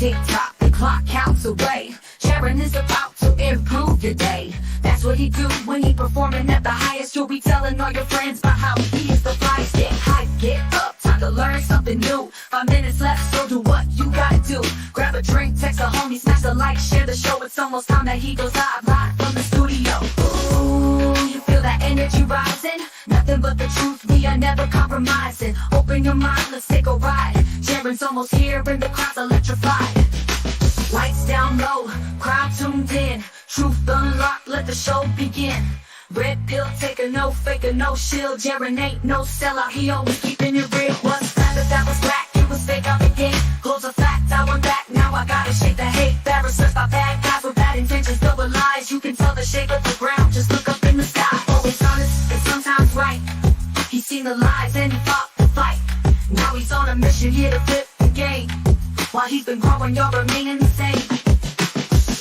tick-tock, the clock counts away. Jiren is about to improve your day. That's what he do when he performing at the highest. You'll be telling all your friends about how he is the flyest. Get hype, get up, time to learn something new. 5 minutes left, so do what you gotta do. Grab a drink, text a homie, smash the like, share the show. It's almost time that he goes live from the studio. Ooh, you feel that energy rising? Nothing but the truth, we are never compromising. Open your mind, let's take a ride. Jiren's almost here and the crowd's electrified. Lights down low, crowd tuned in. Truth unlocked, let the show begin. Red pill, take a no, fake a no, shill. Jiren ain't no sellout, he always keeping it real. What's that? That was black, it was fake out the gate. Close a fact, I went back, now I gotta shake the hate. Bad research by bad guys with bad intentions, double lies. You can tell the shape of the ground, just look up in the sky. Always honest, and sometimes right. He's seen the lies and he fought the fight. Now he's on a mission here to flip the game. While he's been growing, you're remaining the same.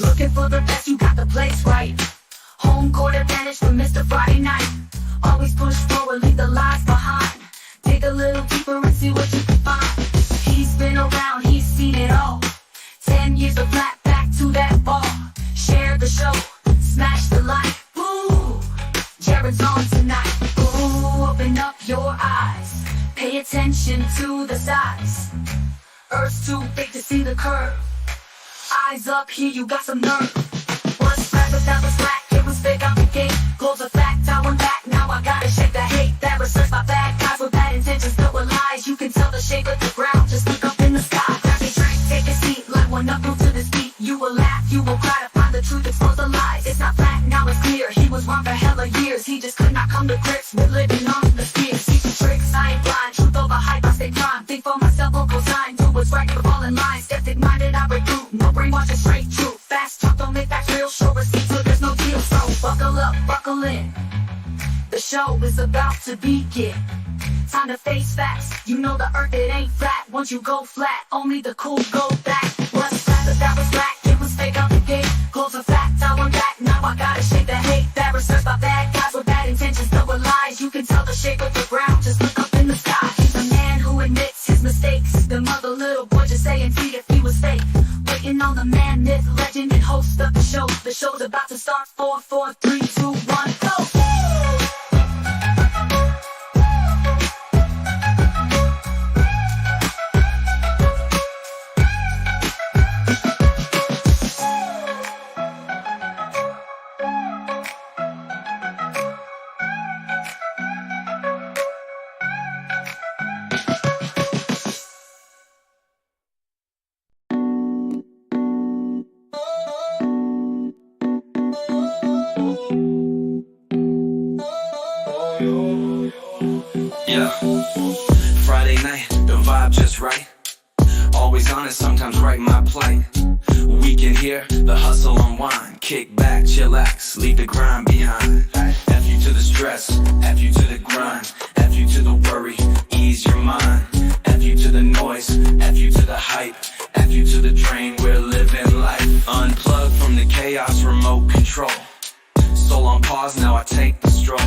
Looking for the best, you got the place right. Home court advantage for Mr. Friday Night. Always push forward, leave the lies behind. Dig a little deeper and see what you can find. He's been around, he's seen it all. 10 years of flat, back to that ball. Share the show, smash the like. Ooh, Jiren's on tonight. Ooh, open up your eyes. Pay attention to the size. Earth's too big to see the curve. Eyes up here, you got some nerve. What's right, but that was black, it was fake out the gate. Close a fact, I went back, now I gotta shake the hate. That research by bad guys with bad intentions, filled with lies. You can tell the shape of the ground, just look up in the sky. Grab a drink, take a seat, light one up, move to this beat. You will laugh, you will cry to find the truth, expose the lies. It's not flat, now it's clear, he was wrong for hella years. He just could not come to grips with living on the sphere. Secret tricks, I ain't blind, truth over hype, I stay prime. Think for myself, vocal sign, do what's right, you're falling line. Skeptic minded, I recruit, no brainwashing, straight truth. Fast talk, don't make that real, show receipts so there's no deal. So buckle up, buckle in, the show is about to begin. Time to face facts, you know the earth, it ain't flat. Once you go flat, only the cool go back. What's that? But that was black, it was fake out the gate. Close a fact, I went back, now I gotta shake the hate. Bad research by bad guys with bad intentions, filled with lies. You can tell the shape of the ground, just look up in the sky. He's a man who admits his mistakes. The mother little boy just saying see if he was fake. Waiting on the man, myth, legend, and host of the show. The show's about to start. 4, 4, 3, 2, 1, go! Yeah, Friday night, the vibe just right. Always honest, sometimes right my plight. Weekend here, the hustle unwind. Kick back, chillax, leave the grind behind. F you to the stress, F you to the grind. F you to the worry, ease your mind. F you to the noise, F you to the hype. F you to the drain, we're living life. Unplugged from the chaos, remote control. Soul on pause, now I take the stroll.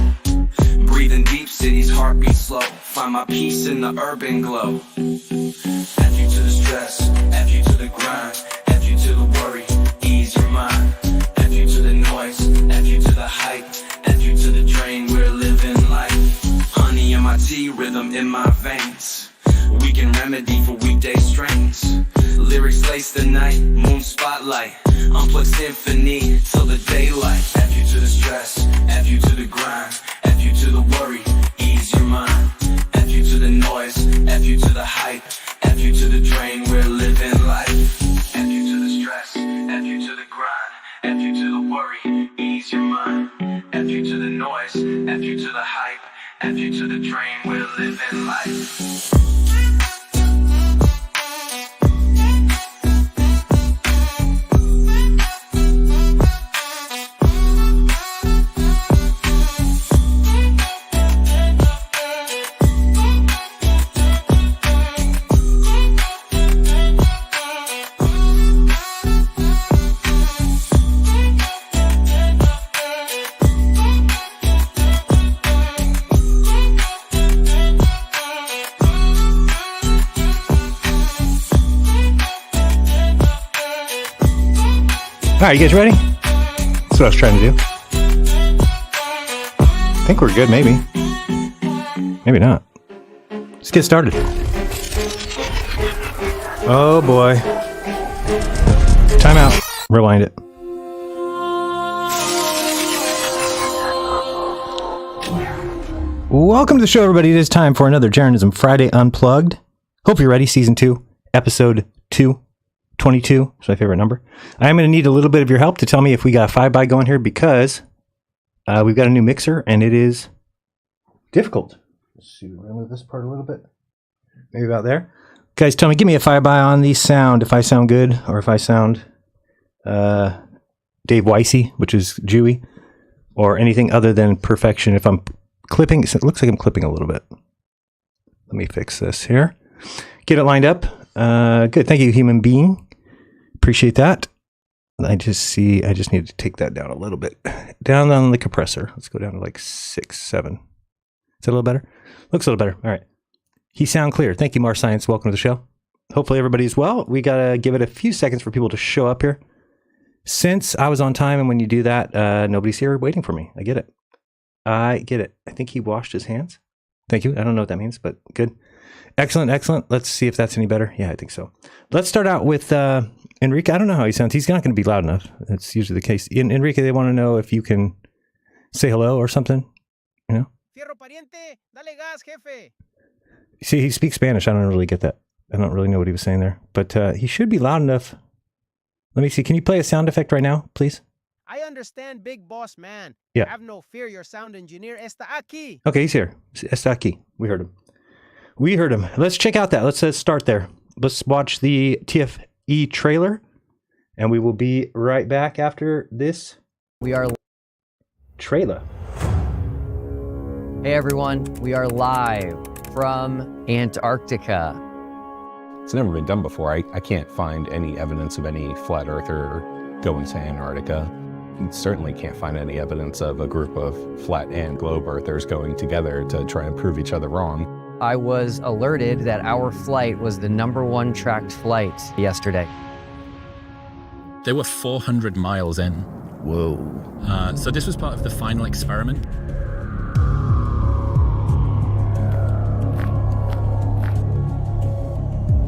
Breathing deep, city's heartbeat slow. Find my peace in the urban glow. F you to the stress, F you to the grind. F you to the worry, ease your mind. F you to the noise, F you to the hype. F you to the drain, we're living life. Honey in my tea, rhythm in my veins. Weekend remedy for weekday strains. Lyrics lace the night, moon spotlight. Unplugged symphony till the daylight. F you to the stress, F you to the grind. F you to the worry, ease your mind. F you to the noise, F you to the hype. F you to the drain, we're living life. F you to the stress, F you to the grind. F you to the worry, ease your mind. F you to the noise, F you to the hype. F you to the drain, we're living life. All right, you guys ready? That's what I was trying to do. I think we're good, maybe. Maybe not. Let's get started. Oh boy. Time out. Rewind it. Welcome to the show, everybody. It is time for another Jeranism Friday Unplugged. Hope you're ready. Season 2, Episode 2. 22 is my favorite number. I'm going to need a little bit of your help to tell me if we got a 5x going here because we've got a new mixer and it is difficult. Let's see, we're going to move this part a little bit. Maybe about there. Guys, tell me, give me a 5x on the sound if I sound good or if I sound Dave Weissy, which is Jewy, or anything other than perfection. If I'm clipping, it looks like I'm clipping a little bit. Let me fix this here. Get it lined up. Good. Thank you, human being. Appreciate that. I just need to take that down a little bit. Down on the compressor. Let's go down to like 6, 7. Is that a little better? Looks a little better. All right. He sound clear. Thank you, Mars Science. Welcome to the show. Hopefully everybody's well. We got to give it a few seconds for people to show up here. Since I was on time, and when you do that, nobody's here waiting for me. I get it. I think he washed his hands. Thank you. I don't know what that means, but good. Excellent, excellent. Let's see if that's any better. Yeah, I think so. Let's start out with Enrique. I don't know how he sounds. He's not going to be loud enough. That's usually the case. Enrique, they want to know if you can say hello or something. You know? Fierro pariente, dale gas, jefe. See, he speaks Spanish. I don't really get that. I don't really know what he was saying there. But he should be loud enough. Let me see. Can you play a sound effect right now, please? I understand, big boss man. Yeah. Have no fear. Your sound engineer está aquí. Okay, he's here. Está aquí. We heard him. We heard him. Let's check out that. Let's start there. Let's watch the TFE trailer, and we will be right back after this. We are trailer. Hey everyone, we are live from Antarctica. It's never been done before. I can't find any evidence of any flat earther going to Antarctica. You certainly can't find any evidence of a group of flat and globe earthers going together to try and prove each other wrong. I was alerted that our flight was the #1 tracked flight yesterday. They were 400 miles in. Whoa. So this was part of the final experiment.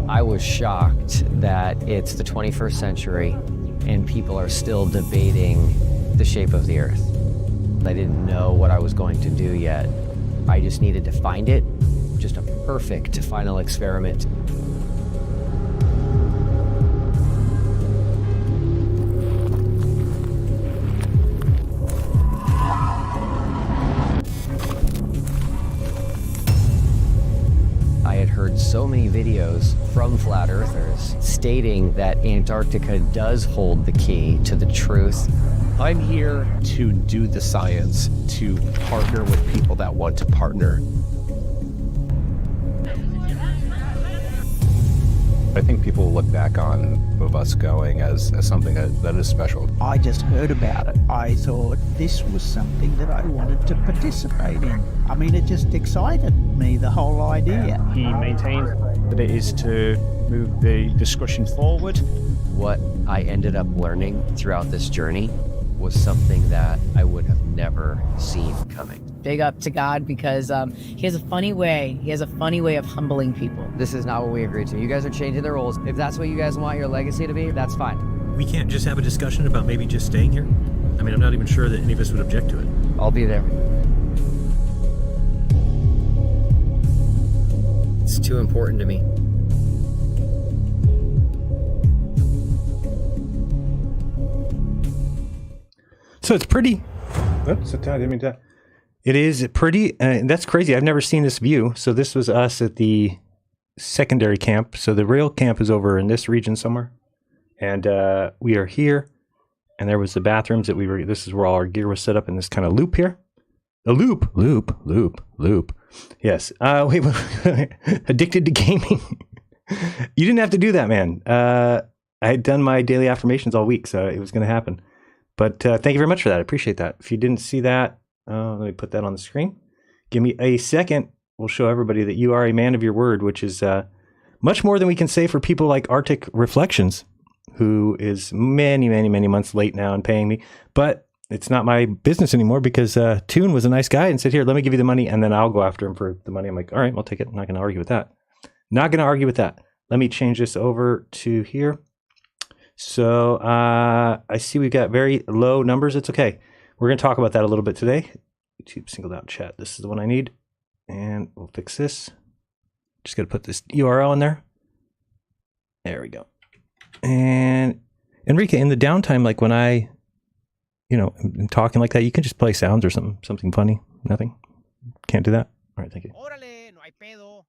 I was shocked that it's the 21st century and people are still debating the shape of the Earth. I didn't know what I was going to do yet. I just needed to find it. Just a perfect final experiment. I had heard so many videos from flat earthers stating that Antarctica does hold the key to the truth. I'm here to do the science, to partner with people that want to partner. I think people will look back on of us going as something that is special. I just heard about it. I thought this was something that I wanted to participate in. I mean, it just excited me, the whole idea. He maintains that it is to move the discussion forward. What I ended up learning throughout this journey was something that I would have never seen coming. Big up to God because he has a funny way. He has a funny way of humbling people. This is not what we agreed to. You guys are changing the rules. If that's what you guys want your legacy to be, that's fine. We can't just have a discussion about maybe just staying here? I mean, I'm not even sure that any of us would object to it. I'll be there. It's too important to me. So it's pretty. Oops, I didn't mean to. It is pretty. That's crazy. I've never seen this view. So this was us at the secondary camp. So the real camp is over in this region somewhere. And we are here. And there was the bathrooms that we were. This is where all our gear was set up in this kind of loop here. A loop. Yes. We were addicted to gaming. You didn't have to do that, man. I had done my daily affirmations all week, so it was going to happen. But thank you very much for that. I appreciate that. If you didn't see that, let me put that on the screen. Give me a second. We'll show everybody that you are a man of your word, which is much more than we can say for people like Arctic Reflections, who is many, many, many months late now in paying me. But it's not my business anymore because Toon was a nice guy and said, here, let me give you the money, and then I'll go after him for the money. I'm like, all right, I'll take it. I'm not going to argue with that. Not going to argue with that. Let me change this over to here. So I see we've got very low numbers. It's okay. We're going to talk about that a little bit today. YouTube singled out chat. This is the one I need. And we'll fix this. Just got to put this URL in there. There we go. And Enrique, in the downtime, like when I, I'm talking like that, you can just play sounds or something funny. Nothing. Can't do that. All right, thank you. Órale, no hay pedo.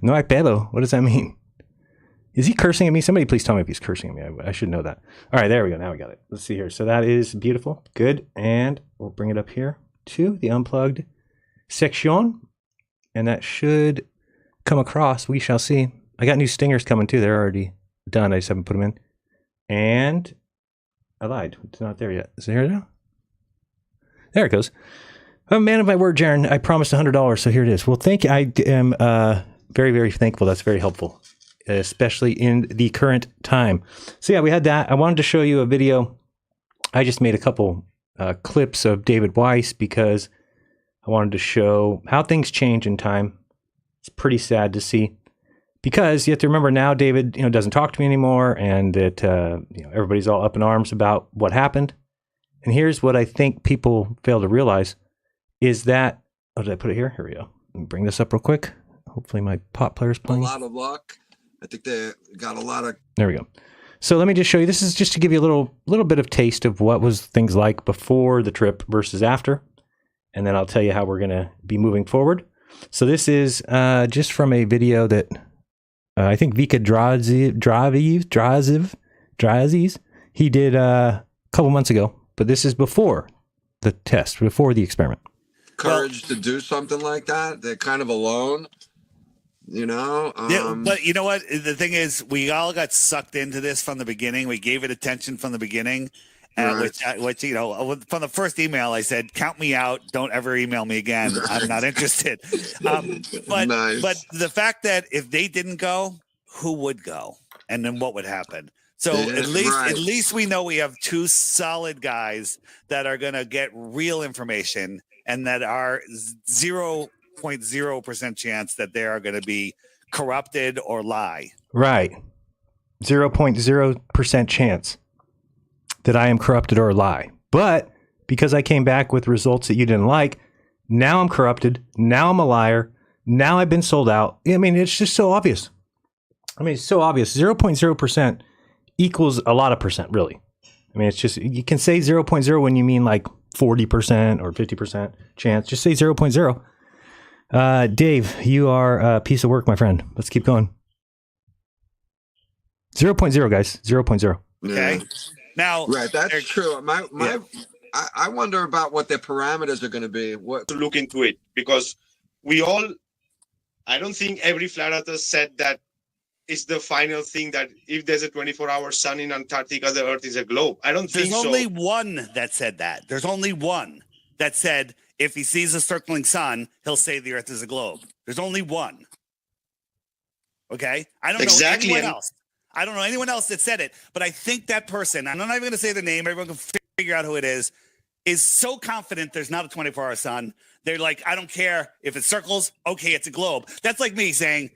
No hay pedo. What does that mean? Is he cursing at me? Somebody please tell me if he's cursing at me. I should know that. All right, there we go. Now we got it. Let's see here. So that is beautiful. Good. And we'll bring it up here to the unplugged section. And that should come across. We shall see. I got new stingers coming too. They're already done. I just haven't put them in. And I lied. It's not there yet. Is it here now? There it goes. I'm a man of my word, Jiren. I promised $100, so here it is. Well, thank you. I am very, very thankful. That's very helpful, especially in the current time. So yeah, we had that. I wanted to show you a video. I just made a couple clips of David Weiss because I wanted to show how things change in time. It's pretty sad to see because you have to remember now David, doesn't talk to me anymore, and that everybody's all up in arms about what happened. And here's what I think people fail to realize is that, did I put it here? Here we go. Let me bring this up real quick. Hopefully my pot player's playing. A lot of luck. I think they got a lot of... There we go. So let me just show you. This is just to give you a little bit of taste of what was things like before the trip versus after. And then I'll tell you how we're going to be moving forward. So this is just from a video that I think Vika Draziv, he did a couple months ago. But this is before the test, before the experiment. Courage to do something like that. They're kind of alone, Yeah, but you know what? The thing is, we all got sucked into this from the beginning. We gave it attention from the beginning. Right. Which from the first email, I said, count me out. Don't ever email me again. I'm not interested. But Nice. but the fact that if they didn't go, who would go? And then what would happen? So Yeah, at least we know we have two solid guys that are going to get real information and that are 0.0% chance that they are going to be corrupted or lie. Right. 0.0% chance that I am corrupted or lie. But because I came back with results that you didn't like, now I'm corrupted. Now I'm a liar. Now I've been sold out. I mean, it's just so obvious. It's so obvious. 0.0% equals a lot of percent, really. I mean, it's just, you can say 0.0 when you mean like 40% or 50% chance. Just say 0.0. Dave, you are a piece of work, my friend. Let's keep going. 0.0, guys. 0.0. Okay. Now, right, that's true. I wonder about what their parameters are going to be. What to look into it, because I don't think every flat earther said that is the final thing, that if there's a 24-hour sun in Antarctica, the Earth is a globe. I don't think so. There's only one that said that. There's only one that said if he sees a circling sun, he'll say the Earth is a globe. There's only one. Okay? I don't know anyone else. I don't know anyone else that said it, but I think that person, I'm not even going to say the name, everyone can figure out who it is so confident there's not a 24-hour sun. They're like, I don't care if it circles, okay, it's a globe. That's like me saying,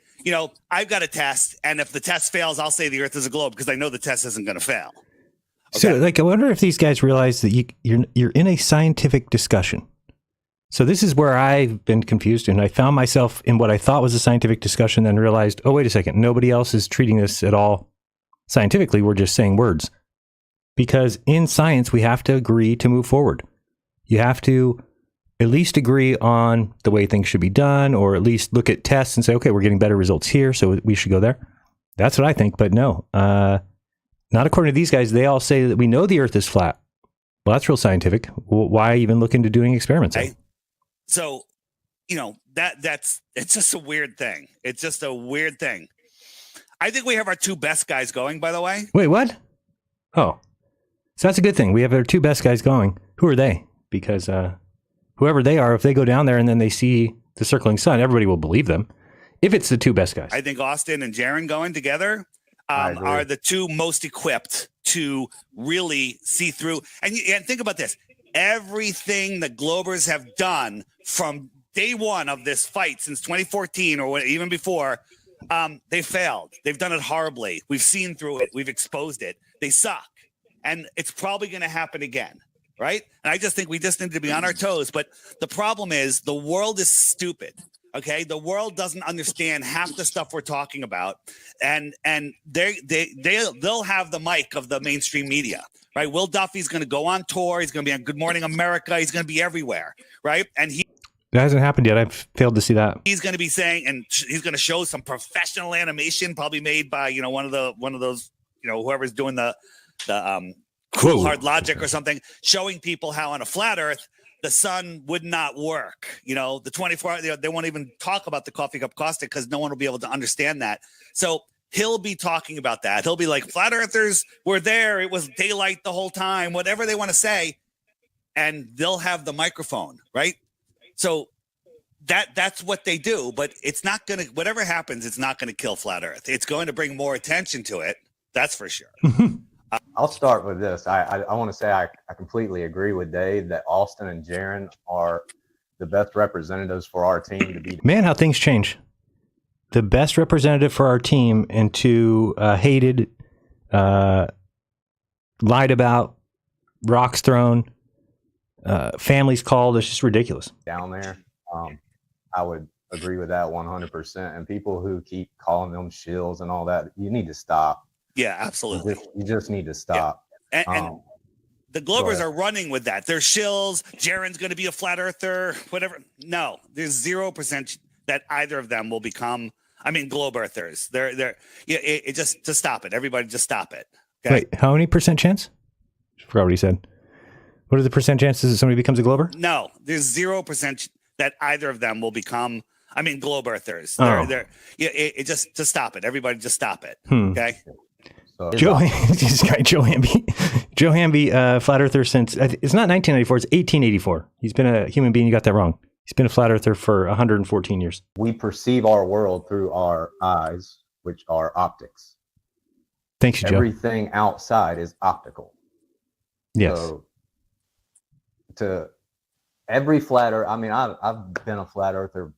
I've got a test, and if the test fails, I'll say the Earth is a globe because I know the test isn't going to fail. Okay? So, I wonder if these guys realize that you're in a scientific discussion. So this is where I've been confused, and I found myself in what I thought was a scientific discussion, then realized, oh, wait a second, nobody else is treating this at all scientifically. We're just saying words. Because in science, we have to agree to move forward. You have to at least agree on the way things should be done, or at least look at tests and say, okay, we're getting better results here, so we should go there. That's what I think, but no. Not according to these guys. They all say that we know the Earth is flat. Well, that's real scientific. Why even look into doing experiments? So, it's just a weird thing. It's just a weird thing. I think we have our two best guys going, by the way. Wait, what? Oh, so that's a good thing. We have our two best guys going. Who are they? Because whoever they are, if they go down there and then they see the circling sun, everybody will believe them. If it's the two best guys. I think Austin and Jiren going together. are the two most equipped to really see through. And think about this. Everything the Globers have done from day one of this fight since 2014 or even before, they failed. They've done it horribly. We've seen through it. We've exposed it. They suck. And it's probably going to happen again, right? And I just think we just need to be on our toes. But the problem is the world is stupid. Okay, the world doesn't understand half the stuff we're talking about, and they'll have the mic of the mainstream media, right? Will Duffy's going to go on tour. He's going to be on Good Morning America. He's going to be everywhere, right? And that hasn't happened yet. I've failed to see that. He's going to be saying, and he's going to show some professional animation, probably made by one of those whoever's doing the Cool Hard Logic or something, showing people how on a flat Earth the sun would not work. The 24 hour, they won't even talk about the coffee cup caustic because no one will be able to understand that. So he'll be talking about that. He'll be like, flat earthers were there. It was daylight the whole time, whatever they want to say. And they'll have the microphone, right? So that's what they do, but it's not going to, whatever happens, it's not going to kill flat earth. It's going to bring more attention to it. That's for sure. I'll start with this. I want to say I completely agree with Dave that Austin and Jiren are the best representatives for our team to be. Man, how things change. The best representative for our team and two hated, lied about, rocks thrown, families called. It's just ridiculous. Down there, I would agree with that 100%. And people who keep calling them shills and all that, you need to stop. Yeah, absolutely. You just need to stop. Yeah. And the Globers are running with that. They're shills. Jaren's going to be a flat earther, whatever. No, there's 0% that either of them will become, globe earthers. Just to stop it. Everybody just stop it. Okay? Wait, how many percent chance? I forgot what he said. What are the percent chances that somebody becomes a glober? No, there's 0% that either of them will become, globe earthers. Just to stop it. Everybody just stop it. Okay? Joe Hamby, flat earther since, it's not 1994, it's 1884. He's been a human being. You got that wrong. He's been a flat earther for 114 years. We perceive our world through our eyes, which are optics. Thanks, Joe. Everything outside is optical. Yes. So to every flat earth, I've been a flat earther,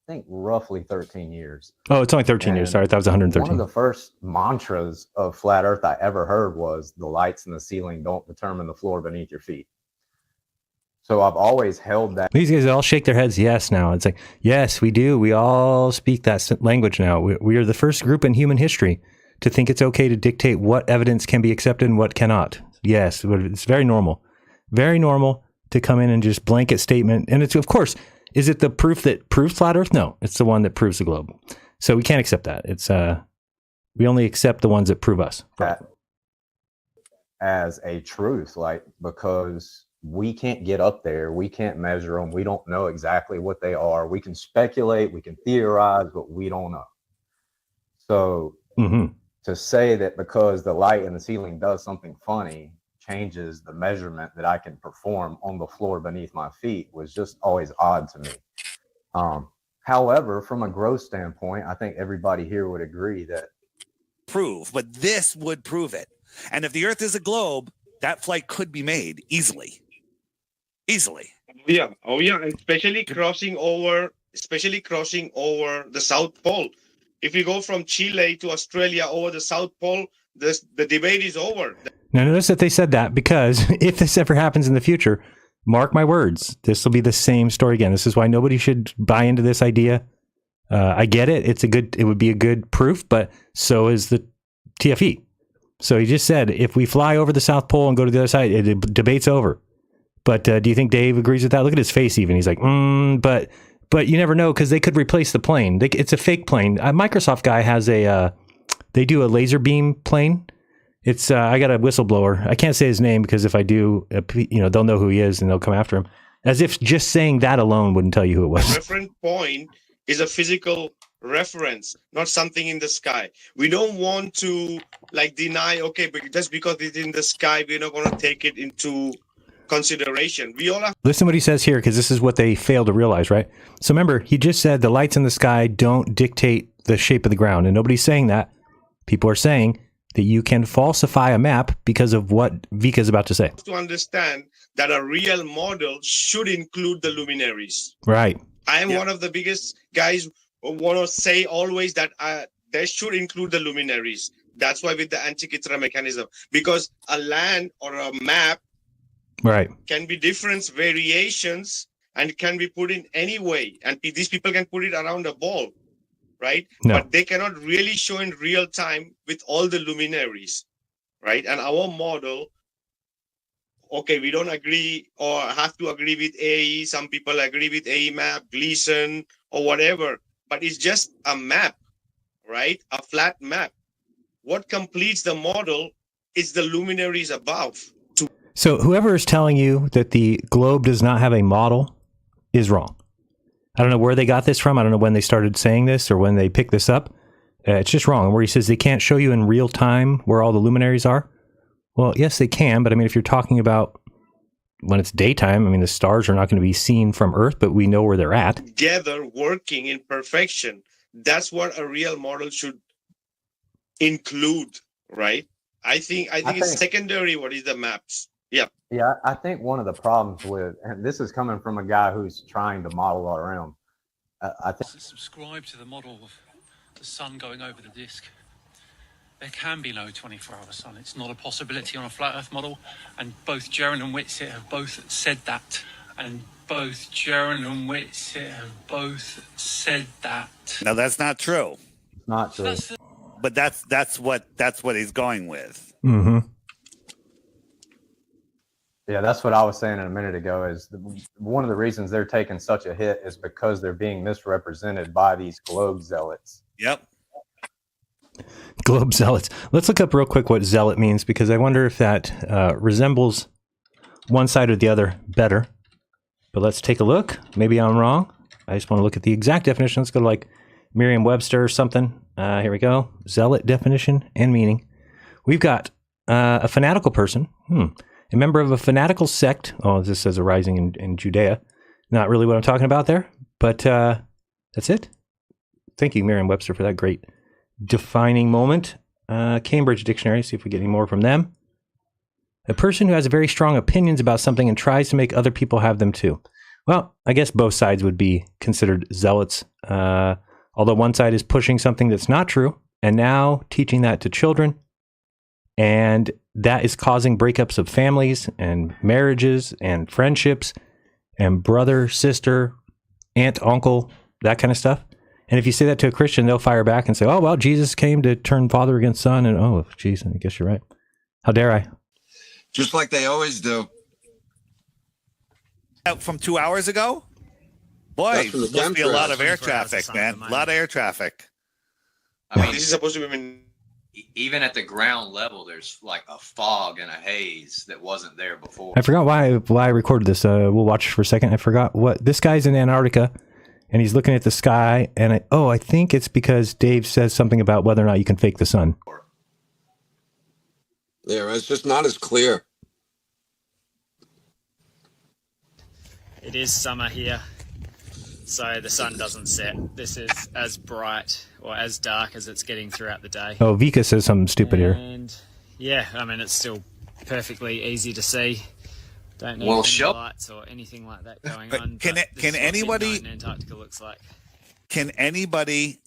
I think roughly 13 years. Oh, it's only 13 years. Sorry, that was 113. One of the first mantras of flat earth I ever heard was the lights in the ceiling don't determine the floor beneath your feet. So I've always held that. These guys all shake their heads yes now. It's like, yes, we do. We all speak that language now. We are the first group in human history to think it's okay to dictate what evidence can be accepted and what cannot. Yes, it's very normal. Very normal to come in and just blanket statement. And it's, of course, is it the proof that proves flat earth? No, it's the one that proves the globe. So we can't accept that. It's we only accept the ones that prove us. That as a truth, because we can't get up there. We can't measure them. We don't know exactly what they are. We can speculate, we can theorize, but we don't know. So to say that because the light in the ceiling does something funny changes the measurement that I can perform on the floor beneath my feet was just always odd to me. However, from a growth standpoint, I think everybody here would agree that but this would prove it. And if the Earth is a globe, that flight could be made easily. Yeah. Oh yeah. And especially crossing over the South Pole. If you go from Chile to Australia over the South Pole, the debate is over. Now notice that they said that because if this ever happens in the future, mark my words, this will be the same story again. This is why nobody should buy into this idea. I get it. It would be a good proof, but so is the TFE. So he just said, if we fly over the South Pole and go to the other side, the debate's over. But do you think Dave agrees with that? Look at his face even. He's like, but you never know because they could replace the plane. It's a fake plane. A Microsoft guy has they do a laser beam plane. It's I got a whistleblower. I can't say his name because if I do, they'll know who he is and they'll come after him. As if just saying that alone wouldn't tell you who it was. Reference point is a physical reference, not something in the sky. We don't want to deny, okay, but just because it's in the sky, we're not going to take it into consideration. We all have. Listen what he says here, because this is what they fail to realize, right? So remember, he just said the lights in the sky don't dictate the shape of the ground, and nobody's saying that. people are saying that you can falsify a map because of what Vika is about to say. To understand that a real model should include the luminaries. Right. I am one of the biggest guys who want to say always that they should include the luminaries. That's why with the Antarctica mechanism, because a land or a map can be different variations and can be put in any way. And these people can put it around a ball, right? No. But they cannot really show in real time with all the luminaries, right? And our model, okay, we don't agree or have to agree with AE. Some people agree with AE map, Gleason, or whatever. But it's just a map, right? A flat map. What completes the model is the luminaries above. So whoever is telling you that the globe does not have a model is wrong. I don't know where they got this from. I don't know when they started saying this or when they picked this up. It's just wrong. Where he says they can't show you in real time where all the luminaries are. Well, yes, they can. But I mean, if you're talking about when it's daytime, I mean, the stars are not going to be seen from Earth, but we know where they're at. Together, working in perfection. That's what a real model should include, right? I think it's secondary. What is the maps? Yeah. Yeah, I think one of the problems with, and this is coming from a guy who's trying to model our realm. I think subscribe to the model of the sun going over the disk. There can be no 24-hour sun. It's not a possibility on a flat Earth model, and both JERAN and Whitsitt have both said that. Now that's not true. Not true. But that's what he's going with. Mm-hmm. Yeah, that's what I was saying a minute ago. Is one of the reasons they're taking such a hit is because they're being misrepresented by these globe zealots. Yep. Globe zealots. Let's look up real quick what zealot means, because I wonder if that resembles one side or the other better. But let's take a look. Maybe I'm wrong. I just want to look at the exact definition. Let's go to like Merriam-Webster or something. Here we go. Zealot definition and meaning. We've got a fanatical person. A member of a fanatical sect. Oh, this says arising in Judea. Not really what I'm talking about there, but that's it. Thank you, Merriam-Webster, for that great defining moment. Cambridge Dictionary, see if we get any more from them. A person who has very strong opinions about something and tries to make other people have them too. Well, I guess both sides would be considered zealots. Although one side is pushing something that's not true and now teaching that to children. And that is causing breakups of families and marriages and friendships and brother, sister, aunt, uncle, that kind of stuff. And if you say that to a Christian, they'll fire back and say, oh, well, Jesus came to turn father against son. And oh, geez, I guess you're right. How dare I? Just like they always do. From 2 hours ago? Boy, there must be a lot of air traffic, man. A lot of air traffic. I mean, this is supposed to be even at the ground level, there's like a fog and a haze that wasn't there before. I forgot why I recorded this. We'll watch for a second. I forgot what this guy's in Antarctica and he's looking at the sky. And I think it's because Dave says something about whether or not you can fake the sun. Yeah, it's just not as clear. It is summer here, so the sun doesn't set. This is as bright or as dark as it's getting throughout the day. Oh, Vika says something stupid here. And yeah, I mean, it's still perfectly easy to see. Don't need Well, any Shill- lights or anything like that going on. Can but this is what anybody midnight in Antarctica looks like? Can anybody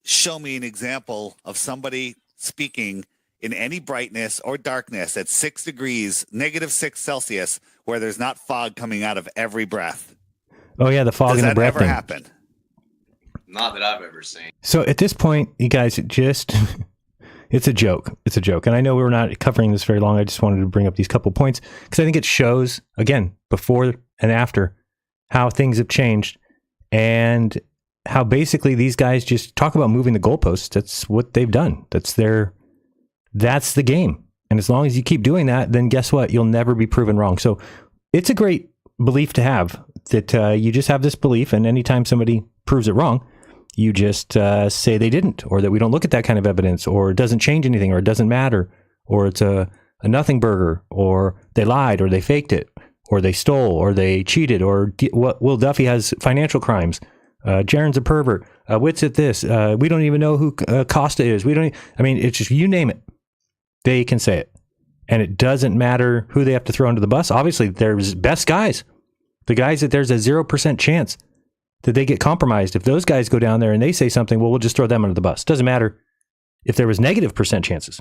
show me an example of somebody speaking in any brightness or darkness at 6 degrees, -6 Celsius, where there's not fog coming out of every breath? Oh yeah, the fog and the breath Does that thing. ever happen? Not that I've ever seen. So at this point, you guys just, it's a joke. It's a joke. And I know we're not covering this very long. I just wanted to bring up these couple points because I think it shows, again, before and after, how things have changed and how basically these guys just talk about moving the goalposts. That's what they've done. That's the game. And as long as you keep doing that, then guess what? You'll never be proven wrong. So it's a great belief to have that you just have this belief. And anytime somebody proves it wrong, you just say they didn't, or that we don't look at that kind of evidence, or it doesn't change anything, or it doesn't matter, or it's a nothing burger, or they lied, or they faked it, or they stole, or they cheated, or Will Duffy has financial crimes. Jaren's a pervert. Wit's at this. We don't even know who Costa is. I mean, it's just, you name it. They can say it. And it doesn't matter who they have to throw under the bus. Obviously, there's best guys. The guys that there's a 0% chance that they get compromised. If those guys go down there and they say something, well, we'll just throw them under the bus. Doesn't matter if there was negative % chances.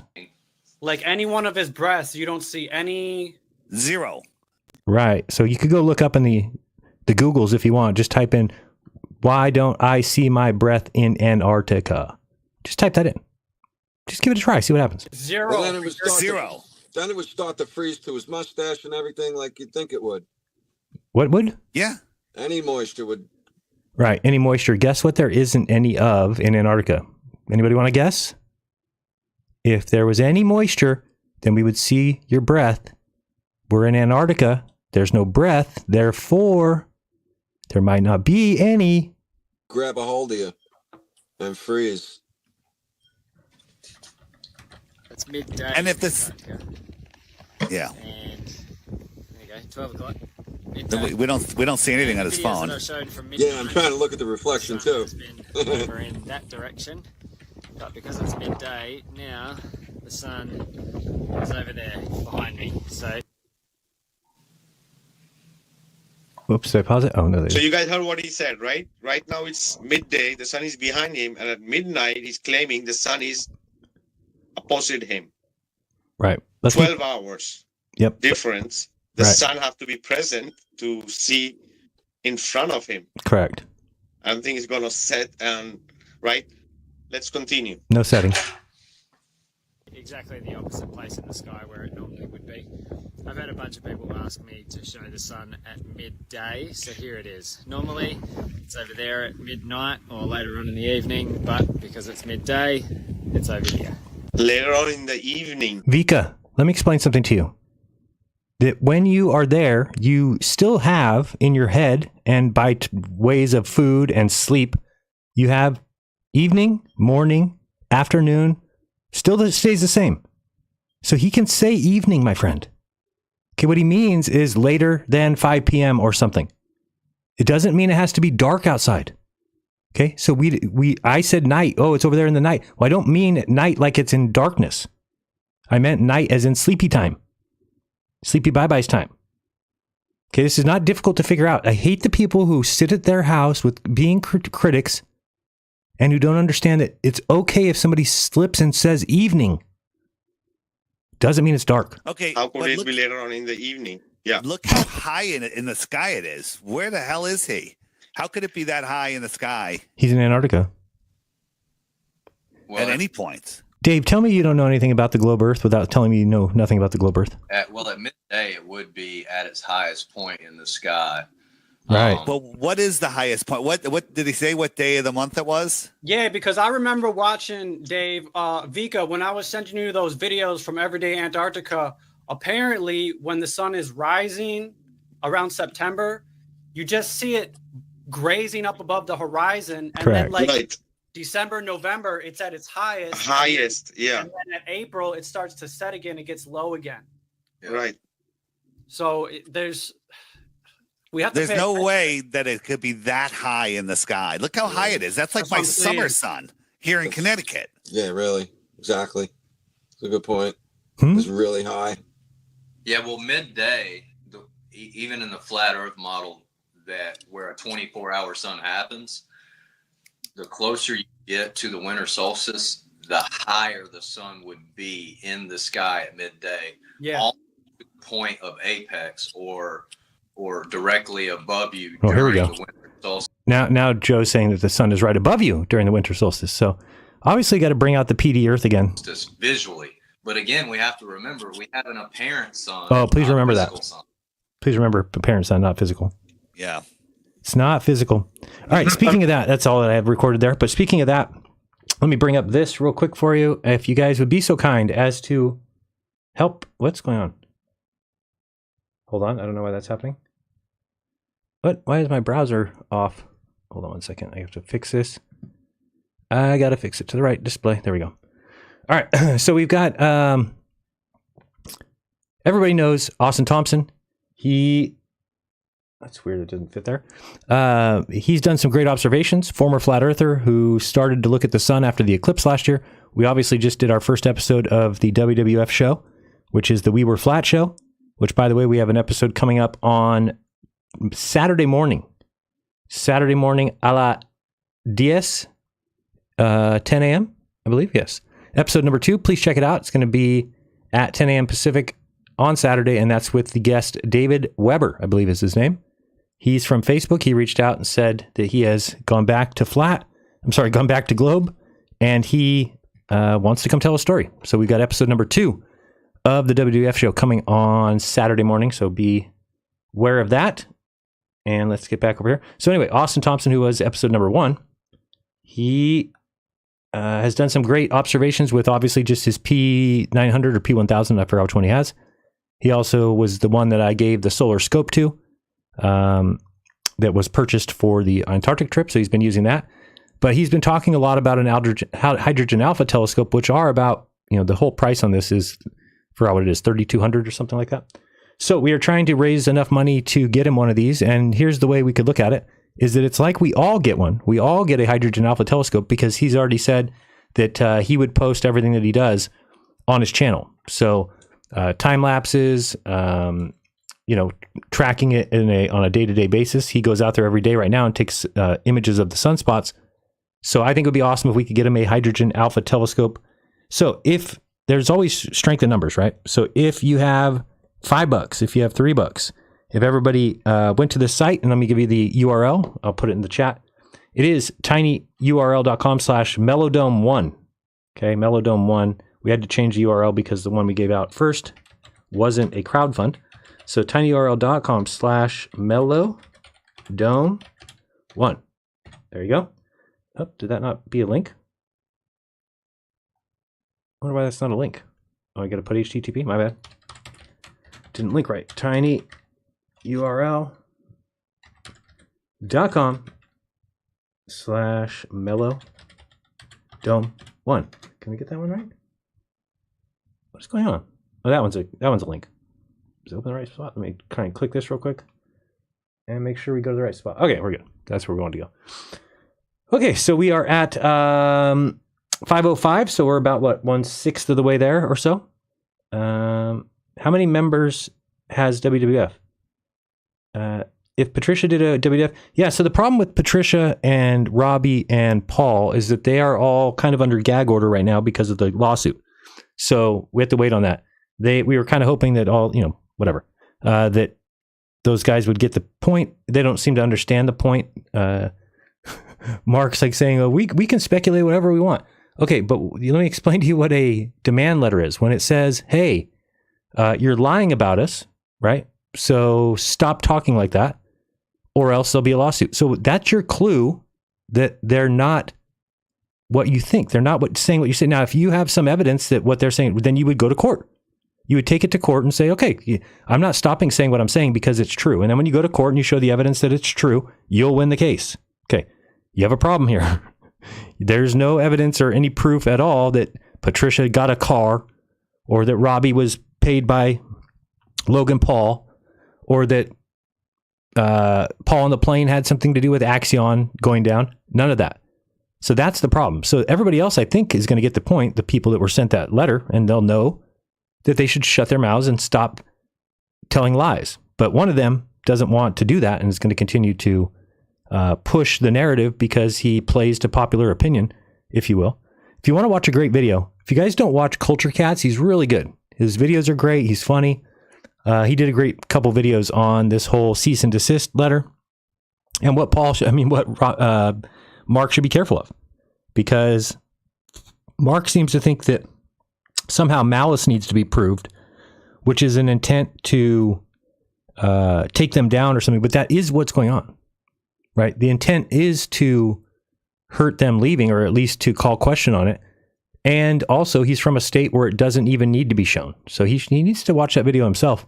Like any one of his breaths, you don't see any... 0. Right. So you could go look up in the Googles if you want. Just type in, why don't I see my breath in Antarctica? Just type that in. Just give it a try. See what happens. 0. Well, then it would start 0. Then it would start to freeze to his mustache and everything like you'd think it would. What would? Yeah. Any moisture would. Right. Any moisture. Guess what there isn't any of in Antarctica? Anybody want to guess? If there was any moisture, then we would see your breath. We're in Antarctica. There's no breath. Therefore, there might not be any. Grab a hold of you and freeze. It's midday. And if this... Yeah. And there you go, 12 o'clock. We don't see anything on his phone. Yeah, I'm trying to look at the reflection too. Over in that direction, but because it's midday now, the sun is over there behind me. So. Whoops! Did I pause it? Oh no! So you guys heard what he said, right? Right now it's midday. The sun is behind him, and at midnight he's claiming the sun is opposite him. Right. 12 hours. Yep. Difference. The Right. sun have to be present to see in front of him. Correct. I don't think it's gonna set and right. Let's continue. No setting. Exactly the opposite place in the sky where it normally would be. I've had a bunch of people ask me to show the sun at midday, so here it is. Normally it's over there at midnight or later on in the evening, but because it's midday, it's over here. Later on in the evening. Vika, let me explain something to you. That when you are there, you still have in your head and by ways of food and sleep, you have evening, morning, afternoon, still stays the same. So he can say evening, my friend. Okay, what he means is later than 5 p.m. or something. It doesn't mean it has to be dark outside. Okay, so I said night. Oh, it's over there in the night. Well, I don't mean night like it's in darkness. I meant night as in sleepy time. Sleepy bye-bye's time. Okay, this is not difficult to figure out. I hate the people who sit at their house with being critics and who don't understand that it's okay if somebody slips and says evening. Doesn't mean it's dark. Okay. How could it be later on in the evening? Yeah. Look how high in the sky it is. Where the hell is he? How could it be that high in the sky? He's in Antarctica. At any point. Dave, tell me you don't know anything about the globe Earth without telling me you know nothing about the globe Earth. At midday, it would be at its highest point in the sky. Right. Well, what is the highest point? What did he say? What day of the month it was? Yeah, because I remember watching Dave, Vika, when I was sending you those videos from Everyday Antarctica. Apparently, when the sun is rising around September, you just see it grazing up above the horizon, and then like December, November, it's at its highest. Yeah. And then at April, it starts to set again. It gets low again. Right. So we have to. There's no way that it could be that high in the sky. Look how high it is. That's like my summer sun here in Connecticut. Yeah, really. Exactly. It's a good point. It's really high. Yeah, well, midday, even in the flat Earth model, where a 24-hour sun happens, the closer you get to the winter solstice, the higher the sun would be in the sky at midday. Yeah. All to the point of apex or directly above you Oh, here we during go. the winter solstice. Now Joe's saying that the sun is right above you during the winter solstice. So obviously got to bring out the PD Earth again. Just visually. But again, we have to remember we have an apparent sun. Oh, please not a remember that. physical sun. Please remember apparent sun, not physical. Yeah. It's not physical. All right. Speaking of that, that's all that I have recorded there. But speaking of that, let me bring up this real quick for you. If you guys would be so kind as to help. What's going on? Hold on. I don't know why that's happening. What? Why is my browser off? Hold on 1 second. I have to fix this. I got to fix it to the right display. There we go. All right. So we've got, everybody knows Austin Thompson. He That's weird. It doesn't fit there. He's done some great observations. Former flat earther who started to look at the sun after the eclipse last year. We obviously just did our first episode of the WWF show, which is the We Were Flat show, which, by the way, we have an episode coming up on Saturday morning. Saturday morning a la 10, 10 a.m., I believe. Yes. Episode number 2. Please check it out. It's going to be at 10 a.m. Pacific on Saturday, and that's with the guest David Weber, I believe is his name. He's from Facebook. He reached out and said that he has gone back to globe, and he wants to come tell a story. So we got episode number 2 of the WWF show coming on Saturday morning. So be aware of that. And let's get back over here. So anyway, Austin Thompson, who was episode number 1, he has done some great observations with obviously just his P900 or P1000. I forgot which one he has. He also was the one that I gave the solar scope to. That was purchased for the Antarctic trip, so he's been using that. But he's been talking a lot about an hydrogen alpha telescope, which are about, the whole price on this is, for what it is, $3,200 or something like that. So we are trying to raise enough money to get him one of these, and here's the way we could look at it, is that it's like we all get one. We all get a hydrogen alpha telescope because he's already said that he would post everything that he does on his channel. So time lapses, tracking it on a day-to-day basis. He goes out there every day right now and takes images of the sunspots. So I think it would be awesome if we could get him a hydrogen alpha telescope. So if there's always strength in numbers, right? So if you have $5, if you have $3, if everybody went to this site, and let me give you the URL, I'll put it in the chat. It is tinyurl.com/mellowdome1. Okay, mellowdome1. We had to change the URL because the one we gave out first wasn't a crowdfund. So tinyurl.com/mellowdome1. There you go. Oh, did that not be a link? I wonder why that's not a link. Oh, I got to put HTTP? My bad. Didn't link right. tinyurl.com/mellowdome1. Can we get that one right? What's going on? Oh, that one's a link. Is it open the right spot? Let me try and click this real quick and make sure we go to the right spot. Okay, we're good. That's where we want to go. Okay, so we are at 5:05, so we're about, 1/6 of the way there or so. How many members has WWF? If Patricia did a WWF, yeah, so the problem with Patricia and Robbie and Paul is that they are all kind of under gag order right now because of the lawsuit. So we have to wait on that. We were kind of hoping that that those guys would get the point. They don't seem to understand the point. Mark's like saying, we can speculate whatever we want. Okay, but let me explain to you what a demand letter is. When it says, hey, you're lying about us, right? So stop talking like that, or else there'll be a lawsuit. So that's your clue that they're not what you think. They're not saying what you say. Now, if you have some evidence that what they're saying, then you would go to court. You would take it to court and say, okay, I'm not stopping saying what I'm saying because it's true. And then when you go to court and you show the evidence that it's true, you'll win the case. Okay, you have a problem here. There's no evidence or any proof at all that Patricia got a car, or that Robbie was paid by Logan Paul, or that Paul on the plane had something to do with Axion going down. None of that. So that's the problem. So everybody else, I think, is going to get the point, the people that were sent that letter, and they'll know that they should shut their mouths and stop telling lies. But one of them doesn't want to do that and is going to continue to push the narrative because he plays to popular opinion, if you will. If you want to watch a great video, if you guys don't watch Culture Cats, he's really good. His videos are great. He's funny. He did a great couple videos on this whole cease and desist letter and what Mark should be careful of, because Mark seems to think that somehow malice needs to be proved, which is an intent to take them down or something. But that is what's going on, right? The intent is to hurt them leaving, or at least to call question on it. And also, he's from a state where it doesn't even need to be shown. So he needs to watch that video himself.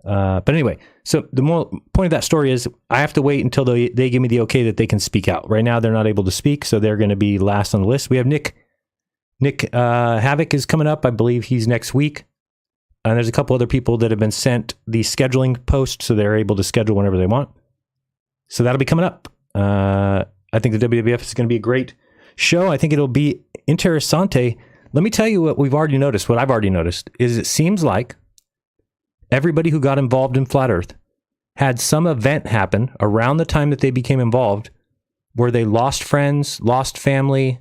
But anyway, so the more point of that story is I have to wait until they give me the okay that they can speak out. Right now, they're not able to speak, so they're going to be last on the list. We have Nick Havoc is coming up. I believe he's next week. And there's a couple other people that have been sent the scheduling post, so they're able to schedule whenever they want. So that'll be coming up. I think the WWF is going to be a great show. I think it'll be interessante. Let me tell you what we've already noticed. What I've already noticed is it seems like everybody who got involved in Flat Earth had some event happen around the time that they became involved where they lost friends, lost family,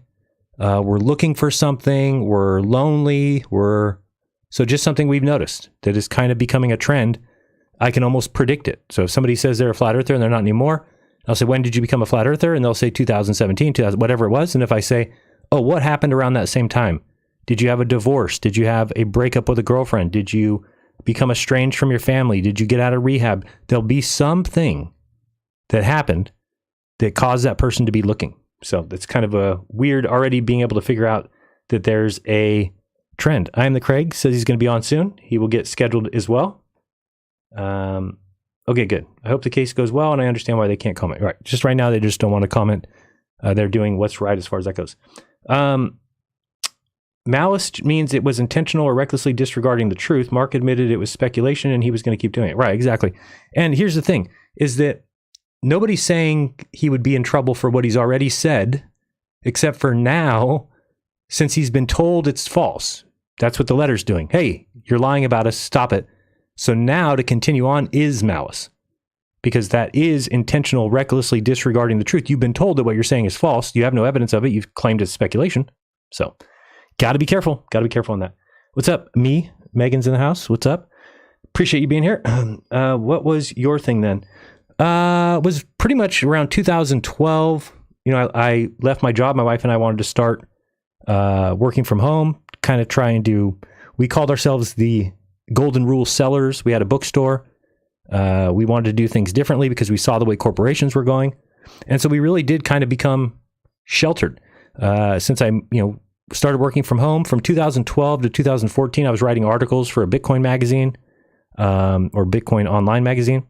were looking for something, were lonely, so just something we've noticed that is kind of becoming a trend. I can almost predict it. So if somebody says they're a flat earther and they're not anymore, I'll say, when did you become a flat earther? And they'll say 2017, 2000, whatever it was. And if I say, oh, what happened around that same time? Did you have a divorce? Did you have a breakup with a girlfriend? Did you become estranged from your family? Did you get out of rehab? There'll be something that happened that caused that person to be looking. So that's kind of a weird already being able to figure out that there's a trend. I am the Craig says he's going to be on soon. He will get scheduled as well. Okay, good. I hope the case goes well, and I understand why they can't comment. Right. Just right now, they just don't want to comment. They're doing what's right as far as that goes. Malice means it was intentional or recklessly disregarding the truth. Mark admitted it was speculation, and he was going to keep doing it. Right, exactly. And here's the thing, is that nobody's saying he would be in trouble for what he's already said, except for now, since he's been told it's false. That's what the letter's doing. Hey, you're lying about us. Stop it. So now to continue on is malice, because that is intentional, recklessly disregarding the truth. You've been told that what you're saying is false. You have no evidence of it. You've claimed it's speculation. So got to be careful. Got to be careful on that. What's up? Me, Megan's in the house. What's up? Appreciate you being here. What was your thing then? It was pretty much around 2012. You know, I left my job. My wife and I wanted to start working from home, kind of trying to, we called ourselves the Golden Rule Sellers. We had a bookstore. We wanted to do things differently because we saw the way corporations were going. And so we really did kind of become sheltered. Since I, started working from home from 2012 to 2014, I was writing articles for a Bitcoin magazine, or Bitcoin online magazine.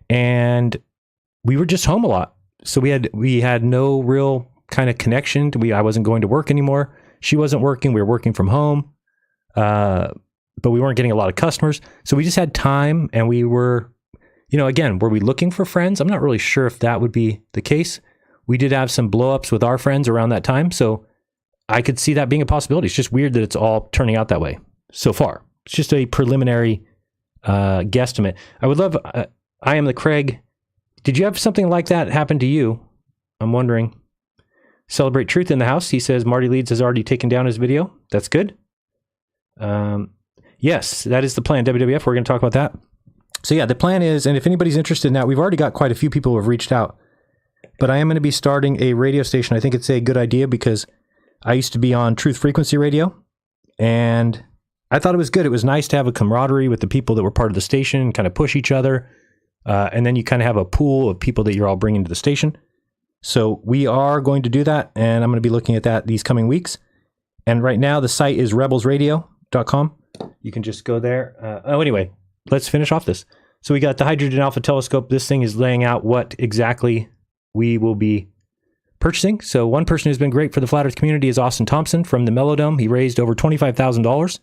And we were just home a lot. So we had no real kind of connection. I wasn't going to work anymore. She wasn't working. We were working from home. But we weren't getting a lot of customers. So we just had time, and we were, again, were we looking for friends? I'm not really sure if that would be the case. We did have some blow-ups with our friends around that time. So I could see that being a possibility. It's just weird that it's all turning out that way so far. It's just a preliminary guesstimate. I would love, I am the Craig. Did you have something like that happen to you? I'm wondering. Celebrate Truth in the house. He says Marty Leeds has already taken down his video. That's good. Yes, that is the plan. WWF, we're going to talk about that. So yeah, the plan is, and if anybody's interested in that, we've already got quite a few people who have reached out, but I am going to be starting a radio station. I think it's a good idea because I used to be on Truth Frequency Radio, and I thought it was good. It was nice to have a camaraderie with the people that were part of the station, kind of push each other, and then you kind of have a pool of people that you're all bringing to the station. So we are going to do that, and I'm going to be looking at that these coming weeks. And right now, the site is rebelsradio.com. You can just go there. Anyway, let's finish off this. So we got the Hydrogen Alpha Telescope. This thing is laying out what exactly we will be purchasing. So one person who's been great for the Flat Earth community is Austin Thompson from the Melodome. He raised over $25,000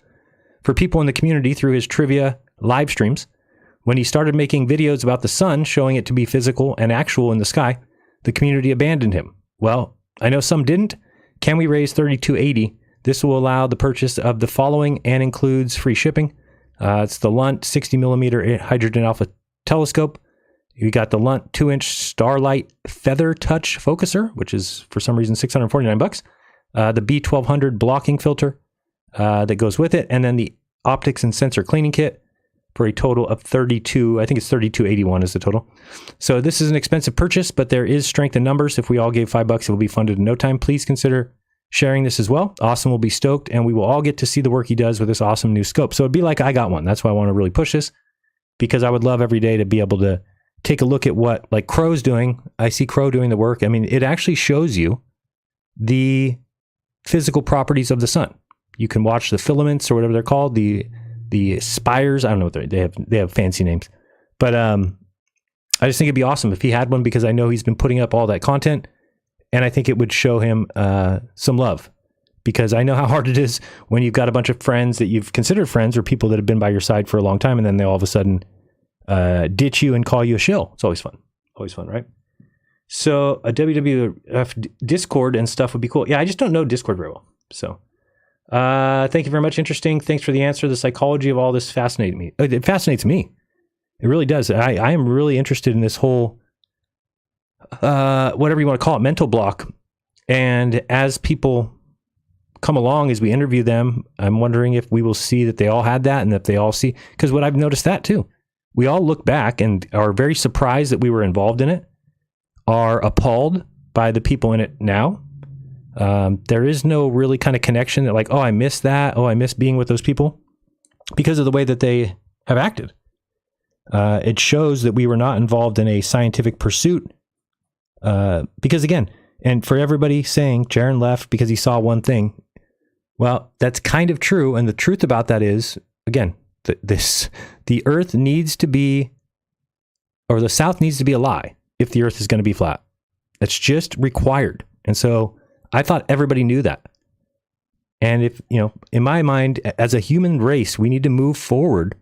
for people in the community through his trivia live streams. When he started making videos about the sun, showing it to be physical and actual in the sky, the community abandoned him. Well, I know some didn't. Can we raise $32.80? This will allow the purchase of the following and includes free shipping. It's the Lunt 60 millimeter Hydrogen Alpha Telescope. You got the Lunt 2-inch Starlight Feather Touch Focuser, which is for some reason $649. The B1200 blocking filter that goes with it, and then the optics and sensor cleaning kit for a total of $32. I think it's $32.81 is the total. So this is an expensive purchase, but there is strength in numbers. If we all gave $5, it will be funded in no time. Please consider sharing this as well. Austin will be stoked, and we will all get to see the work he does with this awesome new scope. So it'd be like I got one. That's why I want to really push this, because I would love every day to be able to take a look at what like Crow's doing. I see Crow doing the work. I mean, it actually shows you the physical properties of the sun. You can watch the filaments or whatever they're called, the spires. I don't know what they have fancy names, but I just think it'd be awesome if he had one, because I know he's been putting up all that content. And I think it would show him some love, because I know how hard it is when you've got a bunch of friends that you've considered friends or people that have been by your side for a long time, and then they all of a sudden ditch you and call you a shill. It's always fun. Always fun, right? So a WWF Discord and stuff would be cool. Yeah, I just don't know Discord very well. So thank you very much. Interesting. Thanks for the answer. The psychology of all this fascinates me. It fascinates me. It really does. I am really interested in this whole, whatever you want to call it, mental block. And as people come along, as we interview them, I'm wondering if we will see that they all had that and that they all see, because what I've noticed that too, we all look back and are very surprised that we were involved in it, are appalled by the people in it now. There is no really kind of connection that like, oh, I miss that. Oh, I miss being with those people because of the way that they have acted. It shows that we were not involved in a scientific pursuit. Because again, and for everybody saying Jiren left because he saw one thing, well, that's kind of true. And the truth about that is, again, the Earth needs to be, or the South needs to be a lie if the Earth is going to be flat. It's just required. And so I thought everybody knew that. And if, you know, in my mind, as a human race, we need to move forward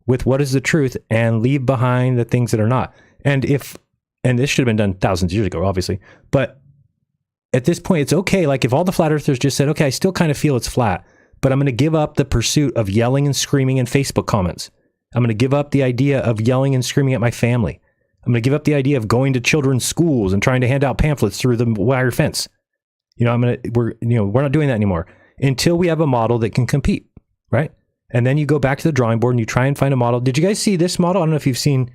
with what is the truth and leave behind the things that are not. And this should have been done thousands of years ago, obviously, but at this point, it's okay. Like if all the flat earthers just said, okay, I still kind of feel it's flat, but I'm going to give up the pursuit of yelling and screaming in Facebook comments. I'm going to give up the idea of yelling and screaming at my family. I'm going to give up the idea of going to children's schools and trying to hand out pamphlets through the wire fence. You know, we're not doing that anymore until we have a model that can compete, right? And then you go back to the drawing board and you try and find a model. Did you guys see this model? I don't know if you've seen.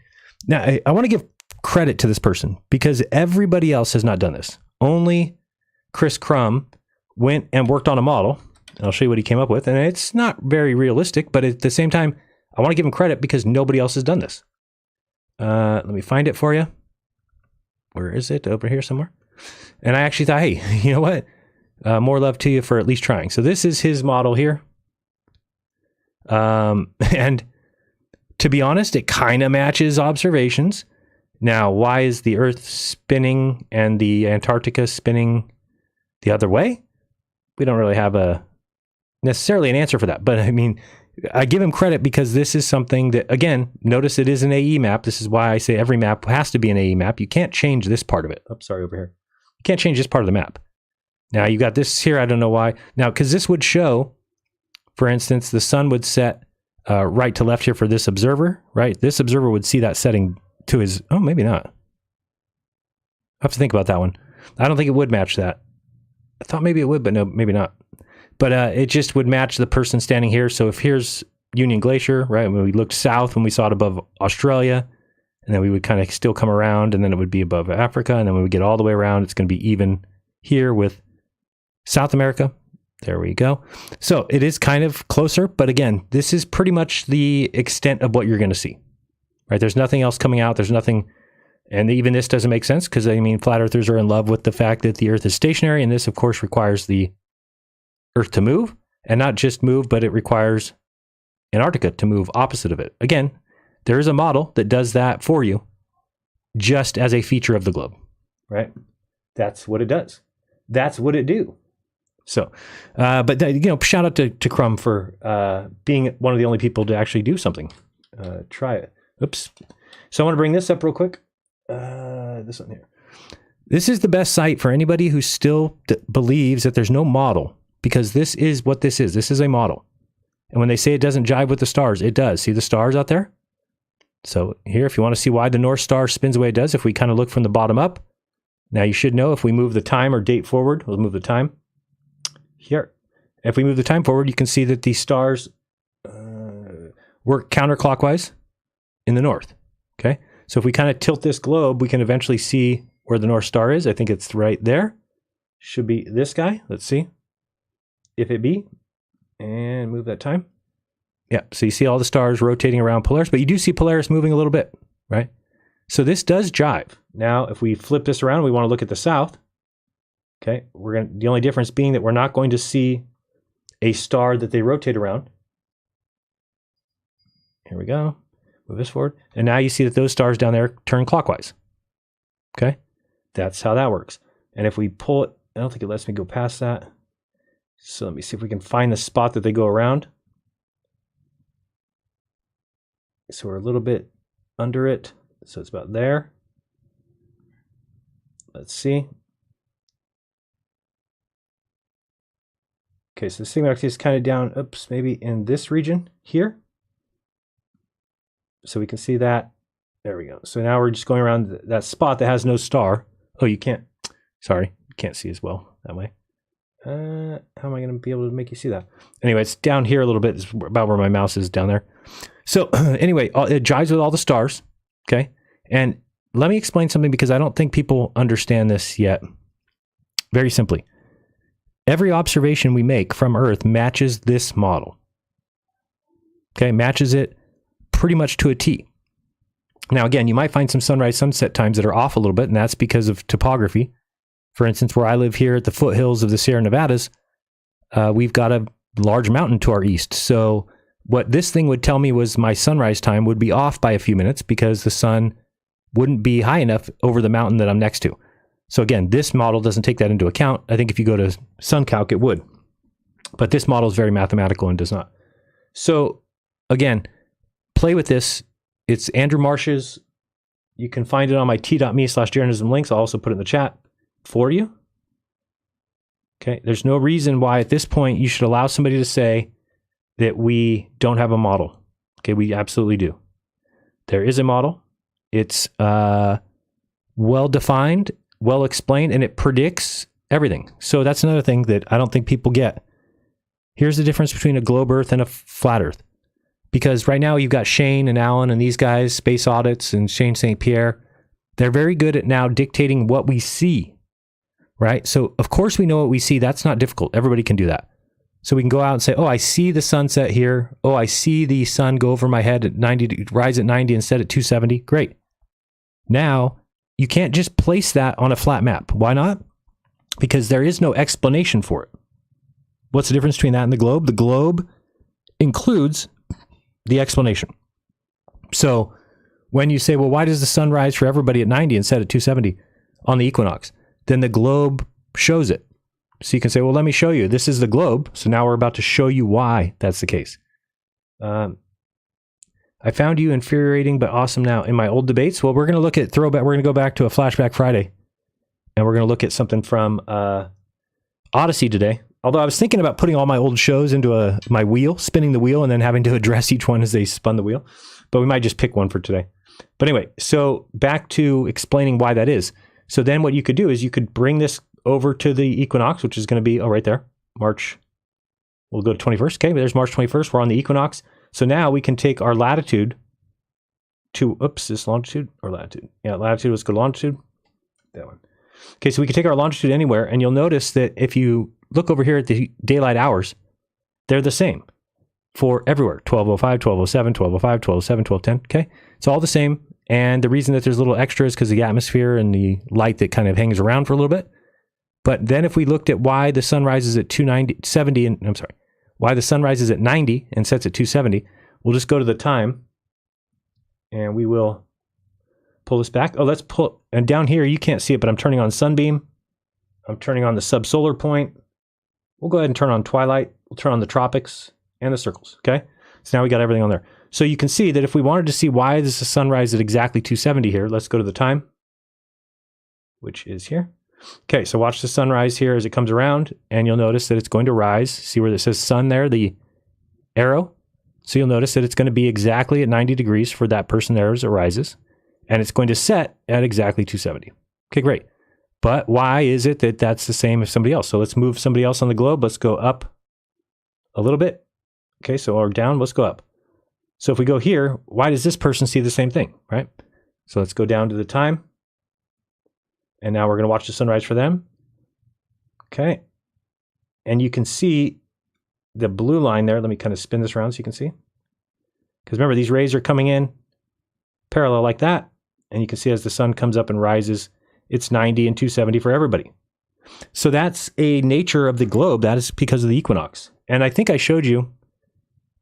Now, I want to give credit to this person because everybody else has not done this. Only Chris Crum went and worked on a model. I'll show you what he came up with. And it's not very realistic, but at the same time, I want to give him credit because nobody else has done this. Let me find it for you. Where is it? Over here somewhere. And I actually thought, hey, you know what? More love to you for at least trying. So this is his model here. And to be honest, it kind of matches observations. Now, why is the Earth spinning and the Antarctica spinning the other way? We don't really have necessarily an answer for that. But I mean, I give him credit because this is something that, again, notice it is an AE map. This is why I say every map has to be an AE map. You can't change this part of it. Oh, sorry, over here. You can't change this part of the map. Now, you got this here. I don't know why. Now, because this would show, for instance, the sun would set right to left here for this observer, right? This observer would see that setting to his, oh, maybe not. I have to think about that one. I don't think it would match that. I thought maybe it would, but no, maybe not. But it just would match the person standing here. So if here's Union Glacier, right? When we looked south, when we saw it above Australia, and then we would kind of still come around, and then it would be above Africa. And then when we get all the way around, it's going to be even here with South America. There we go. So it is kind of closer, but again, this is pretty much the extent of what you're going to see, right? There's nothing else coming out. There's nothing, and even this doesn't make sense because, I mean, flat earthers are in love with the fact that the Earth is stationary, and this, of course, requires the Earth to move, and not just move, but it requires Antarctica to move opposite of it. Again, there is a model that does that for you just as a feature of the globe, right? That's what it does. That's what it do. So, but you know, shout out to Crum for being one of the only people to actually do something. Try it. Oops. So I want to bring this up real quick. This one here. This is the best site for anybody who still believes that there's no model, because this is what this is. This is a model. And when they say it doesn't jive with the stars, it does. See the stars out there? So here, if you want to see why the North Star spins the way it does, if we kind of look from the bottom up, now you should know if we move the time or date forward, we'll move the time. Here, if we move the time forward, you can see that the stars work counterclockwise in the north. Okay, so if we kind of tilt this globe, we can eventually see where the North Star is. I think it's right there. Should be this guy. Let's see if it be, and move that time. Yeah, so you see all the stars rotating around Polaris, but you do see Polaris moving a little bit, right? So this does jive. Now, if we flip this around, we want to look at the south. Okay, the only difference being that we're not going to see a star that they rotate around. Here we go. Move this forward. And now you see that those stars down there turn clockwise. Okay, that's how that works. And if we pull it, I don't think it lets me go past that. So let me see if we can find the spot that they go around. So we're a little bit under it. So it's about there. Let's see. Okay, so the sigma is kind of down, oops, maybe in this region here. So we can see that. There we go. So now we're just going around that spot that has no star. Oh, you can't, sorry, you can't see as well that way. How am I going to be able to make you see that? Anyway, it's down here a little bit. It's about where my mouse is down there. So anyway, it jives with all the stars. Okay. And let me explain something because I don't think people understand this yet. Very simply. Every observation we make from Earth matches this model. Okay, matches it pretty much to a T. Now, again, you might find some sunrise, sunset times that are off a little bit, and that's because of topography. For instance, where I live here at the foothills of the Sierra Nevadas, we've got a large mountain to our east. So what this thing would tell me was my sunrise time would be off by a few minutes because the sun wouldn't be high enough over the mountain that I'm next to. So again, this model doesn't take that into account. I think if you go to SunCalc, it would. But this model is very mathematical and does not. So again, play with this. It's Andrew Marsh's. You can find it on my t.me/Jeranism links. I'll also put it in the chat for you. Okay, there's no reason why at this point you should allow somebody to say that we don't have a model. Okay, we absolutely do. There is a model. It's well-defined, well-explained, and it predicts everything. So that's another thing that I don't think people get. Here's the difference between a globe Earth and a flat Earth. Because right now you've got Shane and Alan and these guys, Space Audits and Shane St. Pierre. They're very good at now dictating what we see, right? So of course we know what we see. That's not difficult. Everybody can do that. So we can go out and say, oh, I see the sunset here. Oh, I see the sun go over my head at 90, rise at 90 and set at 270. Great. Now, you can't just place that on a flat map. Why not? Because there is no explanation for it. What's the difference between that and the globe? The globe includes the explanation. So when you say, well, why does the sun rise for everybody at 90 and set at 270 on the equinox? Then the globe shows it. So you can say, well, let me show you. This is the globe. So now we're about to show you why that's the case. I found you infuriating but awesome now in my old debates. Well, we're going to look at throwback. We're going to go back to a Flashback Friday. And we're going to look at something from Odyssey today. Although I was thinking about putting all my old shows into my wheel, spinning the wheel, and then having to address each one as they spun the wheel. But we might just pick one for today. But anyway, so back to explaining why that is. So then what you could do is you could bring this over to the equinox, which is going to be, right there, March. We'll go to 21st. Okay, there's March 21st. We're on the equinox. So now we can take our latitude to, this longitude or latitude? Yeah, latitude, let's go to longitude. That one. Okay, so we can take our longitude anywhere, and you'll notice that if you look over here at the daylight hours, they're the same for everywhere. 12:05, 12:07, 12:05, 12:07, 12:10. Okay, it's all the same. And the reason that there's a little extra is because of the atmosphere and the light that kind of hangs around for a little bit. But then if we looked at why the sun rises at 270, and I'm sorry, why the sun rises at 90 and sets at 270, we'll just go to the time and we will pull this back. Oh, let's pull, and down here, you can't see it, but I'm turning on sunbeam. I'm turning on the subsolar point. We'll go ahead and turn on twilight. We'll turn on the tropics and the circles, okay? So now we got everything on there. So you can see that if we wanted to see why does the sun rise at exactly 270 here, let's go to the time, which is here. Okay, so watch the sunrise here as it comes around, and you'll notice that it's going to rise. See where it says sun there, the arrow? So you'll notice that it's going to be exactly at 90 degrees for that person there as it rises, and it's going to set at exactly 270. Okay, great. But why is it that that's the same as somebody else? So let's move somebody else on the globe. Let's go up a little bit. Okay, so or down, let's go up. So if we go here, why does this person see the same thing, right? So let's go down to the time. And now we're going to watch the sunrise for them. Okay. And you can see the blue line there. Let me kind of spin this around so you can see. Because remember, these rays are coming in parallel like that. And you can see as the sun comes up and rises, it's 90 and 270 for everybody. So that's a nature of the globe. That is because of the equinox. And I think I showed you,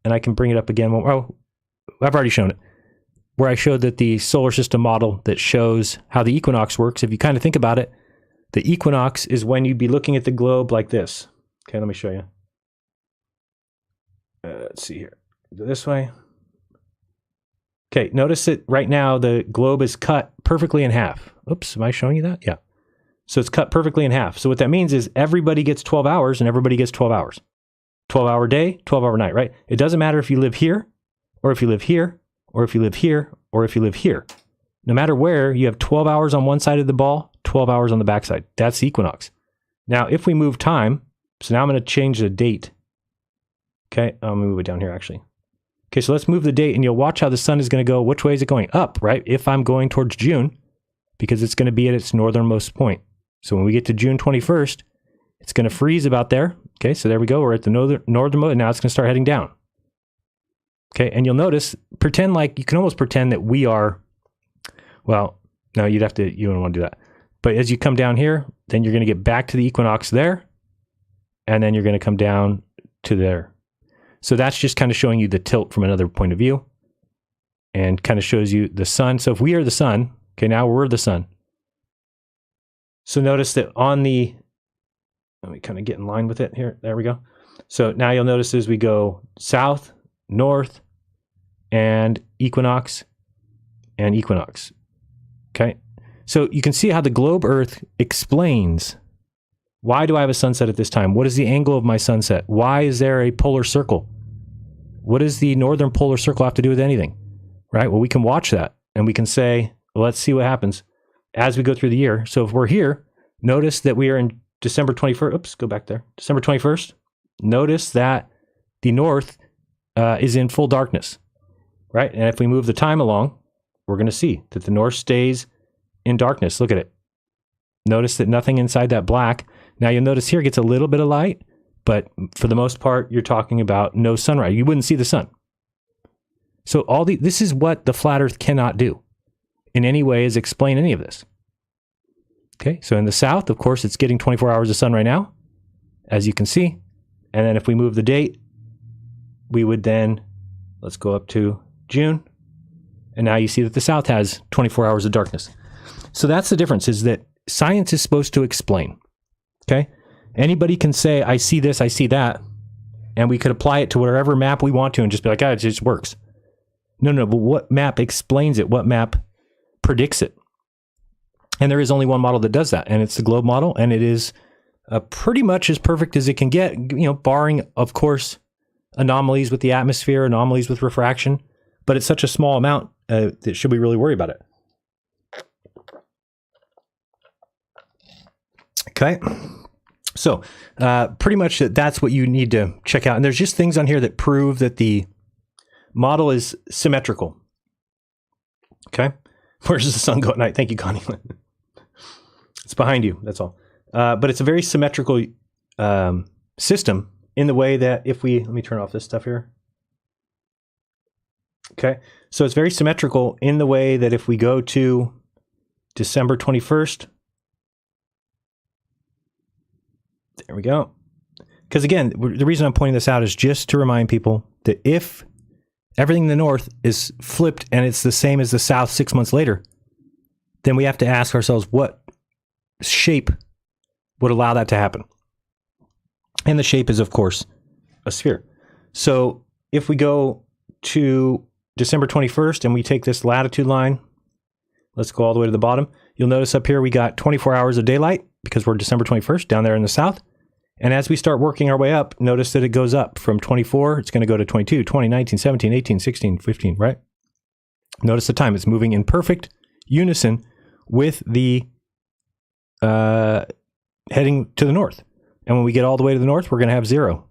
and I can bring it up again. Oh, I've already shown it, where I showed that the solar system model that shows how the equinox works, if you kind of think about it, the equinox is when you'd be looking at the globe like this. Okay, let me show you. Let's see here. Go this way. Okay, notice that right now the globe is cut perfectly in half. Oops, am I showing you that? Yeah. So it's cut perfectly in half. So what that means is everybody gets 12 hours and everybody gets 12 hours. 12-hour day, 12-hour night, right? It doesn't matter if you live here, or if you live here, or if you live here, or if you live here. No matter where, you have 12 hours on one side of the ball, 12 hours on the backside. That's the equinox. Now, if we move time, so now I'm going to change the date. Okay, I'm going to move it down here, actually. Okay, so let's move the date, and you'll watch how the sun is going to go. Which way is it going? Up, right? If I'm going towards June, because it's going to be at its northernmost point. So when we get to June 21st, it's going to freeze about there. Okay, so there we go. We're at the northernmost, and now it's going to start heading down. Okay, and you'll notice, pretend like, you can almost pretend that we are, well, no, you don't want to do that. But as you come down here, then you're going to get back to the equinox there, and then you're going to come down to there. So that's just kind of showing you the tilt from another point of view, and kind of shows you the sun. So if we are the sun, okay, now we're the sun. So notice that on the, let me kind of get in line with it here. There we go. So now you'll notice as we go south, north, and equinox, and equinox. Okay. So you can see how the globe Earth explains, why do I have a sunset at this time? What is the angle of my sunset? Why is there a polar circle? What does the northern polar circle have to do with anything? Right? Well, we can watch that and we can say, well, let's see what happens as we go through the year. So if we're here, notice that we are in December 21st. Oops, go back there. December 21st. Notice that the north is in full darkness, right? And if we move the time along, we're going to see that the north stays in darkness. Look at it. Notice that nothing inside that black. Now you'll notice here it gets a little bit of light, but for the most part, you're talking about no sunrise. You wouldn't see the sun. So this is what the flat earth cannot do in any way, is explain any of this. Okay, so in the south, of course, it's getting 24 hours of sun right now, as you can see. And then if we move the date, we would then, let's go up to June. And now you see that the south has 24 hours of darkness. So that's the difference, is that science is supposed to explain. Okay? Anybody can say, I see this, I see that. And we could apply it to whatever map we want to and just be like, it just works. No, but what map explains it? What map predicts it? And there is only one model that does that, and it's the globe model, and it is pretty much as perfect as it can get, barring, of course, anomalies with the atmosphere, anomalies with refraction, but it's such a small amount that should we really worry about it? Okay, so pretty much that's what you need to check out, and there's just things on here that prove that the model is symmetrical. Okay, where does the sun go at night? Thank you, Connie. It's behind you, that's all. But it's a very symmetrical system in the way that if we, let me turn off this stuff here. Okay, so it's very symmetrical in the way that if we go to December 21st, there we go. Because again, the reason I'm pointing this out is just to remind people that if everything in the north is flipped and it's the same as the south 6 months later, then we have to ask ourselves what shape would allow that to happen. And the shape is, of course, a sphere. So if we go to December 21st and we take this latitude line, let's go all the way to the bottom. You'll notice up here we got 24 hours of daylight because we're December 21st down there in the south. And as we start working our way up, notice that it goes up from 24, it's going to go to 22, 20, 19, 17, 18, 16, 15, right? Notice the time. It's moving in perfect unison with the heading to the north. And when we get all the way to the north, we're going to have 0.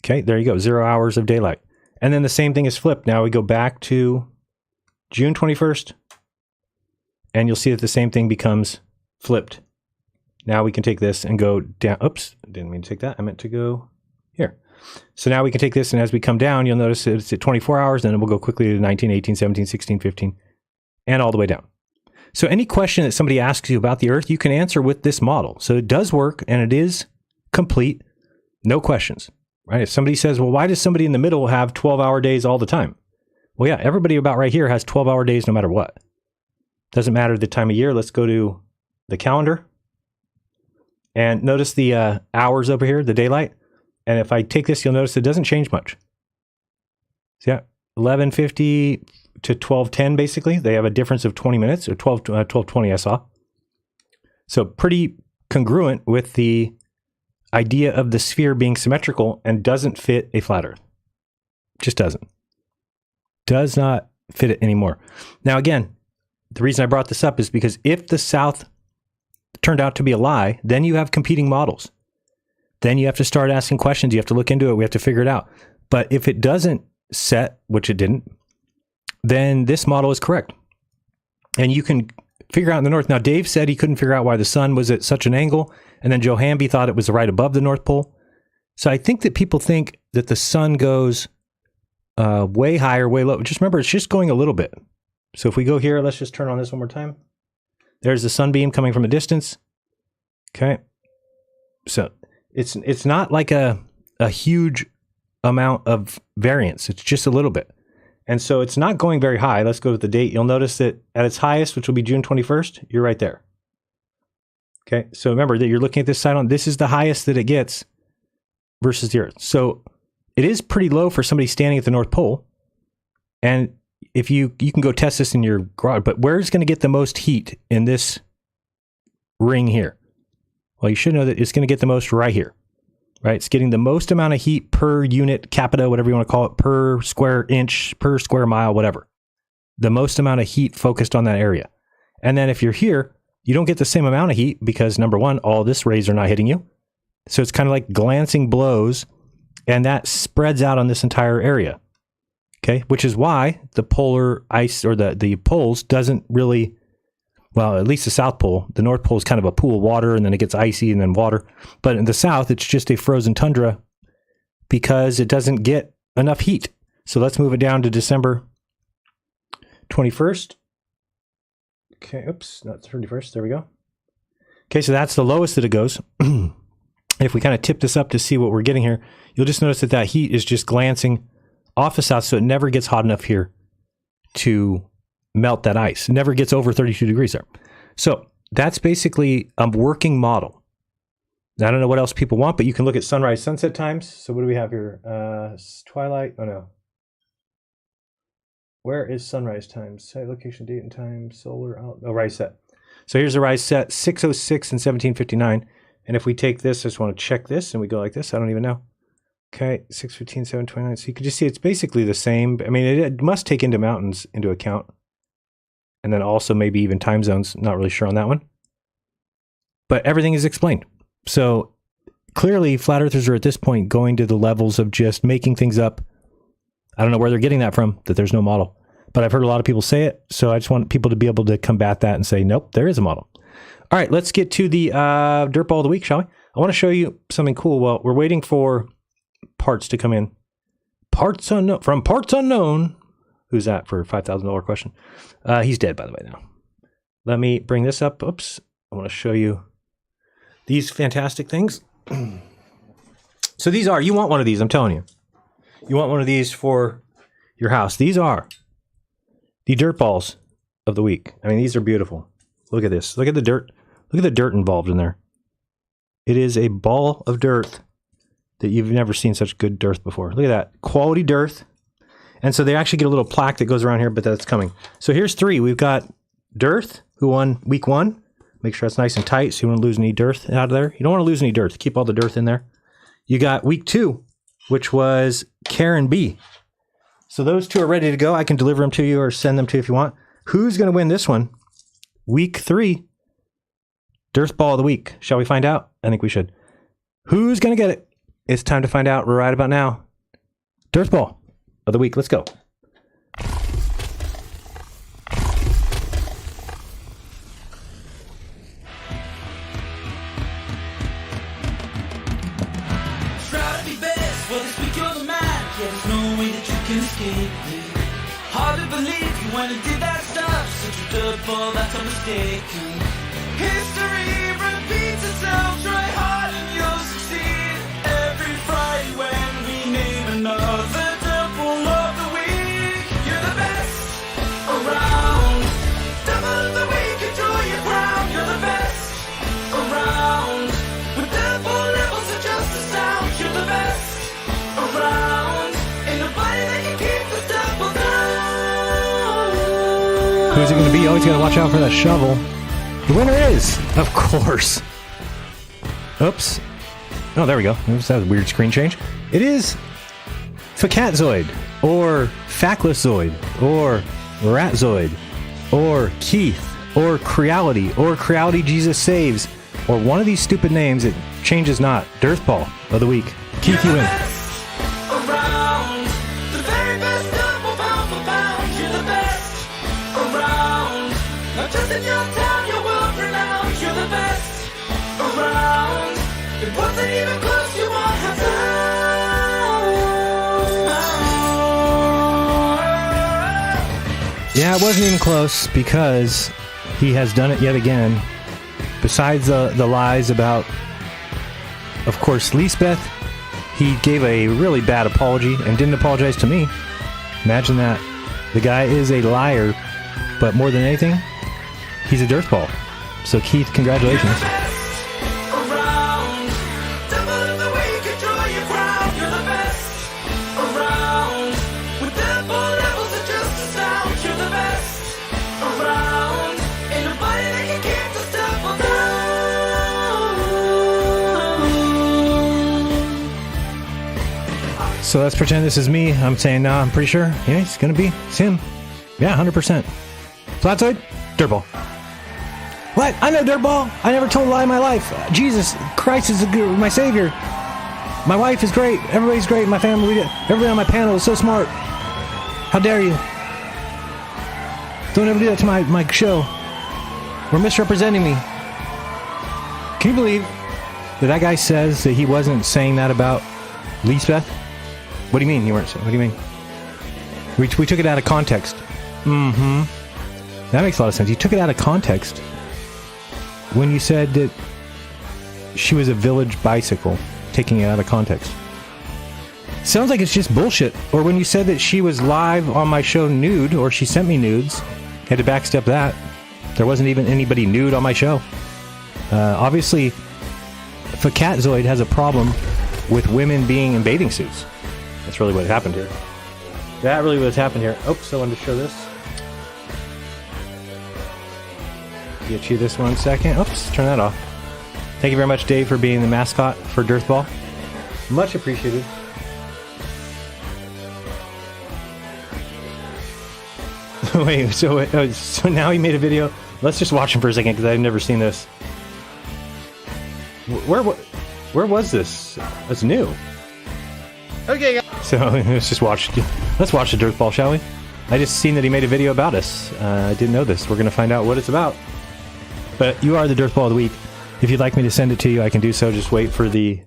Okay, there you go, 0 hours of daylight. And then the same thing is flipped. Now we go back to June 21st, and you'll see that the same thing becomes flipped. Now we can take this and go down. Oops, didn't mean to take that. I meant to go here. So now we can take this, and as we come down, you'll notice that it's at 24 hours, and then we'll go quickly to 19, 18, 17, 16, 15, and all the way down. So any question that somebody asks you about the Earth, you can answer with this model. So it does work, and it is complete, no questions, right? If somebody says, well, why does somebody in the middle have 12-hour days all the time? Well, yeah, everybody about right here has 12-hour days no matter what. Doesn't matter the time of year. Let's go to the calendar. And notice the hours over here, the daylight. And if I take this, you'll notice it doesn't change much. So yeah, 11:50 to 12:10, basically. They have a difference of 20 minutes, or 12:20 I saw. So pretty congruent with the idea of the sphere being symmetrical and doesn't fit a flat Earth. Just doesn't. Does not fit it anymore. Now, again, the reason I brought this up is because if the South turned out to be a lie, then you have competing models. Then you have to start asking questions. You have to look into it. We have to figure it out. But if it doesn't set, which it didn't, then this model is correct. And you can figure out in the North. Now, Dave said he couldn't figure out why the sun was at such an angle. And then Joe Hamby thought it was right above the North Pole. So I think that people think that the sun goes way high or way low. Just remember, it's just going a little bit. So if we go here, let's just turn on this one more time. There's the sunbeam coming from a distance. Okay. So it's not like a huge amount of variance. It's just a little bit. And so it's not going very high. Let's go with the date. You'll notice that at its highest, which will be June 21st, you're right there. Okay. So remember that you're looking at this side on, this is the highest that it gets versus the Earth. So it is pretty low for somebody standing at the North Pole. And if you can go test this in your garage, but where's going to get the most heat in this ring here? Well, you should know that it's going to get the most right here, right? It's getting the most amount of heat per unit, capita, whatever you want to call it, per square inch, per square mile, whatever. The most amount of heat focused on that area. And then if you're here, you don't get the same amount of heat because, number one, all this rays are not hitting you. So it's kind of like glancing blows, and that spreads out on this entire area. Okay, which is why the polar ice or the poles doesn't really, well, at least the South Pole, the North Pole is kind of a pool of water and then it gets icy and then water. But in the South, it's just a frozen tundra because it doesn't get enough heat. So let's move it down to December 21st. Okay, oops, not 31st. There we go. Okay, so that's the lowest that it goes. If we kind of tip this up to see what we're getting here, you'll just notice that that heat is just glancing off the south, so it never gets hot enough here to melt that ice. It never gets over 32 degrees there. So that's basically a working model. I don't know what else people want, but you can look at sunrise, sunset times. So what do we have here? Twilight. Oh, no. Where is sunrise times? Site location, date and time, solar out. Oh, rise set. So here's the rise set, 6:06 and 17:59. And if we take this, I just want to check this, and we go like this. I don't even know. Okay, 6:15, 7:29. So you can just see it's basically the same. I mean, it must take into mountains into account. And then also maybe even time zones. Not really sure on that one. But everything is explained. So clearly, flat earthers are at this point going to the levels of just making things up. I don't know where they're getting that from, that there's no model. But I've heard a lot of people say it. So I just want people to be able to combat that and say, nope, there is a model. All right, let's get to the Dirtball of the week, shall we? I want to show you something cool. Well, we're waiting for parts to come in. Parts unknown, from Parts Unknown. Who's that for a $5,000 question? He's dead, by the way, now. Let me bring this up. Oops. I want to show you these fantastic things. So these are, you want one of these, I'm telling you. You want one of these for your house. These are the dirt balls of the week. I mean, these are beautiful. Look at this. Look at the dirt. Look at the dirt involved in there. It is a ball of dirt that you've never seen such good dirt before. Look at that. Quality dirt. And so they actually get a little plaque that goes around here, but that's coming. So here's three. We've got Dearth, who won week 1. Make sure that's nice and tight so you don't want to lose any dirt out of there. You don't want to lose any dirt. Keep all the dirt in there. You got week 2, which was Karen B. So those two are ready to go. I can deliver them to you or send them to you if you want. Who's going to win this one? Week 3, Dirt Ball of the Week. Shall we find out? I think we should. Who's going to get it? It's time to find out right about now. Dirt Ball of the Week. Let's go. Try to be best, well this week you're the man. Yeah, there's no way that you can escape it. Hard to believe you went and did that stuff. Such a dirt ball, that's a mistake. History repeats itself. Try hard and you'll succeed. Every Friday when we name another dirt ball of the week. You're the best around. Devil of the week, enjoy your crown. You're the best around. With dirt ball levels are just a sound. You're the best around. Ain't nobody that can keep the dirt ball down. Who's it going to be? Always got to watch out for that shovel. The winner is, of course. Oops. Oh, there we go. That was a weird screen change. It is Facatzoid, or Factleszoid, or Ratzoid, or Keith, or Creality, or Creality Jesus Saves, or one of these stupid names that changes not. Dirtball of the week. Keith, you win. Around the very best double pound for pound, you're the best around. Not just in your town, you're world renowned. You're the best around. It wasn't even close, you won't have Yeah, it wasn't even close because he has done it yet again. Besides the lies about, of course, Lisbeth, he gave a really bad apology and didn't apologize to me. Imagine that. The guy is a liar, but more than anything, he's a dirtball. So Keith, congratulations. around. Double the way you control your crowd. You're the best around. With double levels of justice now, you're the best around. Ain't nobody that can keep the stuff on down. So let's pretend this is me. I'm saying, nah, I'm pretty sure. Yeah, it's gonna be. It's him. Yeah, 100%. Flatzoid? Dirtball. What? I'm no dirtball. I never told a lie in my life. Jesus Christ is my savior. My wife is great. Everybody's great. My family, everybody on my panel is so smart. How dare you? Don't ever do that to my show. We're misrepresenting me. Can you believe that guy says that he wasn't saying that about Lisbeth? What do you mean you weren't saying? What do you mean? We took it out of context. Mm-hmm. That makes a lot of sense. You took it out of context when you said that she was a village bicycle, taking it out of context. Sounds like it's just bullshit. Or when you said that she was live on my show nude, or she sent me nudes, had to backstep that. There wasn't even anybody nude on my show. Obviously, Facatzoid has a problem with women being in bathing suits. That's really what happened here. That really was happened here. Oops, I wanted to show this. Get you this 1 second. Oops, turn that off. Thank you very much, Dave, for being the mascot for Dirtball. Much appreciated. Wait, so now he made a video. Let's just watch him for a second because I've never seen this. Where was this? It's new. Okay, guys. So let's watch the Dirtball, shall we? I just seen that he made a video about us. I didn't know this. We're going to find out what it's about. But you are the Dirtball of the week. If you'd like me to send it to you, I can do so. Just wait for the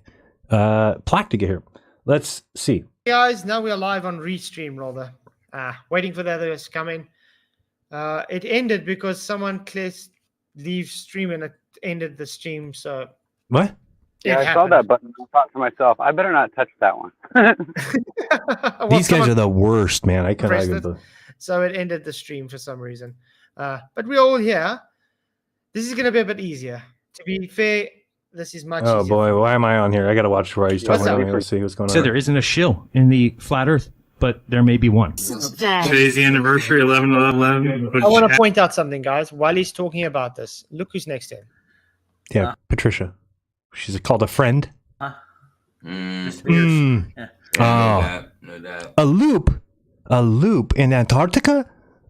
plaque to get here. Let's see. Hey guys, now we are live on Restream, rather. Waiting for the others to come in. It ended because someone clicked leave stream and it ended the stream. So what? Yeah, I saw that button. I thought to myself, I better not touch that one. These guys are the worst, man. I can't even. So it ended the stream for some reason. But we're all here. This is going to be a bit easier. To be fair, this is much easier. Oh boy, why am I on here? I got to watch where he's talking about. Let's see what's going on. So there isn't a shill in the flat Earth, but there may be one. Today's the anniversary, 11/11. I want to point out something, guys. While he's talking about this, look who's next to him. Yeah, Patricia. She's called a friend. Yeah. No doubt. A loop in Antarctica.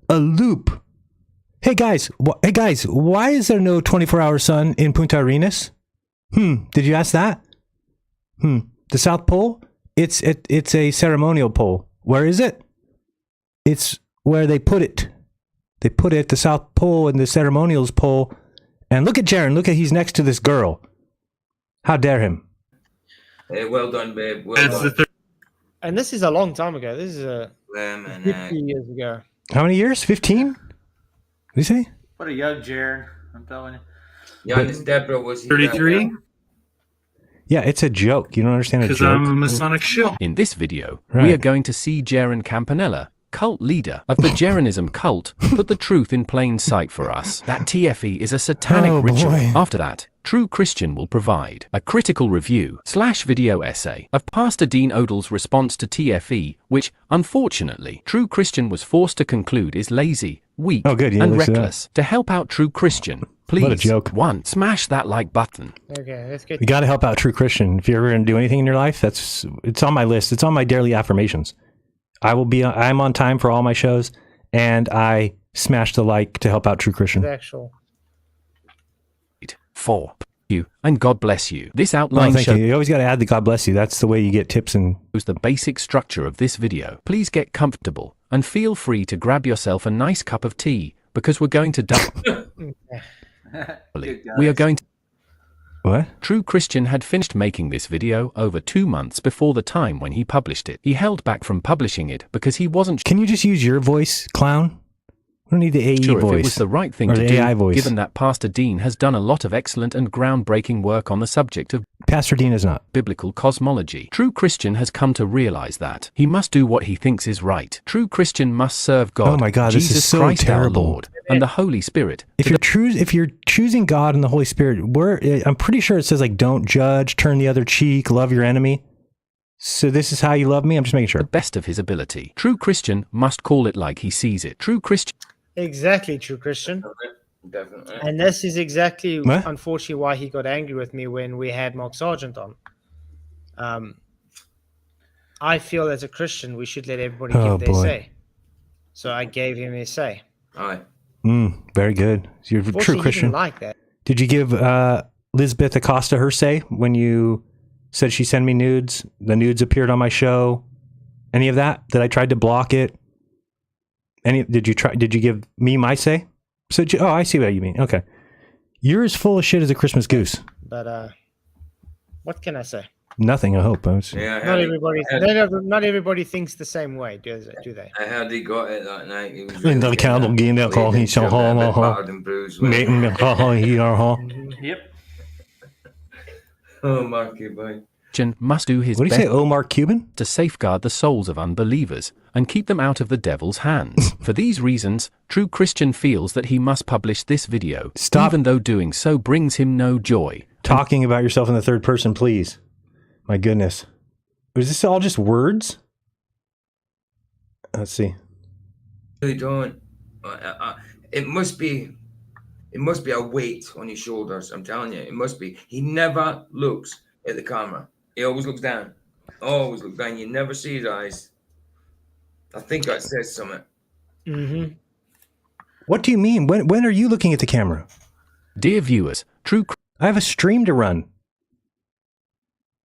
A loop. Hey guys, why is there no 24-hour sun in Punta Arenas? Did you ask that? The South Pole? It's a ceremonial pole. Where is it? It's where they put it. They put it, the South Pole and the ceremonials pole. And look at Jiren. Look at, he's next to this girl. How dare him? Hey, well done, babe. Well done. And this is a long time ago. This is 15 years ago. How many years? 15? What do you say? What a young Jiren, I'm telling you. Youngest Deborah was 33? Yeah, it's a joke. You don't understand a joke? Because I'm a Masonic shill. In this video, we are going to see Jeran Campanella, cult leader of the Jeranism cult, put the truth in plain sight for us. That TFE is a satanic ritual. After that, True Christian will provide a critical review/video essay of Pastor Dean Odell's response to TFE, which, unfortunately, True Christian was forced to conclude is lazy, weak, and reckless. To help out True Christian, Please, What a joke. 1. Smash that like button. Okay, let's get. You got to help out True Christian. If you're ever going to do anything in your life, it's on my list. It's on my daily affirmations. I'm on time for all my shows, and I smash the like to help out True Christian. The actual. 4. You and God bless you. This Oh, outline thank you. shows You always got to add the God bless you. That's the way you get tips and. the basic structure of this video. Please get comfortable and feel free to grab yourself a nice cup of tea because we're going to we are going to. What? True Christian had finished making this video over 2 months before the time when he published it. He held back from publishing it because he wasn't. Can you just use your voice, clown? We don't need the AE sure voice. if it was the right thing or to the do, AI voice. given that Pastor Dean has done a lot of excellent and groundbreaking work on the subject of Pastor Dean is not. biblical cosmology. True Christian has come to realize that he must do what he thinks is right. True Christian must serve God, Oh my God, Jesus this is so Christ terrible. our Lord, and the Holy Spirit. If you're choosing God and the Holy Spirit, I'm pretty sure it says like don't judge, turn the other cheek, love your enemy. So this is how you love me? I'm just making sure. The best of his ability. True Christian must call it like he sees it. True Christian. Exactly, True Christian. Definitely. And this is exactly, What? unfortunately, why he got angry with me when we had Mark Sargent on. I feel as a Christian, we should let everybody Oh, give their boy. say. So I gave him his say. Aye. Very good. So you're a Unfortunately, true he Christian. didn't like that. Did you give Lisbeth Acosta her say when you said she sent me nudes? The nudes appeared on my show. Any of that? Did I tried to block it? Did you give me my say? So I see what you mean. Okay. You're as full of shit as a Christmas goose. But what can I say? Nothing, I hope. Not everybody thinks the same way, do they? I heard he got it that night. He was In the candle game, they'll call him so Yep. Oh, Marky boy. Christian must do his What do you best say, Omar Cuban? to safeguard the souls of unbelievers and keep them out of the devil's hands. For these reasons, True Christian feels that he must publish this video, even though doing so brings him no joy. Talking about yourself in the third person, please. My goodness. Is this all just words? Let's see. Really don't. It must be a weight on his shoulders. I'm telling you, it must be. He never looks at the camera. He always looks down. Always looks down. You never see his eyes. I think that says something. Mm-hmm. What do you mean? When are you looking at the camera? Dear viewers, I have a stream to run.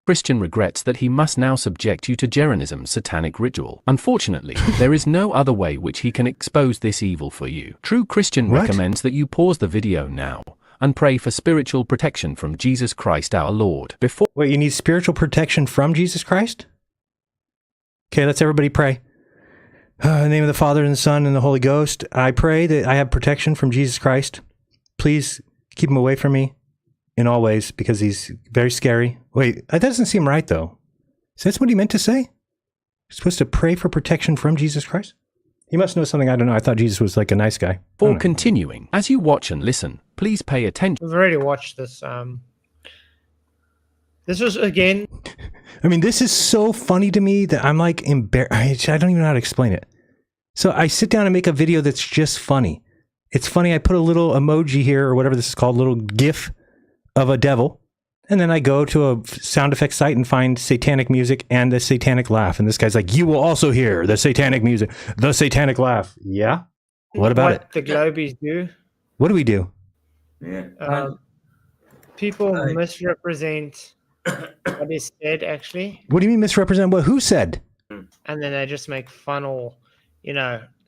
Christian regrets that he must now subject you to Jeranism's satanic ritual. Unfortunately, there is no other way which he can expose this evil for you. True Christian What? recommends that you pause the video now and pray for spiritual protection from Jesus Christ our Lord. Wait, you need spiritual protection from Jesus Christ? Okay, let's everybody pray. In the name of the Father, and the Son, and the Holy Ghost, I pray that I have protection from Jesus Christ. Please keep him away from me in all ways, because he's very scary. Wait, that doesn't seem right, though. Is that what he meant to say? You're supposed to pray for protection from Jesus Christ? He must know something I don't know. I thought Jesus was like a nice guy. For continuing, as you watch and listen, please pay attention. We've already watched this. This was, again... I mean, this is so funny to me that I'm like embarrassed. I don't even know how to explain it. So I sit down and make a video that's just funny. It's funny. I put a little emoji here, or whatever this is called, little GIF of a devil. And then I go to a sound effects site and find satanic music and the satanic laugh. And this guy's like, you will also hear the satanic music, the satanic laugh. Yeah? What about it? the Globies do. What do we do? Yeah. People misrepresent what is said, actually. What do you mean misrepresent what? Who said? And then they just make fun or,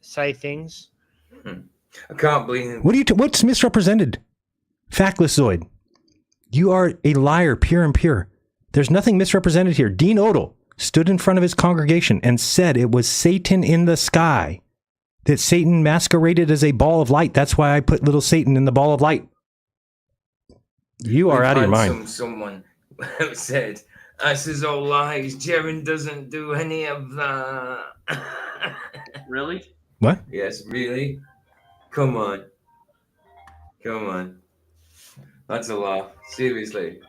say things. I can't believe What's misrepresented? Factless Zoid. You are a liar, pure and pure. There's nothing misrepresented here. Dean Odell stood in front of his congregation and said it was Satan in the sky. That Satan masqueraded as a ball of light. That's why I put little Satan in the ball of light. You are out of your mind. Someone said, "This is all lies. Jiren doesn't do any of that." Really? What? Yes, really. Come on. That's a laugh. Seriously.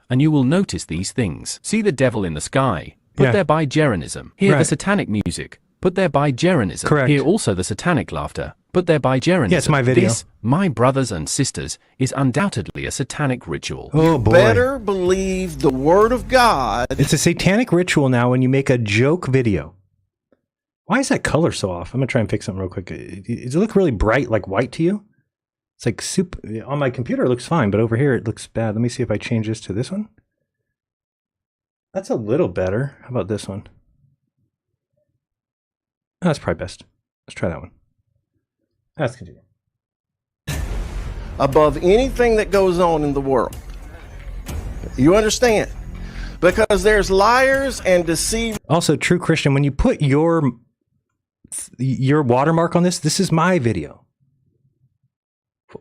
And you will notice these things. See the devil in the sky. Put there by Jeranism. Hear the satanic music. Put there by Jeranism. Correct. Hear also the satanic laughter. but they're by Jeranism. Yeah, it's my video. This, my brothers and sisters, is undoubtedly a satanic ritual. Oh boy. Better believe the word of God. It's a satanic ritual now when you make a joke video. Why is that color so off? I'm going to try and fix something real quick. Does it look really bright, like white to you? It's like super. On my computer, it looks fine, but over here, it looks bad. Let me see if I change this to this one. That's a little better. How about this one? Oh, that's probably best. Let's try that one. Let's continue. Above anything that goes on in the world. You understand? Because there's liars and deceivers. Also, true Christian, when you put your watermark on this, this is my video.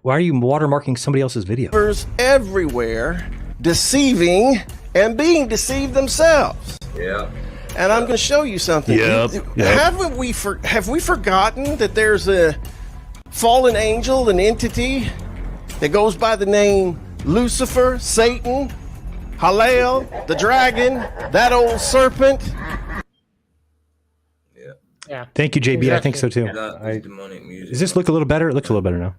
Why are you watermarking somebody else's video? Everywhere deceiving and being deceived themselves. Yeah. And I'm going to show you something. Yep. Have we forgotten that there's a fallen angel, an entity that goes by the name Lucifer, Satan, Heliel, the dragon, that old serpent? Yeah. Thank you, JB. I think so too. Does this look a little better? It looks a little better now.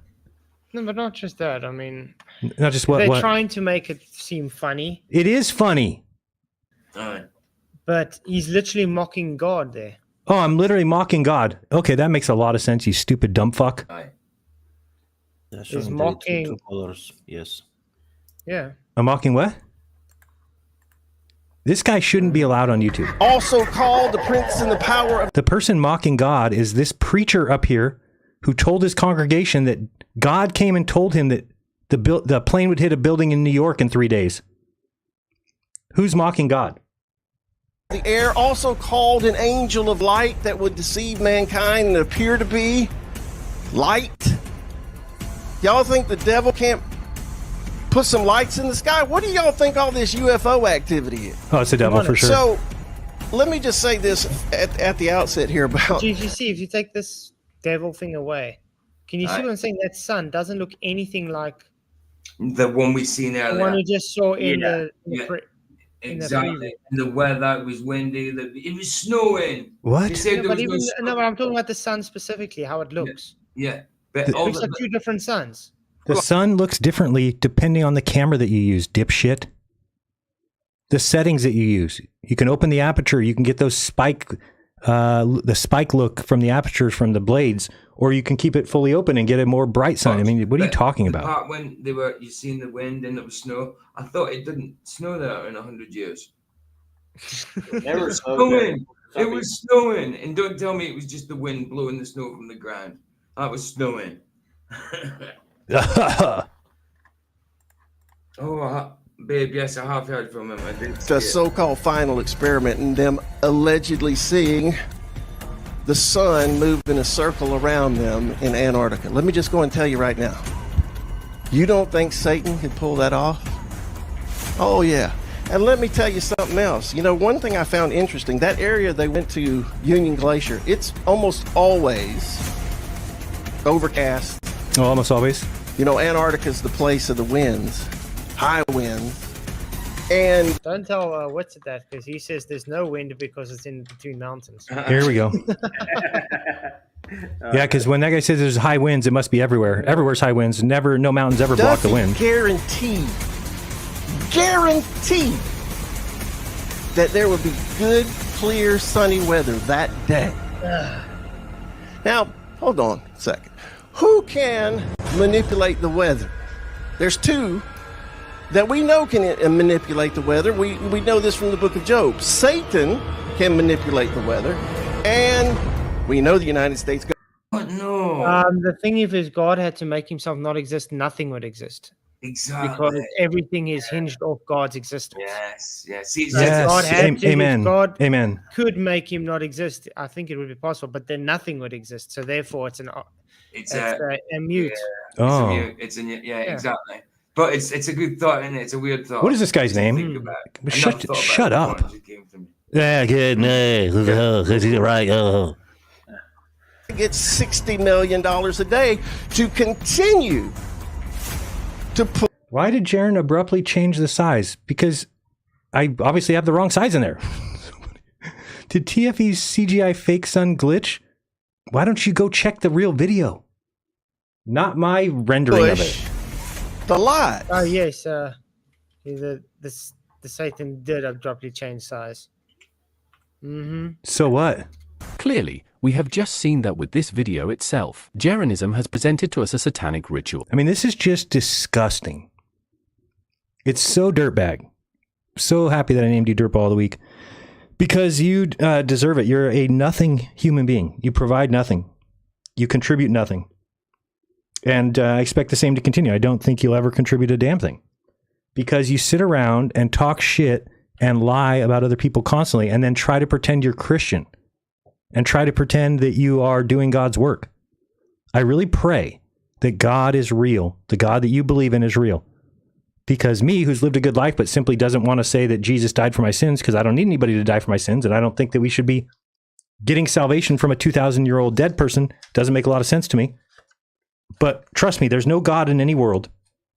No, but not just that. I mean, Not just what. they're trying to make it seem funny, It is funny. but he's literally mocking God there. Oh, I'm literally mocking God. Okay, that makes a lot of sense, you stupid dumb fuck. He's mocking. Yes. Yeah. I'm mocking what? This guy shouldn't be allowed on YouTube. Also called the prince and the power of. The person mocking God is this preacher up here who told his congregation that God came and told him that the plane would hit a building in New York in 3 days. Who's mocking God? The air, also called an angel of light that would deceive mankind and appear to be light. Y'all think the devil can't put some lights in the sky? What do y'all think all this UFO activity is? Oh, it's the devil for sure. So let me just say this at the outset here about. If you take this devil thing away, can you see what I'm saying? That sun doesn't look anything like the one we seen earlier. the one you just saw in Exactly. And the weather, it was windy. It was snowing. What? They said there but was but I'm talking about the sun specifically, how it looks. Yeah. But It looks like two different suns. The sun looks differently depending on the camera that you use, dipshit. The settings that you use. You can open the aperture. You can get those the spike look from the aperture from the blades, or you can keep it fully open and get a more bright sun. I mean, what are you talking about? Part when you seen the wind and it was snow, I thought it didn't snow there in 100 years. It was snowing. It was snowing. And don't tell me it was just the wind blowing the snow from the ground. That was snowing. Babe, yes, I have heard from him. The so-called final experiment and them allegedly seeing the sun move in a circle around them in Antarctica. Let me just go and tell you right now. You don't think Satan could pull that off? Oh, yeah. And let me tell you something else. You know, one thing I found interesting, that area they went to, Union Glacier, it's almost always overcast. Oh, almost always? You know, Antarctica's the place of the winds, high winds. And don't tell what's it that, because he says there's no wind because it's in between mountains. Here we go. Yeah, because when that guy says there's high winds, it must be everywhere. Everywhere's high winds. No mountains ever block the wind. Guarantee that there would be good, clear, sunny weather that day. Now, hold on a second. Who can manipulate the weather? There's two that we know can manipulate the weather. We know this from the book of Job. Satan can manipulate the weather, and we know the United States. No. The thing is God had to make himself not exist, nothing would exist. Exactly. Because everything is hinged off God's existence. Yes. God had to, Amen. If God Amen. could make him not exist, I think it would be possible, but then nothing would exist. So therefore, it's a mute. Yeah, Oh. Yeah, exactly. But it's a good thought, isn't it? It's a weird thought. What is this guy's name? Shut up. Yeah, good. Right. Gets $60 million a day to continue to put. Why did Jiren abruptly change the size? Because I obviously have the wrong size in there. Did TFE's CGI fake sun glitch? Why don't you go check the real video? Not my rendering of Push it. the lie. Oh yes, the Satan did abruptly change size. So what? Clearly, we have just seen that with this video itself, Jeranism has presented to us a satanic ritual. I mean, this is just disgusting. It's so dirtbag. So happy that I named you Dirtball of the Week. Because you deserve it. You're a nothing human being. You provide nothing. You contribute nothing. And I expect the same to continue. I don't think you'll ever contribute a damn thing. Because you sit around and talk shit and lie about other people constantly and then try to pretend you're Christian. And try to pretend that you are doing God's work. I really pray that God is real. The God that you believe in is real. Because me, who's lived a good life, but simply doesn't want to say that Jesus died for my sins, because I don't need anybody to die for my sins, and I don't think that we should be getting salvation from a 2,000-year-old dead person, doesn't make a lot of sense to me. But trust me, there's no God in any world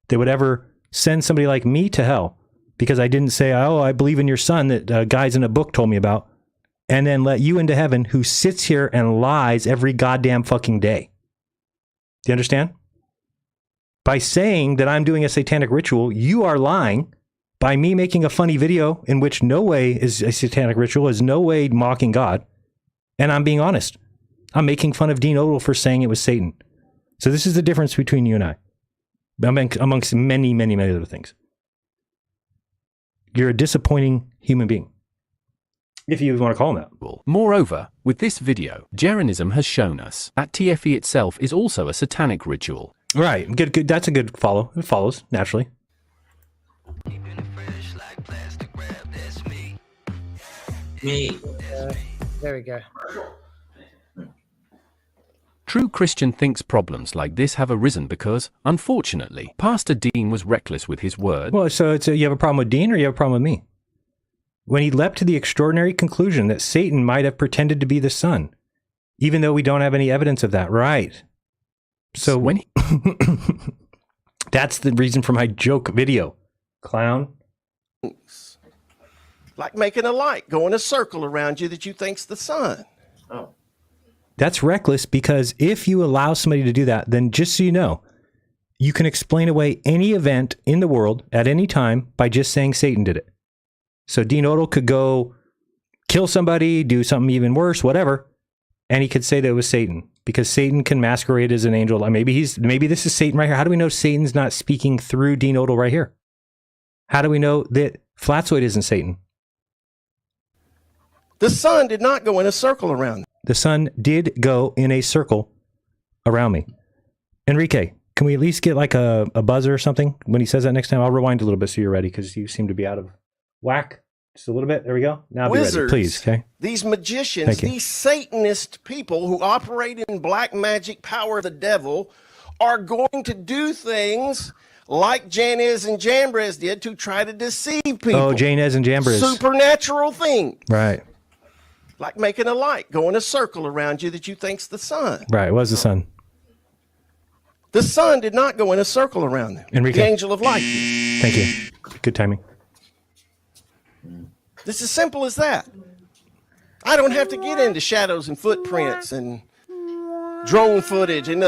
that would ever send somebody like me to hell, because I didn't say, oh, I believe in your son that guys in a book told me about, and then let you into heaven, who sits here and lies every goddamn fucking day. Do you understand? By saying that I'm doing a satanic ritual, you are lying. By me making a funny video in which no way is a satanic ritual, is no way mocking God. And I'm being honest. I'm making fun of Dean Odell for saying it was Satan. So this is the difference between you and I. Amongst many, many, many other things. You're a disappointing human being. If you want to call him that. Moreover, with this video, Jeranism has shown us that TFE itself is also a satanic ritual. Right. Good. That's a good follow. It follows naturally. Me. There we go. True Christian thinks problems like this have arisen because, unfortunately, Pastor Dean was reckless with his word. Well, so you have a problem with Dean or you have a problem with me? When he leapt to the extraordinary conclusion that Satan might have pretended to be the son, even though we don't have any evidence of that. Right. So when he that's the reason for my joke video. Clown. Like making a light go in a circle around you that you think's the sun. Oh. That's reckless, because if you allow somebody to do that, then just so you know, you can explain away any event in the world at any time by just saying Satan did it. So Dean Odell could go kill somebody, do something even worse, whatever, and he could say that it was Satan, because Satan can masquerade as an angel. Maybe this is Satan right here. How do we know Satan's not speaking through Dean Odell right here? How do we know that Flatzoid isn't Satan? The sun did not go in a circle around. The sun did go in a circle around me. Enrique, can we at least get like a buzzer or something when he says that next time? I'll rewind a little bit so you're ready, because you seem to be out of whack. Just a little bit. There we go. Now be ready, please. Okay. These magicians, these Satanist people who operate in black magic, power of the devil, are going to do things like Janez and Jambres did to try to deceive people. Oh, Janez and Jambres. Supernatural thing. Right. Like making a light go in a circle around you that you think's the sun. Right. What was the sun? The sun did not go in a circle around them. Enrique. The angel of light did. Thank you. Good timing. It's as simple as that. I don't have to get into shadows and footprints and drone footage and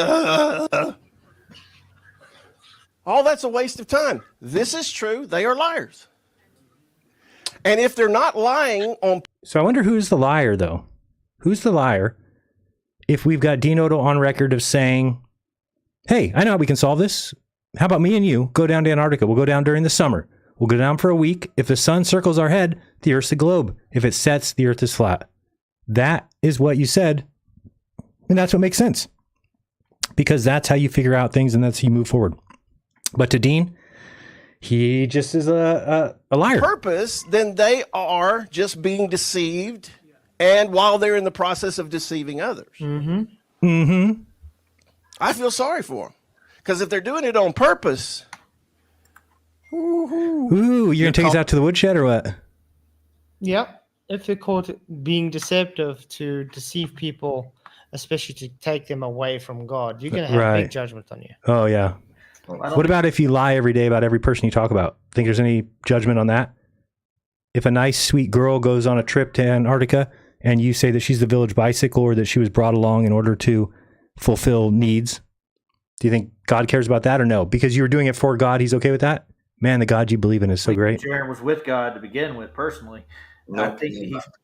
all that's a waste of time. This is true. They are liars. And if they're not lying on... So I wonder who's the liar, though. Who's the liar if we've got Dean Odell on record of saying, hey, I know how we can solve this. How about me and you go down to Antarctica? We'll go down during the summer. We'll go down for a week. If the sun circles our head, the Earth's a globe. If it sets, the Earth is flat. That is what you said. And that's what makes sense. Because that's how you figure out things and that's how you move forward. But to Dean, he just is a liar. Purpose, then they are just being deceived, and while they're in the process of deceiving others. Mm-hmm. Mm-hmm. I feel sorry for them, because if they're doing it on purpose... Ooh, you're going to take us out to the woodshed or what? Yep. If you're caught being deceptive to deceive people, especially to take them away from God, you're going to have big judgment on you. Oh, yeah. What about if you lie every day about every person you talk about? Think there's any judgment on that? If a nice, sweet girl goes on a trip to Antarctica and you say that she's the village bicycle or that she was brought along in order to fulfill needs, Do you think God cares about that or no? Because you were doing it for God, he's okay with that? Man, the God you believe in is so great. Jiren was with God to begin with, personally. No, I think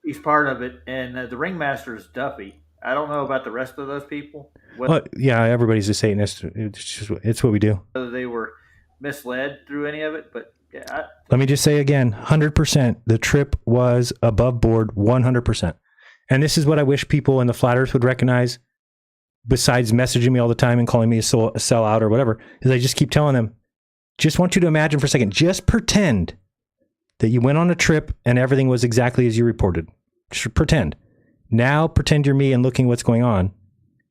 he's part of it. And the ringmaster is Duffy. I don't know about the rest of those people. Well, yeah, everybody's a Satanist. It's what we do. Whether they were misled through any of it, but yeah. Let me just say again, 100%. The trip was above board, 100%. And this is what I wish people in the flat earth would recognize, besides messaging me all the time and calling me a sellout or whatever, is I just keep telling them, just want you to imagine for a second, just pretend that you went on a trip and everything was exactly as you reported. Just pretend. Now pretend you're me and looking what's going on.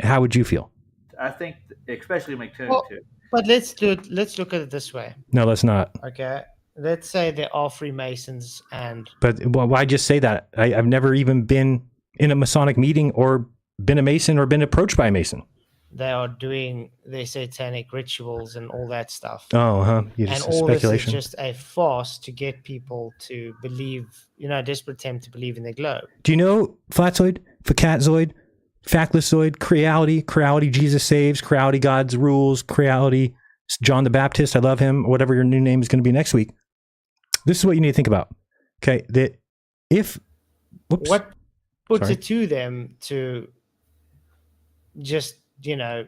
How would you feel? I think, especially McToon, too. But let's look at it this way. No, let's not. Okay. Let's say there are Freemasons and... But why just say that? I've never even been in a Masonic meeting or been a Mason or been approached by a Mason. They are doing their satanic rituals and all that stuff. Oh, huh. And all this is just a farce to get people to believe, a desperate attempt to believe in the globe. Do you know Flatzoid, Facatzoid, Factluszoid, Creality, Jesus saves, Creality, God's rules, Creality, John the Baptist, I love him, whatever your new name is going to be next week. This is what you need to think about. Okay, that if... Whoops. What puts Sorry. it to them to just, Go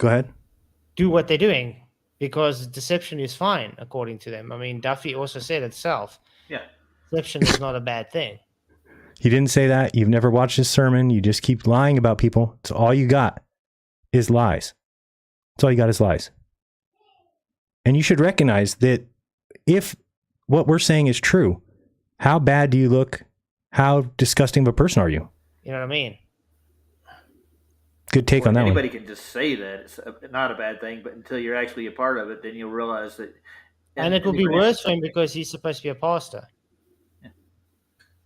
ahead. do what they're doing? Because deception is fine, according to them. I mean, Duffy also said itself. Yeah. Deception is not a bad thing. He didn't say that. You've never watched his sermon. You just keep lying about people. It's all you got is lies. That's all you got is lies. And you should recognize that if what we're saying is true, how bad do you look? How disgusting of a person are you? You know what I mean? Good take on that Anybody one. can just say that it's not a bad thing, but until you're actually a part of it, then you'll realize that. And it will be worse for him because he's supposed to be a pastor.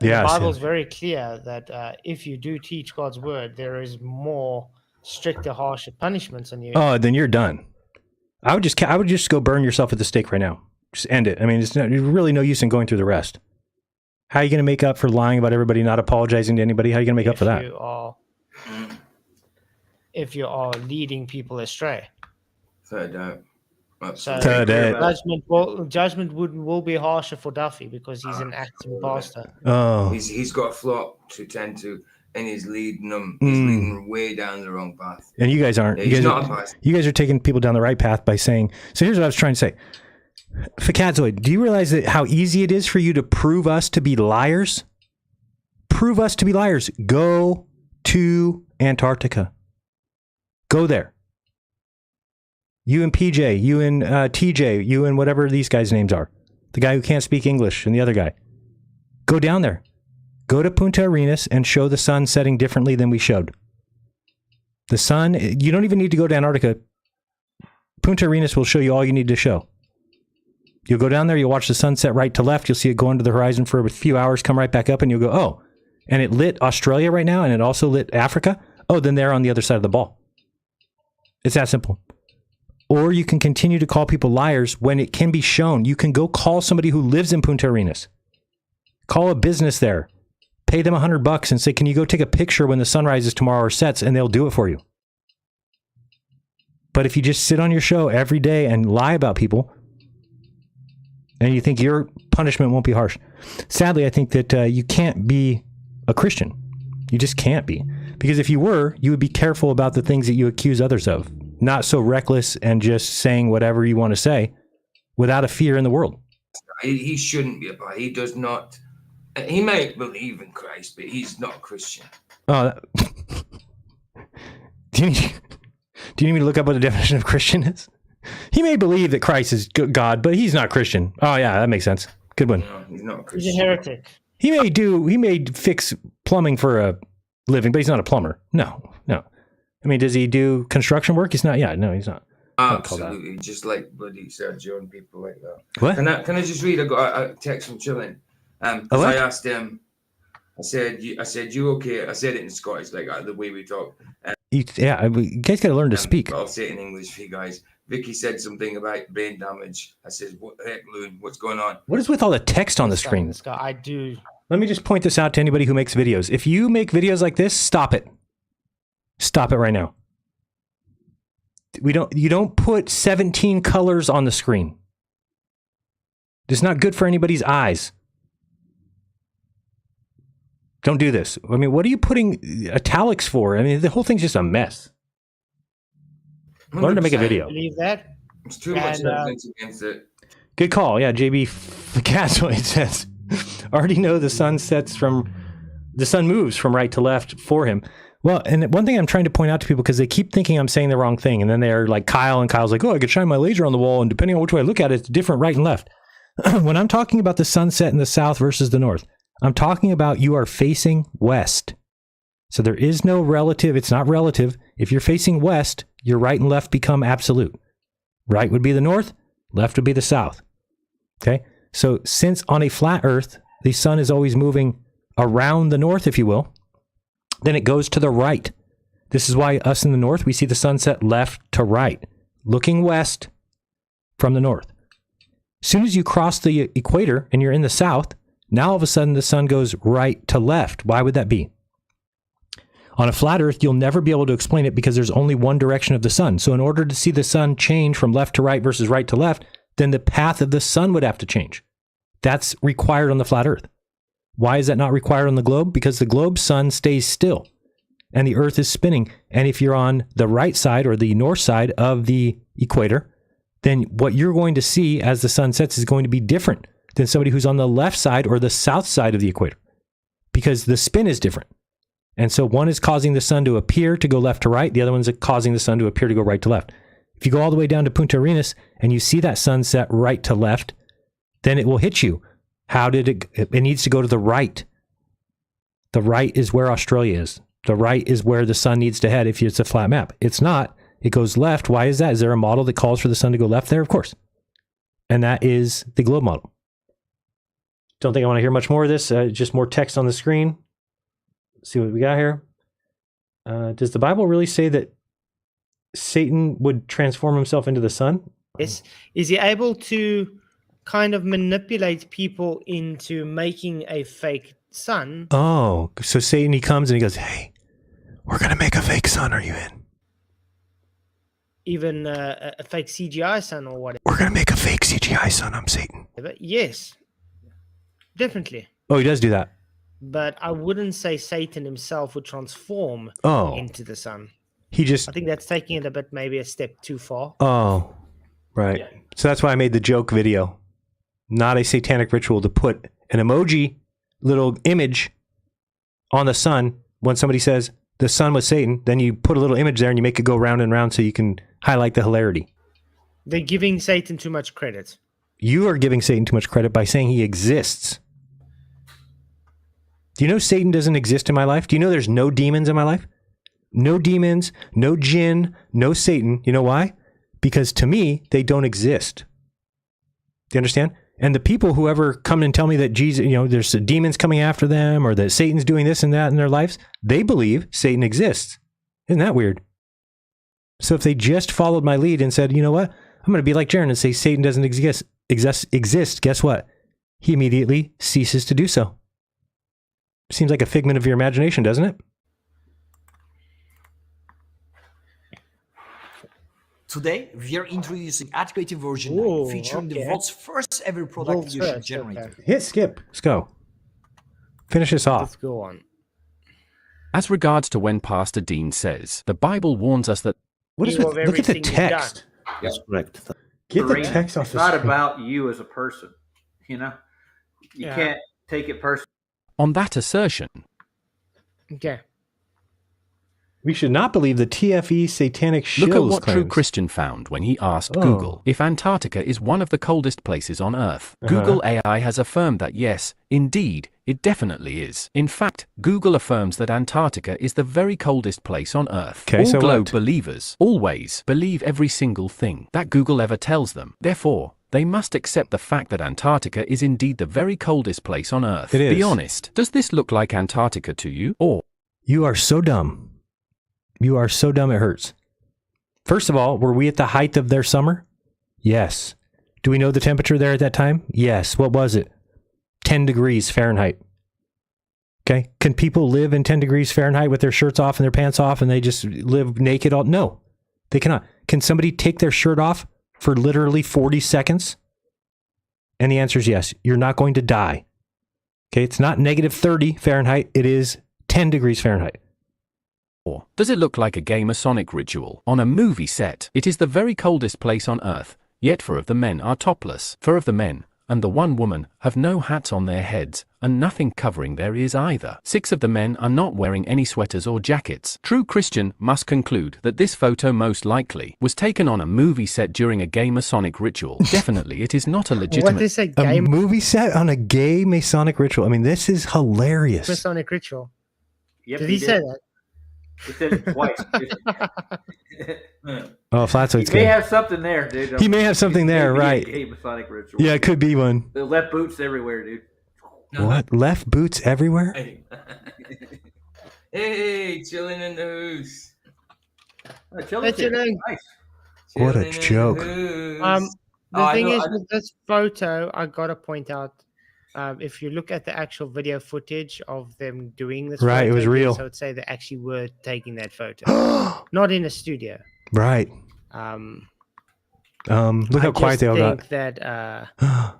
Yeah, the Bible's very clear that if you do teach God's word, there is more stricter, harsher punishments on you. Oh, then you're done. I would just go burn yourself at the stake right now. Just end it. I mean, there's really no use in going through the rest. How are you going to make up for lying about everybody, not apologizing to anybody? How are you going to make up for that? If you are leading people astray. Third out. So Third judgment will be harsher for Duffy because he's an acting pastor. Oh, he's got a flock to tend to, and he's leading them. He's leading them way down the wrong path. And you guys aren't. Yeah, You guys are taking people down the right path by saying. So here's what I was trying to say. Facatzoid, do you realize that how easy it is for you to prove us to be liars? Prove us to be liars. Go to Antarctica. Go there. UNPJ, TJ, UN, whatever these guys' names are. The guy who can't speak English and the other guy. Go down there. Go to Punta Arenas and show the sun setting differently than we showed. The sun, you don't even need to go to Antarctica. Punta Arenas will show you all you need to show. You'll go down there, you'll watch the sunset right to left, you'll see it go into the horizon for a few hours, come right back up, and you'll go, oh, and it lit Australia right now, and it also lit Africa? Oh, then they're on the other side of the ball. It's that simple. Or you can continue to call people liars when it can be shown. You can go call somebody who lives in Punta Arenas. Call a business there. Pay them $100 and say, can you go take a picture when the sun rises tomorrow or sets, and they'll do it for you. But if you just sit on your show every day and lie about people, and you think your punishment won't be harsh. Sadly, I think that you can't be a Christian. You just can't be. Because if you were, you would be careful about the things that you accuse others of. Not so reckless and just saying whatever you want to say without a fear in the world. He shouldn't be a. He does not. He may believe in Christ, but he's not a Christian. Oh, do you need me to look up what the definition of Christian is? He may believe that Christ is God, but he's not Christian. Oh yeah, that makes sense. Good one. No, he's not a Christian. He's a heretic. He may fix plumbing for a living, but he's not a plumber. No. I mean, does he do construction work? He's not. Yeah, no, he's not. Absolutely, just like bloody Sergio and people like that. What? Can I just read? I got a text from Chilling. I asked him. I said, you okay? I said it in Scottish, like the way we talk. You guys got to learn to speak. I'll say it in English for you guys. Vicky said something about brain damage. I said, what the heck, Loon? What's going on? What is with all the text on the screen? I do. Let me just point this out to anybody who makes videos. If you make videos like this, stop it. Stop it right now. You don't put 17 colors on the screen. It's not good for anybody's eyes. Don't do this. I mean, what are you putting italics for? I mean, the whole thing's just a mess. Learn to make a video. Believe that. It's too much evidence against it. Good call. Yeah, JB Gaslight says, already know the sun moves from right to left for him. Well, and one thing I'm trying to point out to people, because they keep thinking I'm saying the wrong thing, and then they're like Kyle, and Kyle's like, oh, I could shine my laser on the wall, and depending on which way I look at it, it's different right and left. When I'm talking about the sunset in the south versus the north, I'm talking about you are facing west. So there is no relative. It's not relative. If you're facing west, your right and left become absolute. Right would be the north, left would be the south. Okay? So since on a flat earth, the sun is always moving around the north, if you will, then it goes to the right. This is why us in the north, we see the sunset left to right, looking west from the north. As soon as you cross the equator and you're in the south, now all of a sudden the sun goes right to left. Why would that be? On a flat earth, you'll never be able to explain it because there's only one direction of the sun. So in order to see the sun change from left to right versus right to left, then the path of the sun would have to change. That's required on the flat earth. Why is that not required on the globe? Because the globe's sun stays still and the earth is spinning. And if you're on the right side or the north side of the equator, then what you're going to see as the sun sets is going to be different than somebody who's on the left side or the south side of the equator, because the spin is different. And so one is causing the sun to appear to go left to right. The other one's causing the sun to appear to go right to left. If you go all the way down to Punta Arenas and you see that sunset right to left, then it will hit you. How did it needs to go to the right. The right is where Australia is. The right is where the sun needs to head if it's a flat map. It's not. It goes left. Why is that? Is there a model that calls for the sun to go left there? Of course. And that is the globe model. Don't think I want to hear much more of this. Just more text on the screen. Let's see what we got here. Does the Bible really say that Satan would transform himself into the sun? Yes. Is he able to kind of manipulate people into making a fake sun? Oh, so Satan, he comes and he goes, hey, we're going to make a fake sun. Are you in? Even a fake CGI sun or whatever? We're going to make a fake CGI sun. I'm Satan. Yes. Definitely. Oh, he does do that. But I wouldn't say Satan himself would transform into the sun. He just... I think that's taking it maybe a step too far. Oh, right. Yeah. So that's why I made the joke video. Not a satanic ritual to put an emoji little image on the sun. When somebody says the sun was Satan, then you put a little image there and you make it go round and round so you can highlight the hilarity. They're giving Satan too much credit. You are giving Satan too much credit by saying he exists. Do you know Satan doesn't exist in my life? Do you know there's no demons in my life? No demons, no jinn, no Satan. You know why? Because to me, they don't exist. Do you understand? And the people who ever come and tell me that Jesus, there's demons coming after them or that Satan's doing this and that in their lives, they believe Satan exists. Isn't that weird? So if they just followed my lead and said, you know what? I'm going to be like Jiren and say Satan doesn't exist. Guess what? He immediately ceases to do so. Seems like a figment of your imagination, doesn't it? Today, we are introducing Activated version 9, featuring the world's first ever product illusion generator. Hit skip. Let's go. Finish this off. Let's go on. As regards to when Pastor Dean says, the Bible warns us that... What is with, look at the text. That's correct. Get the text off It's the not screen. about you as a person. You can't take it personally. On that assertion... Okay. We should not believe the TFE satanic Shill's Look at what claims. True Christian found when he asked Google if Antarctica is one of the coldest places on Earth. Google AI has affirmed that yes, indeed, it definitely is. In fact, Google affirms that Antarctica is the very coldest place on Earth. Okay, All so globe what? believers always believe every single thing that Google ever tells them. Therefore, they must accept the fact that Antarctica is indeed the very coldest place on Earth. It is. Be honest, does this look like Antarctica to you? Or... You are so dumb. You are so dumb it hurts. First of all, were we at the height of their summer? Yes. Do we know the temperature there at that time? Yes. What was it? 10 degrees Fahrenheit. Okay. Can people live in 10 degrees Fahrenheit with their shirts off and their pants off and they just live naked? No, they cannot. Can somebody take their shirt off for literally 40 seconds? And the answer is yes. You're not going to die. Okay, it's not negative 30 Fahrenheit. It is 10 degrees Fahrenheit. Or does it look like a gay Masonic ritual on a movie set? It is the very coldest place on Earth, yet 4 of the men are topless. 4 of the men and the 1 woman have no hats on their heads and nothing covering their ears either. 6 of the men are not wearing any sweaters or jackets. True Christian must conclude that this photo most likely was taken on a movie set during a gay Masonic ritual. Definitely it is not a legitimate... What is a gay movie set on a gay Masonic ritual? I mean, this is hilarious. Masonic ritual? Yep, Did he say that? He said it twice. Oh, Flatsoid's He may good. have something there, dude. He may have something there, Maybe a right. gay Masonic ritual. Yeah, it could be one. The left boots everywhere, dude. What? Left boots everywhere? Hey, chilling in the house. Chilling. Nice. What a joke. The thing is, with this photo, I gotta point out, if you look at the actual video footage of them doing this, Right, it was real. So I would say they actually were taking that photo, not in a studio. Right. Look how quiet they all got. I just think that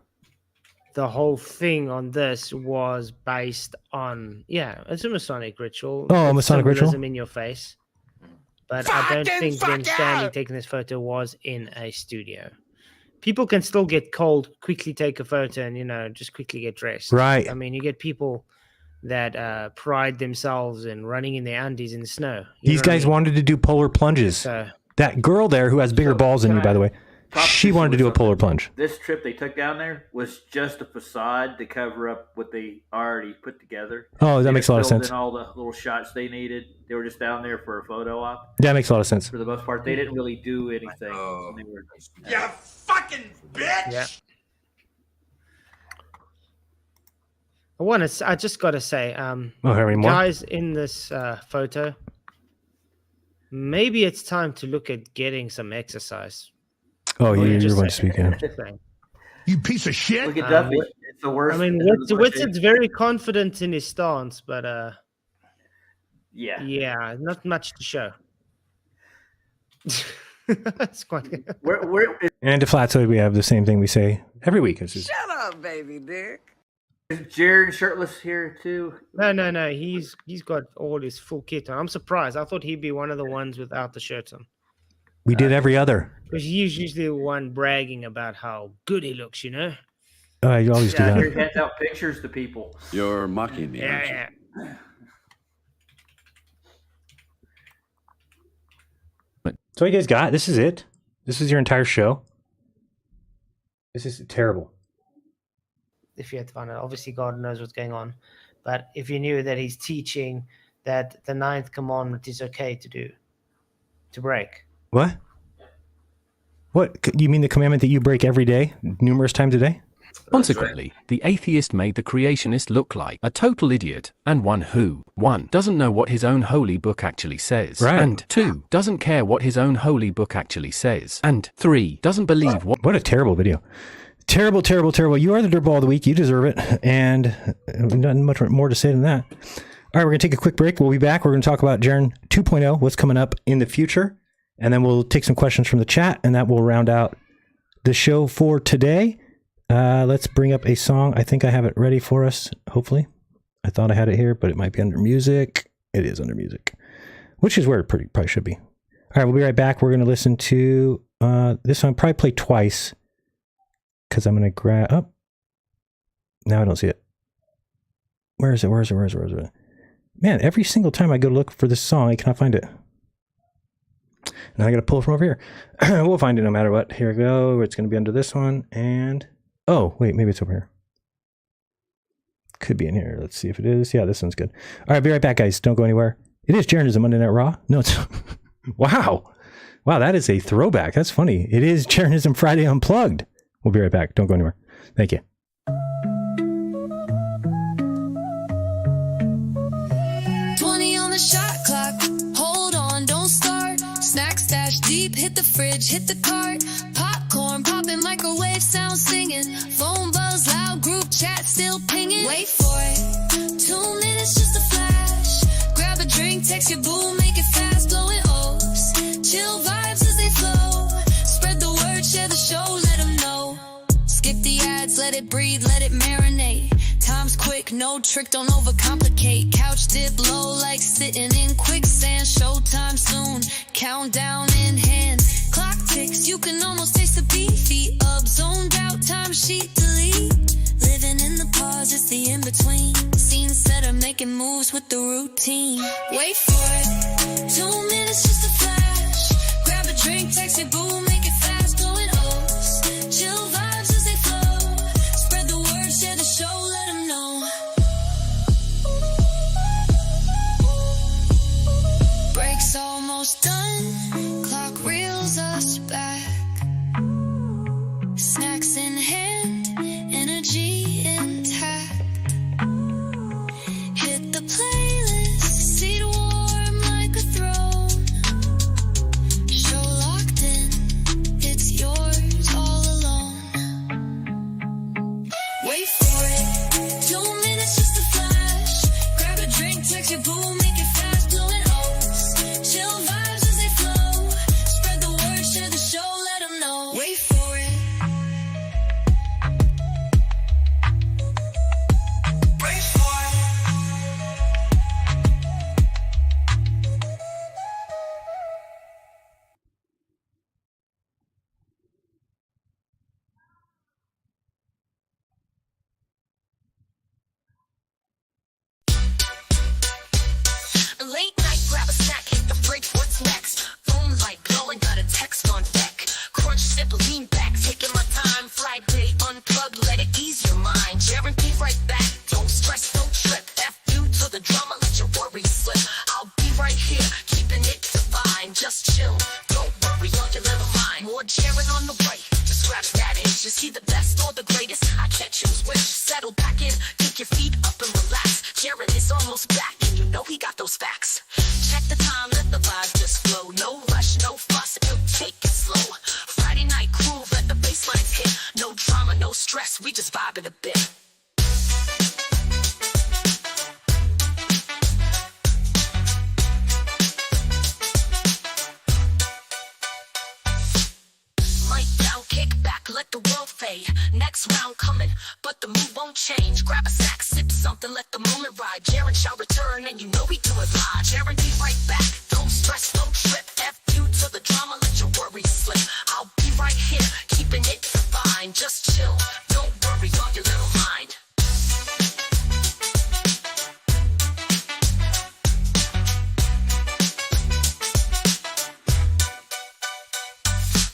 the whole thing on this was based on, it's a Masonic ritual. Oh, a It's Masonic ritual? symbolism in your face. But I don't think them standing taking this photo was in a studio. People can still get cold, quickly take a photo, and just quickly get dressed. Right. I mean, you get people that pride themselves in running in their undies in the snow. These guys wanted to do polar plunges. So- That girl there who has bigger balls than you, by the way, she wanted to do a polar plunge. This trip they took down there was just a facade to cover up what they already put together. Oh, that They makes a lot of just filled sense. in all the little shots they needed. They were just down there for a photo op. That makes a lot of sense. For the most part, they didn't really do anything. When they were, You fucking bitch! Yeah. I just got to say, have any more? guys in this photo, maybe it's time to look at getting some exercise. Oh, Or you're just going to saying. speak, yeah. Just saying. You piece of shit. Look at Duffy. It's the worst. I mean, Whitsett's very confident in his stance, but yeah, not much to show. It's quite good. And to Flatsoid, we have the same thing we say every week. It's just, Shut up, baby dick. Is Jiren shirtless here too? No. He's got all his full kit on. I'm surprised. I thought he'd be one of the ones without the shirt on. we did every other. Because he's usually the one bragging about how good he looks, you know? You always do Here he that. hands out pictures to people. You're mocking me. aren't you? Yeah. So what you guys got? This is it? This is your entire show? This is terrible. If you had to find out, obviously God knows what's going on. But if you knew that he's teaching that the 9th commandment is okay to do, to break. What? What? You mean the commandment that you break every day, numerous times a day? Consequently, the atheist made the creationist look like a total idiot and one who, 1, doesn't know what his own holy book actually says, Right. and 2, doesn't care what his own holy book actually says, and 3, doesn't believe What a terrible video. Terrible, terrible, terrible. You are the dirtball of the week. You deserve it. And not much more to say than that. All right, we're going to take a quick break. We'll be back. We're going to talk about JERAN 2.0, what's coming up in the future. And then we'll take some questions from the chat, and that will round out the show for today. Let's bring up a song. I think I have it ready for us, hopefully. I thought I had it here, but it might be under music. It is under music, which is where it probably should be. All right, we'll be right back. We're going to listen to this song, probably play twice, because I'm going to grab up. Now I don't see it. Where is it? Where is it? Man, every single time I go to look for this song, I cannot find it. Now I got to pull it from over here. We'll find it no matter what. Here we go. It's going to be under this one. And, oh, wait, maybe it's over here. Could be in here. Let's see if it is. Yeah, this one's good. All right, be right back, guys. Don't go anywhere. It is Jeranism Monday Night Raw. No, it's... Wow. Wow, that is a throwback. That's funny. It is Jeranism Friday Unplugged. We'll be right back. Don't go anywhere. Thank you. 20 on the shot clock. Hold on, don't start. Snack stash deep, hit the fridge, hit the cart. Popcorn popping, microwave sound singing. Phone buzz loud, group chat still pinging. Wait for it. 2 minutes just a flash. Grab a drink, text your boo, make it fast, blowing O's. Chill vibes as they flow. it breathe, let it marinate. Time's quick, no trick, don't overcomplicate. Couch dip low like sitting in quicksand. Showtime soon, countdown in hand. Clock ticks, you can almost taste the beat. Feet up, zoned out, time sheet delete. Living in the pause, it's the in-between. Scene setter, making moves with the routine. Wait for it, 2 minutes just a flash. Grab a drink, text it, boom, make it fast, going O's. Chill vibes as they flow. Spread the word, share the show, let them know. Break's almost done, clock reels us back. Snacks in hand, energy intact. Hit the playlist, seat warm like a throne. Show locked in, it's yours all alone. Wait for it, 2 minutes just a flash. Grab a drink, text your boo, make it fast, blowing O's. Chill vibes as they flow. Spread the word, share the show, let them know. Wait for it. Late night, grab a snack, hit the fridge, what's next? Phone light blowing, got a text on deck. Crunch, sip, lean back, taking my time. Friday, unplug, let it ease your mind. Jiren, be right back, don't stress, don't trip. F you to the drama, let your worries slip. I'll be right here, keeping it divine. Just chill, don't worry on your little mind. More Jiren on the way, just scratch that itch. Is he the best or the greatest? I can't choose which. Settle back in, kick your feet up and relax. Jiren is almost back, and you know he got those facts. Check the time, let the vibes just flow. No rush, no fuss, it'll take it slow. Friday night groove, let the basslines hit. No drama, no stress, we just vibe it a bit. Mic down, kick back, let the world fade. Next round coming, but the mood won't change. Grab a snack, sip something, let the moment ride. Jiren shall return, and you know we do it live. Jiren, be right back, don't stress, don't trip. F you to the drama, let your worries slip. I'll be right here, keeping it fine. Just chill, don't worry on your little mind.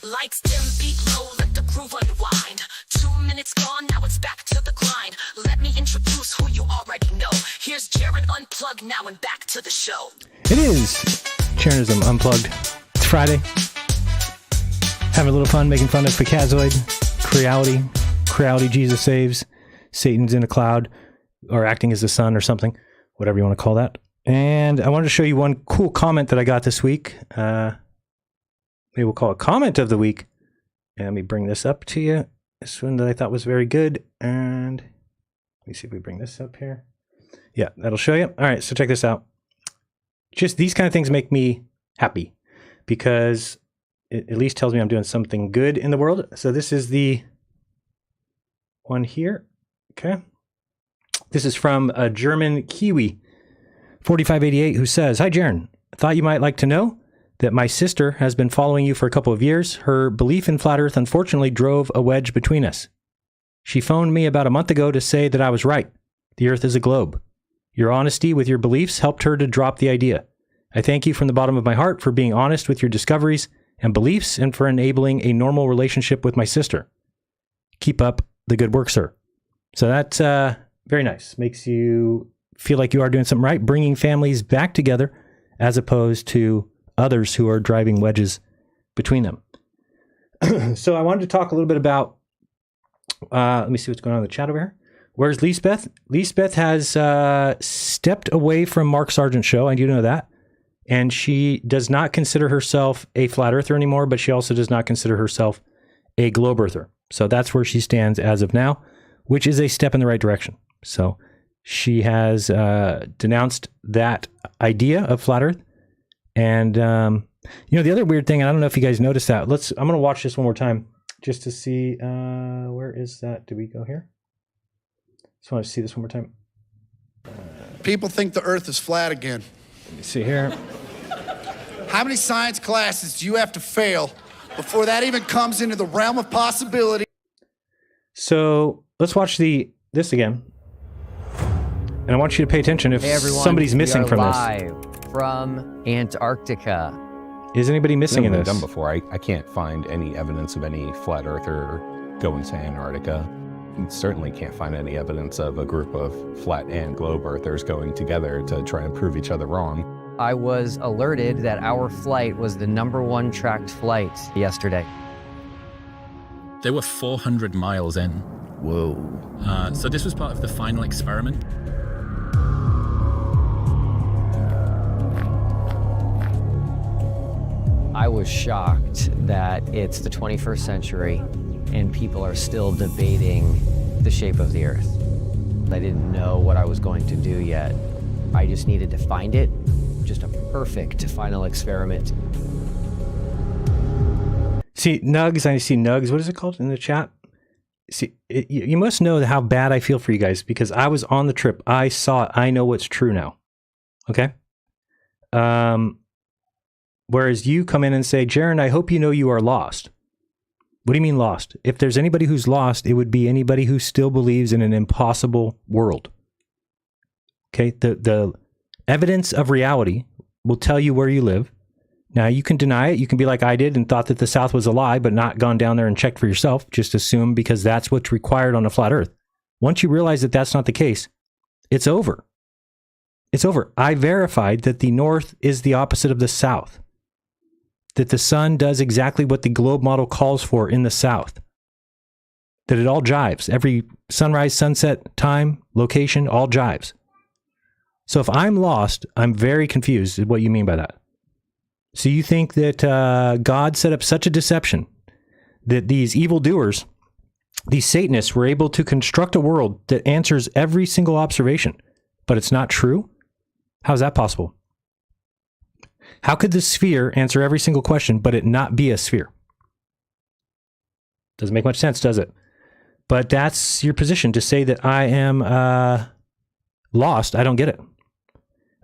Lights dim, beat low, let the groove unwind. 2 minutes gone, now it's back to the grind. Let me introduce who you already know. Here's Jiren Unplugged now and back to the show. It is Jeranism Unplugged. It's Friday. Having a little fun making fun of Picazoid, Creality, Jesus saves, Satan's in a cloud, or acting as the sun or something, whatever you want to call that. And I wanted to show you one cool comment that I got this week. Maybe we'll call it comment of the week. And let me bring this up to you. This one that I thought was very good. And let me see if we bring this up here. Yeah, that'll show you. All right, so check this out. Just these kind of things make me happy because it at least tells me I'm doing something good in the world. So this is the one here. Okay. This is from a German Kiwi, 4588, who says, "Hi, Jiren. Thought you might like to know that my sister has been following you for a couple of years. Her belief in flat Earth unfortunately drove a wedge between us. She phoned me about a month ago to say that I was right. The Earth is a globe. Your honesty with your beliefs helped her to drop the idea. I thank you from the bottom of my heart for being honest with your discoveries and beliefs and for enabling a normal relationship with my sister. Keep up the good work, sir." So that's very nice. Makes you feel like you are doing something right, bringing families back together as opposed to others who are driving wedges between them. So I wanted to talk a little bit about, let me see what's going on in the chat over here. Where's Lisbeth? Lisbeth has stepped away from Mark Sargent's show. I do know that. And she does not consider herself a flat earther anymore, but she also does not consider herself a globe earther. So that's where she stands as of now, which is a step in the right direction. So she has denounced that idea of flat earth. And, you know, the other weird thing, and I don't know if you guys noticed that. I'm going to watch this one more time just to see, where is that? Do we go here? Just want to see this one more time. People think the Earth is flat again. Let me see here. How many science classes do you have to fail before that even comes into the realm of possibility? So let's watch this again. And I want you to pay attention if Hey everyone, somebody's missing we are from live from Antarctica. this. Is anybody missing in Never this? been done before. I can't find any evidence of any flat earther going to Antarctica. You certainly can't find any evidence of a group of flat and globe earthers going together to try and prove each other wrong. I was alerted that our flight was the #1 tracked flight yesterday. They were 400 miles in. Whoa. So this was part of the final experiment. I was shocked that it's the 21st century and people are still debating the shape of the Earth. I didn't know what I was going to do yet. I just needed to find it. Just a perfect final experiment. See, Nugs, I see Nugs. What is it called in the chat? See, you must know how bad I feel for you guys because I was on the trip. I saw it. I know what's true now. Okay? Whereas you come in and say, Jiren, I hope you know you are lost. What do you mean lost? If there's anybody who's lost, it would be anybody who still believes in an impossible world. Okay? The evidence of reality will tell you where you live. Now, you can deny it. You can be like I did and thought that the South was a lie, but not gone down there and checked for yourself. Just assume because that's what's required on a flat Earth. Once you realize that that's not the case, it's over. It's over. I verified that the North is the opposite of the South. That the sun does exactly what the globe model calls for in the South. That it all jives. Every sunrise, sunset, time, location, all jives. So if I'm lost, I'm very confused at what you mean by that. So you think that God set up such a deception that these evildoers, these Satanists, were able to construct a world that answers every single observation, but it's not true? How is that possible? How could the sphere answer every single question, but it not be a sphere? Doesn't make much sense, does it? But that's your position, to say that I am lost. I don't get it.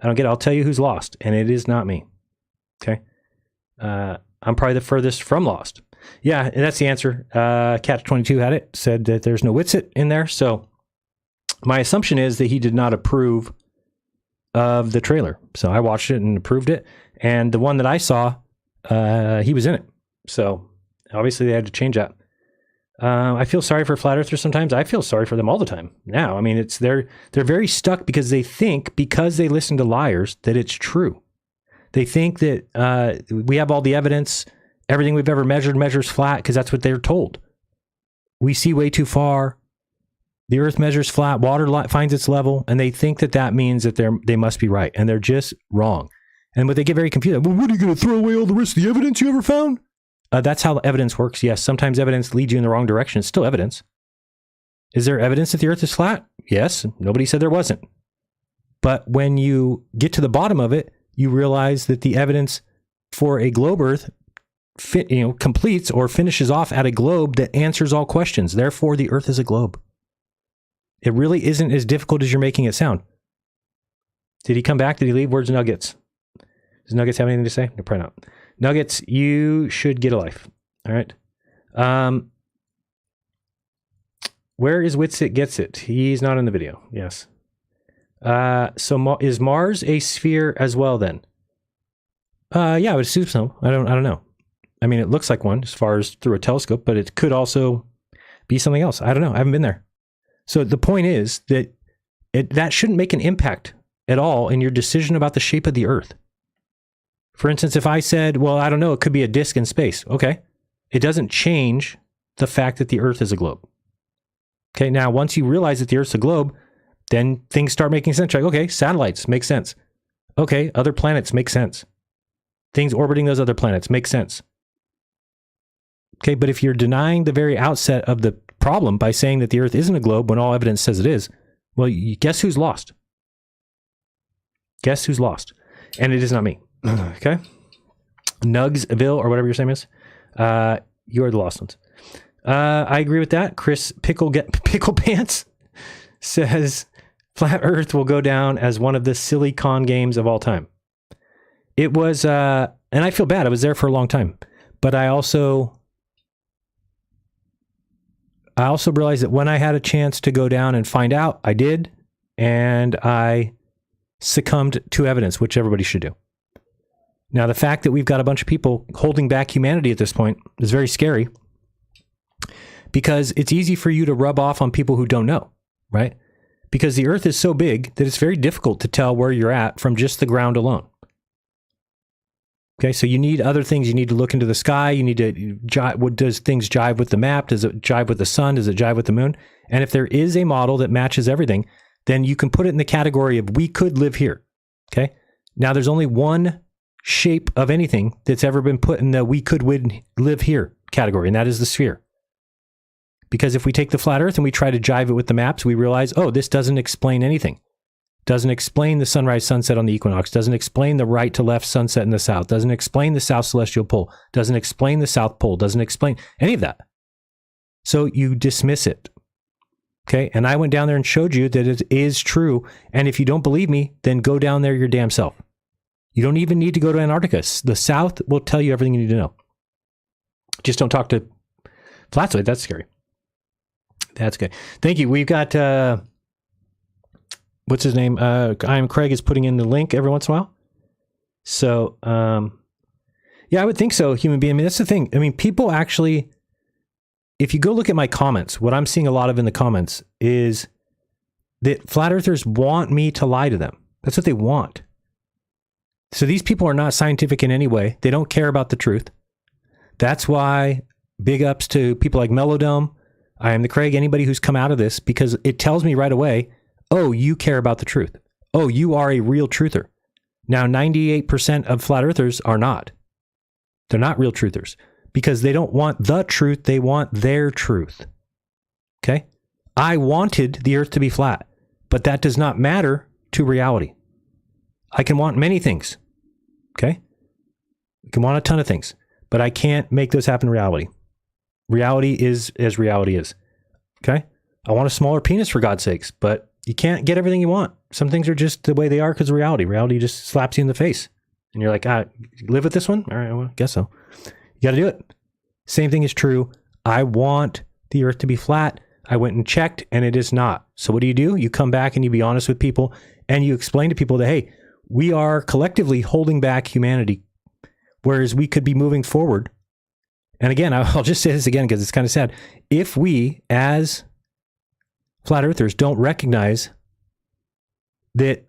I don't get it. I'll tell you who's lost, and it is not me. Okay. I'm probably the furthest from lost. Yeah, and that's the answer. Cat22 had it, said that there's no Witsit in there. So my assumption is that he did not approve of the trailer. So I watched it and approved it. And the one that I saw, he was in it. So obviously they had to change that. I feel sorry for flat earthers sometimes. I feel sorry for them all the time now. I mean, they're very stuck because they think, because they listen to liars, that it's true. They think that we have all the evidence, everything we've ever measured measures flat because that's what they're told. We see way too far. The Earth measures flat, water finds its level, and they think that that means that they must be right, and they're just wrong. And what they get very confused, well, what are you going to throw away all the rest of the evidence you ever found? That's how evidence works. Yes, sometimes evidence leads you in the wrong direction. It's still evidence. Is there evidence that the Earth is flat? Yes. Nobody said there wasn't. But when you get to the bottom of it, you realize that the evidence for a globe Earth completes or finishes off at a globe that answers all questions. Therefore, the Earth is a globe. It really isn't as difficult as you're making it sound. Did he come back? Did he leave? Where's Nuggets? Does Nuggets have anything to say? No, probably not. Nuggets, you should get a life. All right. Where is Witsit gets it? He's not in the video. Yes. So is Mars a sphere as well then? Yeah, I would assume so. I don't know. I mean, it looks like one as far as through a telescope, but it could also be something else. I don't know. I haven't been there. So the point is that that shouldn't make an impact at all in your decision about the shape of the Earth. For instance, if I said, well, I don't know, it could be a disk in space. Okay. It doesn't change the fact that the Earth is a globe. Okay. Now, once you realize that the Earth's a globe, then things start making sense. Like, okay, satellites make sense. Okay, other planets make sense. Things orbiting those other planets make sense. Okay, but if you're denying the very outset of the problem by saying that the Earth isn't a globe when all evidence says it is, well, guess who's lost? Guess who's lost? And it is not me. Okay? Nugsville, or whatever your name is, you are the lost ones. I agree with that. Chris Pickle Pants says Flat Earth will go down as one of the silly con games of all time. It was, and I feel bad. I was there for a long time, but I also realized that when I had a chance to go down and find out, I did, and I succumbed to evidence, which everybody should do. Now, the fact that we've got a bunch of people holding back humanity at this point is very scary, because it's easy for you to rub off on people who don't know, right? Because the Earth is so big that it's very difficult to tell where you're at from just the ground alone. Okay, so you need other things. You need to look into the sky. You need to what does things jive with the map? Does it jive with the sun? Does it jive with the moon? And if there is a model that matches everything, then you can put it in the category of we could live here. Okay, now there's only one shape of anything that's ever been put in the we could live here category, and that is the sphere. Because if we take the flat Earth and we try to jive it with the maps, we realize, oh, this doesn't explain anything. Doesn't explain the sunrise sunset on the equinox, doesn't explain the right to left sunset in the south, doesn't explain the south celestial pole, doesn't explain the south pole, doesn't explain any of that. So you dismiss it. Okay, and I went down there and showed you that it is true. And if you don't believe me, then go down there your damn self. You don't even need to go to Antarctica. The South will tell you everything you need to know. Just don't talk to Flatsoid. That's scary. That's good. Thank you. We've got... what's his name? I am Craig is putting in the link every once in a while. So, yeah, I would think so, human being. I mean, that's the thing. I mean, people actually, if you go look at my comments, what I'm seeing a lot of in the comments is that flat earthers want me to lie to them. That's what they want. So these people are not scientific in any way. They don't care about the truth. That's why big ups to people like Melodome, I am the Craig, anybody who's come out of this, because it tells me right away, oh, you care about the truth. Oh, you are a real truther. Now, 98% of flat earthers are not. They're not real truthers because they don't want the truth. They want their truth. Okay? I wanted the earth to be flat, but that does not matter to reality. I can want many things. Okay? I can want a ton of things, but I can't make those happen in reality. Reality is as reality is. Okay? I want a smaller penis for God's sakes, but you can't get everything you want. Some things are just the way they are because of reality. Reality just slaps you in the face. And you're like, live with this one? All right, well, I guess so. You got to do it. Same thing is true. I want the earth to be flat. I went and checked, and it is not. So what do? You come back and you be honest with people, and you explain to people that, hey, we are collectively holding back humanity, whereas we could be moving forward. And again, I'll just say this again because it's kind of sad. If we, as flat earthers, don't recognize that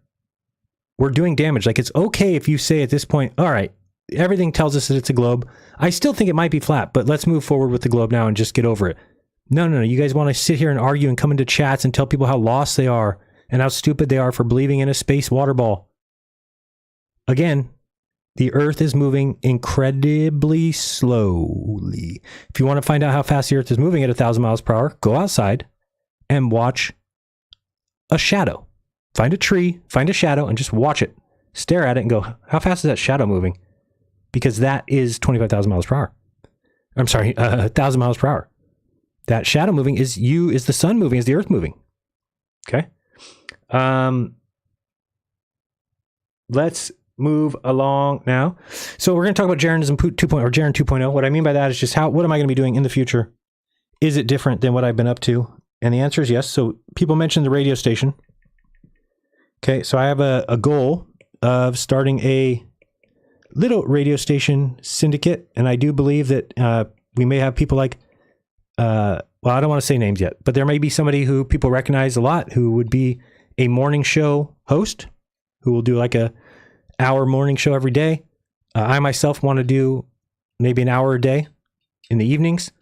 we're doing damage, like it's okay if you say at this point, all right, everything tells us that it's a globe. I still think it might be flat, but let's move forward with the globe now and just get over it. No. You guys want to sit here and argue and come into chats and tell people how lost they are and how stupid they are for believing in a space water ball. Again, the earth is moving incredibly slowly. If you want to find out how fast the earth is moving at 1,000 miles per hour, go outside and watch a shadow. Find a tree, find a shadow, and just watch it. Stare at it and go, how fast is that shadow moving? Because that is 25,000 miles per hour. I'm sorry, 1,000 miles per hour. That shadow moving is the sun moving, is the earth moving. Okay? Let's move along now. So we're going to talk about Jeranism 2.0 or Jiren 2.0. What I mean by that is just what am I going to be doing in the future? Is it different than what I've been up to? And the answer is yes. So people mentioned the radio station. Okay, so I have a goal of starting a little radio station syndicate, and I do believe that we may have people like, well, I don't want to say names yet, but there may be somebody who people recognize a lot who would be a morning show host who will do like a hour morning show every day. I myself want to do maybe an hour a day in the evenings.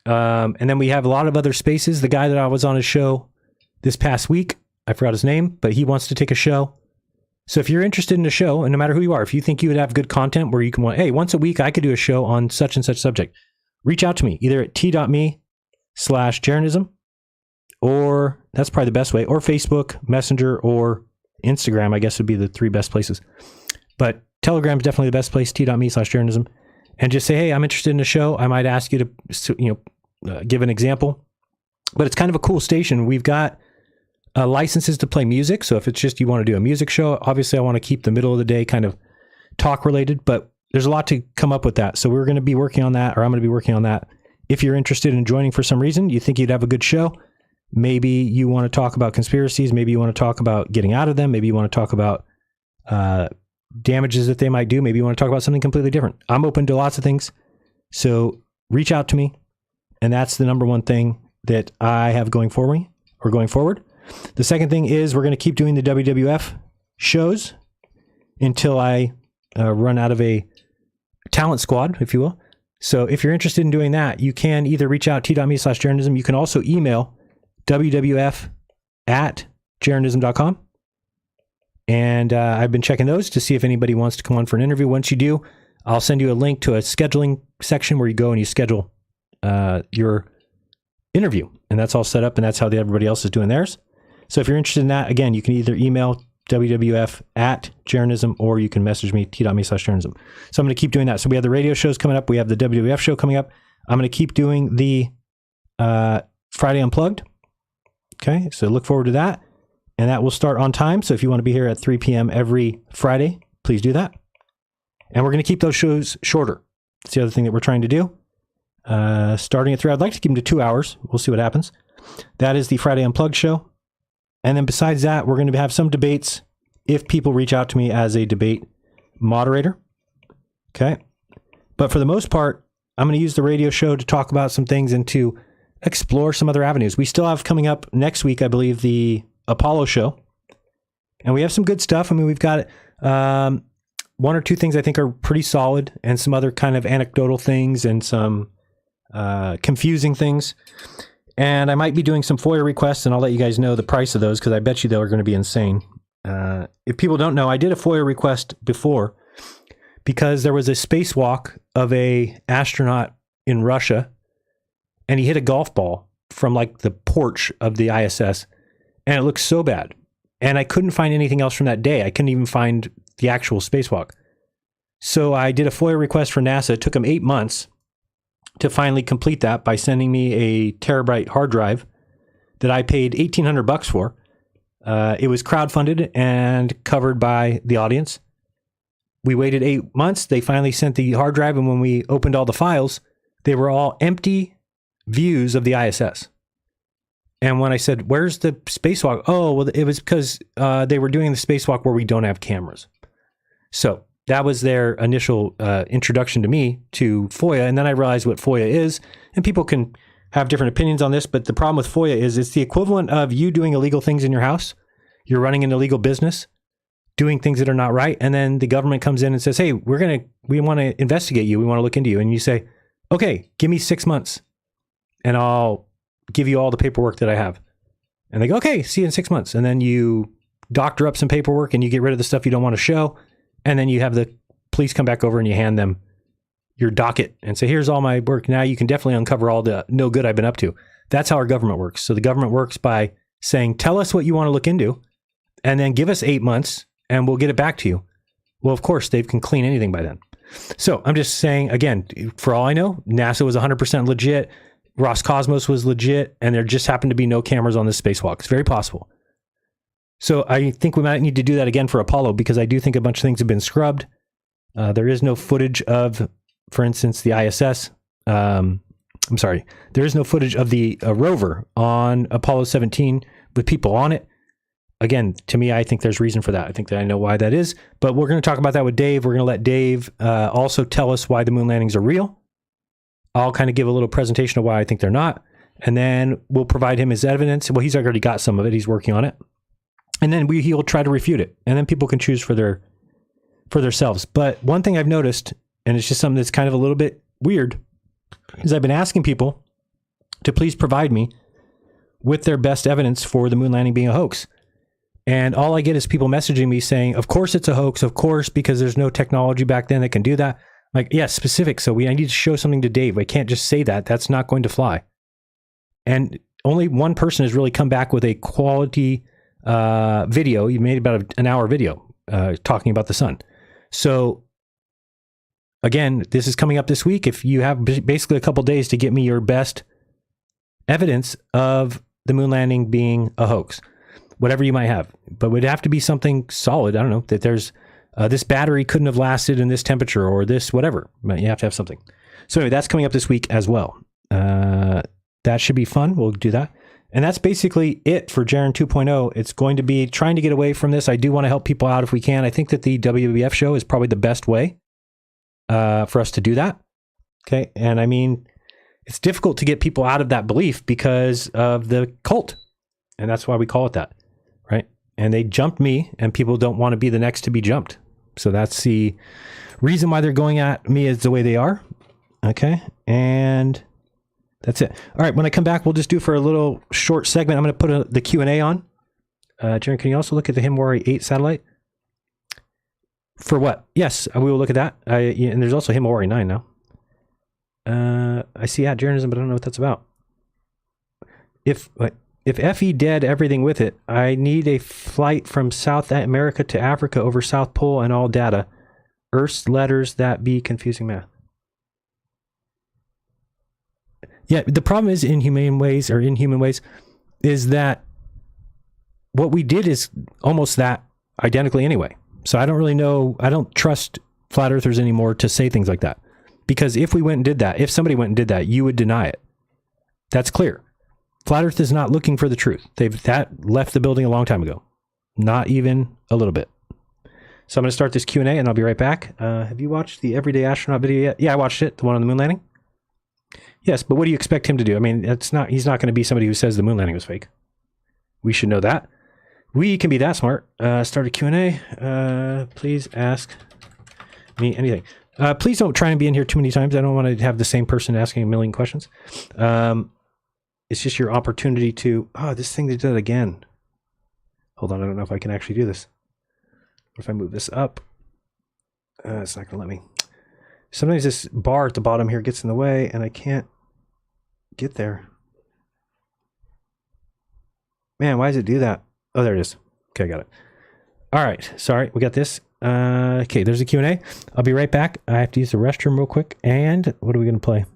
And then we have a lot of other spaces. The guy that I was on his show this past week, I forgot his name, but he wants to take a show. So if you're interested in a show, and no matter who you are, if you think you would have good content where you can want, hey, once a week I could do a show on such and such subject, reach out to me either at t.me/Jeranism, or that's probably the best way, or Facebook, Messenger, or Instagram, I guess would be the three best places. But Telegram is definitely the best place, t.me/Jeranism, and just say, hey, I'm interested in a show. I might ask you to give an example. But it's kind of a cool station. We've got licenses to play music. So if it's just you want to do a music show, obviously I want to keep the middle of the day kind of talk related, but there's a lot to come up with that. So we're going to be working on that, or I'm going to be working on that. If you're interested in joining for some reason, you think you'd have a good show, maybe you want to talk about conspiracies, maybe you want to talk about getting out of them, maybe you want to talk about damages that they might do, maybe you want to talk about something completely different. I'm open to lots of things. So reach out to me. And that's the number one thing that I have going for me, or going forward. The second thing is we're going to keep doing the WWF shows until I run out of a talent squad, if you will. So if you're interested in doing that, you can either reach out t.me/Jeranism. You can also email wwf@jeranism.com. And I've been checking those to see if anybody wants to come on for an interview. Once you do, I'll send you a link to a scheduling section where you go and you schedule your interview. And that's all set up, and that's how everybody else is doing theirs. So if you're interested in that, again, you can either email wwf@Jeranism, or you can message me t.me/Jeranism. So I'm going to keep doing that. So we have the radio shows coming up. We have the WWF show coming up. I'm going to keep doing the Friday Unplugged. Okay, so look forward to that. And that will start on time. So if you want to be here at 3 p.m. every Friday, please do that. And we're going to keep those shows shorter. That's the other thing that we're trying to do. Starting at 3, I'd like to keep them to 2 hours. We'll see what happens. That is the Friday Unplugged show. And then besides that, we're going to have some debates if people reach out to me as a debate moderator. Okay. But for the most part, I'm going to use the radio show to talk about some things and to explore some other avenues. We still have coming up next week, I believe, the Apollo show. And we have some good stuff. I mean, we've got one or two things I think are pretty solid, and some other kind of anecdotal things and some confusing things. And I might be doing some FOIA requests, and I'll let you guys know the price of those, because I bet you they're going to be insane. If people don't know, I did a FOIA request before because there was a spacewalk of a astronaut in Russia, and he hit a golf ball from like the porch of the ISS, and it looked so bad. And I couldn't find anything else from that day. I couldn't even find the actual spacewalk. So I did a FOIA request for NASA. It took them 8 months to finally complete that by sending me a terabyte hard drive that I paid $1,800 for. It was crowdfunded and covered by the audience. We waited 8 months. They finally sent the hard drive, and when we opened all the files, they were all empty views of the ISS. And when I said, "Where's the spacewalk?" Oh, well, it was because they were doing the spacewalk where we don't have cameras. So that was their initial introduction to me to FOIA. And then I realized what FOIA is. And people can have different opinions on this, but the problem with FOIA is it's the equivalent of you doing illegal things in your house. You're running an illegal business, doing things that are not right. And then the government comes in and says, "Hey, we want to investigate you. We want to look into you." And you say, "Okay, give me 6 months and I'll give you all the paperwork that I have." And they go, "Okay, see you in 6 months." And then you doctor up some paperwork and you get rid of the stuff you don't want to show. And then you have the police come back over and you hand them your docket and say, "Here's all my work. Now you can definitely uncover all the no good I've been up to." That's how our government works. So the government works by saying, "Tell us what you want to look into and then give us 8 months and we'll get it back to you." Well, of course, they can clean anything by then. So I'm just saying, again, for all I know, NASA was 100% legit. Roscosmos was legit, and there just happened to be no cameras on this spacewalk. It's very possible. So I think we might need to do that again for Apollo, because I do think a bunch of things have been scrubbed. There is no footage of, for instance, the ISS. There is no footage of the rover on Apollo 17 with people on it. Again, to me, I think there's reason for that. I think that I know why that is, but we're going to talk about that with Dave. We're going to let Dave also tell us why the moon landings are real. I'll kind of give a little presentation of why I think they're not, and then we'll provide him his evidence. Well, he's already got some of it. He's working on it. And then he'll try to refute it, and then people can choose for themselves. But one thing I've noticed, and it's just something that's kind of a little bit weird, is I've been asking people to please provide me with their best evidence for the moon landing being a hoax. And all I get is people messaging me saying, "Of course it's a hoax, of course, because there's no technology back then that can do that." Like, yeah, specific. So I need to show something to Dave. I can't just say that. That's not going to fly. And only one person has really come back with a quality video. You made about an hour video talking about the sun. So again, this is coming up this week. If you have basically a couple days to get me your best evidence of the moon landing being a hoax. whatever you might have. But it would have to be something solid. I don't know, that there's this battery couldn't have lasted in this temperature or this whatever. But you have to have something. So anyway, that's coming up this week as well. That should be fun. We'll do that. And that's basically it for JERAN 2.0. It's going to be trying to get away from this. I do want to help people out if we can. I think that the WWF show is probably the best way for us to do that. Okay. And I mean, it's difficult to get people out of that belief because of the cult. And that's why we call it that. Right. And they jumped me, and people don't want to be the next to be jumped. So that's the reason why they're going at me is the way they are. Okay. And that's it. All right. When I come back, we'll just do for a little short segment. I'm going to put the Q&A on. Jiren, can you also look at the Himawari 8 satellite? For what? Yes, we will look at that. And there's also Himawari 9 now. I see Jeranism, but I don't know what that's about. If FE dead everything with it, I need a flight from South America to Africa over South Pole and all data. Earth's letters that be confusing math. Yeah, the problem is inhuman ways, is that what we did is almost that identically anyway. So I don't really know. I don't trust flat earthers anymore to say things like that. Because if we went and did that, if somebody went and did that, you would deny it. That's clear. Flat Earth is not looking for the truth. That left the building a long time ago. Not even a little bit. So I'm going to start this Q&A and I'll be right back. Have you watched the Everyday Astronaut video yet? Yeah, I watched it. The one on the moon landing. Yes, but what do you expect him to do? I mean, he's not going to be somebody who says the moon landing was fake. We should know that. We can be that smart. Start a Q&A. Please ask me anything. Please don't try and be in here too many times. I don't want to have the same person asking a million questions. It's just your opportunity to... Oh, this thing, they did it again. Hold on, I don't know if I can actually do this. What if I move this up? It's not going to let me. Sometimes this bar at the bottom here gets in the way, and I can't get there. Man, why does it do that? Oh, there it is. Okay, I got it. All right, sorry, we got this. Okay, there's a Q&A. I'll be right back. I have to use the restroom real quick. And what are we going to play?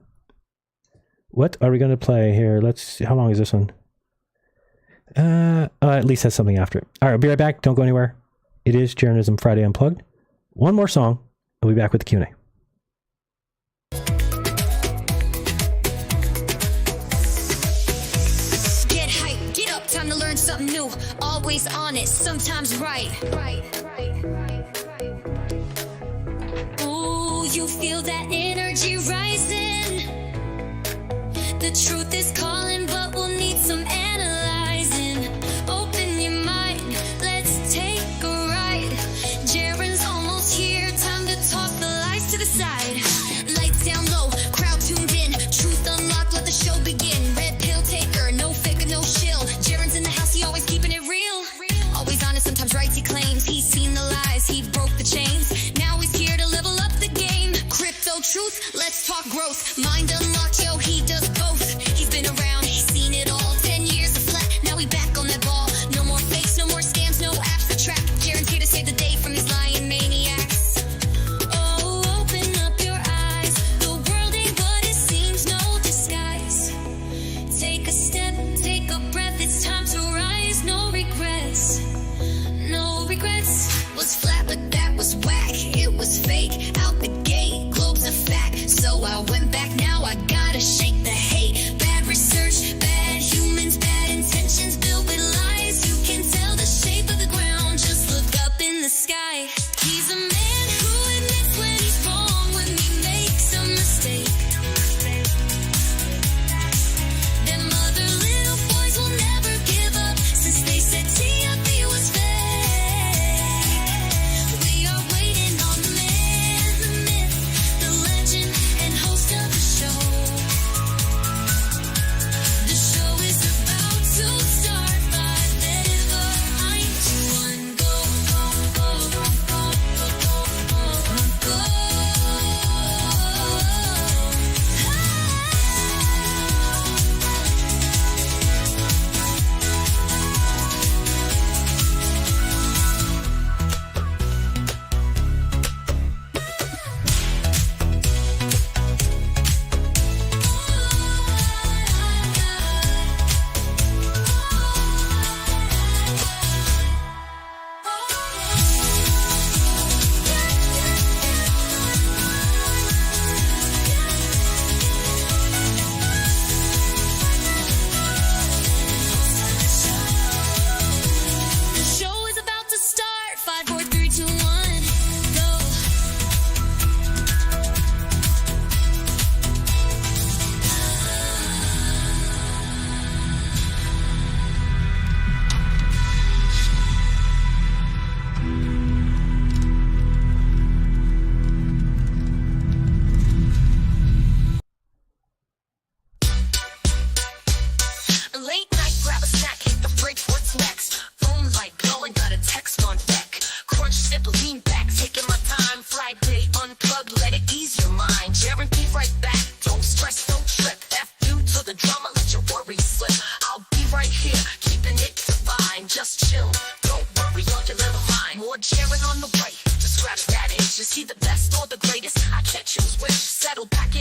What are we going to play here? Let's see. How long is this one? At least has something after it. All right, I'll be right back. Don't go anywhere. It is Jeranism Friday Unplugged. One more song. I'll be back with the Q&A. Get hype, get up, time to learn something new. Always honest, sometimes right. Ooh, you feel that energy rising. The truth is calling, but we'll need some analyzing. Open your mind, let's take a ride. Jeran's almost here, time to toss the lights to the side. Lights down low, crowd tuned in. Truth unlocked, let the show begin. Red pill taker, no faker, no shill. Jeran's in the house, he always keeping it real. Always honest, sometimes right, he claims. He's seen the lies, he broke the chains. Now he's here to level up the game. Crypto truth, let's talk growth. Mind unlocked, yo, he does both. He's been around, he's seen it all. 10 years of flat, now we back on that ball. No more fakes, no more scams, no apps to trap. Jeran's here to save the day from these lying maniacs. Oh, open up your eyes. The world ain't what it seems, no disguise. Take a step, take a breath, it's time to rise. No regrets, no regrets. Was flat, but that was whack. It was fake, out the gate, globe's a fact. So I went back, now I gotta shake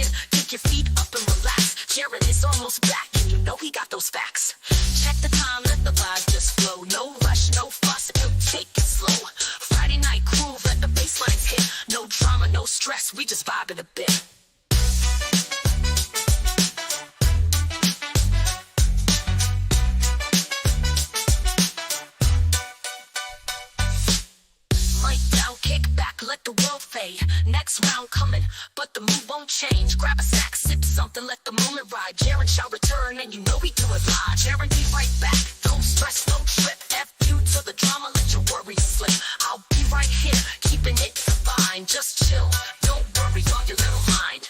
in, kick your feet up and relax. Jiren is almost back, and you know he got those facts. Check the time, let the vibes just flow. No rush, no fuss, no take it slow. Friday night groove, let the bass lines hit. No drama, no stress, we just vibing a bit. Let the world fade. Next round coming, but the mood won't change. Grab a snack, sip something, let the moment ride. Jaren shall return, and you know we do it live. Jaren be right back. Don't stress, don't trip. F you to the drama, let your worries slip. I'll be right here, keeping it fine. Just chill, don't worry on your little mind.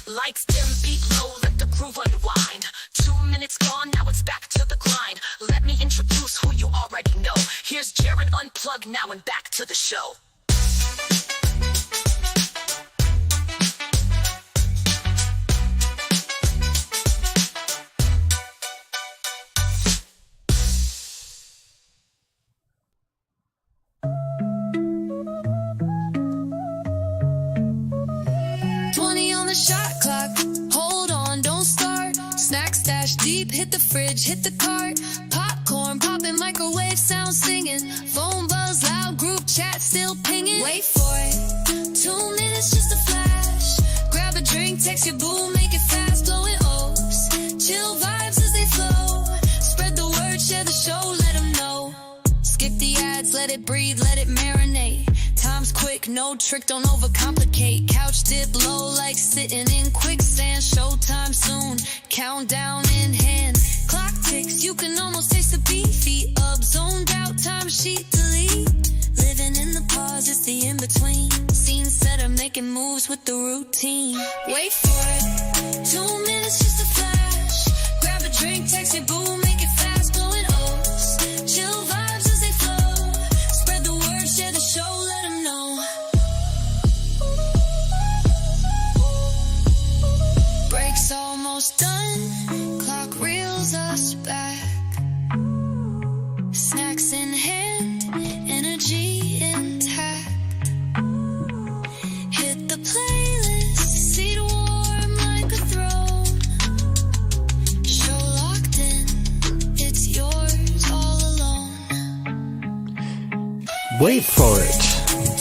Lights dim, beat low, let the groove unwind. 2 minutes gone, now it's back to the grind. Let me introduce who you already know. Here's Jeren Unplugged now and back to the show. Hit the fridge, hit the cart. Popcorn popping, microwave sound singing. Phone buzz loud, group chat still pinging. Wait for it, 2 minutes just a flash. Grab a drink, text your boo, make it fast. Blowing O's, chill vibes as they flow. Spread the word, share the show, let them know. Skip the ads, let it breathe, let it marinate. Time's quick, no trick, don't overcomplicate. Couch dip low like sitting in quicksand. Showtime soon, countdown in hand. Clock ticks, you can almost taste the beat. Feet up, zoned out, time sheet delete. Living in the pause, it's the in-between. Scene setter, making moves with the routine. Wait for it, 2 minutes just a flash. Grab a drink, text your boo, make it fast. Blowing O's, chill vibes as they flow. Spread the word, share the show, let them know. Break's almost done, clock reels us back. Snacks in hand, energy intact. Hit the playlist, seat warm like a throne. Show locked in, it's yours all alone. Wait for it.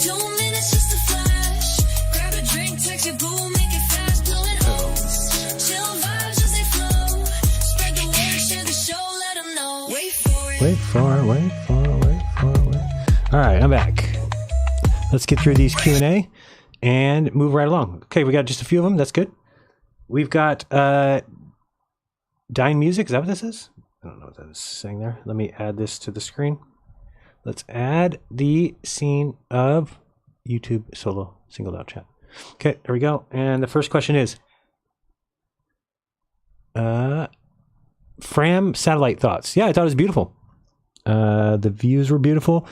2 minutes just a flash. Grab a drink, text your boo, make it fast. Blowing O's, chill vibes as they flow. Spread the word, share the show, let them know. Wait for it. Wait for it, wait for it, wait for it, wait. All right, I'm back. Let's get through these Q&A and move right along. Okay, we got just a few of them. That's good. We've got Dying Music. Is that what this is? I don't know what that is saying there. Let me add this to the screen. Let's add the scene of YouTube solo singled out chat. Okay, there we go. And the first question is, Fram satellite thoughts. Yeah, I thought it was beautiful. The views were beautiful.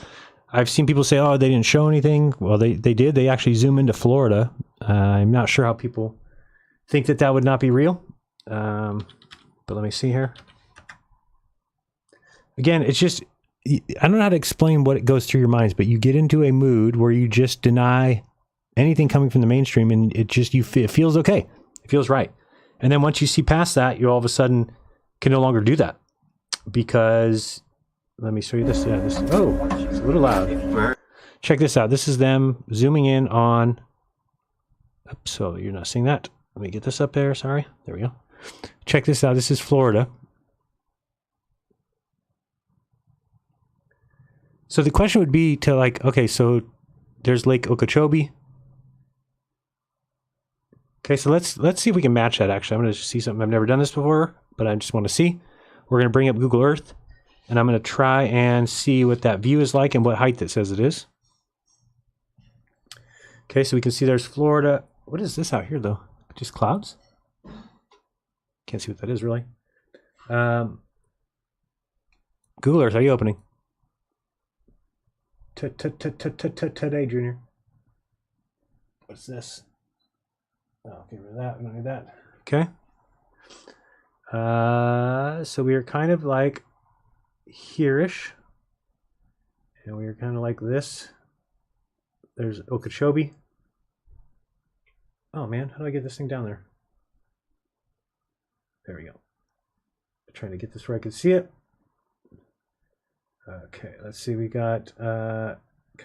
I've seen people say, oh, they didn't show anything. Well, they did. They actually zoom into Florida. I'm not sure how people think that that would not be real. But let me see here. Again, it's just, I don't know how to explain what it goes through your minds, but you get into a mood where you just deny anything coming from the mainstream, and it just, it feels okay. It feels right. And then once you see past that, you all of a sudden can no longer do that. Because, let me show you this. Yeah, this, oh, it's a little loud. Check this out. This is them zooming in on, oops, so you're not seeing that. Let me get this up there. Sorry. There we go. Check this out. This is Florida. So the question would be to like, okay, so there's Lake Okeechobee. Okay, so let's see if we can match that. Actually, I'm going to see something. I've never done this before, but I just want to see. We're going to bring up Google Earth, and I'm going to try and see what that view is like and what height it says it is. Okay, so we can see there's Florida. What is this out here, though? Just clouds? Can't see what that is, really. Google Earth, are you opening? Today, Junior. What's this? Oh, get rid of that. We don't need that. Okay. So we are kind of like here-ish. And we are kind of like this. There's Okeechobee. Oh man, how do I get this thing down there? There we go. I'm trying to get this where I can see it. Okay, let's see. We got kind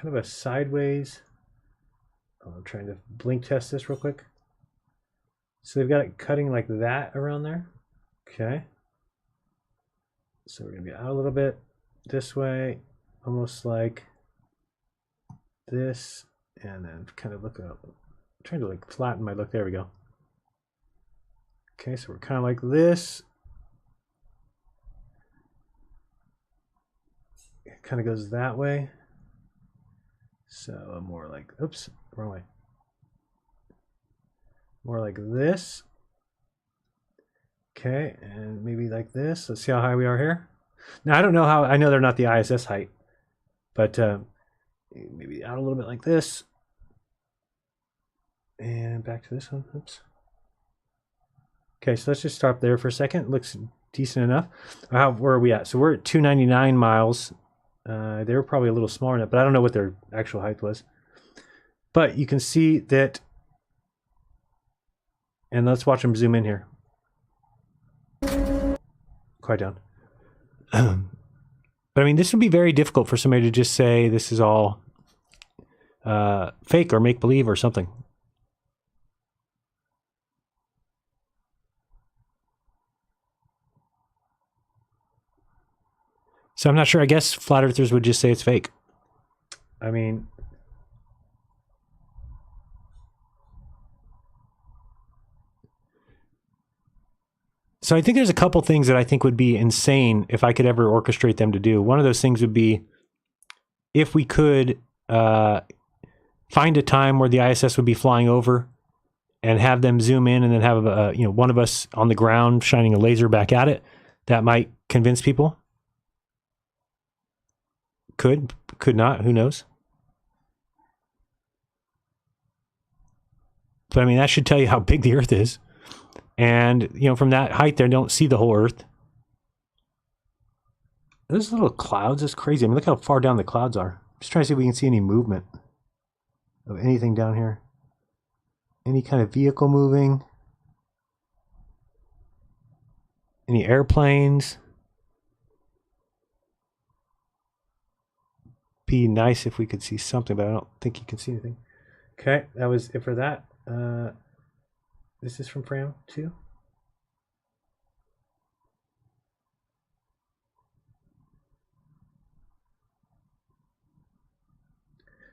of a sideways. Oh, I'm trying to blink test this real quick. So they've got it cutting like that around there. Okay. So we're going to be out a little bit this way, almost like this, and then kind of look up. I'm trying to like flatten my look. There we go. Okay, so we're kind of like this. It kind of goes that way. So more like, oops, wrong way. More like this. Okay, and maybe like this. Let's see how high we are here. Now, I don't know how, I know they're not the ISS height, but maybe out a little bit like this. And back to this one, oops. Okay, so let's just stop there for a second. It looks decent enough. Where are we at? So we're at 299 miles. They were probably a little smaller than that, but I don't know what their actual height was. But you can see that, and let's watch them zoom in here. Quiet down. But I mean, this would be very difficult for somebody to just say this is all fake or make-believe or something. So I'm not sure. I guess flat earthers would just say it's fake. I mean, so I think there's a couple things that I think would be insane if I could ever orchestrate them to do. One of those things would be if we could find a time where the ISS would be flying over and have them zoom in and then have one of us on the ground shining a laser back at it. That might convince people. Could not, who knows? But I mean, that should tell you how big the Earth is. And, from that height there, don't see the whole Earth. Those little clouds is crazy. I mean, look how far down the clouds are. I'm just trying to see if we can see any movement of anything down here. Any kind of vehicle moving. Any airplanes. Be nice if we could see something, but I don't think you can see anything. Okay, that was it for that. This is from Fram 2.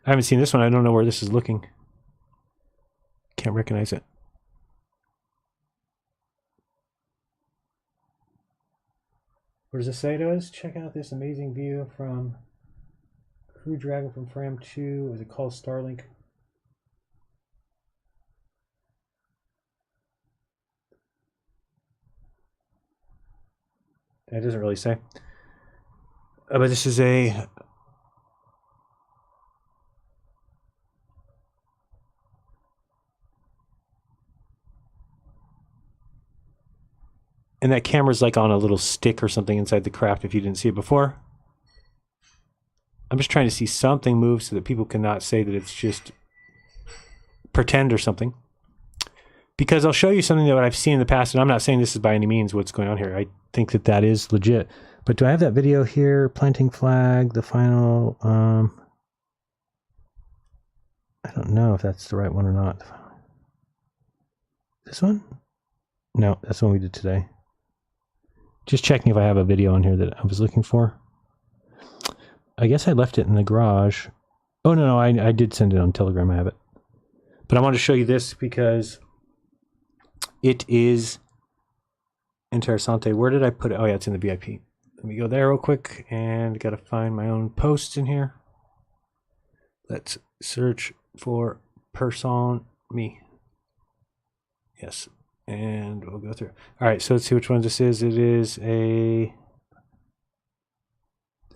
I haven't seen this one. I don't know where this is looking. Can't recognize it. What does it say to us? Check out this amazing view from Crew Dragon from Fram 2. Was it called Starlink? It doesn't really say. But this is a... And that camera's like on a little stick or something inside the craft if you didn't see it before. I'm just trying to see something move so that people cannot say that it's just pretend or something. Because I'll show you something that I've seen in the past, and I'm not saying this is by any means what's going on here. I think that that is legit. But do I have that video here? Planting flag, the final... I don't know if that's the right one or not. This one? No, that's the one we did today. Just checking if I have a video on here that I was looking for. I guess I left it in the garage. Oh, no, I did send it on Telegram. I have it. But I want to show you this because it is interessante. Where did I put it? Oh, yeah, it's in the VIP. Let me go there real quick and got to find my own posts in here. Let's search for person me. Yes. And we'll go through. All right, so let's see which one this is. It is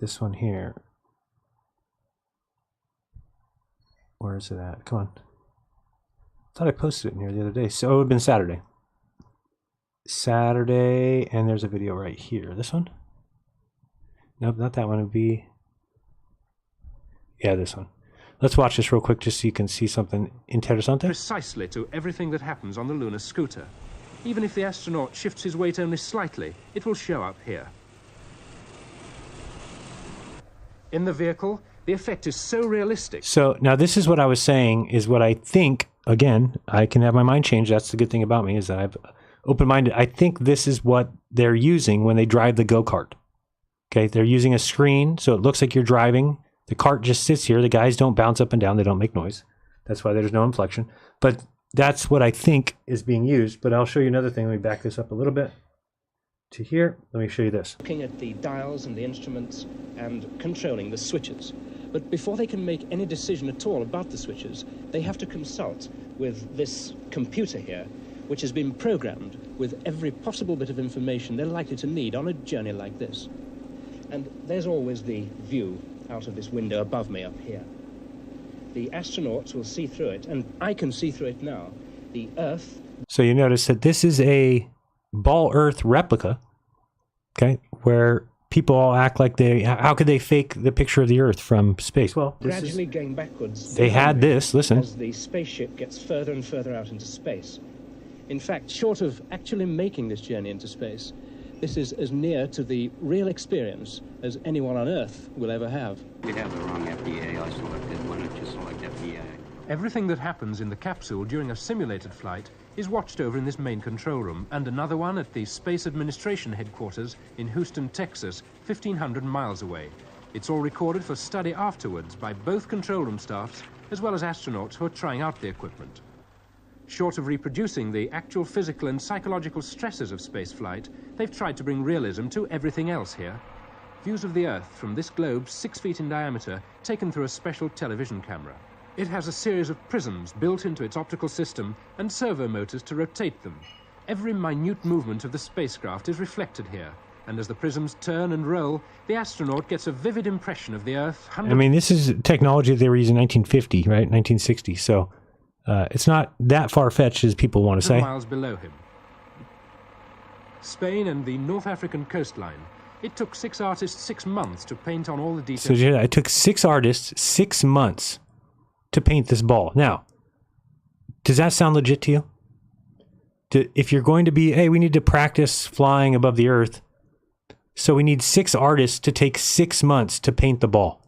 this one here. Where is it at? Come on. I thought I posted it in here the other day. So it would have been Saturday. Saturday, and there's a video right here. This one? Nope, not that one. It would be... Yeah, this one. Let's watch this real quick just so you can see something interesante. Precisely to everything that happens on the lunar scooter. Even if the astronaut shifts his weight only slightly, it will show up here. In the vehicle, the effect is so realistic. So now this is what I was saying, is what I think, again, I can have my mind changed. That's the good thing about me, is that I've open-minded. I think this is what they're using when they drive the go-kart. Okay, they're using a screen, so it looks like you're driving. The cart just sits here. The guys don't bounce up and down. They don't make noise. That's why there's no inflection. But that's what I think is being used. But I'll show you another thing. Let me back this up a little bit to here. Let me show you this. Looking at the dials and the instruments and controlling the switches. But before they can make any decision at all about the switches, they have to consult with this computer here, which has been programmed with every possible bit of information they're likely to need on a journey like this. And there's always the view out of this window above me up here. The astronauts will see through it, and I can see through it now. The Earth... So you notice that this is a ball Earth replica, okay, where people all act like they... How could they fake the picture of the Earth from space? Well, this gradually going backwards. They had this, listen. As the spaceship gets further and further out into space. In fact, short of actually making this journey into space, this is as near to the real experience as anyone on Earth will ever have. We have the wrong FDA. I selected one. Just select FDA. Everything that happens in the capsule during a simulated flight is watched over in this main control room, and another one at the Space Administration headquarters in Houston, Texas, 1,500 miles away. It's all recorded for study afterwards by both control room staffs as well as astronauts who are trying out the equipment. Short of reproducing the actual physical and psychological stresses of spaceflight, they've tried to bring realism to everything else here. Views of the Earth from this globe 6 feet in diameter, taken through a special television camera. It has a series of prisms built into its optical system and servo motors to rotate them. Every minute movement of the spacecraft is reflected here, and as the prisms turn and roll, the astronaut gets a vivid impression of the Earth. I mean, this is technology they were using in 1950, right? 1960, so... it's not that far-fetched as people want to say. Miles below him. Spain and the North African coastline. It took 6 artists 6 months to paint on all the details. So yeah, it took 6 artists 6 months to paint this ball. Now, does that sound legit to you? If you're going to be, hey, we need to practice flying above the Earth, so we need 6 artists to take 6 months to paint the ball.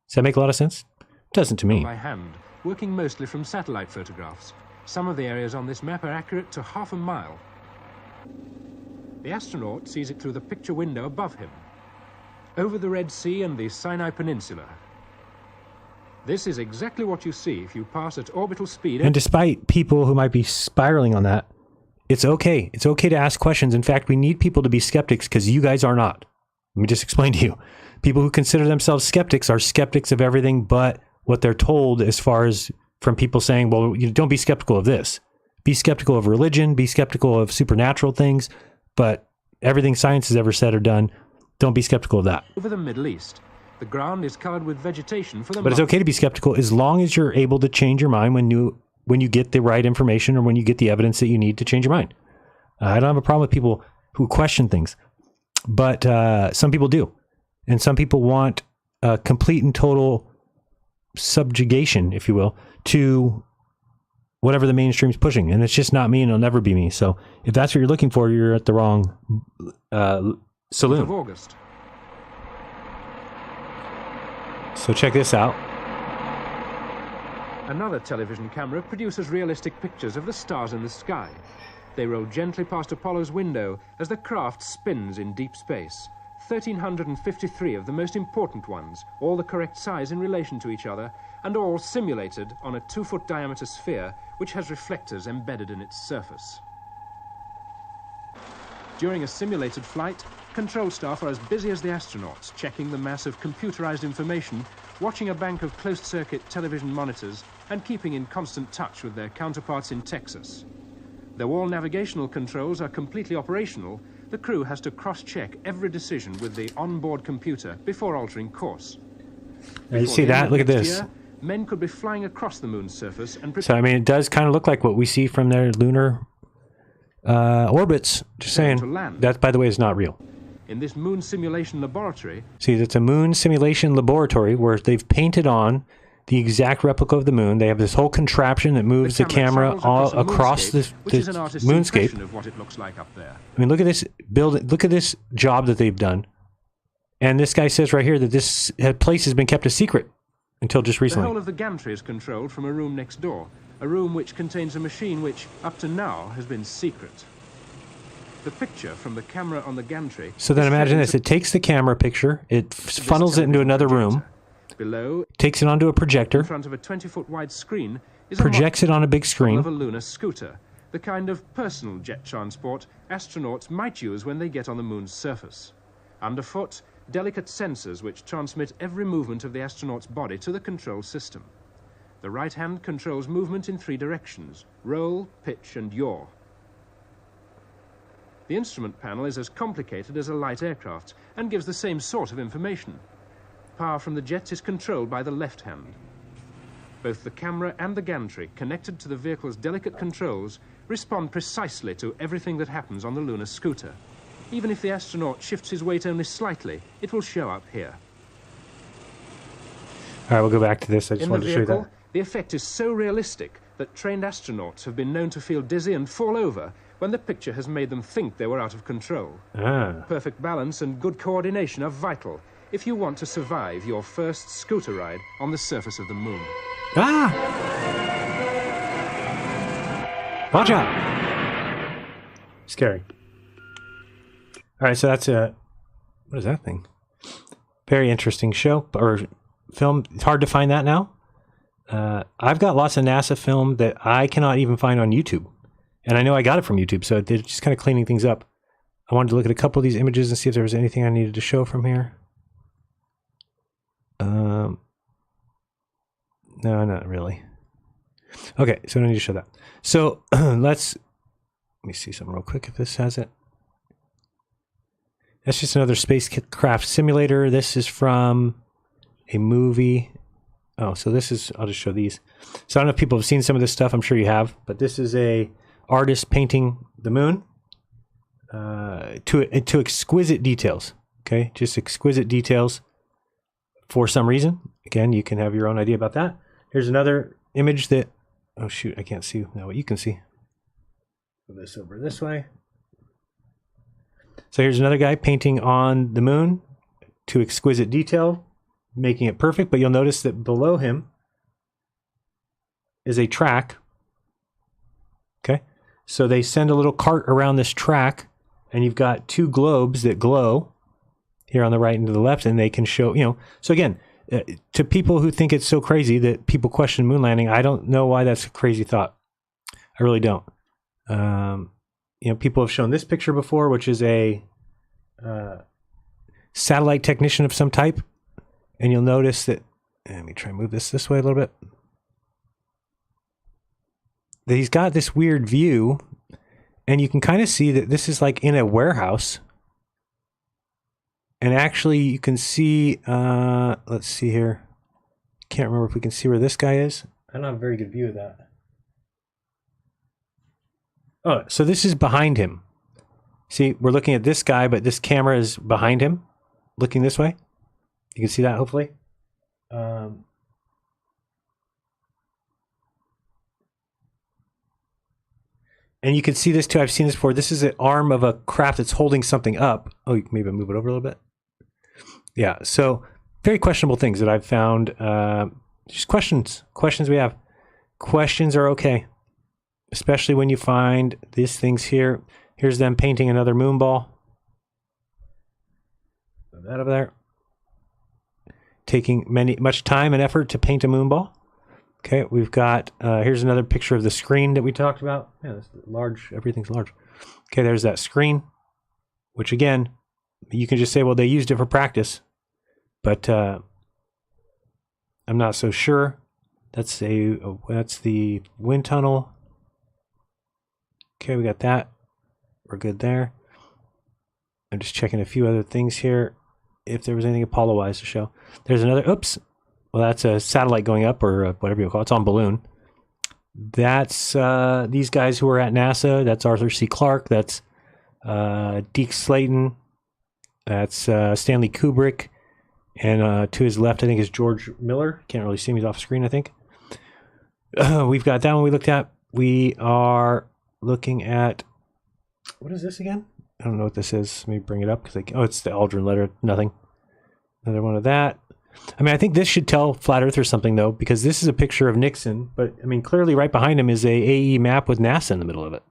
Does that make a lot of sense? It doesn't to me. By hand, working mostly from satellite photographs. Some of the areas on this map are accurate to half a mile. The astronaut sees it through the picture window above him, over the Red Sea and the Sinai Peninsula. This is exactly what you see if you pass at orbital speed. And despite people who might be spiraling on that, it's okay. It's okay to ask questions. In fact, we need people to be skeptics because you guys are not. Let me just explain to you. People who consider themselves skeptics are skeptics of everything but what they're told, as far as from people saying, well, you don't be skeptical of this. Be skeptical of religion, be skeptical of supernatural things, but everything science has ever said or done, don't be skeptical of that. Over the Middle East, the ground is covered with vegetation for the But it's okay to be skeptical as long as you're able to change your mind when you get the right information or when you get the evidence that you need to change your mind. I don't have a problem with people who question things, but some people do. And some people want a complete and total subjugation, if you will, to whatever the mainstream's pushing. And it's just not me, and it'll never be me. So if that's what you're looking for, you're at the wrong saloon. Of August. So check this out. Another television camera produces realistic pictures of the stars in the sky. They roll gently past Apollo's window as the craft spins in deep space. 1,353 of the most important ones, all the correct size in relation to each other, and all simulated on a 2-foot diameter sphere which has reflectors embedded in its surface. During a simulated flight, control staff are as busy as the astronauts, checking the mass of computerized information, watching a bank of closed-circuit television monitors, and keeping in constant touch with their counterparts in Texas. Though all navigational controls are completely operational, the crew has to cross-check every decision with the onboard computer before altering course. You see that? Look at this. Year, men could be flying across the moon's surface and... So, I mean, it does kind of look like what we see from their lunar orbits. Just saying. That, by the way, is not real. in this moon simulation laboratory. See, it's a moon simulation laboratory where they've painted on the exact replica of the moon. They have this whole contraption that moves the camera all across the moonscape. Of what it looks like up there. I mean, look at this building. Look at this job that they've done. And this guy says right here that this place has been kept a secret until just recently. The whole of the gantry is controlled from a room next door, a room which contains a machine which, up to now, has been secret. The picture from the camera on the gantry... So then imagine this. It takes the camera picture, it funnels it into another room, below, takes it onto a projector, in front of a 20-foot wide screen, is projects it on a big screen. Of a lunar scooter, the kind of personal jet transport astronauts might use when they get on the moon's surface. Underfoot, delicate sensors which transmit every movement of the astronaut's body to the control system. The right hand controls movement in 3 directions: roll, pitch, and yaw. The instrument panel is as complicated as a light aircraft and gives the same sort of information. Power from the jets is controlled by the left hand. Both the camera and the gantry, connected to the vehicle's delicate controls, respond precisely to everything that happens on the lunar scooter. Even if the astronaut shifts his weight only slightly, it will show up here. All right, we'll go back to this. I just wanted to show you that. The effect is so realistic that trained astronauts have been known to feel dizzy and fall over when the picture has made them think they were out of control. Perfect balance and good coordination are vital if you want to survive your first scooter ride on the surface of the moon. Watch out! Scary. All right, so that's a... What is that thing? Very interesting show, or film. It's hard to find that now. I've got lots of NASA film that I cannot even find on YouTube. And I know I got it from YouTube, so they're just kind of cleaning things up. I wanted to look at a couple of these images and see if there was anything I needed to show from here. No, not really. Okay, so I don't need to show that. So let me see something real quick if this has it. That's just another spacecraft simulator. This is from a movie. Oh, so this is, I'll just show these. So I don't know if people have seen some of this stuff. I'm sure you have. But this is a artist painting the moon to exquisite details. Okay, just exquisite details for some reason. Again, you can have your own idea about that. Here's another image that, oh shoot, I can't see now what you can see. Move this over this way. So here's another guy painting on the moon to exquisite detail, making it perfect. But you'll notice that below him is a track. Okay, so they send a little cart around this track, and you've got 2 globes that glow here on the right and to the left, and they can show, you know. So again, to people who think it's so crazy that people question moon landing, I don't know why that's a crazy thought. I really don't. You know, people have shown this picture before, which is a satellite technician of some type. And you'll notice that, let me try and move this way a little bit. That he's got this weird view, and you can kind of see that this is like in a warehouse. And actually you can see, let's see here. Can't remember if we can see where this guy is. I don't have a very good view of that. Oh, so this is behind him. See, we're looking at this guy, but this camera is behind him, looking this way. You can see that, hopefully. And you can see this too. I've seen this before. This is an arm of a craft that's holding something up. Oh, you can maybe move it over a little bit. Yeah, so very questionable things that I've found. Just questions we have. Questions are okay. Especially when you find these things here. Here's them painting another moon ball. Put that over there. Taking much time and effort to paint a moon ball. Okay, we've got, here's another picture of the screen that we talked about. Yeah, it's large, everything's large. Okay, there's that screen, which again, you can just say, well, they used it for practice. But I'm not so sure. That's the wind tunnel. Okay, we got that. We're good there. I'm just checking a few other things here. If there was anything Apollo-wise to show. There's another, oops. Well, that's a satellite going up, or whatever you call it. It's on balloon. That's these guys who are at NASA. That's Arthur C. Clarke. That's Deke Slayton. That's Stanley Kubrick. And to his left, I think, is George Miller. Can't really see him. He's off screen, I think. We've got that one we looked at. We are looking at... What is this again? I don't know what this is. Let me bring it up. Oh, it's the Aldrin letter. Nothing. Another one of that. I mean, I think this should tell Flat Earthers something, though, because this is a picture of Nixon. But, I mean, clearly right behind him is a AE map with NASA in the middle of it.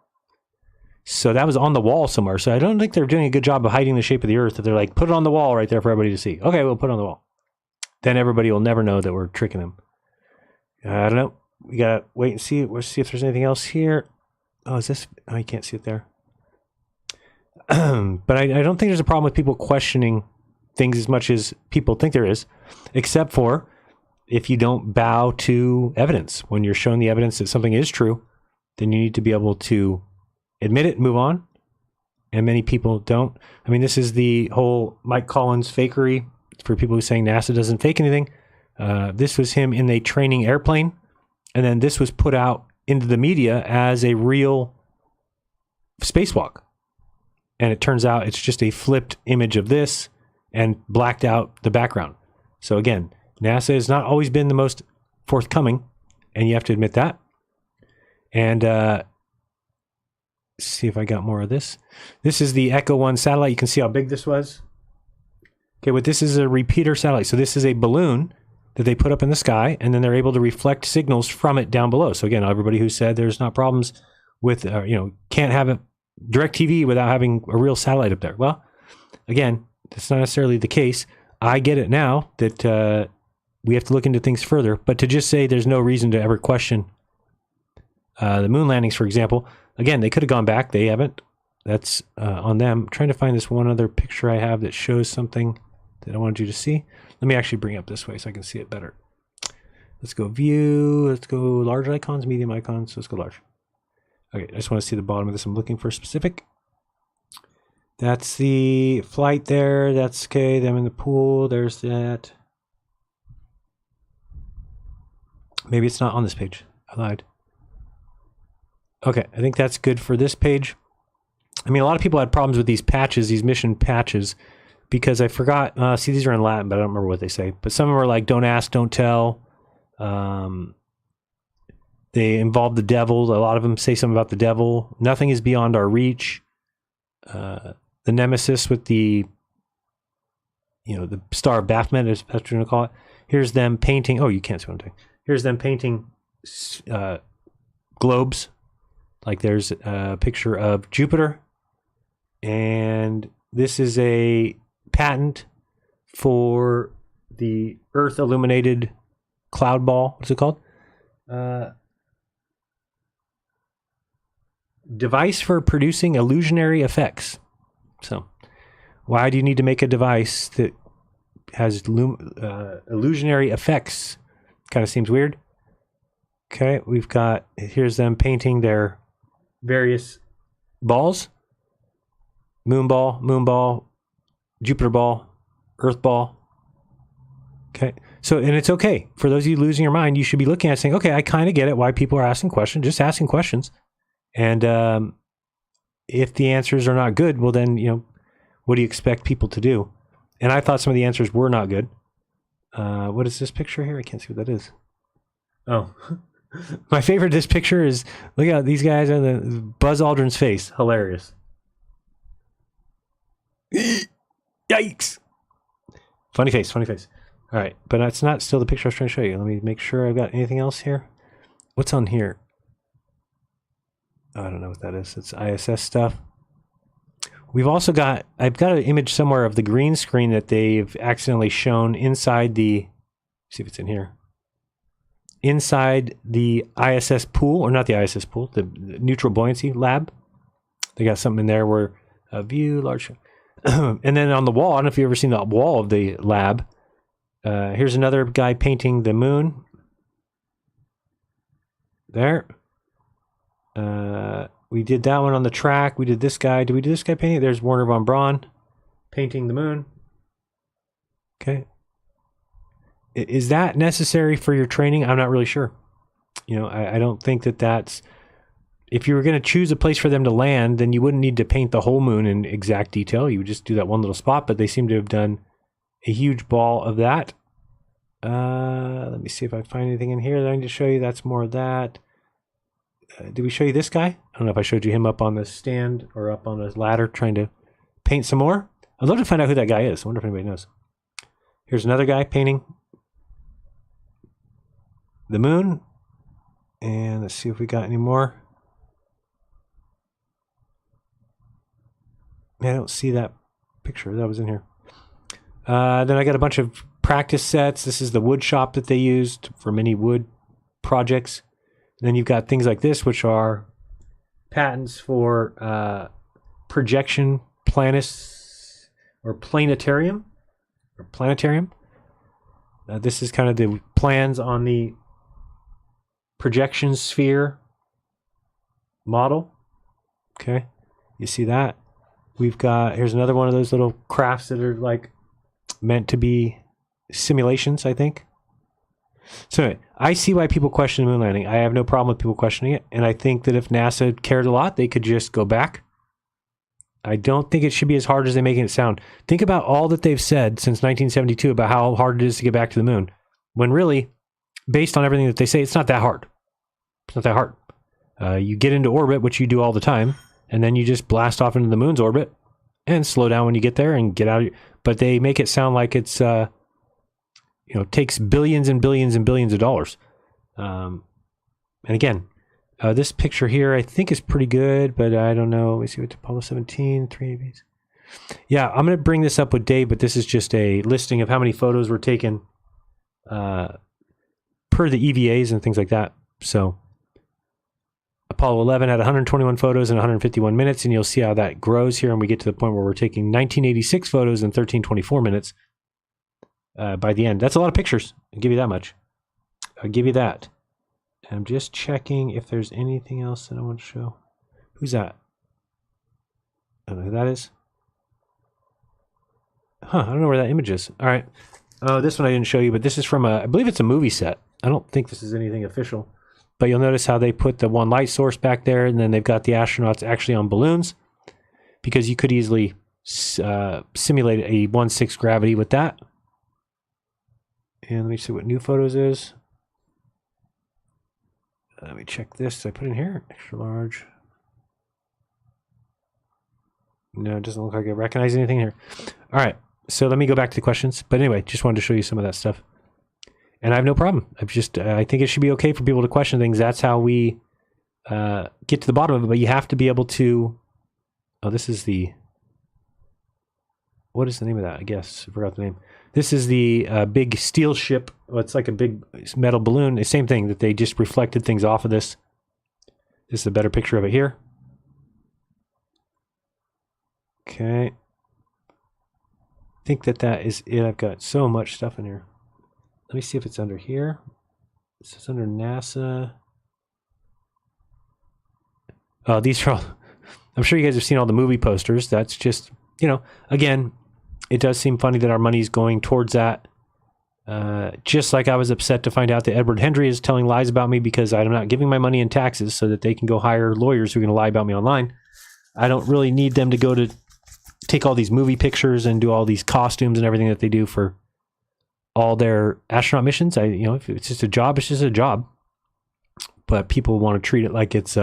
So that was on the wall somewhere. So I don't think they're doing a good job of hiding the shape of the Earth. If they're like, put it on the wall right there for everybody to see. Okay, we'll put it on the wall. Then everybody will never know that we're tricking them. I don't know. We got to wait and see. We'll see if there's anything else here. Oh, is this? Oh, you can't see it there. But I don't think there's a problem with people questioning things as much as people think there is, except for if you don't bow to evidence. When you're shown the evidence that something is true, then you need to be able to admit it and move on. And many people don't. I mean, this is the whole Mike Collins fakery for people who are saying NASA doesn't fake anything. This was him in a training airplane. And then this was put out into the media as a real spacewalk. And it turns out it's just a flipped image of this and blacked out the background. So again, NASA has not always been the most forthcoming, and you have to admit that. And see if I got more of this. This is the Echo 1 satellite. You can see how big this was. Okay, but this is a repeater satellite. So this is a balloon that they put up in the sky, and then they're able to reflect signals from it down below. So again, everybody who said there's not problems with, can't have a direct TV without having a real satellite up there. Well, again, that's not necessarily the case. I get it now that we have to look into things further, but to just say there's no reason to ever question the moon landings, for example, again, they could have gone back. They haven't. That's on them. I'm trying to find this one other picture I have that shows something that I wanted you to see. Let me actually bring it up this way so I can see it better. Let's go view. Let's go large icons, medium icons. Let's go large. Okay, I just want to see the bottom of this. I'm looking for specific. That's the flight there. That's okay. Them in the pool. There's that. Maybe it's not on this page. I lied. Okay, I think that's good for this page. I mean, a lot of people had problems with these patches, these mission patches, because I forgot. See, these are in Latin, but I don't remember what they say. But some of them are like, don't ask, don't tell. They involve the devil. A lot of them say something about the devil. Nothing is beyond our reach. The nemesis with the, the Star of Baphomet, as you're going to call it. Here's them painting. Oh, you can't see what I'm doing. Here's them painting globes. Like there's a picture of Jupiter. And this is a patent for the Earth illuminated cloud ball. What's it called? Device for producing illusionary effects. So, why do you need to make a device that has illusionary effects? Kind of seems weird. Okay, we've got, here's them painting their various balls. Moon ball, Jupiter ball, Earth ball. Okay, so, and it's okay. For those of you losing your mind, you should be looking at it saying, okay, I kind of get it why people are asking questions, just asking questions. And if the answers are not good, well then, what do you expect people to do? And I thought some of the answers were not good. What is this picture here? I can't see what that is. Oh, my favorite of this picture is, look at these guys on the Buzz Aldrin's face. Hilarious. Yikes. Funny face, funny face. All right, but that's not still the picture I was trying to show you. Let me make sure I've got anything else here. What's on here? I don't know what that is. It's ISS stuff. We've also got, I've got an image somewhere of the green screen that they've accidentally shown inside the, see if it's in here. Inside the ISS pool, or not the ISS pool, the neutral buoyancy lab. They got something in there where a view, large. And then on the wall, I don't know if you've ever seen the wall of the lab. Here's another guy painting the moon. There. We did that one on the track. We did this guy. Did we do this guy painting? There's Werner von Braun painting the moon. Okay. Is that necessary for your training? I'm not really sure. I don't think that that's if you were going to choose a place for them to land, then you wouldn't need to paint the whole moon in exact detail. You would just do that one little spot, but they seem to have done a huge ball of that. Let me see if I find anything in here that I need to show you. That's more of that. Did we show you this guy? I don't know if I showed you him up on the stand or up on a ladder trying to paint some more. I'd love to find out who that guy is. I wonder if anybody knows. Here's another guy painting the moon. And let's see if we got any more. I don't see that picture that was in here. Then I got a bunch of practice sets. This is the wood shop that they used for many wood projects. And then you've got things like this, which are patents for projection planus or planetarium. This is kind of the plans on the projection sphere model. Okay, you see that? We've got, here's another one of those little crafts that are like meant to be simulations, I think. So anyway, I see why people question the moon landing. I have no problem with people questioning it. And I think that if NASA cared a lot, they could just go back. I don't think it should be as hard as they're making it sound. Think about all that they've said since 1972 about how hard it is to get back to the moon. When really, based on everything that they say, it's not that hard. It's not that hard. You get into orbit, which you do all the time, and then you just blast off into the moon's orbit and slow down when you get there and get out of but they make it sound like it's takes billions and billions and billions of dollars. And again, this picture here I think is pretty good, but I don't know. Let me see what Apollo 17, 3 ABs. Yeah, I'm going to bring this up with Dave, but this is just a listing of how many photos were taken per the EVAs and things like that. So Apollo 11 had 121 photos in 151 minutes, and you'll see how that grows here, and we get to the point where we're taking 1986 photos in 1324 minutes by the end. That's a lot of pictures. I'll give you that much. I'll give you that. I'm just checking if there's anything else that I want to show. Who's that? I don't know who that is. Huh, I don't know where that image is. All right. Oh, this one I didn't show you, but this is from I believe it's a movie set. I don't think this is anything official. But you'll notice how they put the one light source back there, and then they've got the astronauts actually on balloons, because you could easily simulate a 1/6 gravity with that. And let me see what new photos is. Let me check this. Did I put in here? Extra large. No, it doesn't look like I recognize anything here. All right. So let me go back to the questions. But anyway, just wanted to show you some of that stuff. And I have no problem. I think it should be okay for people to question things. That's how we get to the bottom of it. But you have to be able to. Oh, this is the. What is the name of that? I guess I forgot the name. This is the big steel ship. Well, it's like a big metal balloon. The same thing that they just reflected things off of this. This is a better picture of it here. Okay. I think that is it. I've got so much stuff in here. Let me see if it's under here. This is under NASA. Oh, these are all. I'm sure you guys have seen all the movie posters. That's just, again, it does seem funny that our money's going towards that. Just like I was upset to find out that Edward Hendry is telling lies about me because I'm not giving my money in taxes so that they can go hire lawyers who are going to lie about me online. I don't really need them to go to take all these movie pictures and do all these costumes and everything that they do for all their astronaut missions. If it's just a job, it's just a job. But people want to treat it like it's,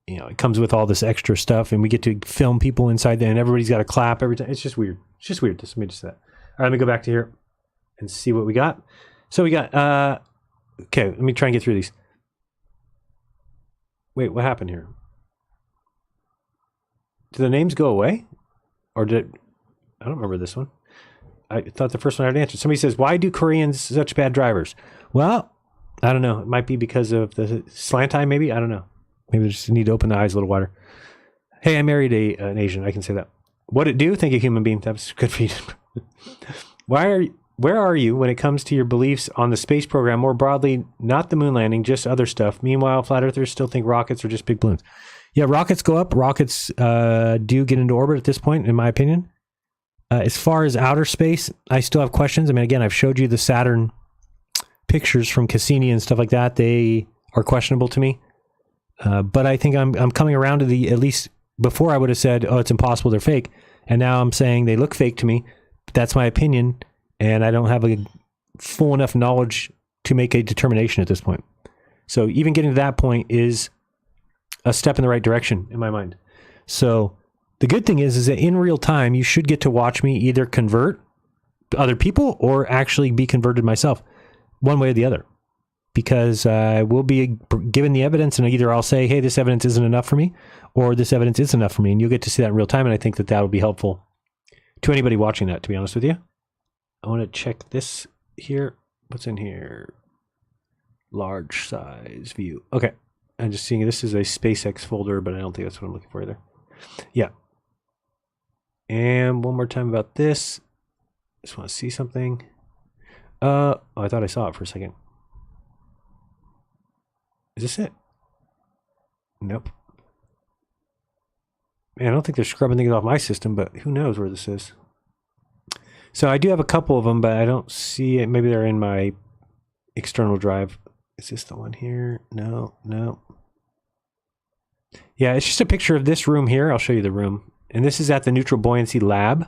it comes with all this extra stuff, and we get to film people inside there, and everybody's got to clap every time. It's just weird. It's just weird. Let me just say that. All right, let me go back to here and see what we got. So we got, okay, let me try and get through these. Wait, what happened here? Did the names go away? Or I don't remember this one. I thought the first one I had answered. Somebody says, why do Koreans such bad drivers? Well, I don't know. It might be because of the slant eye, maybe. I don't know. Maybe they just need to open the eyes a little wider. Hey, I married an Asian. I can say that. What it do? Thank you, human being. That was good for you. Where are you when it comes to your beliefs on the space program more broadly? Not the moon landing, just other stuff. Meanwhile, flat earthers still think rockets are just big balloons. Yeah, rockets go up. Rockets do get into orbit at this point, in my opinion. As far as outer space, I still have questions. I mean, again, I've showed you the Saturn pictures from Cassini and stuff like that. They are questionable to me. But I think I'm coming around to the, at least before I would have said, oh, it's impossible, they're fake. And now I'm saying they look fake to me. That's my opinion. And I don't have a full enough knowledge to make a determination at this point. So even getting to that point is a step in the right direction in my mind. So the good thing is that in real time, you should get to watch me either convert other people or actually be converted myself, one way or the other, because I will be given the evidence, and either I'll say, hey, this evidence isn't enough for me, or this evidence is enough for me, and you'll get to see that in real time. And I think that will be helpful to anybody watching that, to be honest with you. I want to check this here. What's in here? Large size view. Okay. I'm just seeing this is a SpaceX folder, but I don't think that's what I'm looking for either. Yeah. And one more time about this. Just want to see something. Oh, I thought I saw it for a second. Is this it? Nope. Man, I don't think they're scrubbing things off my system, but who knows where this is. So I do have a couple of them, but I don't see it. Maybe they're in my external drive. Is this the one here? No, no. Yeah, it's just a picture of this room here. I'll show you the room. And this is at the Neutral Buoyancy Lab,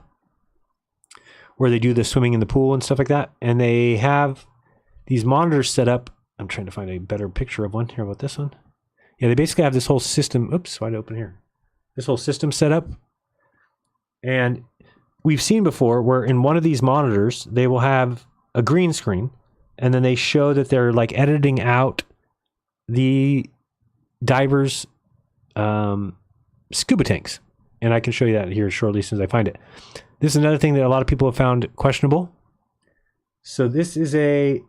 where they do the swimming in the pool and stuff like that. And they have these monitors set up. I'm trying to find a better picture of one here. About this one. Yeah, they basically have this whole system. Oops, wide open here. This whole system set up. And we've seen before where in one of these monitors, they will have a green screen. And then they show that they're like editing out the divers' scuba tanks. And I can show you that here shortly as soon as I find it. This is another thing that a lot of people have found questionable. So this is a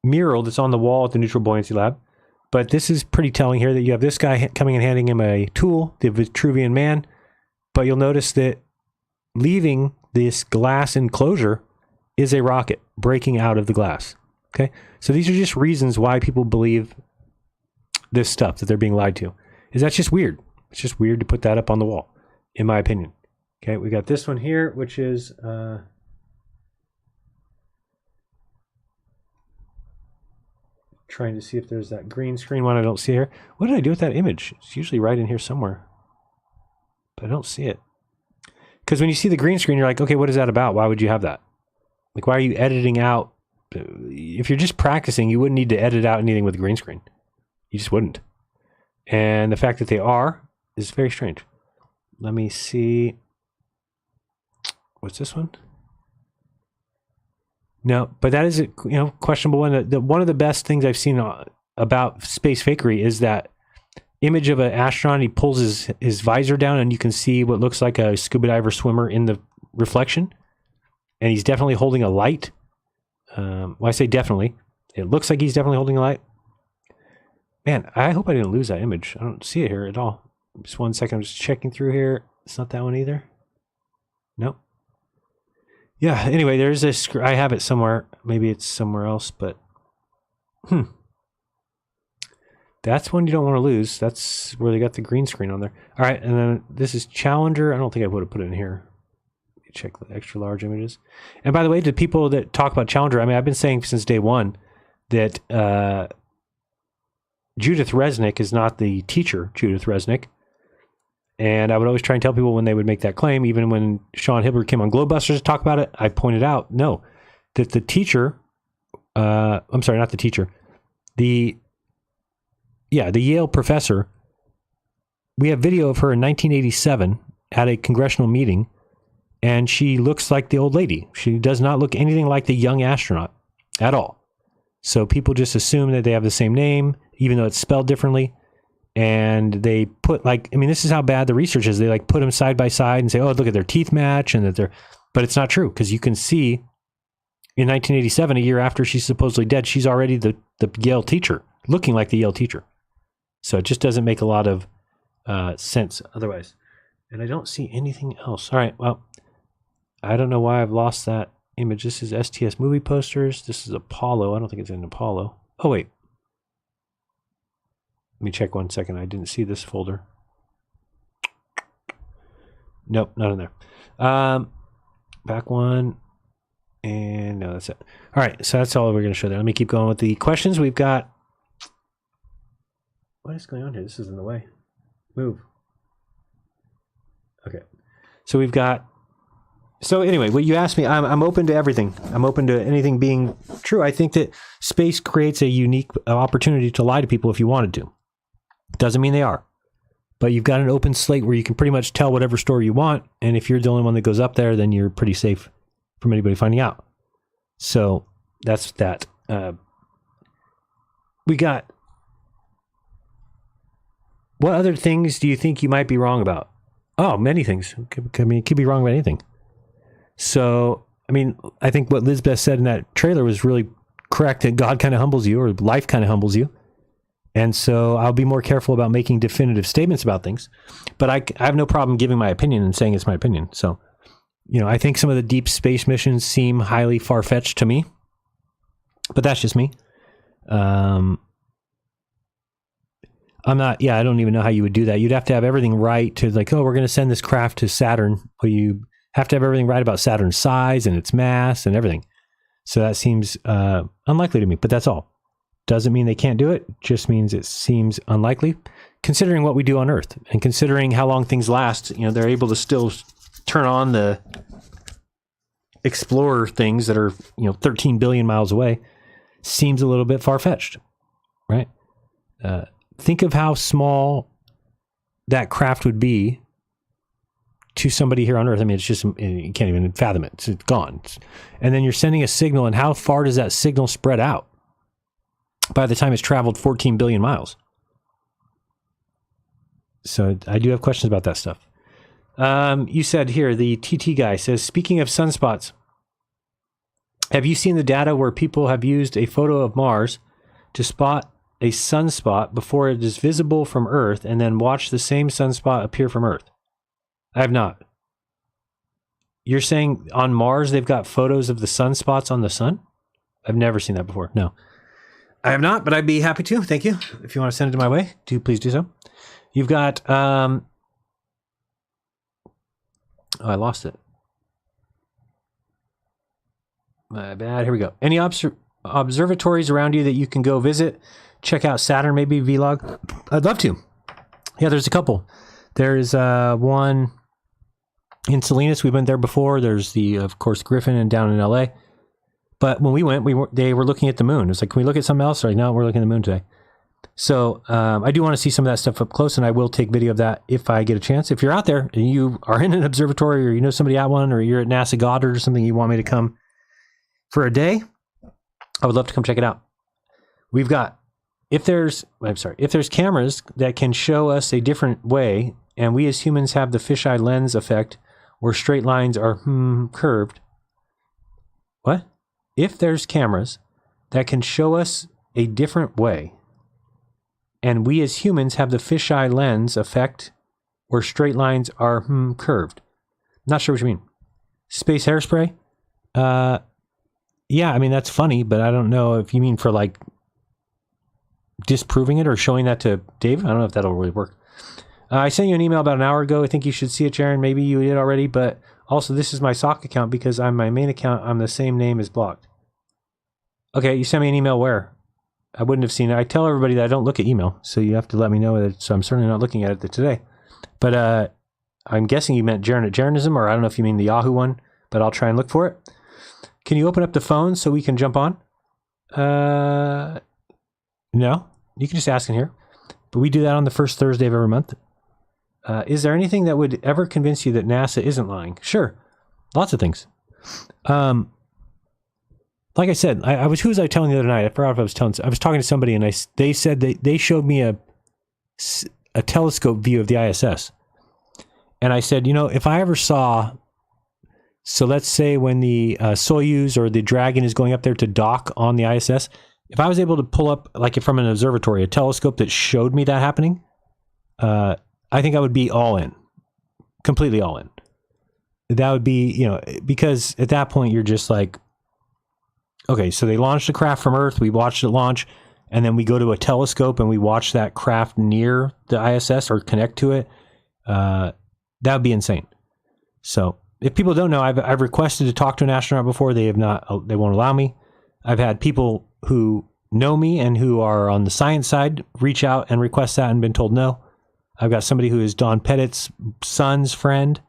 mural that's on the wall at the Neutral Buoyancy Lab. But this is pretty telling here that you have this guy coming and handing him a tool, the Vitruvian Man. But you'll notice that leaving this glass enclosure is a rocket breaking out of the glass. Okay, so these are just reasons why people believe this stuff, that they're being lied to. That's just weird. It's just weird to put that up on the wall, in my opinion. Okay, we got this one here, which is trying to see if there's that green screen one. I don't see here. What did I do with that image? It's usually right in here somewhere, but I don't see it. Because when you see the green screen, you're like, okay, what is that about? Why would you have that? Like, why are you editing out? If you're just practicing, you wouldn't need to edit out anything with a green screen. You just wouldn't. And the fact that they are is very strange. Let me see. What's this one? No, but that is a questionable one. One of the best things I've seen about space fakery is that image of an astronaut. He pulls his visor down, and you can see what looks like a scuba diver swimmer in the reflection. And he's definitely holding a light. Well, I say definitely. It looks like he's definitely holding a light. Man, I hope I didn't lose that image. I don't see it here at all. Just one second. I'm just checking through here. It's not that one either. Nope. Yeah, anyway, there's I have it somewhere. Maybe it's somewhere else, but... That's one you don't want to lose. That's where they got the green screen on there. All right, and then this is Challenger. I don't think I would have put it in here. Check the extra large images. And by the way, to people that talk about Challenger, I mean, I've been saying since day one that Judith Resnick is not the teacher, Judith Resnick. And I would always try and tell people when they would make that claim, even when Sean Hibbert came on Globebusters to talk about it, I pointed out, no, that the teacher, I'm sorry, not the teacher, the Yale professor, we have video of her in 1987 at a congressional meeting. And she looks like the old lady. She does not look anything like the young astronaut at all. So people just assume that they have the same name, even though it's spelled differently. And they put this is how bad the research is. They put them side by side and say, oh, look at their teeth match. And that but it's not true, because you can see in 1987, a year after she's supposedly dead, she's already the Yale teacher, looking like the Yale teacher. So it just doesn't make a lot of sense otherwise. And I don't see anything else. All right, well, I don't know why I've lost that image. This is STS movie posters. This is Apollo. I don't think it's in Apollo. Oh, wait. Let me check 1 second. I didn't see this folder. Nope, not in there. Back one. And no, that's it. All right, so that's all we're going to show there. Let me keep going with the questions. We've got What is going on here? This is in the way. Move. Okay. So we've got. So anyway, what you asked me, I'm open to everything. I'm open to anything being true. I think that space creates a unique opportunity to lie to people if you wanted to. Doesn't mean they are. But you've got an open slate where you can pretty much tell whatever story you want. And if you're the only one that goes up there, then you're pretty safe from anybody finding out. So that's that. We got. What other things do you think you might be wrong about? Oh, many things. I mean, it could be wrong about anything. So, I mean, I think what Lizbeth said in that trailer was really correct, that God kind of humbles you, or life kind of humbles you. And so I'll be more careful about making definitive statements about things. But I have no problem giving my opinion and saying it's my opinion. So, you know, I think some of the deep space missions seem highly far-fetched to me. But that's just me. I'm not, I don't even know how you would do that. You'd have to have everything right to like, oh, we're going to send this craft to Saturn. Well, you have to have everything right about Saturn's size and its mass and everything. So that seems unlikely to me, but that's all. Doesn't mean they can't do it. Just means it seems unlikely, considering what we do on Earth and considering how long things last. You know, they're able to still turn on the Explorer things that are, 13 billion miles away. Seems a little bit far-fetched, right? Think of how small that craft would be to somebody here on Earth. I mean, it's just, you can't even fathom it. It's gone. And then you're sending a signal, and how far does that signal spread out by the time it's traveled 14 billion miles? So I do have questions about that stuff. You said here, the TT guy says, speaking of sunspots, have you seen the data where people have used a photo of Mars to spot a sunspot before it is visible from Earth and then watch the same sunspot appear from Earth? I have not. You're saying on Mars they've got photos of the sunspots on the sun? I've never seen that before. No. I have not, but I'd be happy to. Thank you. If you want to send it my way, please do so. You've got I lost it. My bad. Here we go. Any observatories around you that you can go visit? Check out Saturn, maybe vlog. I'd love to. Yeah, there's a couple. There's one in Salinas. We've been there before. There's the, of course, Griffin and down in LA. But when we went, they were looking at the moon. It was like, can we look at something else? Right now, we're looking at the moon today. So I do want to see some of that stuff up close, and I will take video of that if I get a chance. If you're out there and you are in an observatory, or you know somebody at one, or you're at NASA Goddard or something, you want me to come for a day, I would love to come check it out. We've got, if there's cameras that can show us a different way, and we as humans have the fisheye lens effect where straight lines are curved. What? If there's cameras that can show us a different way, and we as humans have the fisheye lens effect where straight lines are curved. Not sure what you mean. Space hairspray? Yeah, I mean, that's funny, but I don't know if you mean for like disproving it or showing that to Dave. I don't know if that'll really work. I sent you an email about an hour ago. I think you should see it, Jiren. Maybe you did already, but also this is my sock account because on my main account, I'm the same name as blocked. Okay, you sent me an email where? I wouldn't have seen it. I tell everybody that I don't look at email, so you have to let me know that. So I'm certainly not looking at it today. But I'm guessing you meant Jiren at Jeranism, or I don't know if you mean the Yahoo one, but I'll try and look for it. Can you open up the phone so we can jump on? No, you can just ask in here. But we do that on the first Thursday of every month. Is there anything that would ever convince you that NASA isn't lying? Sure. Lots of things. Like I said, who was I telling the other night? I forgot if I was telling. I was talking to somebody, and they said they showed me a telescope view of the ISS, and I said, if I ever saw, so let's say when the Soyuz or the Dragon is going up there to dock on the ISS, if I was able to pull up, like from an observatory, a telescope that showed me that happening, I think I would be all in, completely all in. That would be, because at that point you're just like, okay, so they launched a craft from Earth, we watched it launch, and then we go to a telescope and we watch that craft near the ISS or connect to it. That would be insane. So if people don't know, I've requested to talk to an astronaut before. They have not. They won't allow me. I've had people who know me and who are on the science side reach out and request that and been told no. I've got somebody who is Don Pettit's son's friend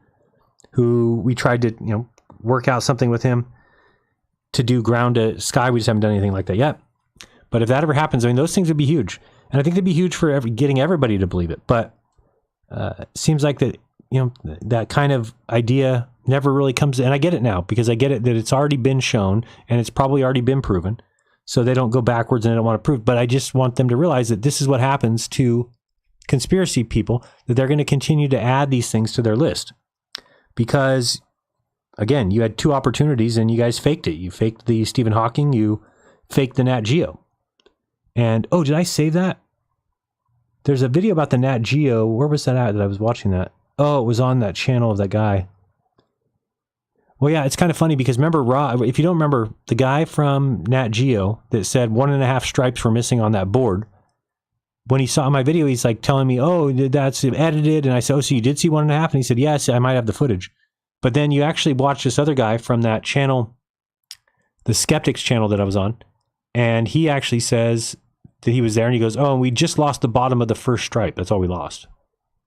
who we tried to, work out something with him to do ground to sky. We just haven't done anything like that yet. But if that ever happens, I mean, those things would be huge. And I think they'd be huge for getting everybody to believe it. But it seems like that, that kind of idea never really comes. And I get it now because I get it that it's already been shown and it's probably already been proven. So they don't go backwards and they don't want to prove. But I just want them to realize that this is what happens to conspiracy people, that they're going to continue to add these things to their list. Because, again, you had two opportunities and you guys faked it. You faked the Stephen Hawking, you faked the Nat Geo. And, oh, did I save that? There's a video about the Nat Geo. Where was that at that I was watching that? Oh, it was on that channel of that guy. Well, yeah, it's kind of funny because remember, if you don't remember, the guy from Nat Geo that said 1.5 stripes were missing on that board, when he saw my video, he's like telling me, oh, that's edited. And I said, oh, so you did see 1.5? And he said, yes, I might have the footage. But then you actually watch this other guy from that channel, the Skeptics channel that I was on. And he actually says that he was there and he goes, oh, and we just lost the bottom of the first stripe. That's all we lost.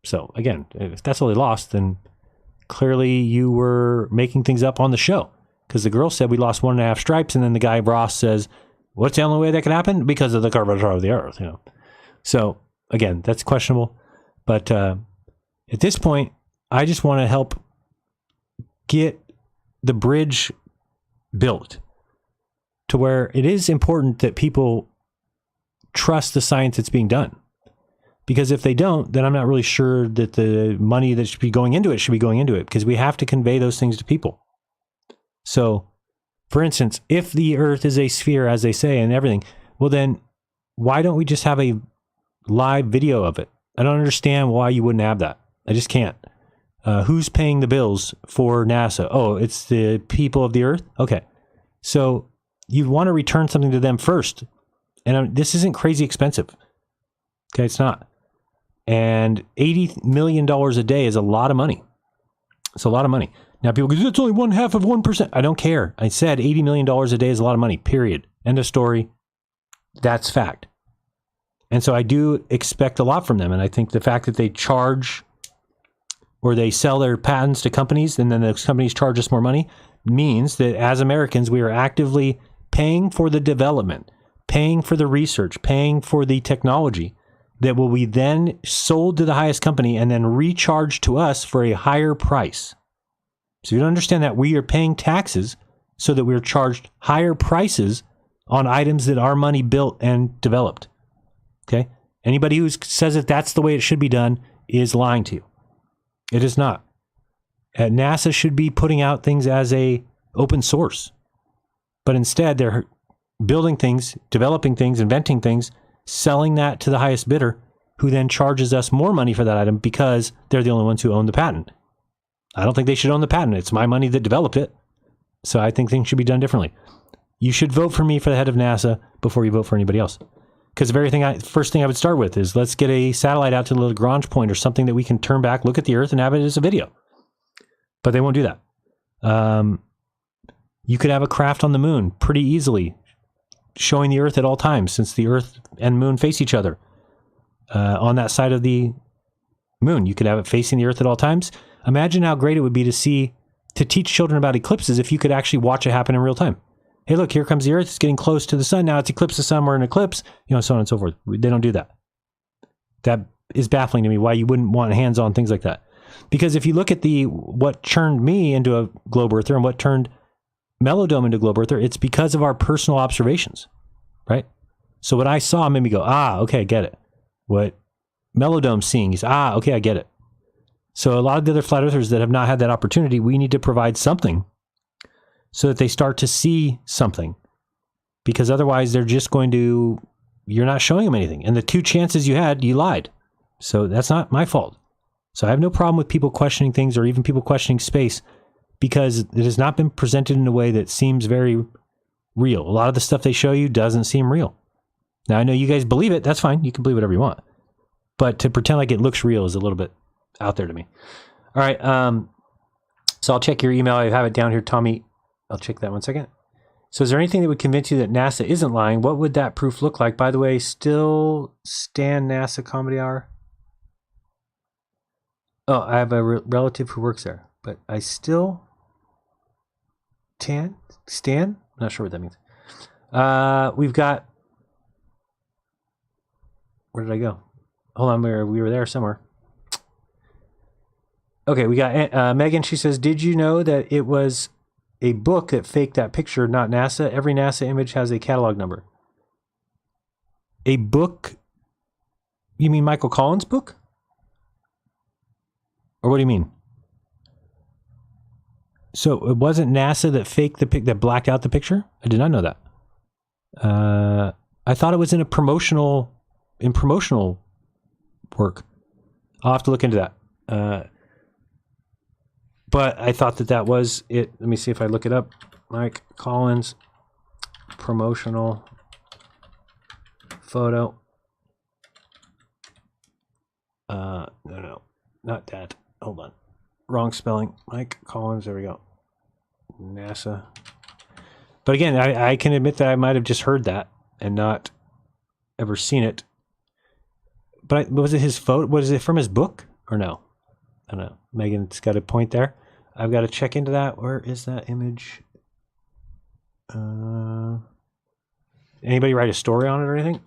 So again, if that's all they lost, then clearly you were making things up on the show. Because the girl said we lost 1.5 stripes. And then the guy, Ross, says, what's the only way that could happen? Because of the curvature of the earth, So, again, that's questionable. But at this point, I just want to help get the bridge built to where it is important that people trust the science that's being done. Because if they don't, then I'm not really sure that the money that should be going into it should be going into it, because we have to convey those things to people. So, for instance, if the earth is a sphere, as they say, and everything, well then, why don't we just have a live video of it? I don't understand why you wouldn't have that. I just can't. Who's paying the bills for NASA? Oh, it's the people of the earth? Okay. So you'd want to return something to them first. And this isn't crazy expensive. Okay, it's not. And $80 million a day is a lot of money. It's a lot of money. Now people go, it's only 1/2 of 1%. I don't care. I said $80 million a day is a lot of money, period. End of story. That's fact. And so I do expect a lot from them. And I think the fact that they charge or they sell their patents to companies and then those companies charge us more money means that as Americans, we are actively paying for the development, paying for the research, paying for the technology that will be then sold to the highest company and then recharged to us for a higher price. So you don't understand that we are paying taxes so that we're charged higher prices on items that our money built and developed. Okay? Anybody who says that that's the way it should be done is lying to you. It is not. NASA should be putting out things as a open source. But instead, they're building things, developing things, inventing things, selling that to the highest bidder, who then charges us more money for that item because they're the only ones who own the patent. I don't think they should own the patent. It's my money that developed it. So I think things should be done differently. You should vote for me for the head of NASA before you vote for anybody else. Because the first thing I would start with is let's get a satellite out to the Lagrange point or something that we can turn back, look at the Earth, and have it as a video. But they won't do that. You could have a craft on the moon pretty easily, showing the Earth at all times, since the Earth and moon face each other. On that side of the moon, you could have it facing the Earth at all times. Imagine how great it would be to teach children about eclipses if you could actually watch it happen in real time. Hey, look, here comes the Earth. It's getting close to the sun. Now it's eclipsed the sun. We're in eclipse, so on and so forth. They don't do that. That is baffling to me, why you wouldn't want hands-on things like that. Because if you look at what turned me into a globe earther and what turned Melodome into globe earther, it's because of our personal observations, right? So what I saw made me go, okay, I get it. What Melodome's seeing is, okay, I get it. So a lot of the other flat earthers that have not had that opportunity, we need to provide something so that they start to see something. Because otherwise they're just you're not showing them anything. And the 2 chances you had, you lied. So that's not my fault. So I have no problem with people questioning things or even people questioning space, because it has not been presented in a way that seems very real. A lot of the stuff they show you doesn't seem real. Now, I know you guys believe it. That's fine. You can believe whatever you want. But to pretend like it looks real is a little bit out there to me. All right. So I'll check your email. I have it down here, Tommy. I'll check that 1 second. So is there anything that would convince you that NASA isn't lying? What would that proof look like? By the way, still Stan NASA Comedy Hour. Oh, I have a relative who works there, but I still Stan? I'm not sure what that means. We've got, where did I go? Hold on, we were there somewhere. Okay, we got Megan. She says, did you know that it was a book that faked that picture, not NASA? Every NASA image has a catalog number. A book? You mean Michael Collins' book? Or what do you mean? So it wasn't NASA that faked the that blacked out the picture? I did not know that. I thought it was in promotional work. I'll have to look into that. But I thought that was it. Let me see if I look it up. Mike Collins promotional photo. No, not that. Hold on. Wrong spelling. Mike Collins. There we go. NASA. But again, I can admit that I might have just heard that and not ever seen it. But was it his photo? Was it from his book or no? I don't know. Megan's got a point there. I've got to check into that. Where is that image? Anybody write a story on it or anything?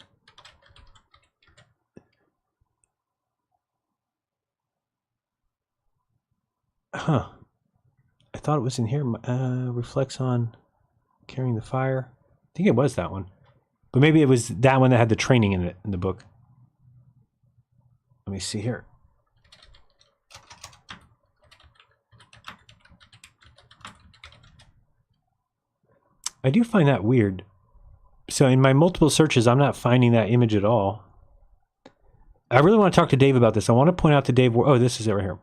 Huh. I thought it was in here. Reflects on carrying the fire. I think it was that one. But maybe it was that one that had the training in it in the book. Let me see here. I do find that weird. So in my multiple searches, I'm not finding that image at all. I really want to talk to Dave about this. I want to point out to Dave. Oh, this is it right here.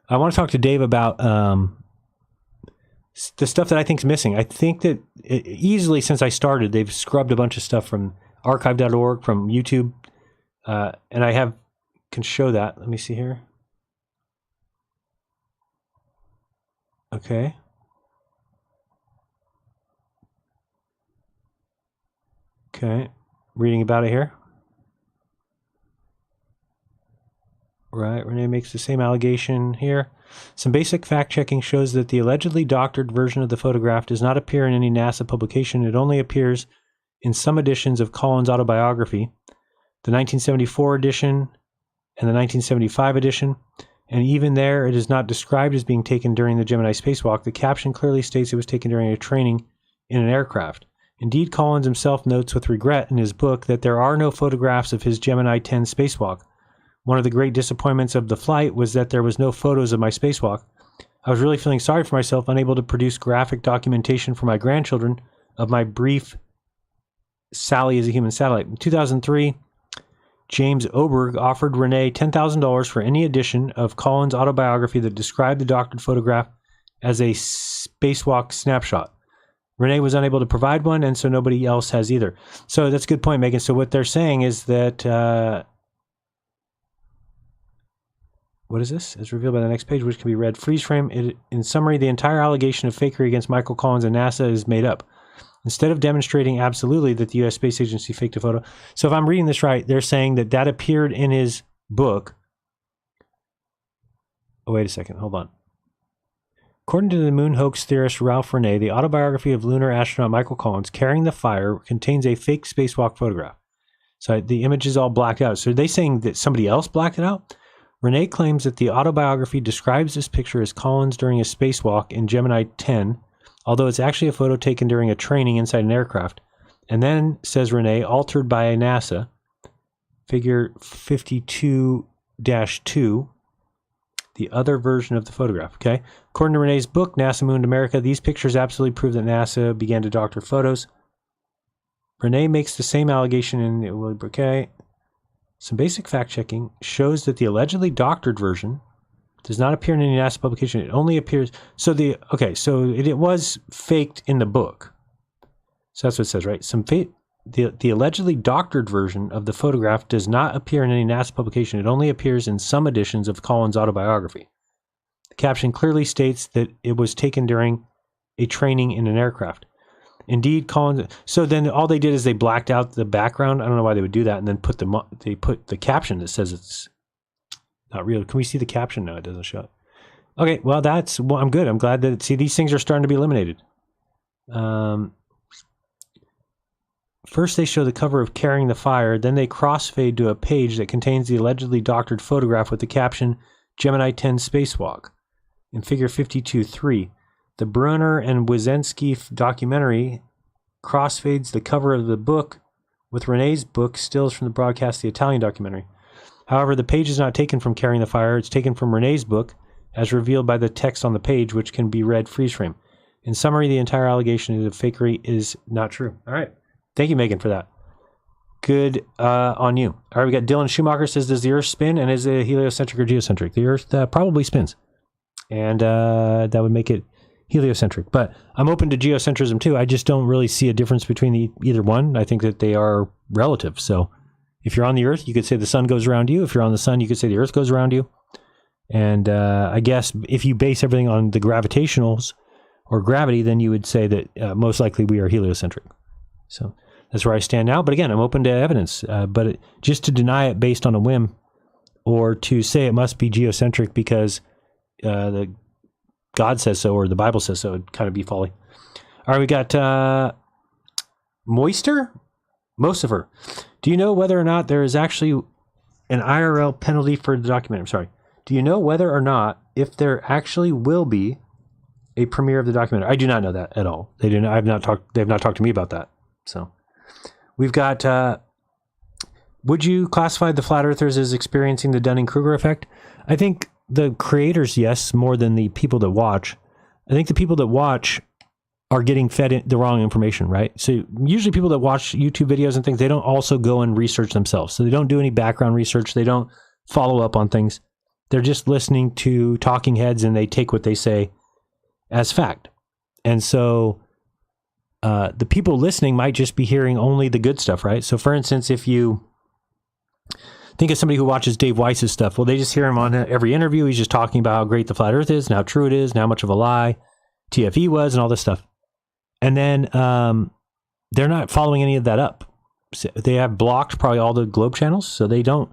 I want to talk to Dave about the stuff that I think is missing. I think that easily since I started, they've scrubbed a bunch of stuff from archive.org, from YouTube. And I can show that. Let me see here. Okay. Okay. Reading about it here. Right. Renee makes the same allegation here. Some basic fact-checking shows that the allegedly doctored version of the photograph does not appear in any NASA publication. It only appears in some editions of Collins' autobiography, the 1974 edition and the 1975 edition, and even there it is not described as being taken during the Gemini spacewalk. The caption clearly states it was taken during a training in an aircraft. Indeed, Collins himself notes with regret in his book that there are no photographs of his Gemini 10 spacewalk. One of the great disappointments of the flight was that there was no photos of my spacewalk. I was really feeling sorry for myself, unable to produce graphic documentation for my grandchildren of my brief Sally as a human satellite. In 2003, James Oberg offered Renee $10,000 for any edition of Collins' autobiography that described the doctored photograph as a spacewalk snapshot. Renee was unable to provide one, and so nobody else has either. So that's a good point, Megan. So what they're saying is that... what is this? As revealed by the next page, which can be read. Freeze frame. In summary, the entire allegation of fakery against Michael Collins and NASA is made up. Instead of demonstrating absolutely that the U.S. Space Agency faked a photo. So if I'm reading this right, they're saying that that appeared in his book. Oh, wait a second. Hold on. According to the moon hoax theorist Ralph Renee, the autobiography of lunar astronaut Michael Collins, Carrying the Fire, contains a fake spacewalk photograph. So the image is all blacked out. So are they saying that somebody else blacked it out? Renee claims that the autobiography describes this picture as Collins during a spacewalk in Gemini 10, although it's actually a photo taken during a training inside an aircraft. And then, says Renee, altered by NASA, figure 52-2, the other version of the photograph, okay? According to Renee's book, NASA Mooned America, these pictures absolutely prove that NASA began to doctor photos. Renee makes the same allegation in Willie Bouquet. Some basic fact-checking shows that the allegedly doctored version does not appear in any NASA publication. It only appears... So it was faked in the book. So that's what it says, right? The allegedly doctored version of the photograph does not appear in any NASA publication. It only appears in some editions of Collins' autobiography. The caption clearly states that it was taken during a training in an aircraft. Indeed, Collins. So then all they did is they blacked out the background. I don't know why they would do that, and then put the caption that says it's not real. Can we see the caption? No, it doesn't show it. Okay, well I'm good. I'm glad that these things are starting to be eliminated. First they show the cover of Carrying the Fire, then they crossfade to a page that contains the allegedly doctored photograph with the caption Gemini 10 Spacewalk. In figure 52.3, the Brunner and Wyszynski documentary crossfades the cover of the book with Renee's book stills from the broadcast, the Italian documentary. However, the page is not taken from Carrying the Fire, it's taken from Renee's book, as revealed by the text on the page, which can be read freeze frame. In summary, the entire allegation of fakery is not true. All right. Thank you, Megan, for that. Good on you. All right, we got Dylan Schumacher says, does the Earth spin, and is it heliocentric or geocentric? The Earth probably spins, and that would make it heliocentric. But I'm open to geocentrism too. I just don't really see a difference between either one. I think that they are relative. So if you're on the Earth, you could say the sun goes around you. If you're on the sun, you could say the Earth goes around you. And I guess if you base everything on the gravitationals or gravity, then you would say that most likely we are heliocentric. So that's where I stand now. But again, I'm open to evidence. But just to deny it based on a whim, or to say it must be geocentric because the God says so or the Bible says so, would kind of be folly. All right, we got Mosifer. Do you know whether or not there is actually an IRL penalty for the documentary? I'm sorry. Do you know whether or not if there actually will be a premiere of the documentary? I do not know that at all. They have not talked to me about that. So we've got, would you classify the flat earthers as experiencing the Dunning-Kruger effect? I think the creators, yes, more than the people that watch. I think the people that watch are getting fed the wrong information, right? So usually people that watch YouTube videos and things, they don't also go and research themselves. So they don't do any background research. They don't follow up on things. They're just listening to talking heads and they take what they say as fact. And so the people listening might just be hearing only the good stuff, right? So for instance, if you think of somebody who watches Dave Weiss's stuff, well, they just hear him on every interview. He's just talking about how great the flat earth is and how true it is and how much of a lie TFE was and all this stuff. And then they're not following any of that up. So they have blocked probably all the Globe channels, so they don't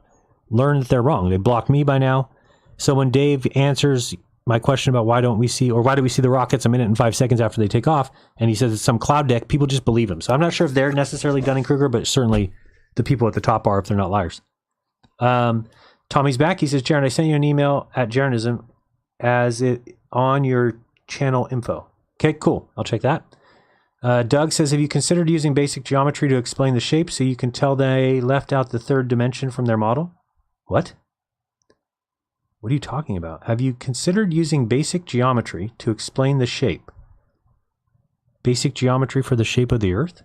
learn that they're wrong. They blocked me by now. So when Dave answers my question about why do we see the rockets a minute and 5 seconds after they take off, and he says it's some cloud deck, people just believe him. So I'm not sure if they're necessarily Dunning-Kruger, but certainly the people at the top are if they're not liars. Tommy's back. He says, Jiren, I sent you an email at Jeranism as it on your channel info. Okay, cool. I'll check that. Doug says, have you considered using basic geometry to explain the shape so you can tell they left out the third dimension from their model? What? What are you talking about? Have you considered using basic geometry to explain the shape? Basic geometry for the shape of the Earth?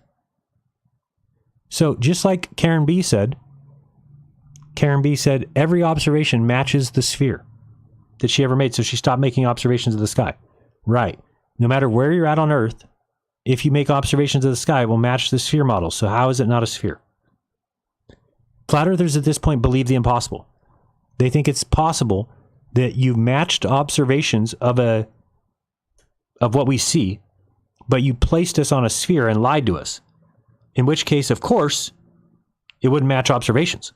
So just like Karen B said, every observation matches the sphere that she ever made. So she stopped making observations of the sky. Right. No matter where you're at on Earth, if you make observations of the sky, it will match the sphere model. So how is it not a sphere? Flat earthers at this point believe the impossible. They think it's possible that you matched observations of what we see, but you placed us on a sphere and lied to us. In which case, of course, it wouldn't match observations.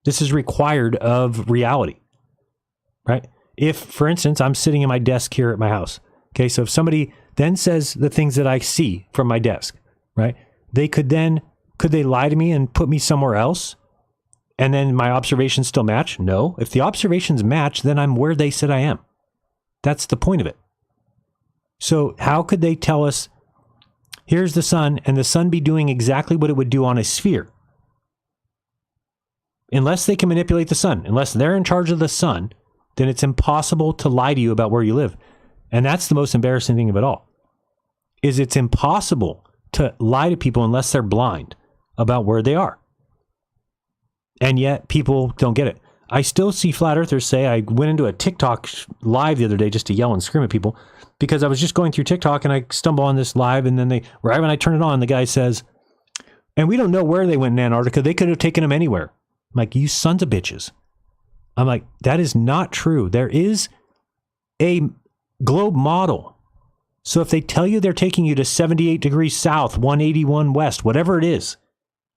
This is required of reality, right? If, for instance, I'm sitting in my desk here at my house, okay, so if somebody then says the things that I see from my desk, right? Could they lie to me and put me somewhere else? And then my observations still match? No. If the observations match, then I'm where they said I am. That's the point of it. So how could they tell us, here's the sun, and the sun be doing exactly what it would do on a sphere? Unless they can manipulate the sun, unless they're in charge of the sun, then it's impossible to lie to you about where you live. And that's the most embarrassing thing of it all, is it's impossible to lie to people unless they're blind about where they are. And yet people don't get it. I still see flat earthers say, I went into a TikTok live the other day just to yell and scream at people because I was just going through TikTok and I stumble on this live, and then right when I turn it on, the guy says, and we don't know where they went in Antarctica. They could have taken them anywhere. I'm like, you sons of bitches. I'm like, that is not true. There is a globe model. So if they tell you they're taking you to 78 degrees south, 181 west, whatever it is,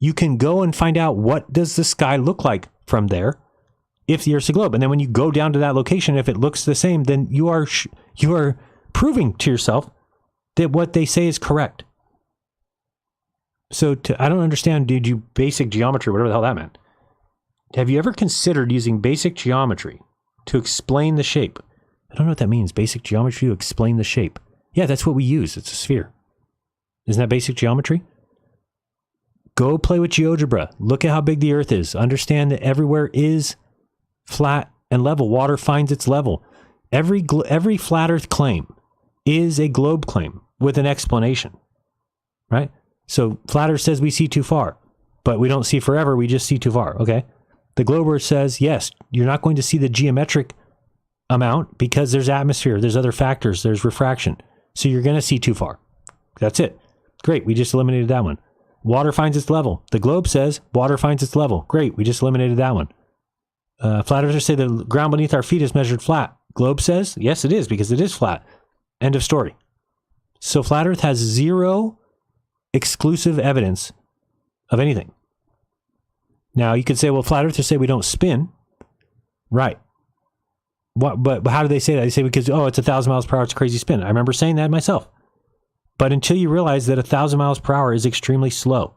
you can go and find out what does the sky look like from there if the Earth's a globe. And then when you go down to that location, if it looks the same, then you are proving to yourself that what they say is correct. So I don't understand, did you basic geometry, whatever the hell that meant. Have you ever considered using basic geometry to explain the shape? I don't know what that means. Basic geometry to explain the shape. Yeah, that's what we use. It's a sphere. Isn't that basic geometry? Go play with GeoGebra. Look at how big the Earth is. Understand that everywhere is flat and level. Water finds its level. Every flat Earth claim is a globe claim with an explanation, right? So flat Earth says we see too far, but we don't see forever. We just see too far. Okay. The globe Earth says, yes, you're not going to see the geometric amount because there's atmosphere, there's other factors, there's refraction. So you're going to see too far. That's it. Great. We just eliminated that one. Water finds its level. The globe says water finds its level. Great. We just eliminated that one. Flat earthers say the ground beneath our feet is measured flat. Globe says, yes, it is because it is flat. End of story. So flat earth has zero exclusive evidence of anything. Now you could say, well, flat earthers say we don't spin. Right. But how do they say that? They say because, oh, it's 1,000 miles per hour. It's a crazy spin. I remember saying that myself. But until you realize that 1,000 miles per hour is extremely slow.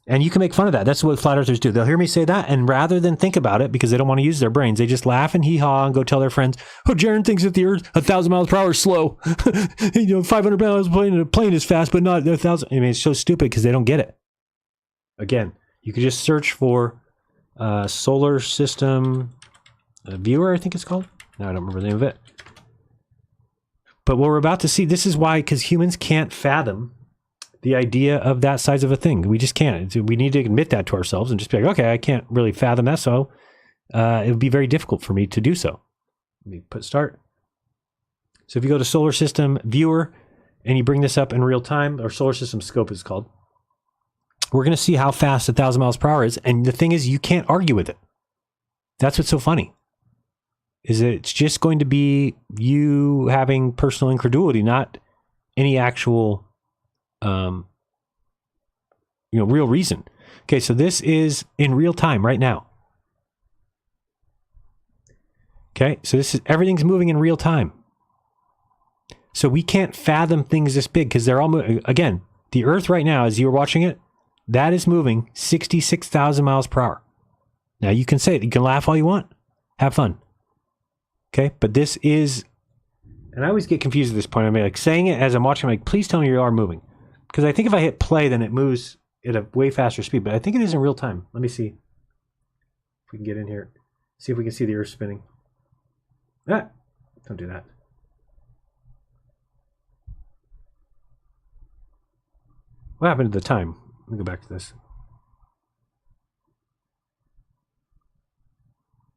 And you can make fun of that. That's what flat earthers do. They'll hear me say that, and rather than think about it, because they don't want to use their brains, they just laugh and hee-haw and go tell their friends, oh, Jiren thinks that the Earth 1,000 miles per hour is slow. 500 miles per hour plane is fast, but not 1,000. I mean, it's so stupid because they don't get it. Again, you could just search for solar system viewer, I think it's called. No, I don't remember the name of it. But what we're about to see, this is why, because humans can't fathom the idea of that size of a thing. We just can't. We need to admit that to ourselves and just be like, okay, I can't really fathom that, so it would be very difficult for me to do so. Let me put start. So if you go to solar system viewer and you bring this up in real time, or solar system scope is called, we're going to see how fast 1,000 miles per hour is. And the thing is, you can't argue with it. That's what's so funny. Is that it's just going to be you having personal incredulity, not any actual, real reason. Okay, so this is in real time right now. Okay, so this is everything's moving in real time. So we can't fathom things this big because they're all moving. Again, the Earth right now, as you're watching it, that is moving 66,000 miles per hour. Now you can say it. You can laugh all you want. Have fun. Okay, but this is, and I always get confused at this point. I mean, like saying it as I'm watching, I'm like, please tell me you are moving. Because I think if I hit play, then it moves at a way faster speed. But I think it is in real time. Let me see if we can get in here. See if we can see the Earth spinning. Ah, don't do that. What happened to the time? Let me go back to this.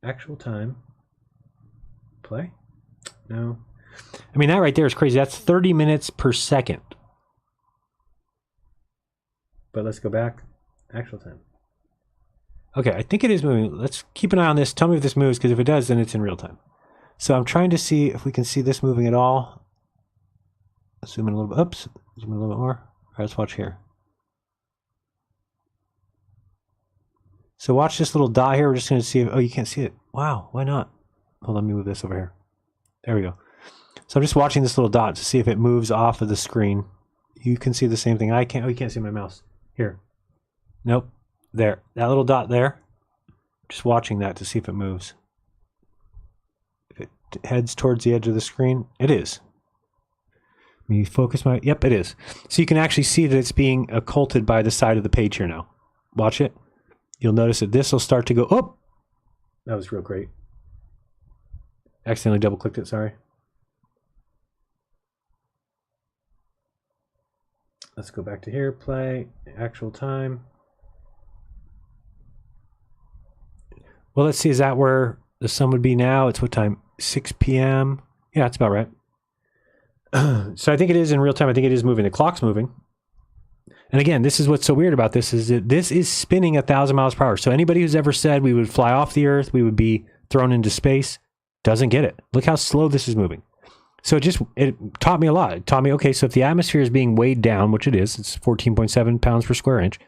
Actual time. Play? No. I mean, that right there is crazy. That's 30 minutes per second. But let's go back. Actual time. Okay, I think it is moving. Let's keep an eye on this. Tell me if this moves, because if it does, then it's in real time. So I'm trying to see if we can see this moving at all. Let's zoom in a little bit. Oops. Zoom in a little bit more. All right, let's watch here. So watch this little dot here. We're just going to see if, oh, you can't see it. Wow, why not? Hold on, let me move this over here. There we go. So I'm just watching this little dot to see if it moves off of the screen. You can see the same thing. I can't. Oh, you can't see my mouse. Here. Nope. There. That little dot there. Just watching that to see if it moves. If it heads towards the edge of the screen, it is. Let me focus my. Yep, it is. So you can actually see that it's being occulted by the side of the page here now. Watch it. You'll notice that this will start to go. Oh, that was real great. Accidentally double clicked it, sorry. Let's go back to here, play, actual time. Well, let's see, is that where the sun would be now? It's what time? 6 p.m. Yeah, that's about right. So I think it is in real time. I think it is moving. The clock's moving. And again, this is what's so weird about this, is that this is spinning 1,000 miles per hour. So anybody who's ever said we would fly off the Earth, we would be thrown into space, doesn't get it. Look how slow this is moving. So it taught me a lot. It taught me, okay, so if the atmosphere is being weighed down, which it is, it's 14.7 pounds per square inch.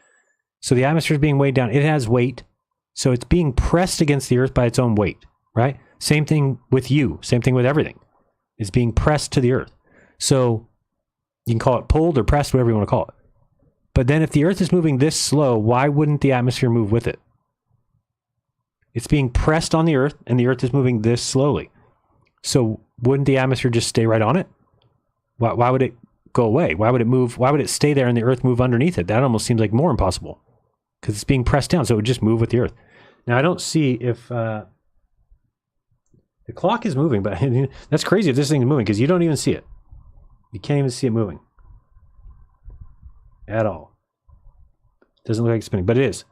So the atmosphere is being weighed down. It has weight. So it's being pressed against the earth by its own weight, right? Same thing with you. Same thing with everything. It's being pressed to the earth. So you can call it pulled or pressed, whatever you want to call it. But then if the earth is moving this slow, why wouldn't the atmosphere move with it? It's being pressed on the earth and the earth is moving this slowly. So wouldn't the atmosphere just stay right on it? Why would it go away? Why would it move? Why would it stay there and the earth move underneath it? That almost seems like more impossible because it's being pressed down. So it would just move with the earth. Now I don't see if the clock is moving, but that's crazy if this thing is moving because you don't even see it. You can't even see it moving at all. Doesn't look like it's spinning, but it is.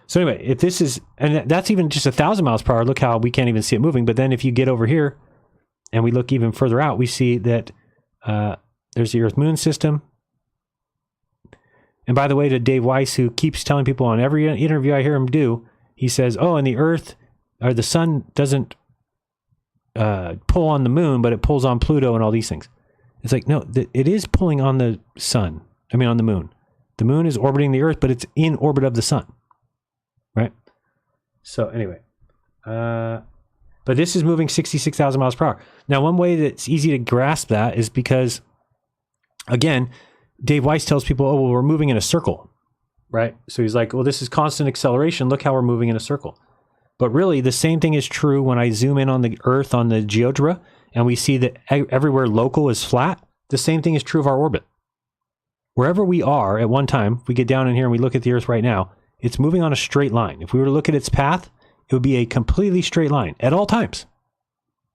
So anyway, if this is, and that's even just 1,000 miles per hour, look how we can't even see it moving. But then if you get over here and we look even further out, we see that there's the Earth-Moon system. And by the way, to Dave Weiss, who keeps telling people on every interview I hear him do, he says, oh, and the Earth, or the sun doesn't pull on the moon, but it pulls on Pluto and all these things. It's like, no, it is pulling on the sun. I mean, on the moon. The moon is orbiting the Earth, but it's in orbit of the sun. Right? So anyway, but this is moving 66,000 miles per hour. Now, one way that's easy to grasp that is because, again, Dave Weiss tells people, oh, well, we're moving in a circle, right? So he's like, well, this is constant acceleration. Look how we're moving in a circle. But really, the same thing is true when I zoom in on the Earth on the geodera, and we see that everywhere local is flat. The same thing is true of our orbit. Wherever we are at one time, if we get down in here and we look at the Earth right now, it's moving on a straight line. If we were to look at its path, it would be a completely straight line at all times.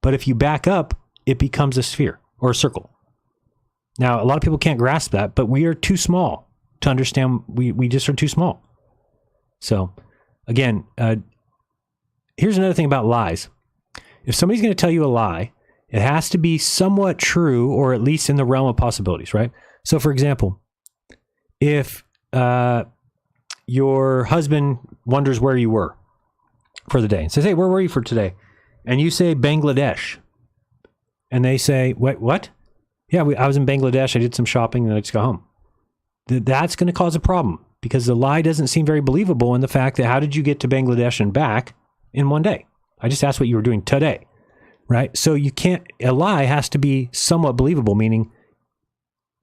But if you back up, it becomes a sphere or a circle. Now, a lot of people can't grasp that, but we are too small to understand. We just are too small. So, again, here's another thing about lies. If somebody's going to tell you a lie, it has to be somewhat true or at least in the realm of possibilities, right? So, for example, if your husband wonders where you were for the day and says, hey, where were you for today? And you say Bangladesh. And they say, wait, what? Yeah, I was in Bangladesh. I did some shopping and I just got home. That's going to cause a problem because the lie doesn't seem very believable in the fact that how did you get to Bangladesh and back in one day? I just asked what you were doing today, right? So you can't, a lie has to be somewhat believable, meaning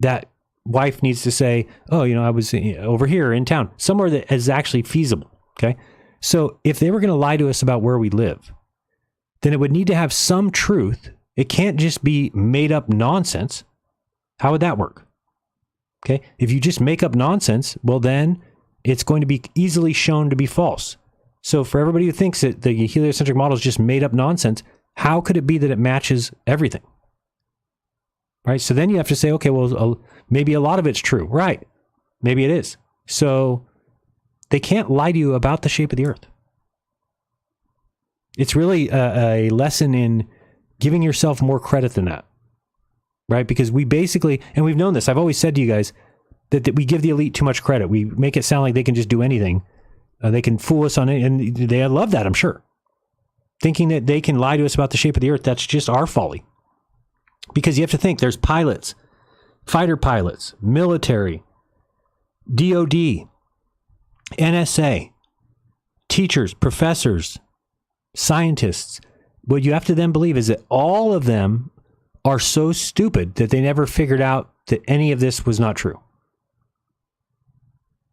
that wife needs to say, oh, you know, I was over here in town, somewhere that is actually feasible. Okay. So if they were going to lie to us about where we live, then it would need to have some truth. It can't just be made up nonsense. How would that work? Okay. If you just make up nonsense, well, then it's going to be easily shown to be false. So for everybody who thinks that the heliocentric model is just made up nonsense, how could it be that it matches everything? Right. So then you have to say, okay, well, maybe a lot of it's true. Right. Maybe it is. So they can't lie to you about the shape of the Earth. It's really a lesson in giving yourself more credit than that. Right. Because we basically, and we've known this, I've always said to you guys that we give the elite too much credit. We make it sound like they can just do anything. They can fool us on it. And they love that, I'm sure. Thinking that they can lie to us about the shape of the Earth, that's just our folly. Because you have to think, there's pilots, fighter pilots, military, DOD, NSA, teachers, professors, scientists. What you have to then believe is that all of them are so stupid that they never figured out that any of this was not true.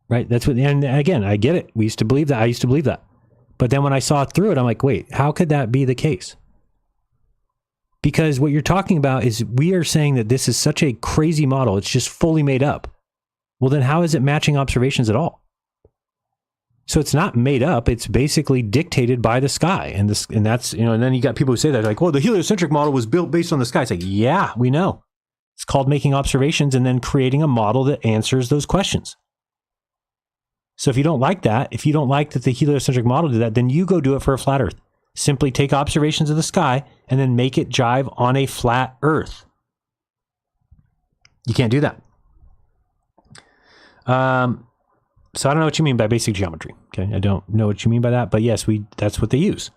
Right? That's what, and again, I get it. We used to believe that. I used to believe that. But then when I saw through it, I'm like, wait, how could that be the case? Because what you're talking about is we are saying that this is such a crazy model. It's just fully made up. Well, then how is it matching observations at all? So it's not made up. It's basically dictated by the sky. And that's, you know, and then you got people who say that like, well, the heliocentric model was built based on the sky. It's like, yeah, we know. It's called making observations and then creating a model that answers those questions. So if you don't like that, if you don't like that the heliocentric model did that, then you go do it for a flat Earth. Simply take observations of the sky and then make it jive on a flat Earth. You can't do that. So I don't know what you mean by basic geometry. Okay, I don't know what you mean by that, but yes, that's what they use.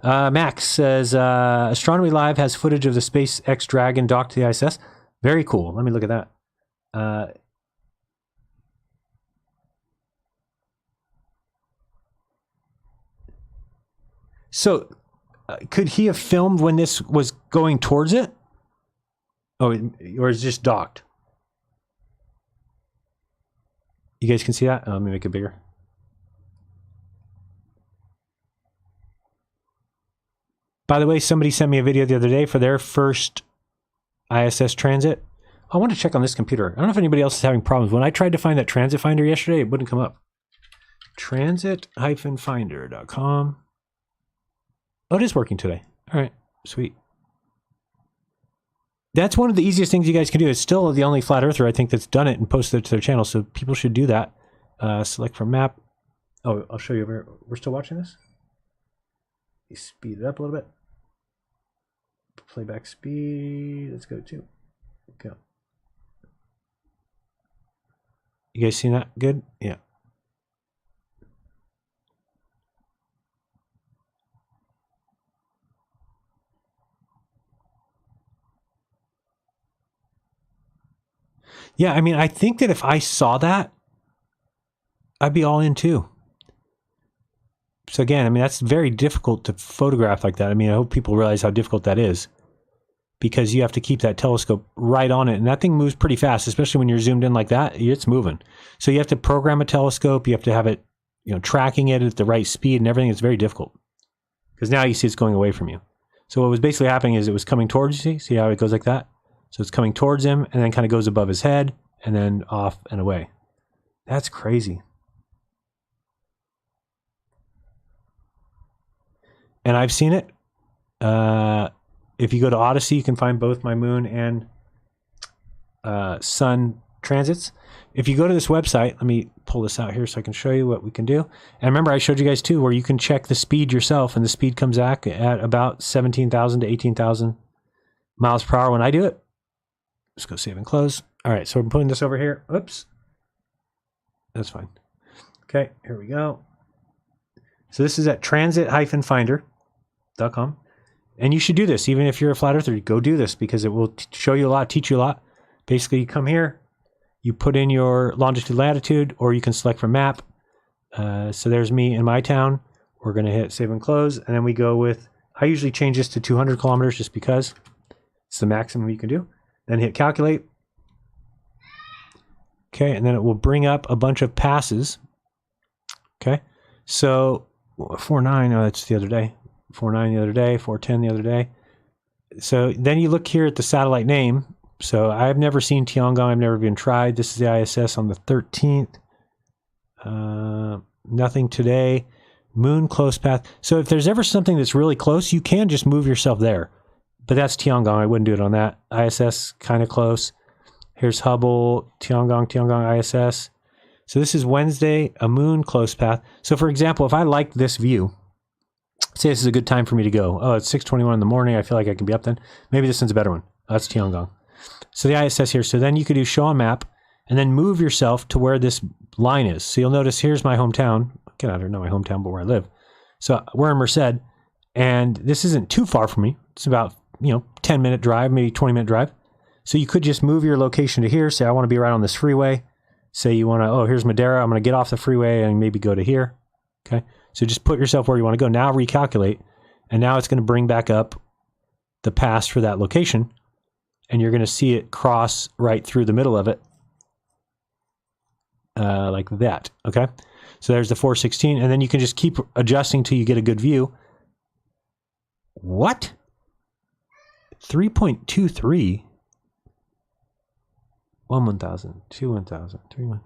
Max says, Astronomy Live has footage of the SpaceX Dragon docked to the ISS. Very cool. Let me look at that. So, could he have filmed when this was going towards it? Oh, or is it just docked? You guys can see that? Let me make it bigger. By the way, somebody sent me a video the other day for their first ISS transit. I want to check on this computer. I don't know if anybody else is having problems. When I tried to find that transit finder yesterday, it wouldn't come up. Transit-finder.com. Oh, it is working today. All right, sweet. That's one of the easiest things you guys can do. It's still the only flat earther, I think, that's done it and posted it to their channel, so people should do that. Select from map. Oh, I'll show you over here. We're still watching this? You speed it up a little bit. Playback speed. Let's go to. Go. You guys seen that? Good? Yeah. Yeah, I mean, I think that if I saw that, I'd be all in too. So again, I mean, that's very difficult to photograph like that. I mean, I hope people realize how difficult that is, because you have to keep that telescope right on it. And that thing moves pretty fast, especially when you're zoomed in like that, it's moving. So you have to program a telescope. You have to have it, you know, tracking it at the right speed and everything. It's very difficult because now you see it's going away from you. So what was basically happening is it was coming towards you. See how it goes like that? So it's coming towards him and then kind of goes above his head and then off and away. That's crazy. And I've seen it. If you go to Odyssey, you can find both my moon and sun transits. If you go to this website, let me pull this out here so I can show you what we can do. And remember, I showed you guys too, where you can check the speed yourself, and the speed comes back at about 17,000 to 18,000 miles per hour when I do it. Let's go save and close. All right, so I'm putting this over here. Oops. That's fine. Okay, here we go. So this is at transit-finder.com. And you should do this, even if you're a flat earther. Go do this because it will show you a lot, teach you a lot. Basically, you come here, you put in your longitude, latitude, or you can select from map. So there's me in my town. We're going to hit save and close. And then we go with, I usually change this to 200 kilometers just because it's the maximum you can do. Then hit calculate. Okay, and then it will bring up a bunch of passes. Okay, so 4.9, oh, that's the other day. 4.9 the other day, 4.10 the other day. So then you look here at the satellite name. So I've never seen Tiangong. I've never been tried. This is the ISS on the 13th. Nothing today. Moon close path. So if there's ever something that's really close, you can just move yourself there. But that's Tiangong. I wouldn't do it on that. ISS kind of close. Here's Hubble, Tiangong ISS. So this is Wednesday, a moon close path. So for example, if I liked this view, say this is a good time for me to go. Oh, it's 6:21 in the morning. I feel like I can be up then. Maybe this one's a better one. Oh, that's Tiangong. So the ISS here. So then you could do show on map and then move yourself to where this line is. So you'll notice here's my hometown. Get out of here, not my hometown, but where I live. So we're in Merced, and this isn't too far from me. It's about, 10-minute drive, maybe 20-minute drive. So you could just move your location to here. Say I want to be right on this freeway. Say you want to, oh, here's Madera. I'm going to get off the freeway and maybe go to here. Okay. So just put yourself where you want to go. Now recalculate. And now it's going to bring back up the pass for that location. And you're going to see it cross right through the middle of it. Like that. Okay. So there's the 416. And then you can just keep adjusting till you get a good view. What? 3.23. 1,000, 2,000, 3,000.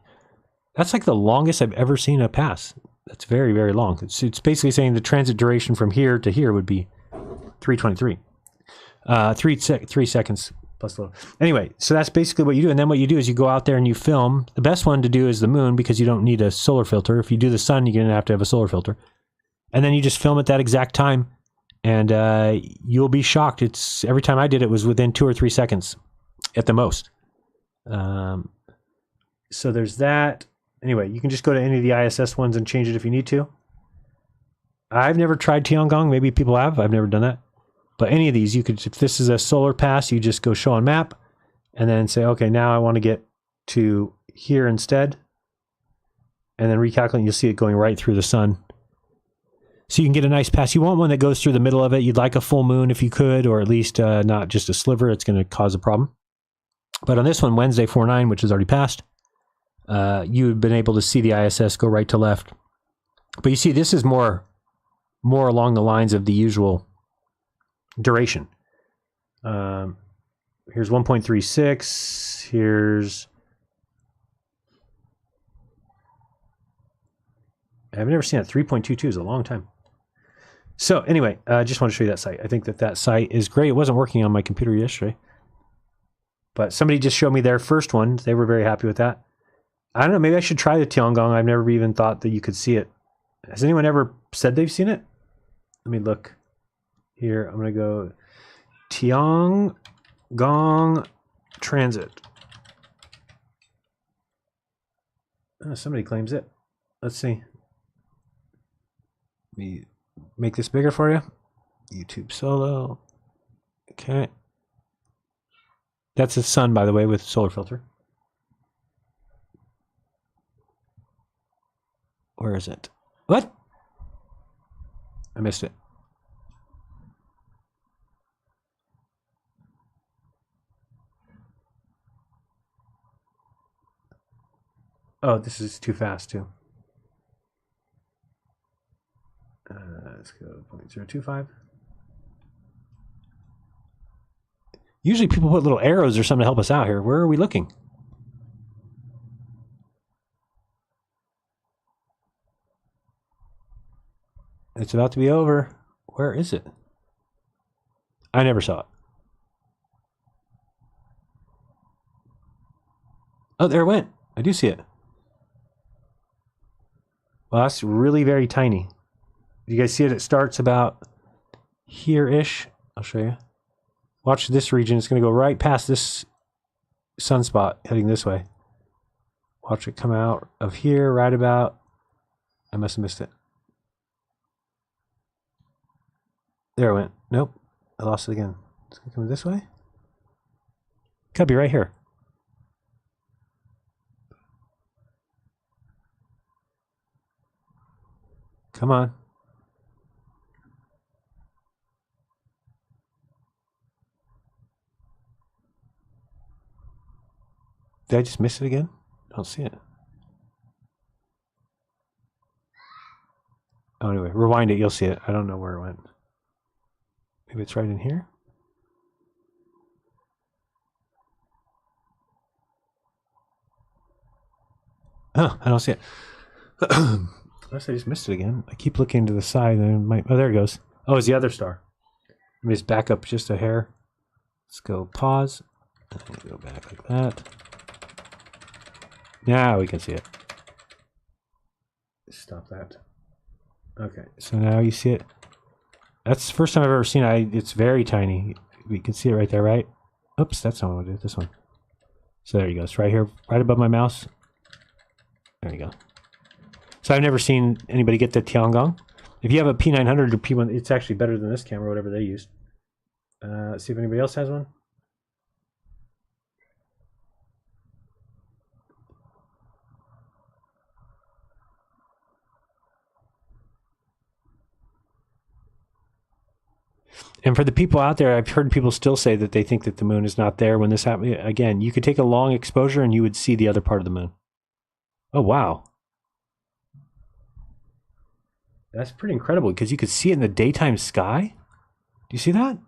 That's like the longest I've ever seen a pass. That's very, very long. It's basically saying the transit duration from here to here would be 323. 3 seconds plus a little. Anyway, so that's basically what you do. And then what you do is you go out there and you film. The best one to do is the moon because you don't need a solar filter. If you do the sun, you're going to have a solar filter. And then you just film at that exact time. And you'll be shocked. It's every time I did it was within 2 or 3 seconds at the most. So there's that. Anyway, you can just go to any of the ISS ones and change it if you need to. I've never tried Tiangong. Maybe people have. I've never done that. But any of these, you could, if this is a solar pass, you just go show on map and then say, okay, now I want to get to here instead. And then recalculate, you'll see it going right through the sun. So you can get a nice pass. You want one that goes through the middle of it. You'd like a full moon if you could, or at least not just a sliver. It's going to cause a problem. But on this one, Wednesday 4/9, which is already passed, you've been able to see the ISS go right to left. But you see, this is more along the lines of the usual duration. Here's 1.36. Here's... I've never seen that. 3.22 is a long time. So anyway, I just want to show you that site. I think that site is great. It wasn't working on my computer yesterday. But somebody just showed me their first one. They were very happy with that. I don't know. Maybe I should try the Tiangong. I've never even thought that you could see it. Has anyone ever said they've seen it? Let me look here. I'm going to go Tiangong Transit. Oh, somebody claims it. Let's see. Let me make this bigger for you. YouTube solo. Okay. That's the sun, by the way, with solar filter. Where is it? What? I missed it. Oh, this is too fast, too. Let's go 0.025. Usually people put little arrows or something to help us out here. Where are we looking? It's about to be over. Where is it? I never saw it. Oh, there it went. I do see it. Well, that's really very tiny. You guys see it? It starts about here-ish. I'll show you. Watch this region. It's going to go right past this sunspot heading this way. Watch it come out of here right about... I must have missed it. There it went. Nope. I lost it again. It's going to come this way. Could be right here. Come on. Did I just miss it again? I don't see it. Oh, anyway, rewind it. You'll see it. I don't know where it went. Maybe it's right in here. Oh, I don't see it. Unless I just missed it again. I keep looking to the side and it might... Oh, there it goes. Oh, it's the other star. Let me just back up just a hair. Let's go pause. And go back like that. Now we can see it. Stop that. Okay, so now you see it. That's the first time I've ever seen it. It's very tiny. We can see it right there, right? Oops, that's not what I want to do. This one. So there you go. It's right here, right above my mouse. There you go. So I've never seen anybody get the Tiangong. If you have a P900 or P1, it's actually better than this camera, whatever they used. Let's see if anybody else has one. And for the people out there, I've heard people still say that they think that the moon is not there when this happens. Again, you could take a long exposure and you would see the other part of the moon. Oh, wow. That's pretty incredible because you could see it in the daytime sky. Do you see that?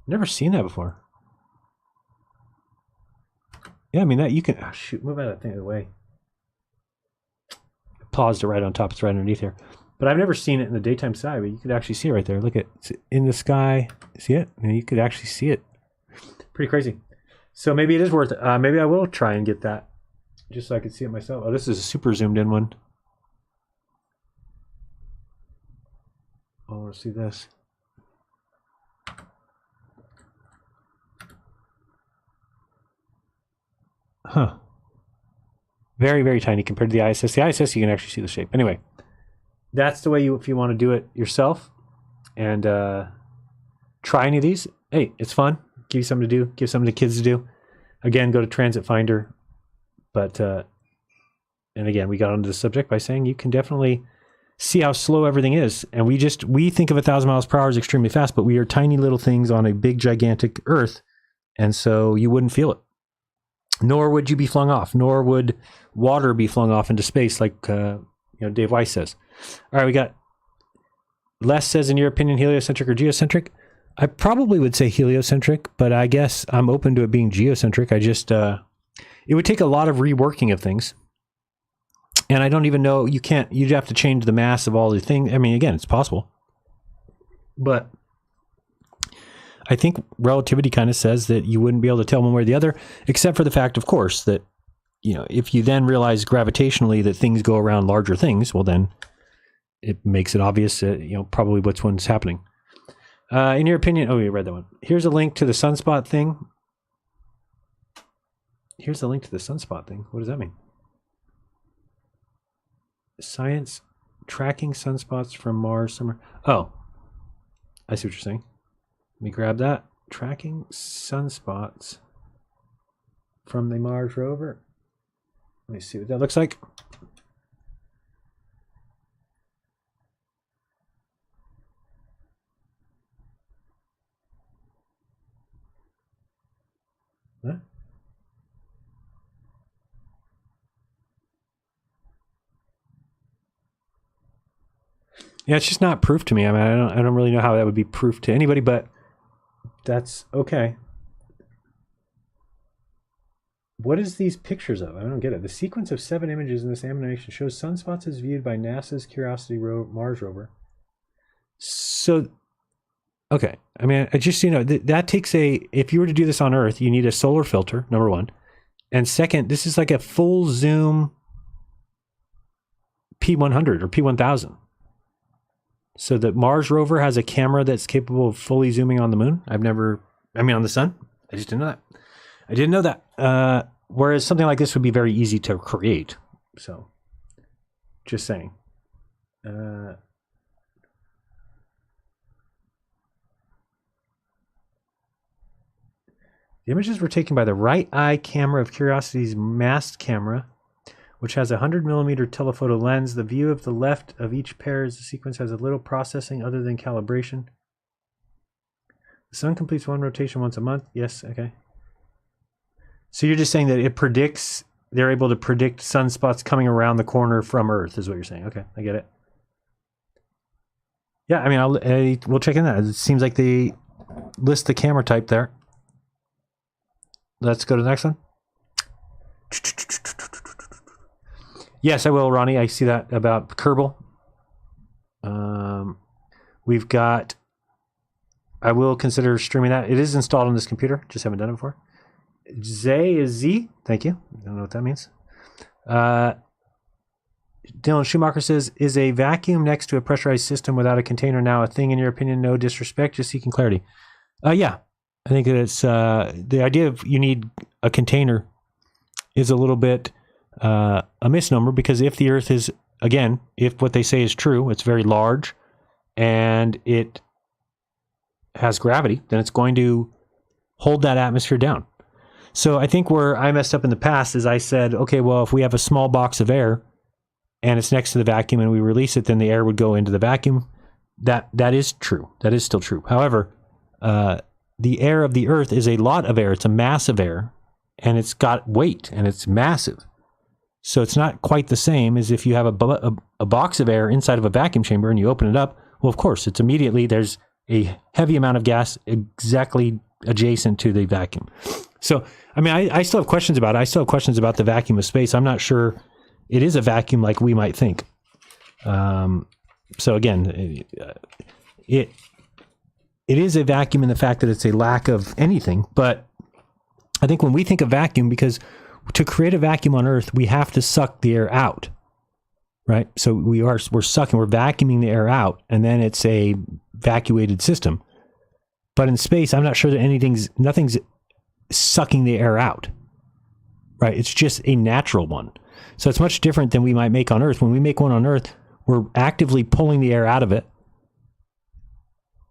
Never seen that before. Yeah, I mean, that you can... Oh, shoot, move out of that thing away. I paused it right on top. It's right underneath here. But I've never seen it in the daytime sky, but you could actually see it right there. Look at it's in the sky. See it? I mean, you could actually see it. Pretty crazy. So maybe it is worth it. Maybe I will try and get that just so I could see it myself. Oh, this is a super zoomed in one. I want to see this. Huh. Very, very tiny compared to the ISS. The ISS, you can actually see the shape. Anyway. that's the way if you want to do it yourself and try any of these, hey, it's fun. Give you something to do. Give something to kids to do. Again, go to Transit Finder. But, and again, we got onto the subject by saying you can definitely see how slow everything is. And we think of 1,000 miles per hour as extremely fast, but we are tiny little things on a big, gigantic Earth. And so you wouldn't feel it. Nor would you be flung off. Nor would water be flung off into space like, Dave Weiss says. All right, we got Les says, in your opinion, heliocentric or geocentric? I probably would say heliocentric, but I guess I'm open to it being geocentric. I just, it would take a lot of reworking of things. And I don't even know, you'd have to change the mass of all the things. I mean, again, it's possible. But I think relativity kind of says that you wouldn't be able to tell one way or the other, except for the fact, of course, that, if you then realize gravitationally that things go around larger things, well, then it makes it obvious that, probably what's happening. In your opinion, you read that one. Here's a link to the sunspot thing. What does that mean? Science tracking sunspots from Mars summer. Oh, I see what you're saying. Let me grab that. Tracking sunspots from the Mars rover. Let me see what that looks like. Huh? Yeah, it's just not proof to me. I mean, I don't really know how that would be proof to anybody, but that's okay. What is these pictures of? I don't get it. The sequence of 7 images in this animation shows sunspots as viewed by NASA's Curiosity Mars rover. So, okay. I mean, I just, that takes if you were to do this on Earth, you need a solar filter, number one. And second, this is like a full zoom P100 or P1000. So the Mars rover has a camera that's capable of fully zooming on the moon. On the sun. I just didn't know that. I didn't know that. Whereas something like this would be very easy to create. So, just saying. The images were taken by the right eye camera of Curiosity's mast camera, which has a 100mm telephoto lens. The view of the left of each pair as the sequence has a little processing other than calibration. The sun completes one rotation once a month. Yes, okay. So you're just saying that they're able to predict sunspots coming around the corner from Earth, is what you're saying. Okay, I get it. Yeah, I mean, we'll check in that. It seems like they list the camera type there. Let's go to the next one. Yes, I will, Ronnie. I see that about Kerbal. We've got... I will consider streaming that. It is installed on this computer. Just haven't done it before. Zay is Z. Thank you. I don't know what that means. Dylan Schumacher says, is a vacuum next to a pressurized system without a container now a thing in your opinion? No disrespect, just seeking clarity. Yeah. I think that it's the idea of you need a container is a little bit a misnomer, because if the Earth is, again, if what they say is true, it's very large and it has gravity, then it's going to hold that atmosphere down. So I think where I messed up in the past is I said, okay, well, if we have a small box of air and it's next to the vacuum and we release it, then the air would go into the vacuum. That is true. That is still true. However, the air of the Earth is a lot of air. It's a mass of air, and it's got weight, and it's massive. So it's not quite the same as if you have a box of air inside of a vacuum chamber and you open it up. Well, of course, it's immediately there's a heavy amount of gas exactly adjacent to the vacuum. So, I mean, I still have questions about it. I still have questions about the vacuum of space. I'm not sure it is a vacuum like we might think. So again, it is a vacuum in the fact that it's a lack of anything. But I think when we think of vacuum, because to create a vacuum on Earth, we have to suck the air out, right? So we're vacuuming the air out, and then it's a vacuated system. But in space, I'm not sure that nothing's sucking the air out, right? It's just a natural one. So it's much different than we might make on Earth. When we make one on Earth, We're actively pulling the air out of it.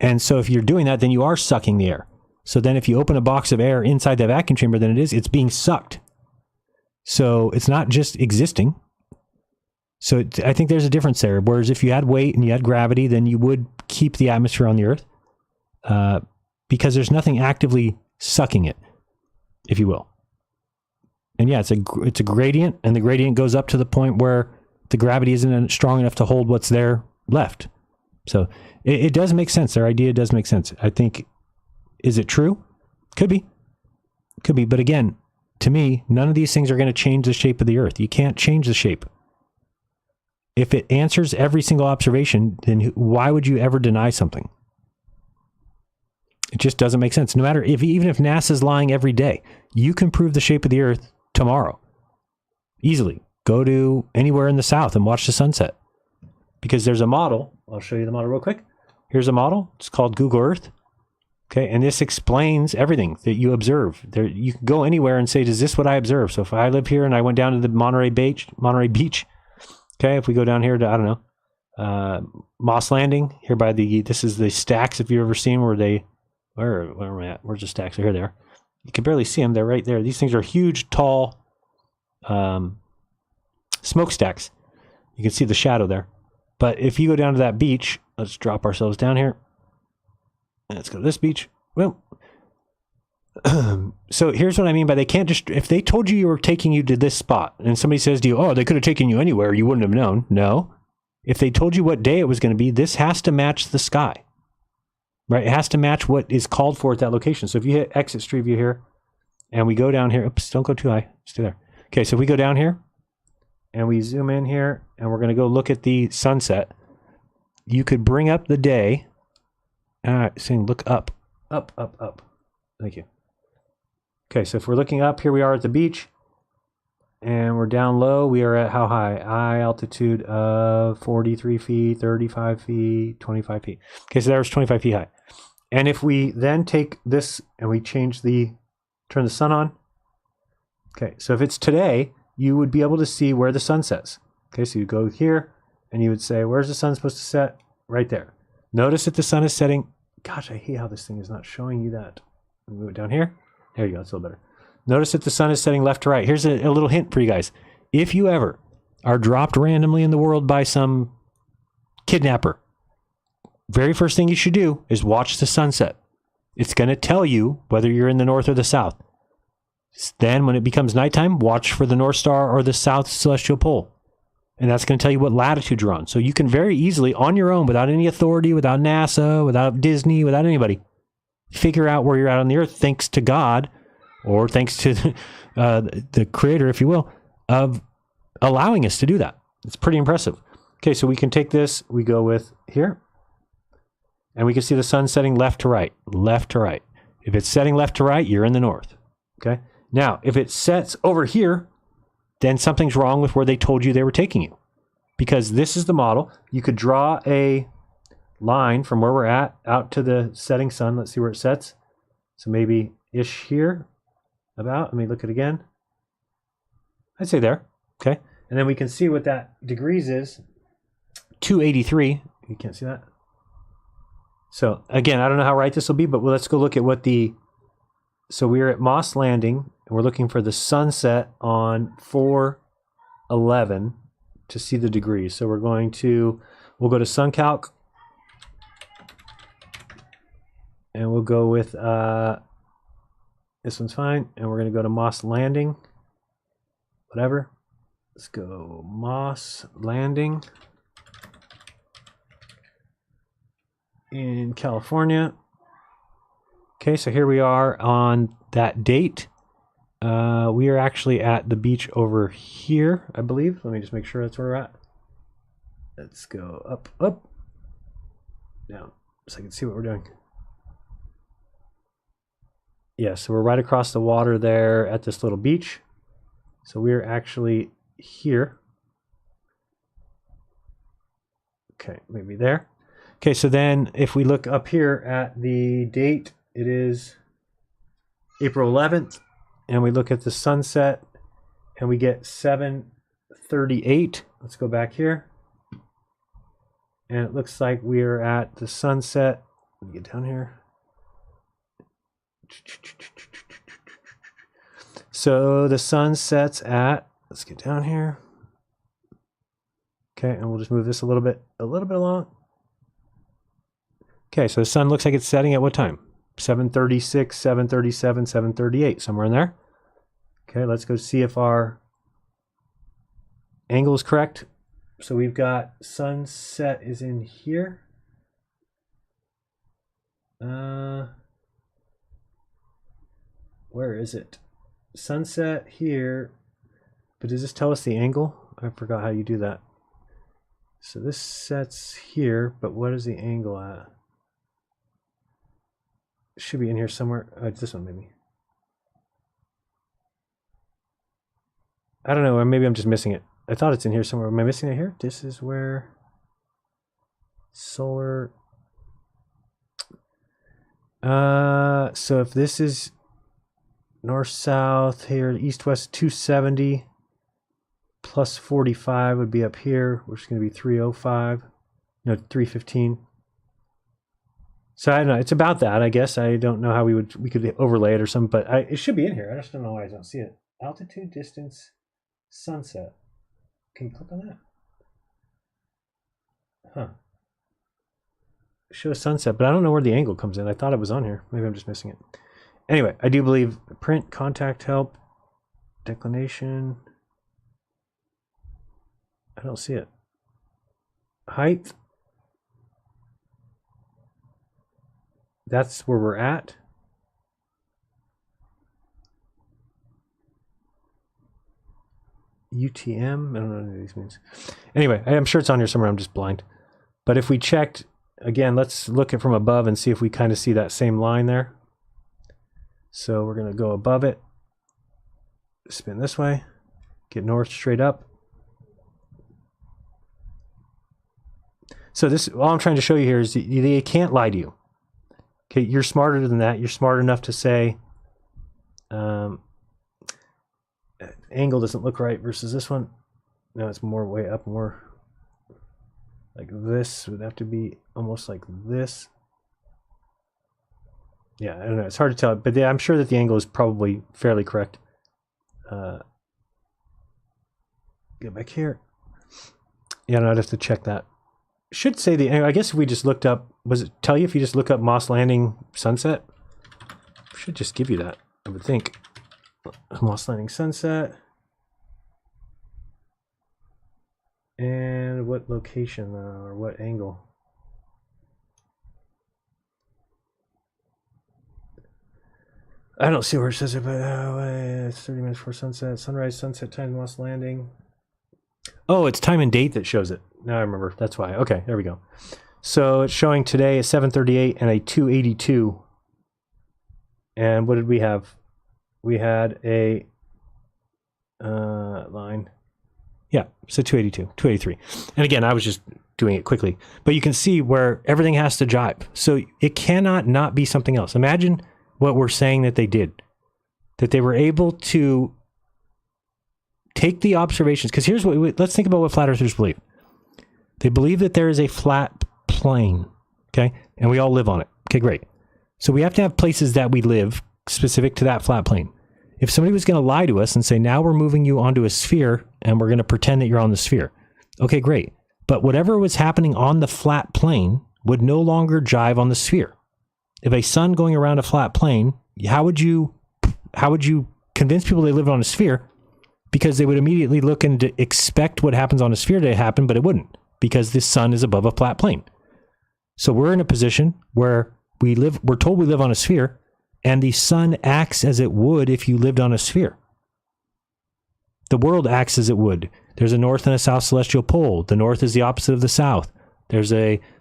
And so if you're doing that, then you are sucking the air. So then if you open a box of air inside that vacuum chamber, then it's being sucked. So it's not just existing. So I think there's a difference there. Whereas if you had weight and you had gravity, then you would keep the atmosphere on the Earth because there's nothing actively sucking it, if you will. And yeah, it's a gradient, and the gradient goes up to the point where the gravity isn't strong enough to hold what's there left. So it does make sense. Their idea does make sense. I think, is it true? Could be. Could be. But again, to me, none of these things are going to change the shape of the Earth. You can't change the shape. If it answers every single observation, then why would you ever deny something? It just doesn't make sense. No matter even if NASA's lying every day, you can prove the shape of the Earth tomorrow. Easily. Go to anywhere in the south and watch the sunset. Because there's a model. I'll show you the model real quick. Here's a model. It's called Google Earth. Okay, and this explains everything that you observe. There, you can go anywhere and say, is this what I observe? So if I live here and I went down to the Monterey Beach, okay, if we go down here to, I don't know, Moss Landing, here by this is the stacks, if you've ever seen where am I at? Where's the stacks? Here they are. You can barely see them. They're right there. These things are huge, tall smokestacks. You can see the shadow there. But if you go down to that beach, let's drop ourselves down here. And let's go to this beach. Well, so here's what I mean by they can't just, if they told you were taking you to this spot and somebody says to you, oh, they could have taken you anywhere, you wouldn't have known. No. If they told you what day it was going to be, this has to match the sky, right? It has to match what is called for at that location. So if you hit exit Street View here and we go down here, oops, don't go too high, stay there. Okay, so if we go down here and we zoom in here and we're going to go look at the sunset, you could bring up the day, saying look up, up, up, up. Thank you. Okay, so if we're looking up, here we are at the beach, and we're down low. We are at how high? High altitude of 43 feet, 35 feet, 25 feet. Okay, so there's 25 feet high. And if we then take this and we turn the sun on. Okay, so if it's today, you would be able to see where the sun sets. Okay, so you go here, and you would say, where's the sun supposed to set? Right there. Notice that the sun is setting. Gosh, I hate how this thing is not showing you that. Move it down here. There you go. It's a little better. Notice that the sun is setting left to right. Here's a little hint for you guys. If you ever are dropped randomly in the world by some kidnapper, very first thing you should do is watch the sunset. It's going to tell you whether you're in the north or the south. Then when it becomes nighttime, watch for the North Star or the South Celestial Pole. And that's going to tell you what latitude you're on. So you can very easily, on your own, without any authority, without NASA, without Disney, without anybody, figure out where you're at on the Earth, thanks to God, or thanks to the Creator, if you will, of allowing us to do that. It's pretty impressive. Okay, so we can take this, we go with here, and we can see the sun setting left to right, left to right. If it's setting left to right, you're in the north. Okay, now if it sets over here, then something's wrong with where they told you they were taking you. Because this is the model. You could draw a line from where we're at out to the setting sun. Let's see where it sets. So maybe ish here about. Let me look at it again. I'd say there. Okay. And then we can see what that degrees is. 283. You can't see that. So again, I don't know how right this will be, but let's go look at what so we're at Moss Landing and we're looking for the sunset on 4/11 to see the degrees. So we'll go to SunCalc. And we'll go with, this one's fine. And we're going to go to Moss Landing. Whatever. Let's go Moss Landing in California. Okay, so here we are on that date. We are actually at the beach over here, I believe. Let me just make sure that's where we're at. Let's go up, up, down, so I can see what we're doing. Yeah, so we're right across the water there at this little beach. So we're actually here. Okay, maybe there. Okay, so then if we look up here at the date, it is April 11th, and we look at the sunset, and we get 7:38. Let's go back here. And it looks like we're at the sunset. Let me get down here. So the sun sets at, let's get down here. Okay, and we'll just move this a little bit along. Okay, so the sun looks like it's setting at what time? 7:36, 7:37, 7:38, somewhere in there. Okay, let's go see if our angle is correct. So we've got sunset is in here. Where is it? Sunset here. But does this tell us the angle? I forgot how you do that. So this sets here, but what is the angle at? It should be in here somewhere. Oh, it's this one maybe. I don't know, or maybe I'm just missing it. I thought it's in here somewhere. Am I missing it here? This is where solar. So if this is north-south here, east-west 270 plus 45 would be up here, which is going to be 305. No, 315. So I don't know. It's about that, I guess. I don't know how we could overlay it or something, but it should be in here. I just don't know why I don't see it. Altitude, distance, sunset. Can you click on that? Huh. Show sunset, but I don't know where the angle comes in. I thought it was on here. Maybe I'm just missing it. Anyway, I do believe print, contact, help, declination. I don't see it. Height. That's where we're at. UTM. I don't know what any of these means. Anyway, I'm sure it's on here somewhere. I'm just blind. But if we checked, again, let's look at from above and see if we kind of see that same line there. So we're going to go above it. Spin this way. Get north straight up. So this, all I'm trying to show you here is they can't lie to you. Okay, you're smarter than that. You're smart enough to say angle doesn't look right versus this one. No, it's more way up, more like this. Would have to be almost like this. Yeah, I don't know. It's hard to tell, but I'm sure that the angle is probably fairly correct. Get back here. Yeah, no, I'd have to check that. Should say the, I guess if we just looked up, was it tell you if you just look up Moss Landing sunset? Should just give you that, I would think. Moss Landing sunset. And what location or what angle? I don't see where it says it, but it's 30 minutes before sunset. Sunrise, sunset time, Moss Landing. Oh, it's time and date that shows it. Now I remember. That's why. Okay, there we go. So it's showing today a 7:38 and a 2:82. And what did we have? We had a line. Yeah, so 282, 283. And again, I was just doing it quickly. But you can see where everything has to jibe. So it cannot not be something else. Imagine what we're saying that they did. That they were able to take the observations. Because here's what, let's think about what flat earthers believe. They believe that there is a flat plane, okay? And we all live on it. Okay, great. So we have to have places that we live specific to that flat plane. If somebody was going to lie to us and say, now we're moving you onto a sphere and we're going to pretend that you're on the sphere. Okay, great. But whatever was happening on the flat plane would no longer jive on the sphere. If a sun going around a flat plane, how would you convince people they live on a sphere? Because they would immediately look and expect what happens on a sphere to happen, but it wouldn't, because this sun is above a flat plane. So we're in a position where we're told we live on a sphere, and the sun acts as it would if you lived on a sphere. The world acts as it would. There's a north and a south celestial pole. The north is the opposite of the south.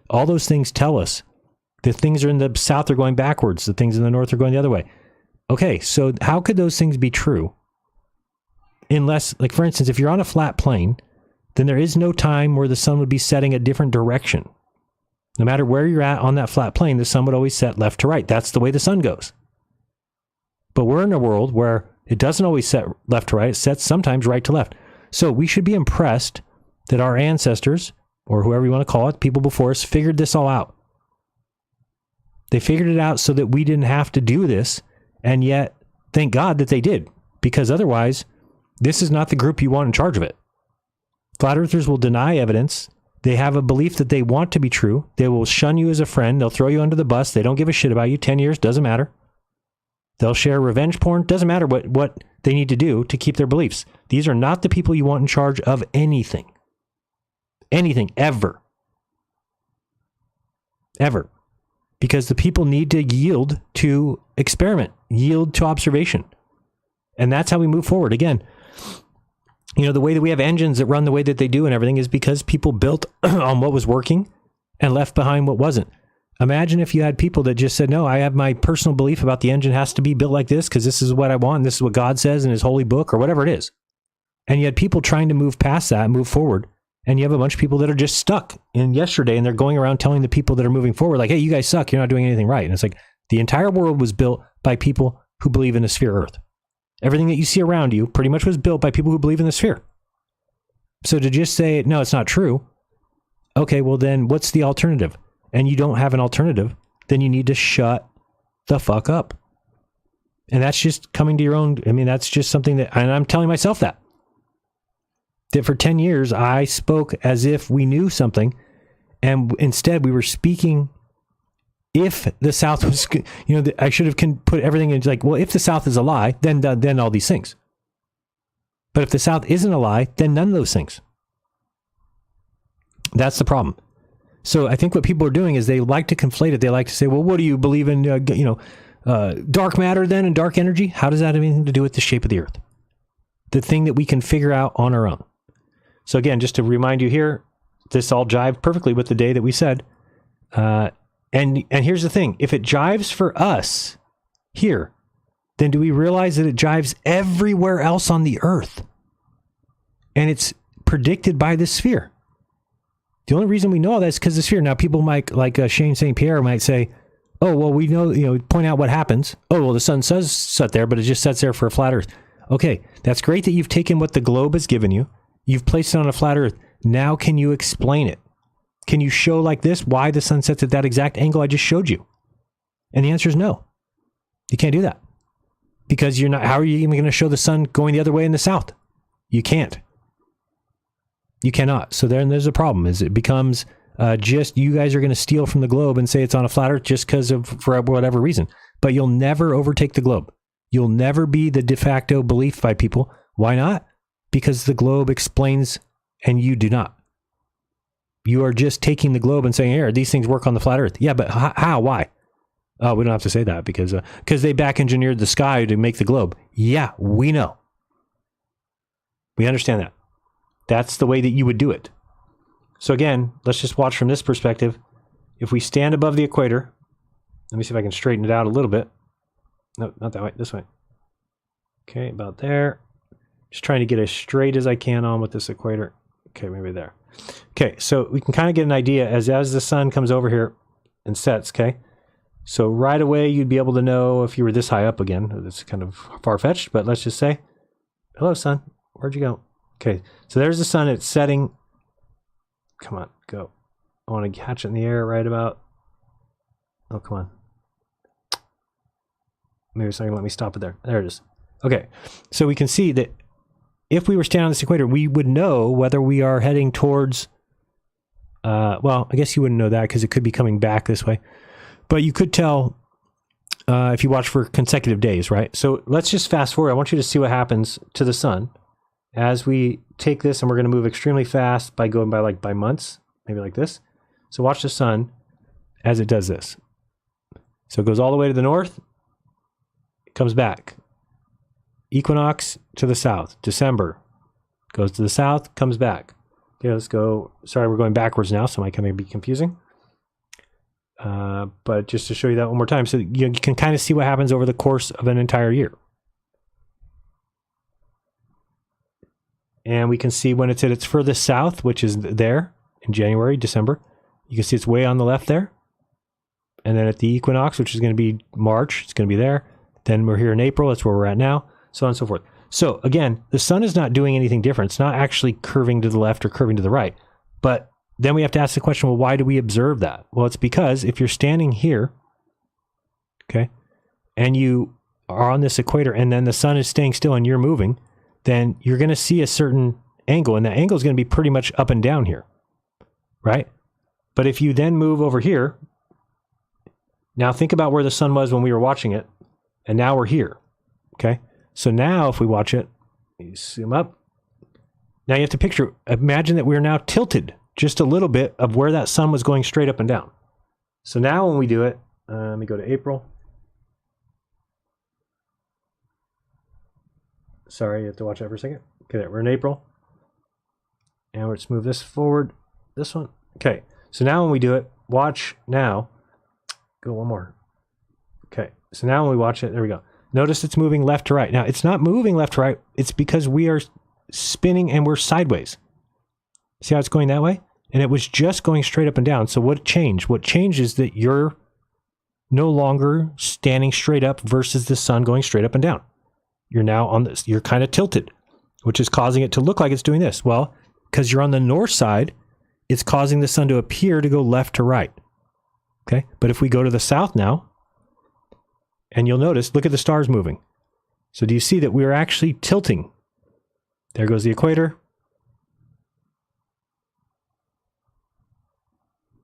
All those things tell us the things are in the south are going backwards. The things in the north are going the other way. Okay, so how could those things be true? Unless, like for instance, if you're on a flat plane, then there is no time where the sun would be setting a different direction. No matter where you're at on that flat plane, the sun would always set left to right. That's the way the sun goes. But we're in a world where it doesn't always set left to right. It sets sometimes right to left. So we should be impressed that our ancestors or whoever you want to call it, people before us figured this all out. They figured it out so that we didn't have to do this, and yet, thank God that they did, because otherwise, this is not the group you want in charge of it. Flat earthers will deny evidence. They have a belief that they want to be true. They will shun you as a friend. They'll throw you under the bus. They don't give a shit about you. 10 years, doesn't matter. They'll share revenge porn. Doesn't matter what they need to do to keep their beliefs. These are not the people you want in charge of anything. Anything, ever. Ever. Because the people need to yield to experiment, yield to observation. And that's how we move forward. Again, you know, the way that we have engines that run the way that they do and everything is because people built on what was working and left behind what wasn't. Imagine if you had people that just said, no, I have my personal belief about the engine has to be built like this because this is what I want. And this is what God says in his holy book or whatever it is. And you had people trying to move past that, move forward. And you have a bunch of people that are just stuck in yesterday and they're going around telling the people that are moving forward, like, hey, you guys suck. You're not doing anything right. And it's like the entire world was built by people who believe in a sphere Earth. Everything that you see around you pretty much was built by people who believe in the sphere. So to just say, no, it's not true. Okay, well then what's the alternative? And you don't have an alternative, then you need to shut the fuck up. And that's just coming to your own. I mean, that's just something that, and I'm telling myself that for 10 years, I spoke as if we knew something. And instead we were speaking if the South was, you know, I should have put everything in like, well, if the South is a lie, then all these things. But if the South isn't a lie, then none of those things. That's the problem. So I think what people are doing is they like to conflate it. They like to say, well, what do you believe in, dark matter then and dark energy? How does that have anything to do with the shape of the Earth? The thing that we can figure out on our own. So again, just to remind you here, this all jived perfectly with the day that we said. And here's the thing. If it jives for us here, then do we realize that it jives everywhere else on the Earth? And it's predicted by the sphere. The only reason we know all that is because the sphere. Now, people might, like Shane St. Pierre might say, oh, well, we know, point out what happens. Oh, well, the sun does set there, but it just sets there for a flat Earth. Okay, that's great that you've taken what the globe has given you. You've placed it on a flat Earth. Now, can you explain it? Can you show like this why the sun sets at that exact angle I just showed you? And the answer is no. You can't do that. Because you're not, how are you even going to show the sun going the other way in the south? You can't. You cannot. So there's a problem. Is it becomes just you guys are going to steal from the globe and say it's on a flat Earth just because of for whatever reason. But you'll never overtake the globe. You'll never be the de facto belief by people. Why not? Because the globe explains and you do not. You are just taking the globe and saying, here, these things work on the flat Earth. Yeah, but how? Why? Oh, we don't have to say that because they back engineered the sky to make the globe. Yeah, we know. We understand that. That's the way that you would do it. So again, let's just watch from this perspective. If we stand above the equator, let me see if I can straighten it out a little bit. No, not that way, this way. Okay, about there. Just trying to get as straight as I can on with this equator. Okay, maybe there. Okay, so we can kind of get an idea as the sun comes over here and sets, okay? So right away, you'd be able to know if you were this high up again. It's kind of far-fetched, but let's just say, hello, sun. Where'd you go? Okay, so there's the sun. It's setting. Come on, go. I want to catch it in the air right about. Oh, come on. Maybe it's not going to let me stop it there. There it is. Okay, so we can see that if we were standing on this equator, we would know whether we are heading towards. Well, I guess you wouldn't know that because it could be coming back this way. But you could tell if you watch for consecutive days, right? So let's just fast forward. I want you to see what happens to the sun as we take this, and we're going to move extremely fast by going by months, maybe like this. So watch the sun as it does this. So it goes all the way to the north, it comes back. Equinox to the south, December, goes to the south, comes back. Okay, let's go. Sorry, we're going backwards now, so it might kind of be confusing. But just to show you that one more time, so you can kind of see what happens over the course of an entire year. And we can see when it's at its furthest south, which is there in January, December. You can see it's way on the left there. And then at the equinox, which is going to be March, it's going to be there. Then we're here in April, that's where we're at now, so on and so forth. So again, the sun is not doing anything different. It's not actually curving to the left or curving to the right. But then we have to ask the question, well, why do we observe that? Well, it's because if you're standing here, okay, and you are on this equator and then the sun is staying still and you're moving, then you're going to see a certain angle, and that angle is going to be pretty much up and down here, right? But if you then move over here, now think about where the sun was when we were watching it, and now we're here, okay? So now if we watch it, you zoom up. Now you have to picture, imagine that we're now tilted just a little bit of where that sun was going straight up and down. So now when we do it, let me go to April. Sorry, you have to watch that for a second. Okay, there, we're in April. And let's move this forward. This one. Okay, so now when we do it, watch now. Go one more. Okay, so now when we watch it, there we go. Notice it's moving left to right. Now, it's not moving left to right. It's because we are spinning and we're sideways. See how it's going that way? And it was just going straight up and down. So what changed? What changed is that you're no longer standing straight up versus the sun going straight up and down. You're now on this, you're kind of tilted, which is causing it to look like it's doing this. Well, because you're on the north side, it's causing the sun to appear to go left to right. Okay, but if we go to the south now, and you'll notice, look at the stars moving. So do you see that we're actually tilting? There goes the equator.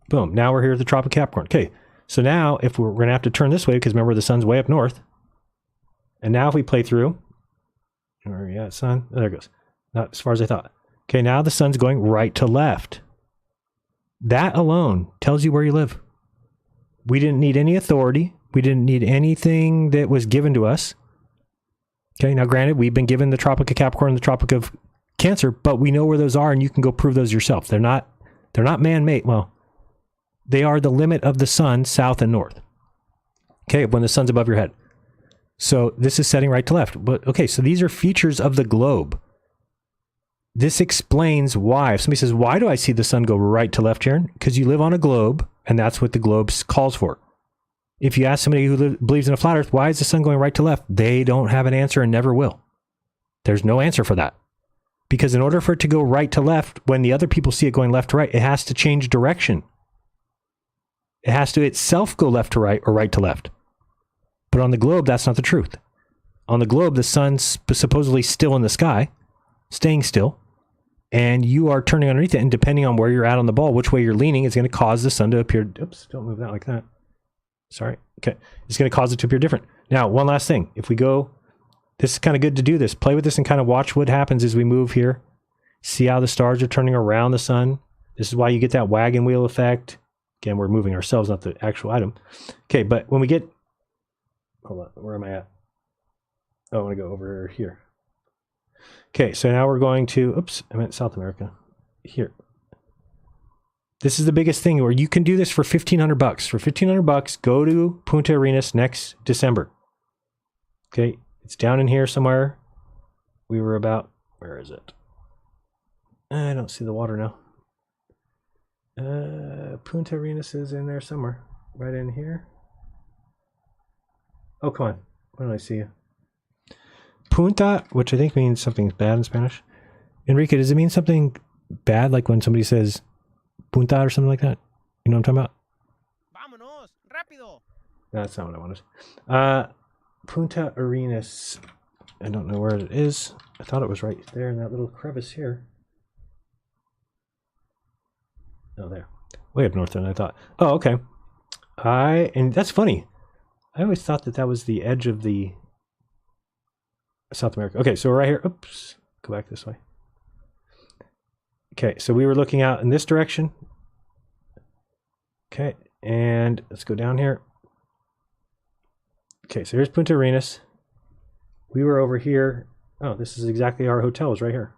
Boom, now we're here at the Tropic of Capricorn. Okay, so now if we're going to have to turn this way, because remember the sun's way up north. And now if we play through, where are we at, sun? Oh, there it goes. Not as far as I thought. Okay, now the sun's going right to left. That alone tells you where you live. We didn't need any authority. We didn't need anything that was given to us. Okay, now granted, we've been given the Tropic of Capricorn and the Tropic of Cancer, but we know where those are, and you can go prove those yourself. They're not man-made. Well, they are the limit of the sun, south and north. Okay, when the sun's above your head. So this is setting right to left. But okay, so these are features of the globe. This explains why. If somebody says, why do I see the sun go right to left, Jiren? Because you live on a globe, and that's what the globe calls for. If you ask somebody who believes in a flat earth, why is the sun going right to left? They don't have an answer and never will. There's no answer for that. Because in order for it to go right to left, when the other people see it going left to right, it has to change direction. It has to itself go left to right or right to left. But on the globe, that's not the truth. On the globe, the sun's supposedly still in the sky, staying still, and you are turning underneath it, and depending on where you're at on the ball, which way you're leaning, is going to cause the sun to appear. Oops, don't move that like that. Sorry. Okay. It's going to cause it to appear different. Now, one last thing. If we go, this is kind of good to do this. Play with this and kind of watch what happens as we move here. See how the stars are turning around the sun. This is why you get that wagon wheel effect. Again, we're moving ourselves, not the actual item. Okay, but when we get, hold on, where am I at? Oh, I want to go over here. Okay, so now we're going to, oops, I meant South America. Here. This is the biggest thing where you can do this for $1,500. For $1,500, go to Punta Arenas next December. Okay, it's down in here somewhere. We were about, where is it? I don't see the water now. Punta Arenas is in there somewhere. Right in here. Oh, come on. Why don't I see you? Punta, which I think means something bad in Spanish. Enrique, does it mean something bad, like when somebody says punta or something like that? You know what I'm talking about? Vámonos, rápido. No, that's not what I wanted. Punta Arenas. I don't know where it is. I thought it was right there in that little crevice here. Oh, there. Way up north than I thought. Oh, okay. And that's funny. I always thought that that was the edge of the South America. Okay, so we're right here. Oops. Go back this way. Okay, so we were looking out in this direction. Okay, and let's go down here. Okay, so here's Punta Arenas. We were over here. Oh, this is exactly our hotel is right here.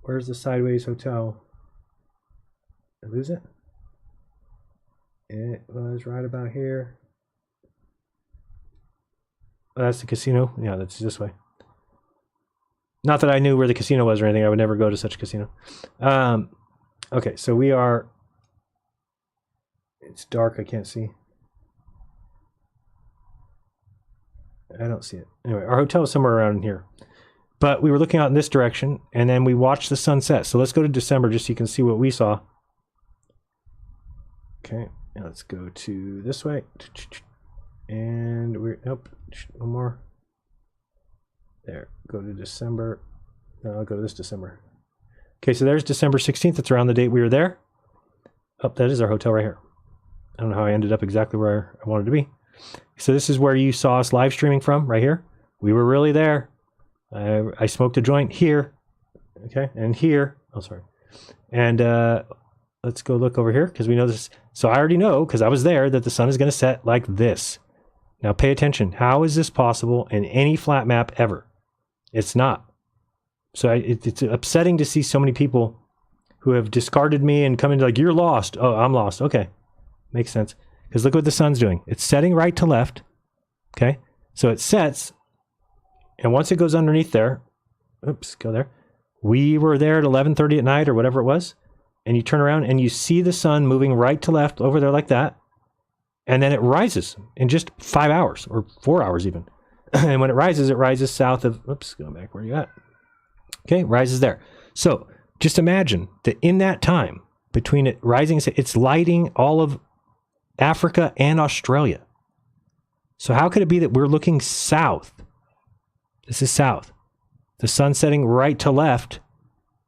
Where's the sideways hotel? Did I lose it? It was right about here. Oh, that's the casino. Yeah, that's this way. Not that I knew where the casino was or anything. I would never go to such a casino. Okay, so we are... It's dark. I can't see. I don't see it. Anyway, our hotel is somewhere around here. But we were looking out in this direction, and then we watched the sunset. So let's go to December just so you can see what we saw. Okay, now let's go to this way. And we're, nope, one more. There, go to December. No, I'll go to this December. Okay, so there's December 16th. That's around the date we were there. Oh, that is our hotel right here. I don't know how I ended up exactly where I wanted to be. So this is where you saw us live streaming from, right here. We were really there. I smoked a joint here. Okay, and here. Oh, sorry. And let's go look over here because we know this. So I already know, because I was there, that the sun is going to set like this. Now pay attention. How is this possible in any flat map ever? It's not. So it's upsetting to see so many people who have discarded me and come into like, you're lost. Oh, I'm lost. Okay. Makes sense. Because look what the sun's doing. It's setting right to left. Okay. So it sets. And once it goes underneath there, oops, go there. We were there at 11:30 at night or whatever it was. And you turn around and you see the sun moving right to left over there like that. And then it rises in just 5 hours or 4 hours even. And when it rises south of, oops, go back, where are you at? Okay, rises there. So just imagine that in that time between it rising, it's lighting all of Africa and Australia. So how could it be that we're looking south? This is south. The sun setting right to left,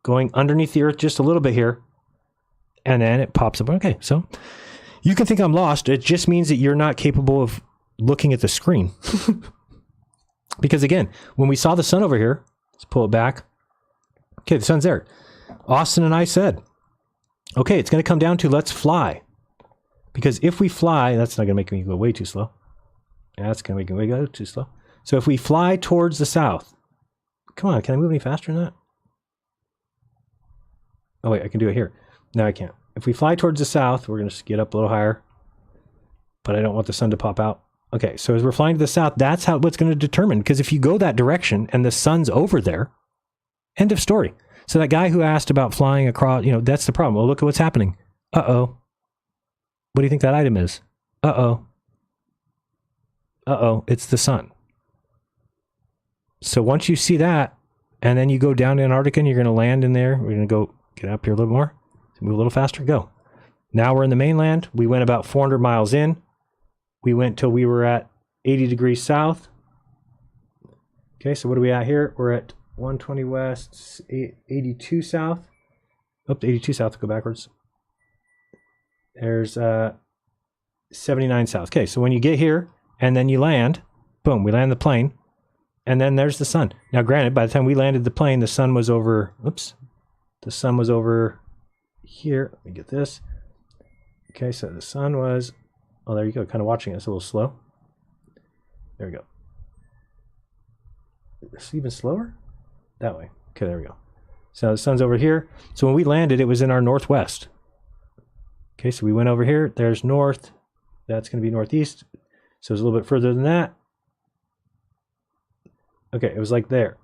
going underneath the earth just a little bit here. And then it pops up. Okay, so you can think I'm lost. It just means that you're not capable of looking at the screen. Because again, when we saw the sun over here, let's pull it back. Okay, the sun's there. Austin and I said, okay, it's going to come down to let's fly. Because if we fly, that's not going to make me go way too slow. Yeah, that's going to make me go too slow. So if we fly towards the south, come on, can I move any faster than that? Oh wait, I can do it here. No, I can't. If we fly towards the south, we're going to just get up a little higher. But I don't want the sun to pop out. Okay, so as we're flying to the south, that's how what's going to determine. Because if you go that direction and the sun's over there, end of story. So that guy who asked about flying across, that's the problem. Well, look at what's happening. Uh-oh. What do you think that item is? Uh-oh. Uh-oh, it's the sun. So once you see that, and then you go down to Antarctica and you're going to land in there. We're going to go get up here a little more. Move a little faster. Go. Now we're in the mainland. We went about 400 miles in. We went till we were at 80 degrees south. Okay, so what are we at here? We're at 120 west, 82 south. Up to 82 south, go backwards. There's 79 south. Okay, so when you get here and then you land, boom, we land the plane. And then there's the sun. Now, granted, by the time we landed the plane, the sun was over, oops, the sun was over here. Let me get this. Okay, so the sun was, oh, there you go, kind of watching it. It's a little slow. There we go. It's even slower? That way. Okay, there we go. So the sun's over here. So when we landed, it was in our northwest. Okay, so we went over here. There's north. That's going to be northeast. So it's a little bit further than that. Okay, it was like there.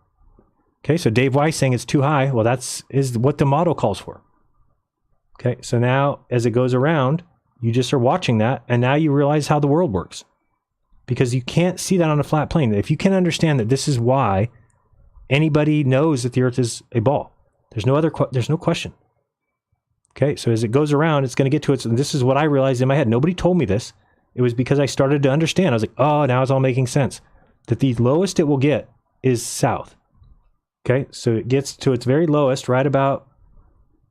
Okay, so Dave Weiss saying it's too high. Well, is what the model calls for. Okay, so now as it goes around, you just are watching that, and now you realize how the world works. Because you can't see that on a flat plane. If you can understand that this is why anybody knows that the Earth is a ball. There's no question. Okay, so as it goes around, it's going to get to its, and this is what I realized in my head. Nobody told me this. It was because I started to understand. I was like, oh, now it's all making sense. That the lowest it will get is south. Okay, so it gets to its very lowest right about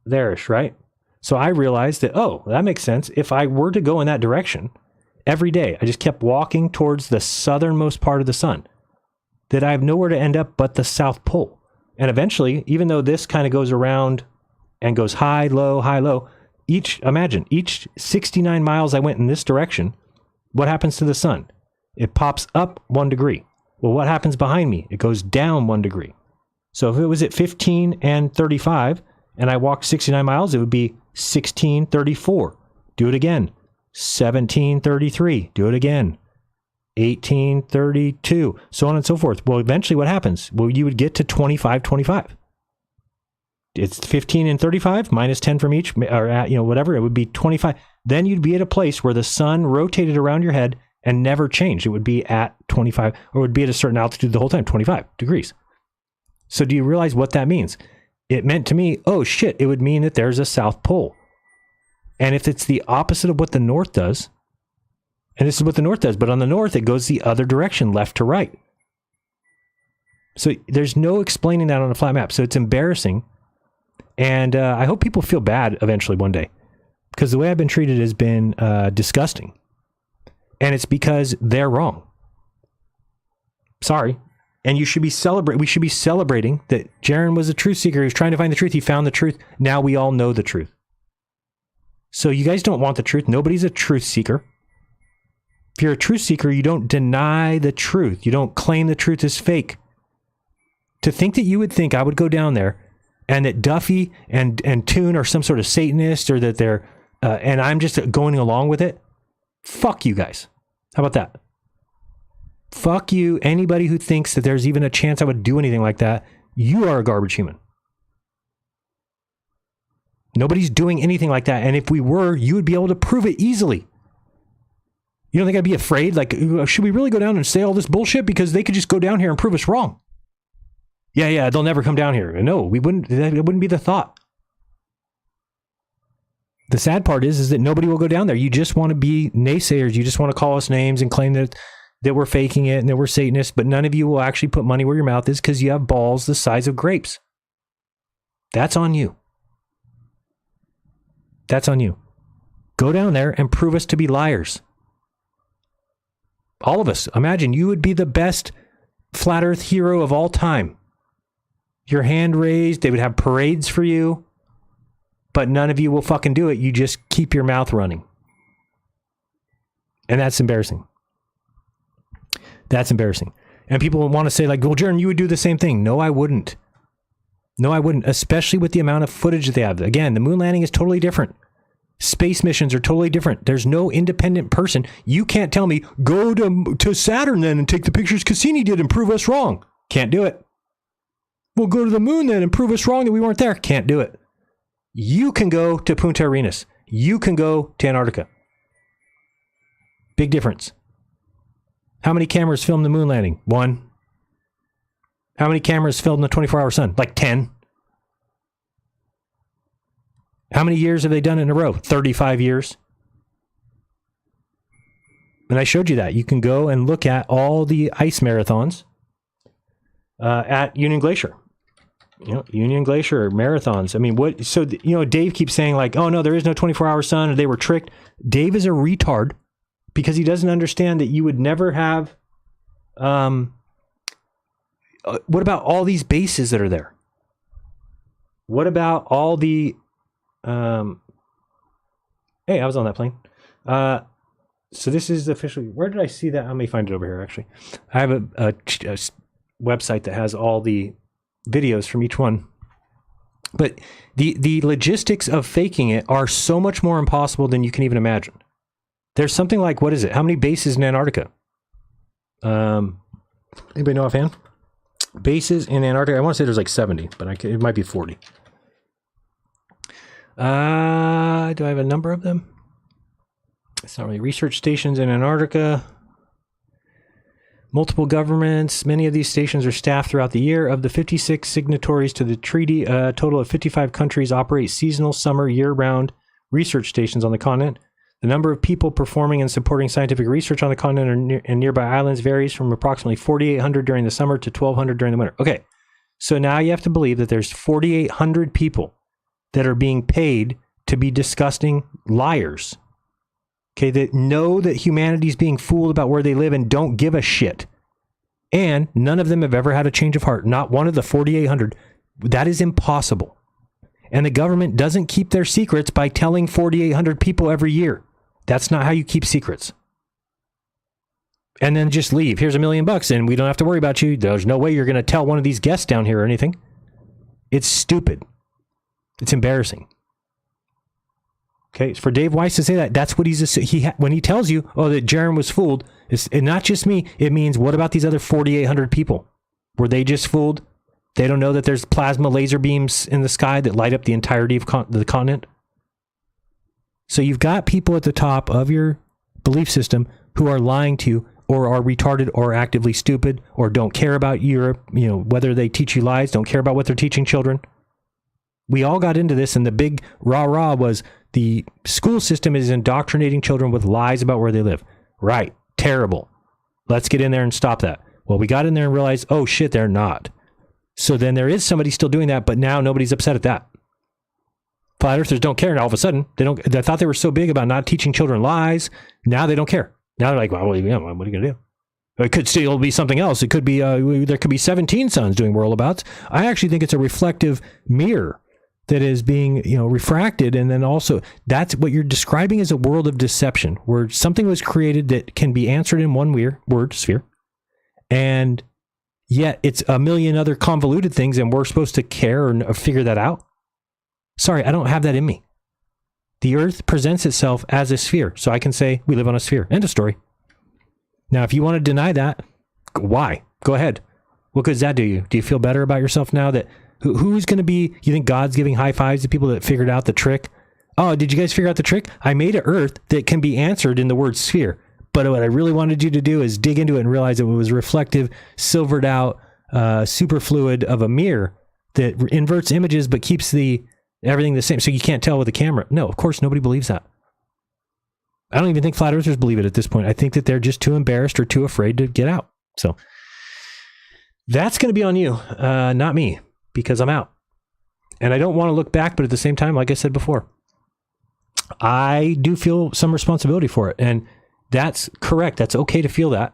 there-ish, right? So I realized that, oh, that makes sense. If I were to go in that direction every day, I just kept walking towards the southernmost part of the sun, that I have nowhere to end up but the South Pole. And eventually, even though this kind of goes around and goes high, low, imagine each 69 miles I went in this direction, what happens to the sun? It pops up 1 degree. Well, what happens behind me? It goes down 1 degree. So if it was at 15 and 35 and I walked 69 miles, it would be 1634. Do it again. 1733. Do it again. 1832. So on and so forth. Well, eventually what happens? Well, you would get to 2525. It's 15 and 35 minus 10 from each, or whatever. It would be 25. Then you'd be at a place where the sun rotated around your head and never changed. It would be at 25, or it would be at a certain altitude the whole time, 25 degrees. So do you realize what that means? It meant to me, oh shit, it would mean that there's a South Pole. And if it's the opposite of what the North does, and this is what the North does, but on the North, it goes the other direction, left to right. So there's no explaining that on a flat map. So it's embarrassing. And I hope people feel bad eventually one day, because the way I've been treated has been disgusting. And it's because they're wrong. Sorry. And you should be we should be celebrating that Jiren was a truth seeker. He was trying to find the truth. He found the truth. Now we all know the truth. So you guys don't want the truth. Nobody's a truth seeker. If you're a truth seeker, you don't deny the truth. You don't claim the truth is fake. To think that you would think I would go down there and that Duffy and Toon are some sort of Satanist, or that they're, and I'm just going along with it. Fuck you guys. How about that? Fuck you. Anybody who thinks that there's even a chance I would do anything like that, you are a garbage human. Nobody's doing anything like that. And if we were, you would be able to prove it easily. You don't think I'd be afraid? Like, should we really go down and say all this bullshit? Because they could just go down here and prove us wrong. Yeah, they'll never come down here. No, we wouldn't. It wouldn't be the thought. The sad part is that nobody will go down there. You just want to be naysayers. You just want to call us names and claim that we're faking it and that we're Satanists, but none of you will actually put money where your mouth is because you have balls the size of grapes. That's on you. That's on you. Go down there and prove us to be liars. All of us. Imagine you would be the best flat earth hero of all time. Your hand raised, they would have parades for you, but none of you will fucking do it. You just keep your mouth running. And that's embarrassing. That's embarrassing. And people want to say like, well, Jiren, you would do the same thing. No, I wouldn't. No, I wouldn't, especially with the amount of footage that they have. Again, the moon landing is totally different. Space missions are totally different. There's no independent person. You can't tell me, go to Saturn then and take the pictures Cassini did and prove us wrong. Can't do it. We'll go to the moon then and prove us wrong that we weren't there. Can't do it. You can go to Punta Arenas. You can go to Antarctica. Big difference. How many cameras filmed the moon landing? 1. How many cameras filmed the 24-hour sun? Like 10. How many years have they done it in a row? 35 years. And I showed you that. You can go and look at all the ice marathons at Union Glacier. You know, Union Glacier marathons. I mean, what? So, you know, Dave keeps saying like, oh no, there is no 24-hour sun, or they were tricked. Dave is a retard because he doesn't understand that you would never have. What about all these bases that are there? What about all the? Hey, I was on that plane. So this is officially. Where did I see that? Let me find it over here. Actually, I have a website that has all the videos from each one. But the logistics of faking it are so much more impossible than you can even imagine. There's something like, what is it? How many bases in Antarctica? Anybody know offhand? Bases in Antarctica, I want to say there's like 70, but it might be 40. Do I have a number of them? It's not really. Research stations in Antarctica. Multiple governments. Many of these stations are staffed throughout the year. Of the 56 signatories to the treaty, a total of 55 countries operate seasonal, summer, year-round research stations on the continent. The number of people performing and supporting scientific research on the continent and nearby islands varies from approximately 4,800 during the summer to 1,200 during the winter. Okay, so now you have to believe that there's 4,800 people that are being paid to be disgusting liars. Okay, that know that humanity's being fooled about where they live and don't give a shit. And none of them have ever had a change of heart. Not one of the 4,800. That is impossible. And the government doesn't keep their secrets by telling 4,800 people every year. That's not how you keep secrets. And then just leave. Here's $1 million and we don't have to worry about you. There's no way you're going to tell one of these guests down here or anything. It's stupid. It's embarrassing. Okay, for Dave Weiss to say that, that's what when he tells you, oh, that Jiren was fooled, it's not just me, it means, what about these other 4,800 people? Were they just fooled? They don't know that there's plasma laser beams in the sky that light up the entirety of the continent? So you've got people at the top of your belief system who are lying to you, or are retarded, or actively stupid, or don't care about Europe, whether they teach you lies, don't care about what they're teaching children. we all got into this, and the big rah-rah was the school system is indoctrinating children with lies about where they live. Right. Terrible. Let's get in there and stop that. Well, we got in there and realized, oh shit, they're not. So then there is somebody still doing that, but now nobody's upset at that. Flat earthers don't care. Now all of a sudden, they thought they were so big about not teaching children lies. Now they don't care. Now they're like, well, what are you going to do? It could still be something else. It could be, there could be 17 suns doing whirlabouts. I actually think it's a reflective mirror that is being, refracted. And then also, that's what you're describing as a world of deception, where something was created that can be answered in one word, sphere. And yet it's a million other convoluted things, and we're supposed to care or figure that out. Sorry, I don't have that in me. The Earth presents itself as a sphere, so I can say we live on a sphere. End of story. Now, if you want to deny that, why? Go ahead. What good does that do you? Do you feel better about yourself now that who's going to be, you think God's giving high fives to people that figured out the trick? Oh, did you guys figure out the trick? I made an Earth that can be answered in the word sphere. But what I really wanted you to do is dig into it and realize it was reflective, silvered out, superfluid of a mirror that inverts images but keeps everything the same, so you can't tell with a camera. No, of course, nobody believes that. I don't even think flat earthers believe it at this point. I think that they're just too embarrassed or too afraid to get out. So that's going to be on you, not me, because I'm out. And I don't want to look back, but at the same time, like I said before, I do feel some responsibility for it. And that's correct. That's okay to feel that.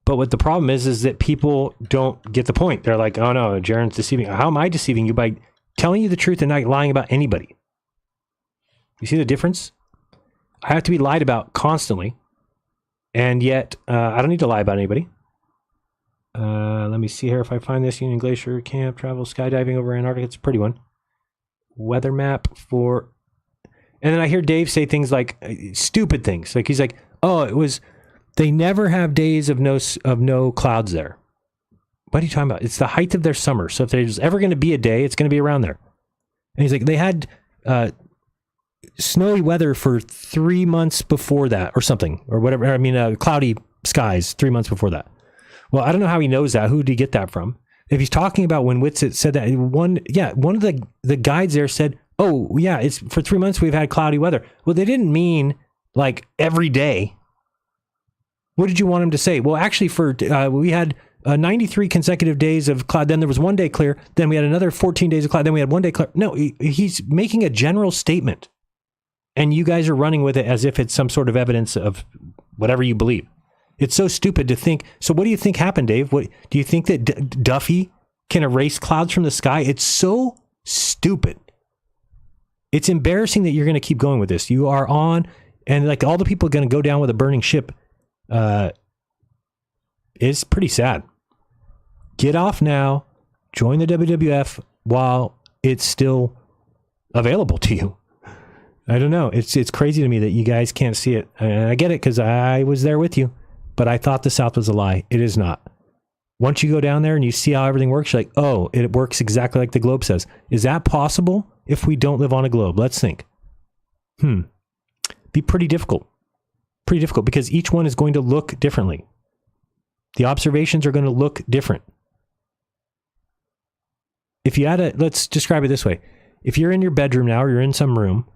But what the problem is that people don't get the point. They're like, oh no, Jaren's deceiving. How am I deceiving you? By telling you the truth and not lying about anybody. You see the difference? I have to be lied about constantly, and yet I don't need to lie about anybody. Let me see here if I find this. Union Glacier camp, travel, skydiving over Antarctica. It's a pretty one. Weather map for... And then I hear Dave say things like stupid things. Like he's like, oh, they never have days of no clouds there. What are you talking about? It's the height of their summer. So if there's ever going to be a day, it's going to be around there. And he's like, they had snowy weather for 3 months before that or something, or whatever. I mean, cloudy skies 3 months before that. Well, I don't know how he knows that. Who did he get that from? If he's talking about when Whitsitt said that, one of the guides there said, oh, yeah, it's for 3 months we've had cloudy weather. Well, they didn't mean like every day. What did you want him to say? Well, actually, we had 93 consecutive days of cloud. Then there was 1 day clear. Then we had another 14 days of cloud. Then we had 1 day clear. No, he's making a general statement. And you guys are running with it as if it's some sort of evidence of whatever you believe. It's so stupid to think. So what do you think happened, Dave? What do you think that Duffy can erase clouds from the sky? It's so stupid. It's embarrassing that you're going to keep going with this. You are on, and like all the people are going to go down with a burning ship. It's pretty sad. Get off now. Join the WWF while it's still available to you. I don't know. It's crazy to me that you guys can't see it. And I get it because I was there with you, but I thought the South was a lie. It is not. Once you go down there and you see how everything works, you're like, oh, it works exactly like the globe says. Is that possible if we don't live on a globe? Let's think. Be pretty difficult. Pretty difficult because each one is going to look differently. The observations are going to look different. If you let's describe it this way. If you're in your bedroom now or you're in some room,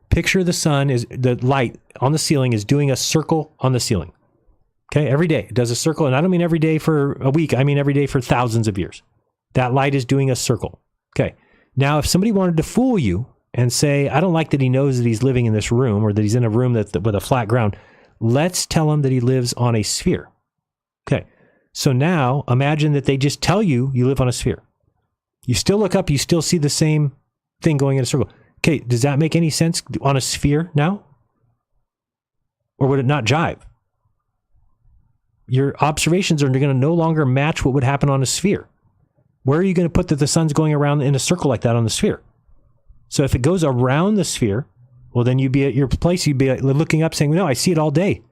picture the light on the ceiling is doing a circle on the ceiling. Okay, every day it does a circle. And I don't mean every day for a week. I mean every day for thousands of years. That light is doing a circle. Okay, now if somebody wanted to fool you and say, I don't like that he knows that he's living in this room or that he's in a room with a flat ground, let's tell him that he lives on a sphere. Okay, so now imagine that they just tell you live on a sphere. You still look up, you still see the same thing going in a circle. Okay, does that make any sense on a sphere now? Or would it not jive? Your observations are going to no longer match what would happen on a sphere. Where are you going to put that the sun's going around in a circle like that on the sphere? So if it goes around the sphere, well, then you'd be at your place, you'd be looking up saying, no, I see it all day.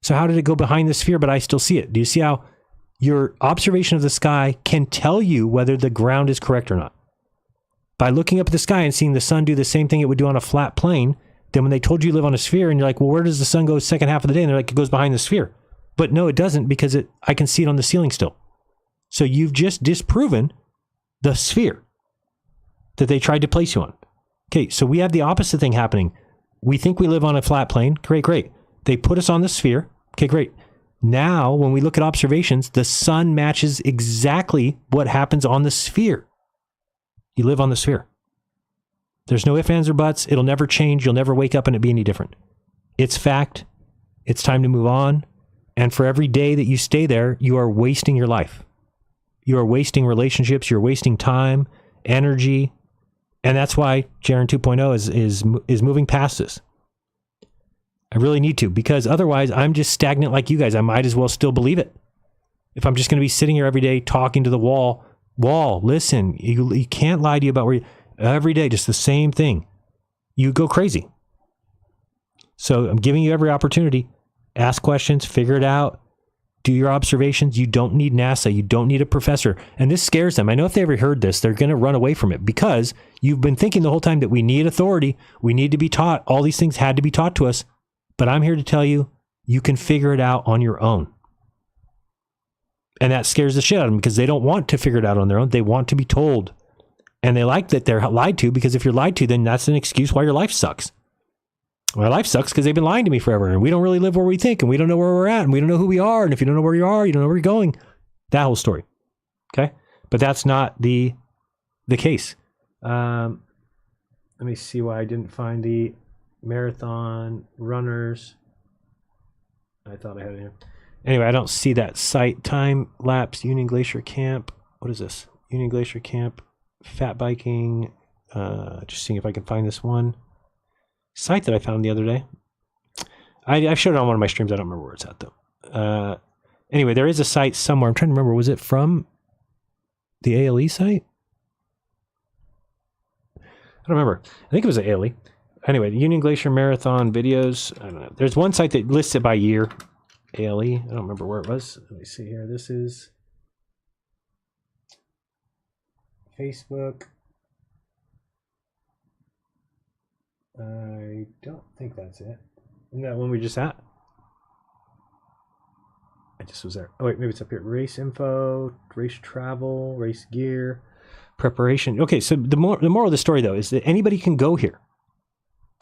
So how did it go behind the sphere, but I still see it? Do you see how your observation of the sky can tell you whether the ground is correct or not? By looking up at the sky and seeing the sun do the same thing it would do on a flat plane, then when they told you live on a sphere and you're like, well, where does the sun go second half of the day? And they're like, it goes behind the sphere. But no, it doesn't because I can see it on the ceiling still. So you've just disproven the sphere. that they tried to place you on. Okay, so we have the opposite thing happening. We think we live on a flat plane. Great. They put us on the sphere. Okay, great. Now, when we look at observations, the sun matches exactly what happens on the sphere. You live on the sphere. There's no ifs, ands, or buts. It'll never change. You'll never wake up and it be any different. It's fact. It's time to move on. And for every day that you stay there, you are wasting your life. You are wasting relationships. You're wasting time, energy. And that's why JERAN 2.0 is moving past this. I really need to, because otherwise I'm just stagnant like you guys. I might as well still believe it. If I'm just going to be sitting here every day talking to the wall, listen, you can't lie to you about where every day, just the same thing. You go crazy. So I'm giving you every opportunity. Ask questions, figure it out, do your observations. You don't need NASA. You don't need a professor. And this scares them. I know if they ever heard this, they're going to run away from it because you've been thinking the whole time that we need authority. We need to be taught. All these things had to be taught to us. But I'm here to tell you, you can figure it out on your own. And that scares the shit out of them because they don't want to figure it out on their own. They want to be told. And they like that they're lied to, because if you're lied to, then that's an excuse why your life sucks. My life sucks because they've been lying to me forever, and we don't really live where we think, and we don't know where we're at, and we don't know who we are. And if you don't know where you are, you don't know where you're going. That whole story. Okay? But that's not the case. Let me see why I didn't find the marathon runners. I thought I had it here. Anyway, I don't see that site. Time lapse, Union Glacier Camp. What is this? Union Glacier Camp, fat biking. Just seeing if I can find this one site that I found the other day. I showed it on one of my streams. I don't remember where it's at though. Anyway, there is a site somewhere. I'm trying to remember. Was it from the ALE site? I don't remember. I think it was the ALE. Anyway, the Union Glacier Marathon videos. I don't know. There's one site that lists it by year. ALE. I don't remember where it was. Let me see here. This is Facebook. I don't think that's it. Isn't that one we just at? I just was there. Oh wait, maybe it's up here. Race info, race travel, race gear, preparation. Okay, so the moral of the story though is that anybody can go here.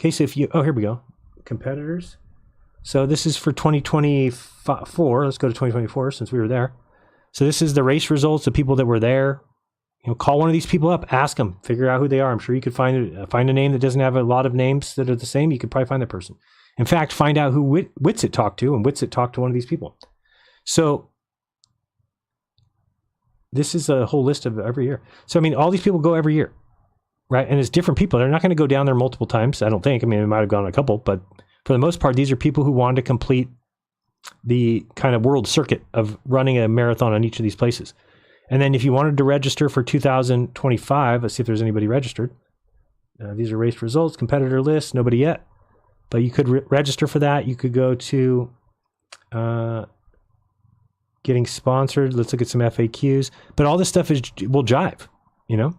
Okay, so if you, here we go. Competitors. So this is for 2024. Let's go to 2024 since we were there. So this is the race results, the people that were there. You know, call one of these people up, ask them, figure out who they are. I'm sure you could find a name that doesn't have a lot of names that are the same. You could probably find that person. In fact, find out who Witsit talked to, and Witsit talked to one of these people. So this is a whole list of every year. So, I mean, all these people go every year, right? And it's different people. They're not going to go down there multiple times, I don't think. I mean, they might have gone a couple, but for the most part, these are people who wanted to complete the kind of world circuit of running a marathon on each of these places. And then if you wanted to register for 2025, let's see if there's anybody registered. These are race results, competitor list, nobody yet. But you could register for that. You could go to getting sponsored. Let's look at some FAQs. But all this stuff will jive, you know?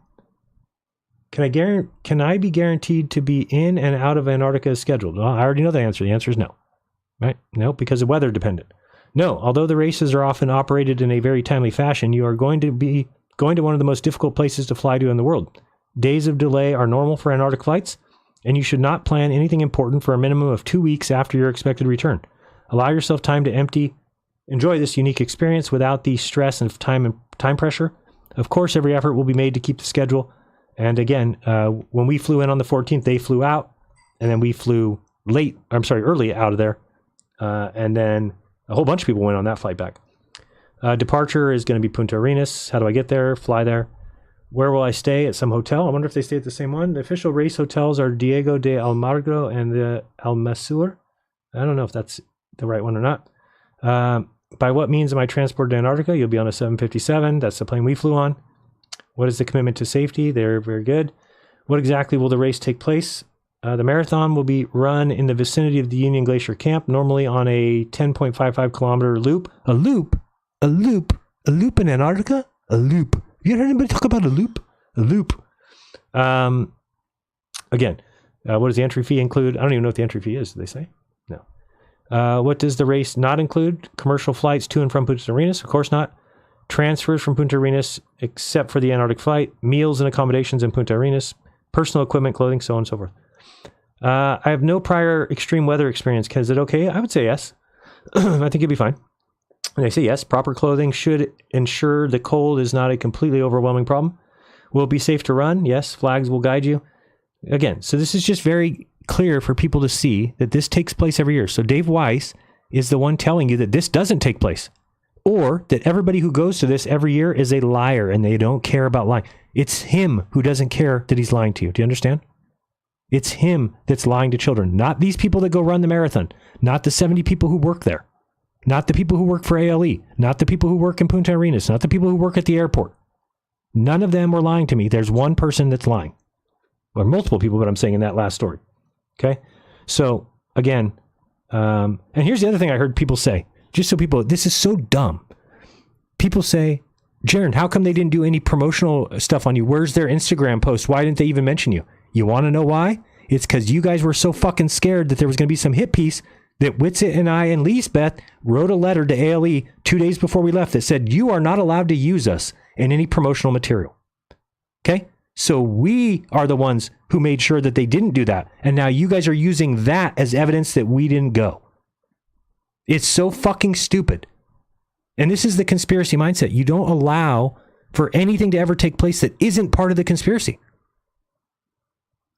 Can I be guaranteed to be in and out of Antarctica as scheduled? Well, I already know the answer. The answer is no. Right? No, because of weather dependent. No, although the races are often operated in a very timely fashion, you are going to be going to one of the most difficult places to fly to in the world. Days of delay are normal for Antarctic flights, and you should not plan anything important for a minimum of 2 weeks after your expected return. Allow yourself time to enjoy this unique experience without the stress and time pressure. Of course, every effort will be made to keep the schedule. And again, when we flew in on the 14th, they flew out, and then we flew early out of there. And then a whole bunch of people went on that flight back. Departure is going to be Punta Arenas. How do I get there? Fly there. Where will I stay? At some hotel. I wonder if they stay at the same one. The official race hotels are Diego de Almagro and the Almasur. I don't know if that's the right one or not. By what means am I transported to Antarctica? You'll be on a 757. That's the plane we flew on. What is the commitment to safety? They're very good. What exactly will the race take place? The marathon will be run in the vicinity of the Union Glacier Camp, normally on a 10.55 kilometer loop. A loop in Antarctica? A loop. You ever heard anybody talk about a loop? A loop. Again, what does the entry fee include? I don't even know what the entry fee is. Did they say? No. What does the race not include? Commercial flights to and from Punta Arenas? Of course not. transfers from Punta Arenas, except for the Antarctic flight, meals and accommodations in Punta Arenas, personal equipment, clothing, so on and so forth. I have no prior extreme weather experience. Is it okay? I would say yes. I think it'd be fine. And I say yes. Proper clothing should ensure the cold is not a completely overwhelming problem. Will it be safe to run? Yes. Flags will guide you. Again, so this is just very clear for people to see that this takes place every year. So Dave Weiss is the one telling you that this doesn't take place, or that everybody who goes to this every year is a liar and they don't care about lying. It's him who doesn't care that he's lying to you. Do you understand? It's him that's lying to children, not these people that go run the marathon, not the 70 people who work there, not the people who work for ALE, not the people who work in Punta Arenas, not the people who work at the airport. None of them were lying to me. There's one person that's lying, or multiple people, but I'm saying in that last story. Okay. So again, and here's the other thing I heard people say, just so people, this is so dumb. People say, Jiren, how come they didn't do any promotional stuff on you? Where's their Instagram post? Why didn't they even mention you? You want to know why? It's because you guys were so fucking scared that there was going to be some hit piece that Whitsitt and I and Lisbeth wrote a letter to ALE 2 days before we left that said, you are not allowed to use us in any promotional material. Okay? So we are the ones who made sure that they didn't do that. And now you guys are using that as evidence that we didn't go. It's so fucking stupid. And this is the conspiracy mindset. You don't allow for anything to ever take place that isn't part of the conspiracy.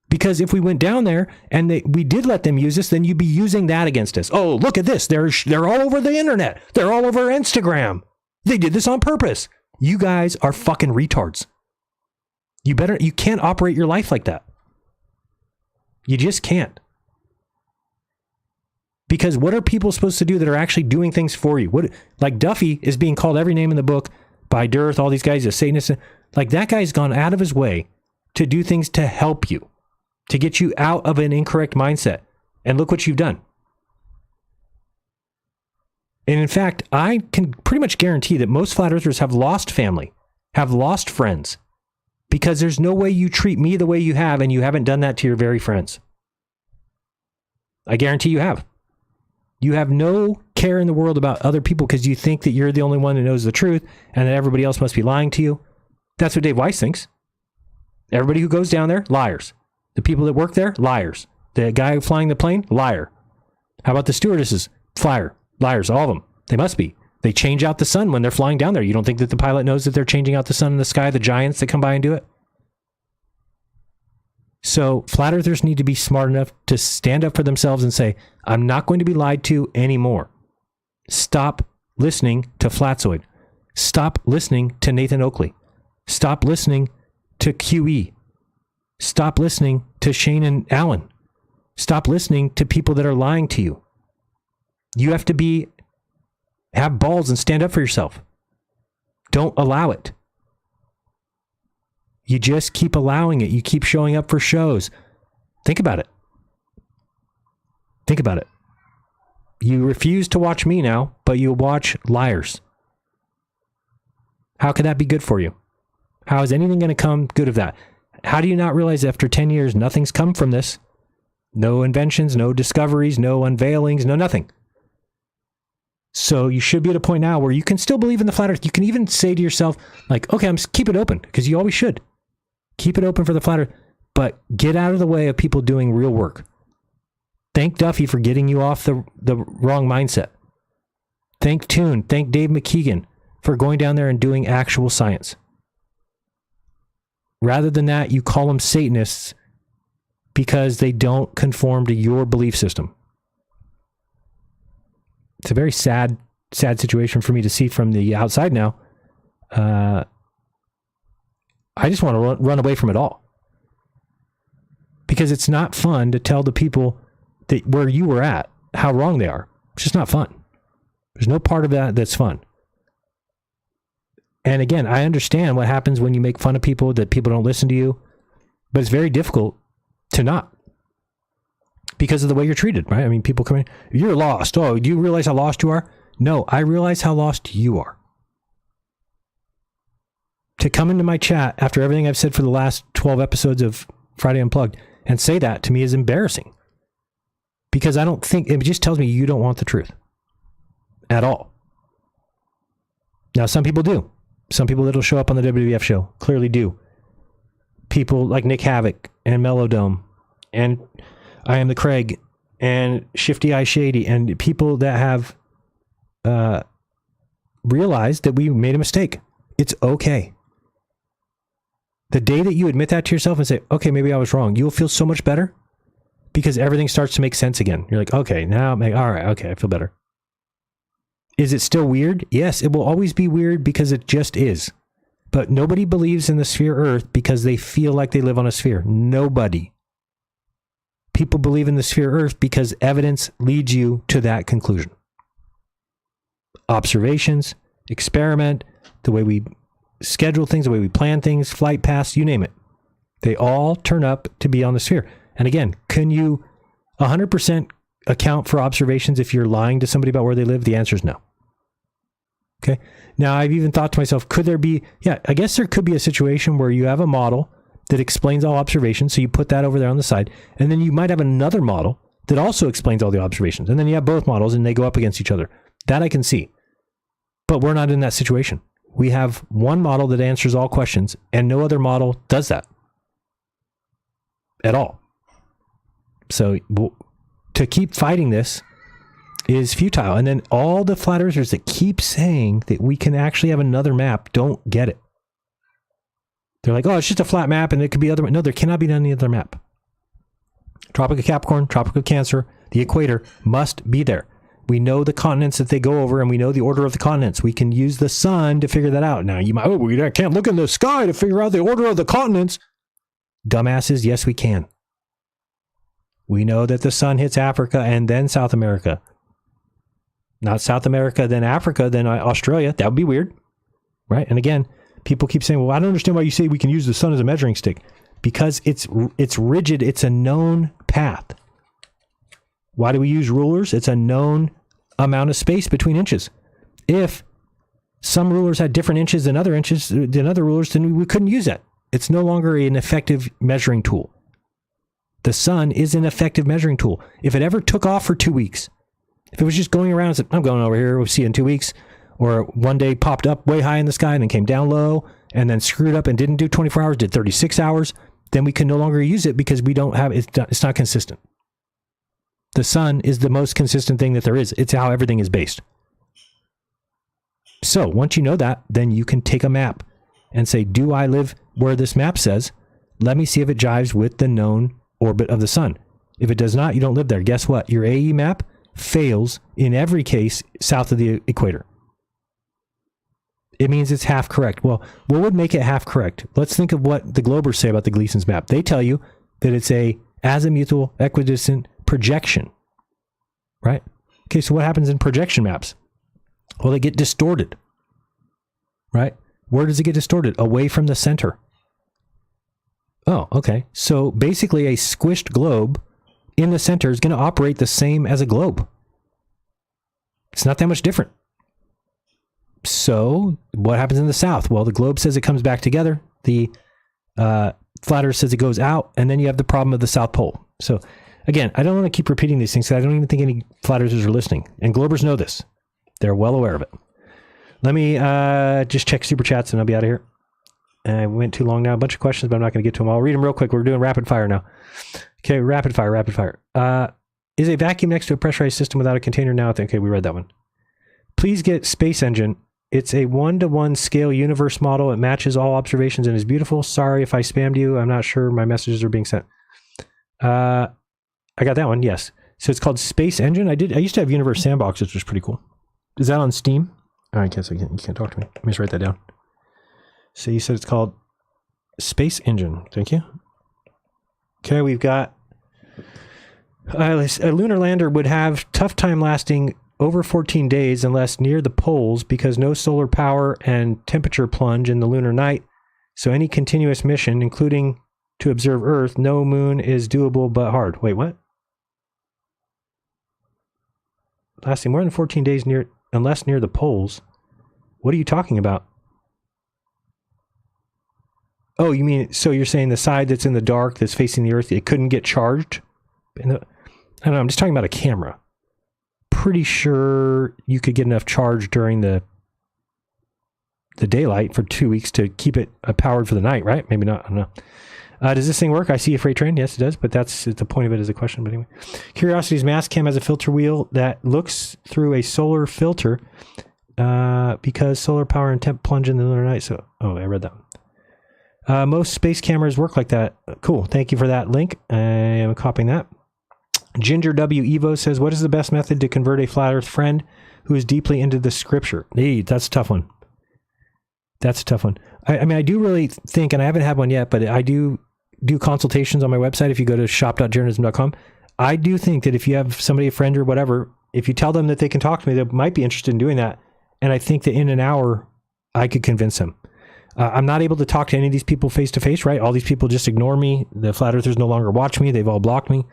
Because if we went down there and we did let them use us, then you'd be using that against us. Oh, look at this. They're all over the internet. They're all over Instagram. They did this on purpose. You guys are fucking retards. You can't operate your life like that. You just can't. Because what are people supposed to do that are actually doing things for you? Like Duffy is being called every name in the book by Dearth, all these guys, a Satanist. Like that guy's gone out of his way to do things to help you, to get you out of an incorrect mindset. And look what you've done. And in fact, I can pretty much guarantee that most flat earthers have lost family, have lost friends, because there's no way you treat me the way you have, and you haven't done that to your very friends. I guarantee you have. You have no care in the world about other people because you think that you're the only one that knows the truth and that everybody else must be lying to you. That's what Dave Weiss thinks. Everybody who goes down there, liars. The people that work there, liars. The guy flying the plane, liar. How about the stewardesses? Liars, all of them. They must be. They change out the sun when they're flying down there. You don't think that the pilot knows that they're changing out the sun in the sky, the giants that come by and do it? So flat earthers need to be smart enough to stand up for themselves and say, I'm not going to be lied to anymore. Stop listening to Flatzoid. Stop listening to Nathan Oakley. Stop listening to QE. Stop listening to Shane and Alan. Stop listening to people that are lying to you. You have to have balls and stand up for yourself. Don't allow it. You just keep allowing it. You keep showing up for shows. Think about it. Think about it. You refuse to watch me now, but you watch liars. How could that be good for you? How is anything going to come good of that? How do you not realize after 10 years, nothing's come from this? No inventions, no discoveries, no unveilings, no nothing. So you should be at a point now where you can still believe in the flat earth. You can even say to yourself, like, okay, keep it open, because you always should. Keep it open for the flat earth, but get out of the way of people doing real work. Thank Duffy for getting you off the wrong mindset. Thank Toon, thank Dave McKeegan for going down there and doing actual science. Rather than that, you call them Satanists because they don't conform to your belief system. It's a very sad situation for me to see from the outside now. I just want to run away from it all. Because it's not fun to tell the people that where you were at how wrong they are. It's just not fun. There's no part of that that's fun. And again, I understand what happens when you make fun of people, that people don't listen to you. But it's very difficult to not. Because of the way you're treated, right? I mean, people come in, you're lost. Oh, do you realize how lost you are? No, I realize how lost you are. To come into my chat after everything I've said for the last 12 episodes of Friday Unplugged and say that to me is embarrassing. Because I don't think, it just tells me you don't want the truth. At all. Now, some people do. Some people that'll show up on the WWF show clearly do. People like Nick Havoc and Melodome and I Am the Craig and Shifty Eye Shady and people that have realized that we made a mistake. It's okay. The day that you admit that to yourself and say, okay, maybe I was wrong, you'll feel so much better because everything starts to make sense again. You're like, okay, now all right, okay, I feel better. Is it still weird? Yes, it will always be weird because it just is. But nobody believes in the sphere Earth because they feel like they live on a sphere. Nobody. People believe in the sphere Earth because evidence leads you to that conclusion. Observations, experiment, the way we schedule things, the way we plan things, flight paths, you name it. They all turn up to be on the sphere. And again, can you 100% account for observations if you're lying to somebody about where they live? The answer is no. Okay. Now, I've even thought to myself, could there be, I guess there could be a situation where you have a model that explains all observations. So you put that over there on the side. And then you might have another model that also explains all the observations. And then you have both models and they go up against each other. That I can see. But we're not in that situation. We have one model that answers all questions and no other model does that at all. So to keep fighting this is futile. And then all the flat earthers that keep saying that we can actually have another map don't get it. They're like, oh, it's just a flat map and it could be other. No, there cannot be any other map. Tropic of Capricorn, Tropic of Cancer, the equator must be there. We know the continents that they go over and we know the order of the continents. We can use the sun to figure that out. Now you might, we can't look in the sky to figure out the order of the continents. Dumbasses, yes, we can. We know that the sun hits Africa and then South America. Not South America, then Africa, then Australia. That would be weird, right? And again, people keep saying, well, I don't understand why you say we can use the sun as a measuring stick. Because it's rigid. It's a known path. Why do we use rulers? It's a known amount of space between inches. If some rulers had different inches than other rulers, then we couldn't use that. It's no longer an effective measuring tool. The sun is an effective measuring tool. If it ever took off for 2 weeks, if it was just going around and said, I'm going over here, we'll see you in 2 weeks, or one day popped up way high in the sky and then came down low and then screwed up and didn't do 24 hours, did 36 hours, then we can no longer use it because we don't have, it's not consistent. The sun is the most consistent thing that there is. It's how everything is based. So once you know that, then you can take a map and say, do I live where this map says? Let me see if it jives with the known orbit of the sun. If it does not, you don't live there. Guess what? Your AE map fails in every case south of the equator. It means it's half correct. Well, what would make it half correct? Let's think of what the Globers say about the Gleason's map. They tell you that it's a azimuthal equidistant projection, right? Okay, so what happens in projection maps? Well, they get distorted, right? Where does it get distorted? Away from the center. Oh, okay. So basically a squished globe in the center is going to operate the same as a globe. It's not that much different. So what happens in the south? Well, the globe says it comes back together. The flat earth says it goes out, and then you have the problem of the South Pole. So again, I don't want to keep repeating these things because I don't even think any flat earthers are listening. And Globers know this. They're well aware of it. Let me just check super chats and I'll be out of here. I went too long now. A bunch of questions, but I'm not going to get to them. I'll read them real quick. We're doing rapid fire now. Okay, rapid fire. Is a vacuum next to a pressurized system without a container now? Okay, we read that one. Please get Space Engine. It's a 1-to-1 scale universe model. It matches all observations and is beautiful. Sorry if I spammed you. I'm not sure my messages are being sent. I got that one. Yes. So it's called Space Engine. I used to have Universe Sandbox, which was pretty cool. Is that on Steam? Oh, I guess you can't talk to me. Let me just write that down. So you said it's called Space Engine. Thank you. Okay, we've got a lunar lander would have tough time lasting over 14 days unless near the poles because no solar power and temperature plunge in the lunar night. So any continuous mission, including to observe Earth, no moon is doable but hard. Wait, what? Lasting more than 14 days unless near the poles. What are you talking about? Oh, you mean, so you're saying the side that's in the dark, that's facing the Earth, it couldn't get charged? I don't know, I'm just talking about a camera. Pretty sure you could get enough charge during the the daylight for 2 weeks to keep it powered for the night, right? Maybe not. I don't know. Does this thing work? I see a freight train. Yes, it does. But that's the point of it as a question. But anyway, Curiosity's mass cam has a filter wheel that looks through a solar filter because solar power and temp plunge in the lunar night. So, I read that one. Most space cameras work like that. Cool. Thank you for that link. I am copying that. Ginger W. Evo says, what is the best method to convert a flat earth friend who is deeply into the scripture? Hey, that's a tough one. That's a tough one. I mean, I do really think, and I haven't had one yet, but I do consultations on my website. If you go to shop.jeranism.com, I do think that if you have somebody, a friend or whatever, if you tell them that they can talk to me, they might be interested in doing that. And I think that in an hour, I could convince them. I'm not able to talk to any of these people face to face, right? All these people just ignore me. The flat earthers no longer watch me. They've all blocked me.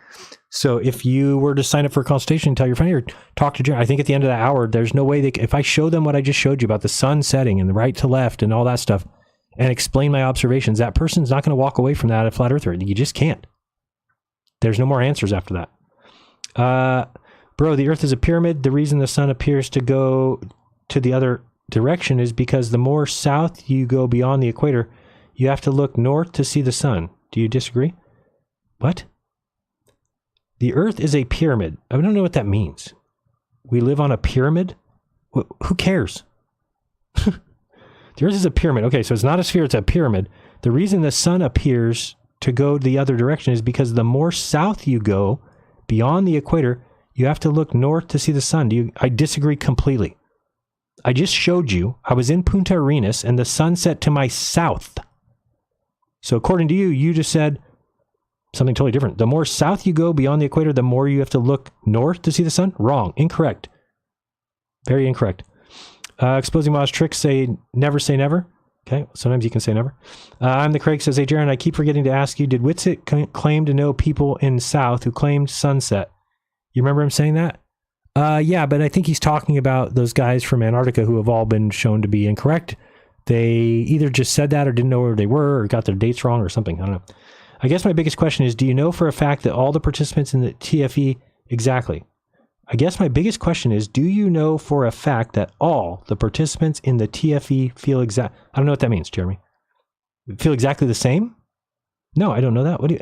So if you were to sign up for a consultation and tell your friend or talk to Jiren, I think at the end of that hour, there's no way if I show them what I just showed you about the sun setting and the right to left and all that stuff and explain my observations, that person's not going to walk away from that a flat earther. You just can't. There's no more answers after that. Bro, the earth is a pyramid. The reason the sun appears to go to the other direction is because the more south you go beyond the equator, you have to look north to see the sun. Do you disagree? What? The earth is a pyramid. I don't know what that means. We live on a pyramid? Who cares? The earth is a pyramid. Okay, so it's not a sphere, it's a pyramid. The reason the sun appears to go the other direction is because the more south you go beyond the equator, you have to look north to see the sun. I disagree completely. I just showed you, I was in Punta Arenas and the sun set to my south. So according to you, you just said something totally different. The more south you go beyond the equator, the more you have to look north to see the sun? Wrong. Incorrect. Very incorrect. Exposing Moz tricks say never. Okay, sometimes you can say never. I'm the Craig says, hey Jiren, I keep forgetting to ask you, did Whitsitt claim to know people in South who claimed sunset? You remember him saying that? Yeah, but I think he's talking about those guys from Antarctica who have all been shown to be incorrect. They either just said that or didn't know where they were or got their dates wrong or something. I don't know. I guess my biggest question is, do you know for a fact that all the participants in the TFE exactly? I guess my biggest question is, do you know for a fact that all the participants in the TFE feel I don't know what that means, Jeremy. Feel exactly the same? No, I don't know that. What do you...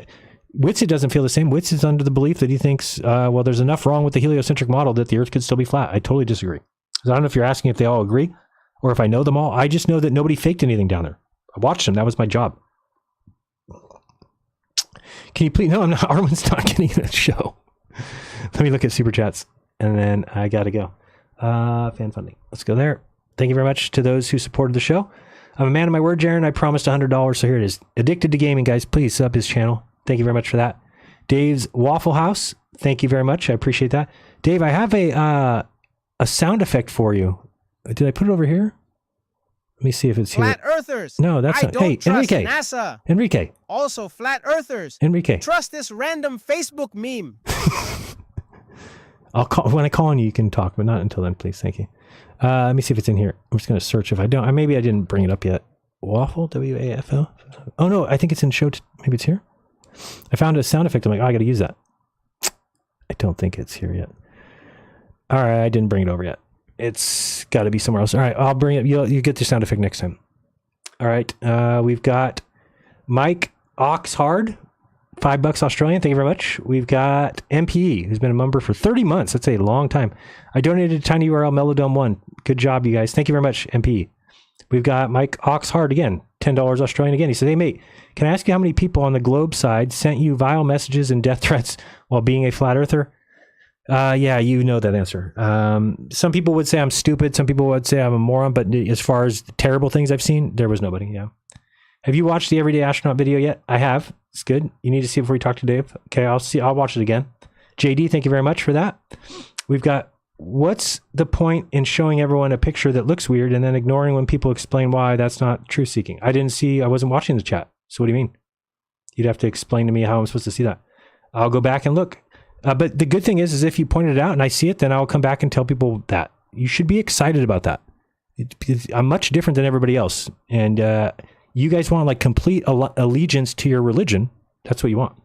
Whitsitt doesn't feel the same. Whitsitt is under the belief that he thinks, well, there's enough wrong with the heliocentric model that the Earth could still be flat. I totally disagree. I don't know if you're asking if they all agree or if I know them all. I just know that nobody faked anything down there. I watched them. That was my job. Can you please? No, I'm not. Armin's not getting in the show. Let me look at super chats and then I got to go. Fan funding. Let's go there. Thank you very much to those who supported the show. I'm a man of my word, Jiren. I promised $100, so here it is. Addicted to Gaming, guys. Please sub his channel. Thank you very much for that. Dave's Waffle House. Thank you very much. I appreciate that. Dave, I have a sound effect for you. Did I put it over here? Let me see if it's flat here. Earthers. No, that's not. Hey, trust Enrique. NASA. Enrique. Also, flat Earthers. Enrique. Trust this random Facebook meme. I'll call when I call on you. You can talk, but not until then, please. Thank you. Let me see if it's in here. I'm just going to search. If I don't, maybe I didn't bring it up yet. Waffle, WAFL. Oh no, I think it's in show. Maybe it's here. I found a sound effect. I'm like, oh, I got to use that. I don't think it's here yet. All right, I didn't bring it over yet. It's got to be somewhere else. All right, I'll bring it. You get the sound effect next time. All right, we've got Mike Oxhard, $5 Australian. Thank you very much. We've got MPE, who's been a member for 30 months. That's a long time. I donated to tinyurl Melodome1. Good job, you guys. Thank you very much, MPE. We've got Mike Oxhard again, $10 Australian again. He said, hey, mate, can I ask you how many people on the globe side sent you vile messages and death threats while being a flat earther? Yeah, you know that answer. Some people would say I'm stupid. Some people would say I'm a moron. But as far as the terrible things I've seen, there was nobody. Yeah. Have you watched the Everyday Astronaut video yet? I have. It's good. You need to see it before you talk to Dave. Okay, I'll watch it again. JD, thank you very much for that. We've got, what's the point in showing everyone a picture that looks weird and then ignoring when people explain why that's not truth seeking? I wasn't watching the chat. So what do you mean? You'd have to explain to me how I'm supposed to see that. I'll go back and look. But the good thing is if you pointed it out and I see it, then I'll come back and tell people that. You should be excited about that. I'm much different than everybody else. And you guys want like complete allegiance to your religion. That's what you want.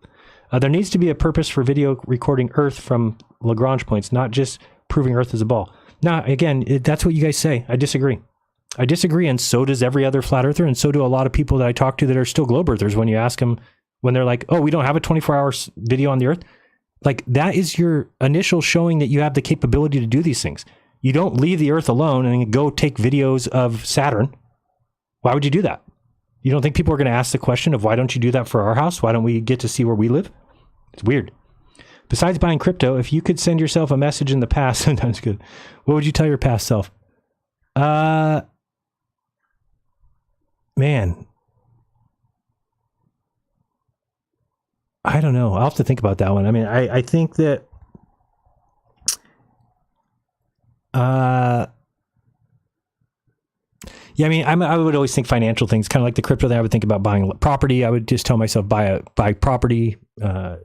There needs to be a purpose for video recording Earth from Lagrange points, not just proving Earth is a ball. Now, again, that's what you guys say. I disagree. I disagree, and so does every other flat earther, and so do a lot of people that I talk to that are still globe earthers. When you ask them, when they're like, oh, we don't have a 24-hour video on the earth, like that is your initial showing that you have the capability to do these things. You don't leave the earth alone and go take videos of Saturn. Why would you do that? You don't think people are going to ask the question of why don't you do that for our house? Why don't we get to see where we live? It's weird. Besides buying crypto, if you could send yourself a message in the past, sometimes good. What would you tell your past self? Man, I don't know. I'll have to think about that one. I mean, I think that yeah, I mean, I would always think financial things, kind of like the crypto that I would think about buying property. I would just tell myself buy property. So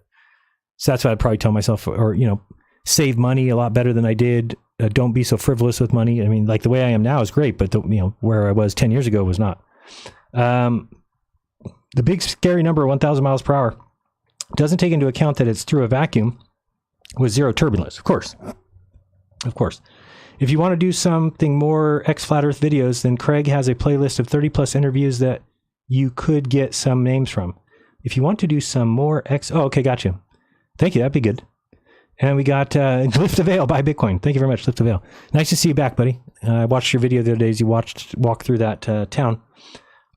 that's what I'd probably tell myself, or, you know, save money a lot better than I did. Don't be so frivolous with money. I mean, like the way I am now is great, but you know, where I was 10 years ago was not. The big scary number, 1,000 miles per hour, doesn't take into account that it's through a vacuum with zero turbulence. Of course. If you want to do something more Flat Earth videos, then Craig has a playlist of 30 plus interviews that you could get some names from. If you want to do some more oh, okay, gotcha. Thank you, that'd be good. And we got Lift the Veil by Bitcoin. Thank you very much, Lift the Veil. Nice to see you back, buddy. I watched your video the other day as you walk through that town.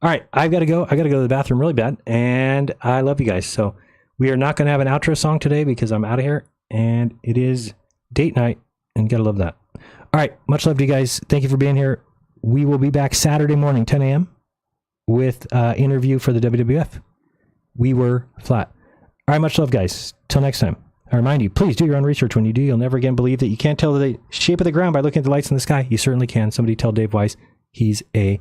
All right, I've got to go. I got to go to the bathroom really bad, and I love you guys. So we are not going to have an outro song today because I'm out of here, and it is date night, and got to love that. All right, much love to you guys. Thank you for being here. We will be back Saturday morning, 10 a.m. with interview for the WWF. We were flat. All right, much love, guys. Till next time. I remind you, please do your own research. When you do, you'll never again believe that you can't tell the shape of the ground by looking at the lights in the sky. You certainly can. Somebody tell Dave Weiss he's a